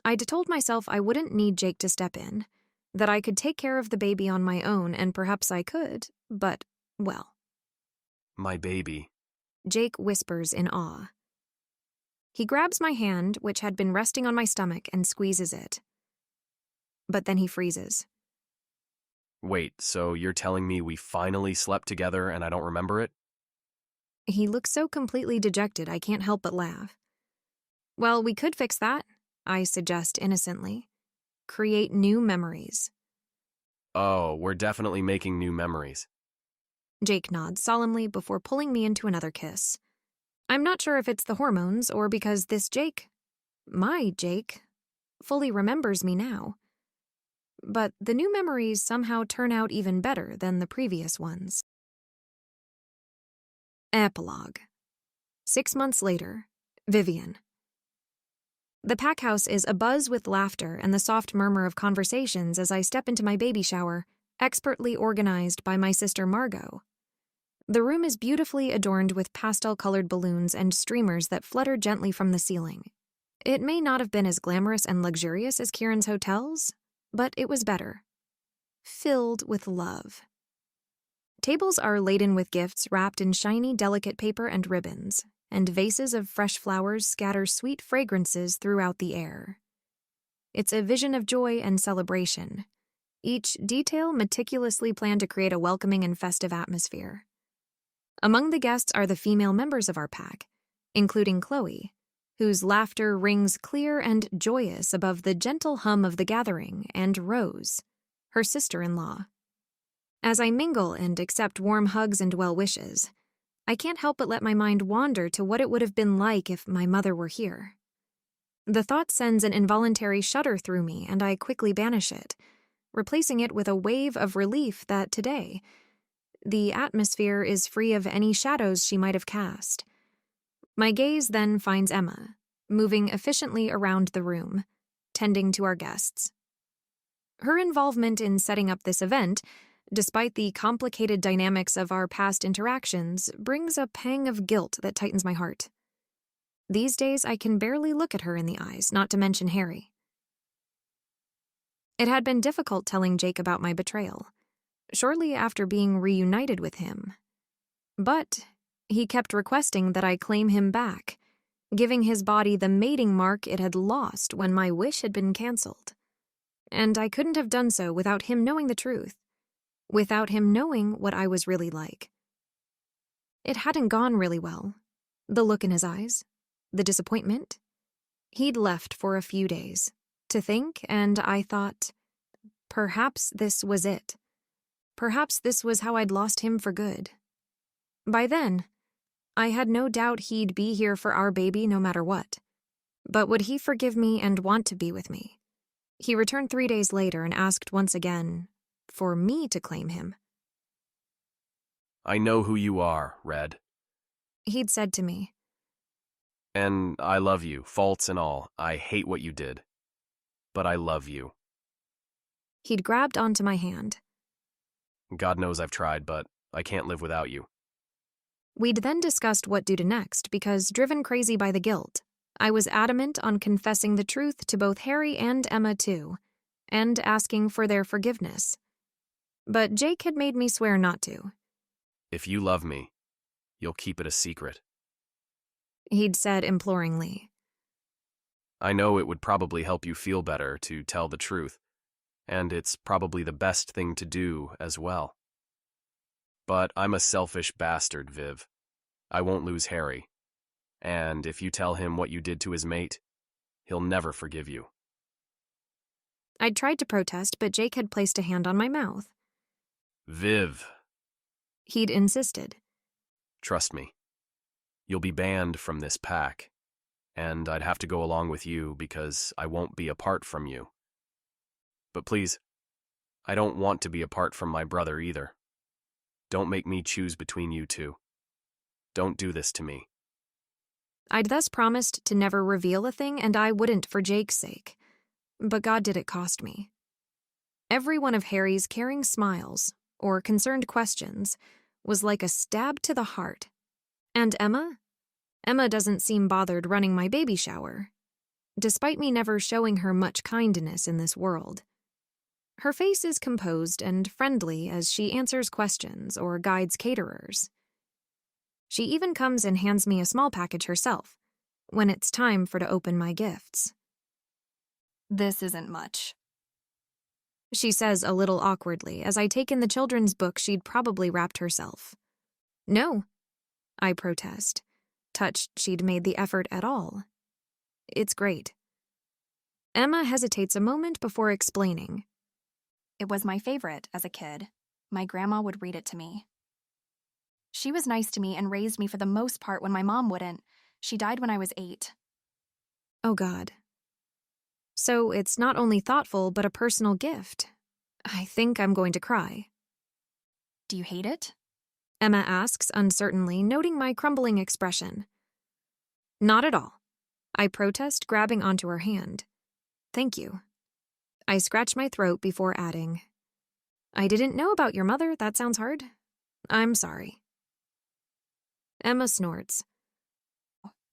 I'd told myself I wouldn't need Jake to step in, that I could take care of the baby on my own, and perhaps I could, but, well. My baby. Jake whispers in awe. He grabs my hand, which had been resting on my stomach, and squeezes it. But then he freezes. Wait, so you're telling me we finally slept together and I don't remember it? He looks so completely dejected I can't help but laugh. Well, we could fix that, I suggest innocently. Create new memories. Oh, we're definitely making new memories. Jake nods solemnly before pulling me into another kiss. I'm not sure if it's the hormones or because this Jake, my Jake, fully remembers me now. But the new memories somehow turn out even better than the previous ones. Epilogue. 6 months later, Vivien. The pack house is abuzz with laughter and the soft murmur of conversations as I step into my baby shower, expertly organized by my sister Margot. The room is beautifully adorned with pastel-colored balloons and streamers that flutter gently from the ceiling. It may not have been as glamorous and luxurious as Kieran's hotels, but it was better. Filled with love. Tables are laden with gifts wrapped in shiny, delicate paper and ribbons, and vases of fresh flowers scatter sweet fragrances throughout the air. It's a vision of joy and celebration, each detail meticulously planned to create a welcoming and festive atmosphere. Among the guests are the female members of our pack, including Chloe, whose laughter rings clear and joyous above the gentle hum of the gathering, and Rose, her sister-in-law. As I mingle and accept warm hugs and well wishes, I can't help but let my mind wander to what it would have been like if my mother were here. The thought sends an involuntary shudder through me, and I quickly banish it, replacing it with a wave of relief that today, the atmosphere is free of any shadows she might have cast. My gaze then finds Emma, moving efficiently around the room, tending to our guests. Her involvement in setting up this event, despite the complicated dynamics of our past interactions, brings a pang of guilt that tightens my heart. These days, I can barely look at her in the eyes, not to mention Harry. It had been difficult telling Jake about my betrayal, shortly after being reunited with him. But he kept requesting that I claim him back, giving his body the mating mark it had lost when my wish had been canceled. and I couldn't have done so without him knowing the truth, without him knowing what I was really like. It hadn't gone really well. The look in his eyes, the disappointment. He'd left for a few days to think, and I thought, perhaps this was it. Perhaps this was how I'd lost him for good. By then, I had no doubt he'd be here for our baby no matter what. But would he forgive me and want to be with me? He returned 3 days later and asked once again for me to claim him. I know who you are, Red. He'd said to me. And I love you, faults and all. I hate what you did. But I love you. He'd grabbed onto my hand. God knows I've tried, but I can't live without you. We'd then discussed what to do next because, driven crazy by the guilt, I was adamant on confessing the truth to both Harry and Emma too, and asking for their forgiveness. But Jake had made me swear not to. If you love me, you'll keep it a secret. He'd said imploringly. I know it would probably help you feel better to tell the truth, and it's probably the best thing to do as well. But I'm a selfish bastard, Viv. I won't lose Harry. And if you tell him what you did to his mate, he'll never forgive you. I'd tried to protest, but Jake had placed a hand on my mouth. Viv. He'd insisted. Trust me. You'll be banned from this pack, and I'd have to go along with you because I won't be apart from you. But please, I don't want to be apart from my brother either. Don't make me choose between you two. Don't do this to me. I'd thus promised to never reveal a thing, and I wouldn't for Jake's sake. But God did it cost me. Every one of Harry's caring smiles, or concerned questions, was like a stab to the heart. And Emma? Emma doesn't seem bothered running my baby shower, despite me never showing her much kindness in this world. Her face is composed and friendly as she answers questions or guides caterers. She even comes and hands me a small package herself, when it's time for to open my gifts. This isn't much, she says a little awkwardly as I take in the children's book she'd probably wrapped herself. No, I protest, touched she'd made the effort at all. It's great. Emma hesitates a moment before explaining. It was my favorite as a kid. My grandma would read it to me. She was nice to me and raised me for the most part when my mom wouldn't. She died when I was 8. Oh, God. So it's not only thoughtful, but a personal gift. I think I'm going to cry. Do you hate it? Emma asks uncertainly, noting my crumbling expression. Not at all. I protest, grabbing onto her hand. Thank you. I scratch my throat before adding, I didn't know about your mother. That sounds hard. I'm sorry. Emma snorts.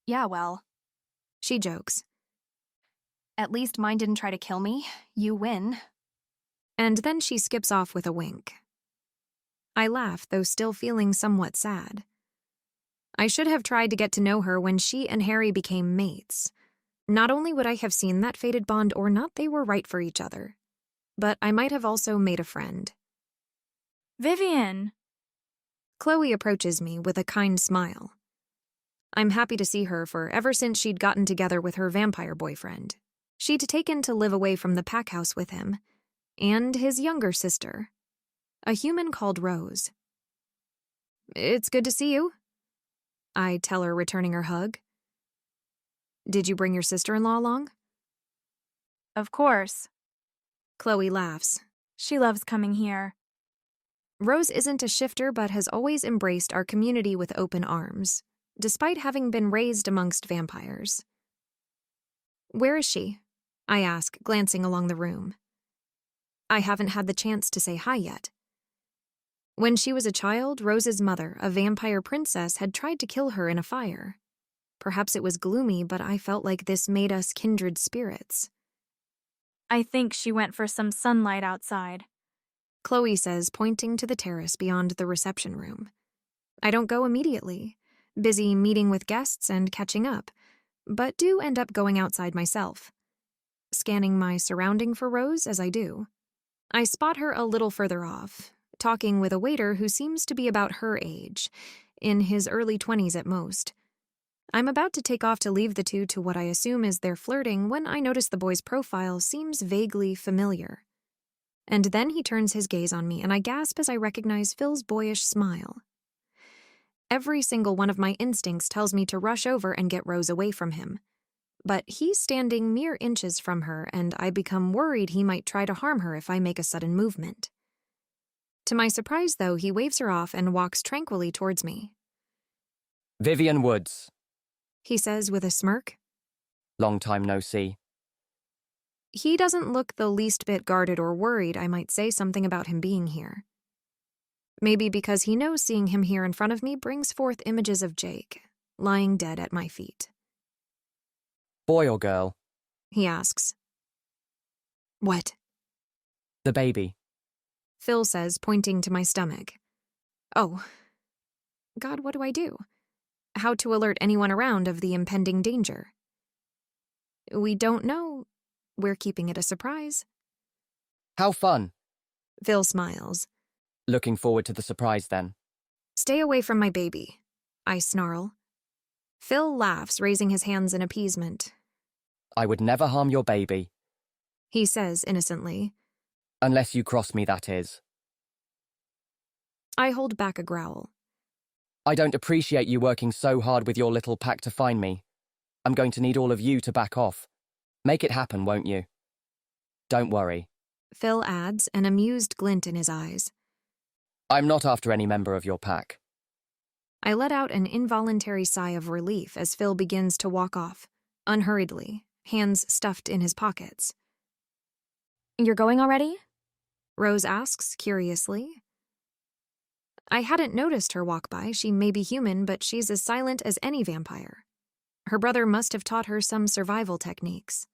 Yeah, well. She jokes. At least mine didn't try to kill me. You win. And then she skips off with a wink. I laugh, though still feeling somewhat sad. I should have tried to get to know her when she and Harry became mates. Not only would I have seen that fated bond or not they were right for each other, but I might have also made a friend. Vivian! Chloe approaches me with a kind smile. I'm happy to see her, for ever since she'd gotten together with her vampire boyfriend, she'd taken to live away from the pack house with him, and his younger sister, a human called Rose. It's good to see you, I tell her, returning her hug. Did you bring your sister-in-law along? Of course. Chloe laughs. She loves coming here. Rose isn't a shifter but has always embraced our community with open arms, despite having been raised amongst vampires. Where is she? I ask, glancing along the room. I haven't had the chance to say hi yet. When she was a child, Rose's mother, a vampire princess, had tried to kill her in a fire. Perhaps it was gloomy, but I felt like this made us kindred spirits. I think she went for some sunlight outside, Chloe says, pointing to the terrace beyond the reception room. I don't go immediately, busy meeting with guests and catching up, but do end up going outside myself. scanning my surrounding for Rose as I do. I spot her a little further off, talking with a waiter who seems to be about her age, in his early 20s at most. I'm about to take off to leave the two to what I assume is their flirting when I notice the boy's profile seems vaguely familiar. And then he turns his gaze on me, and I gasp as I recognize Phil's boyish smile. Every single one of my instincts tells me to rush over and get Rose away from him. But he's standing mere inches from her, and I become worried he might try to harm her if I make a sudden movement. To my surprise, though, he waves her off and walks tranquilly towards me. Vivian Woods. He says with a smirk. Long time no see. He doesn't look the least bit guarded or worried I might say something about him being here. Maybe because he knows seeing him here in front of me brings forth images of Jake, lying dead at my feet. Boy or girl? He asks. What? The baby. Phil says, pointing to my stomach. Oh. God, what do I do? How to alert anyone around of the impending danger? We don't know. We're keeping it a surprise. How fun. Phil smiles. Looking forward to the surprise then. Stay away from my baby, I snarl. Phil laughs, raising his hands in appeasement. I would never harm your baby. He says innocently. Unless you cross me, that is. I hold back a growl. I don't appreciate you working so hard with your little pack to find me. I'm going to need all of you to back off. Make it happen, won't you? Don't worry. Phil adds, an amused glint in his eyes. I'm not after any member of your pack. I let out an involuntary sigh of relief as Phil begins to walk off, unhurriedly, hands stuffed in his pockets. You're going already? Rose asks, curiously. I hadn't noticed her walk by. She may be human, but she's as silent as any vampire. Her brother must have taught her some survival techniques.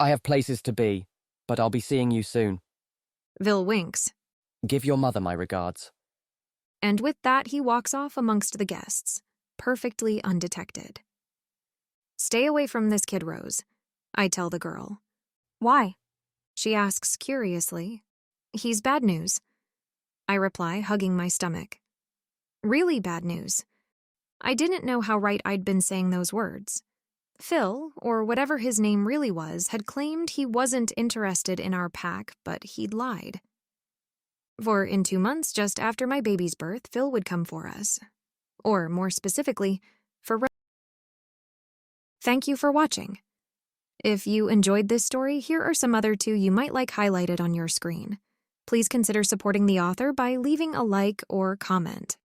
I have places to be, but I'll be seeing you soon. Vil winks. Give your mother my regards. And with that, he walks off amongst the guests, perfectly undetected. Stay away from this kid, Rose, I tell the girl. Why? She asks curiously. He's bad news, I reply, hugging my stomach. Really bad news. I didn't know how right I'd been saying those words. Phil, or whatever his name really was, had claimed he wasn't interested in our pack, but he'd lied. For in 2 months, just after my baby's birth, Phil would come for us. Or, more specifically, for Rose. Thank you for watching. If you enjoyed this story, here are some other two you might like highlighted on your screen. Please consider supporting the author by leaving a like or comment.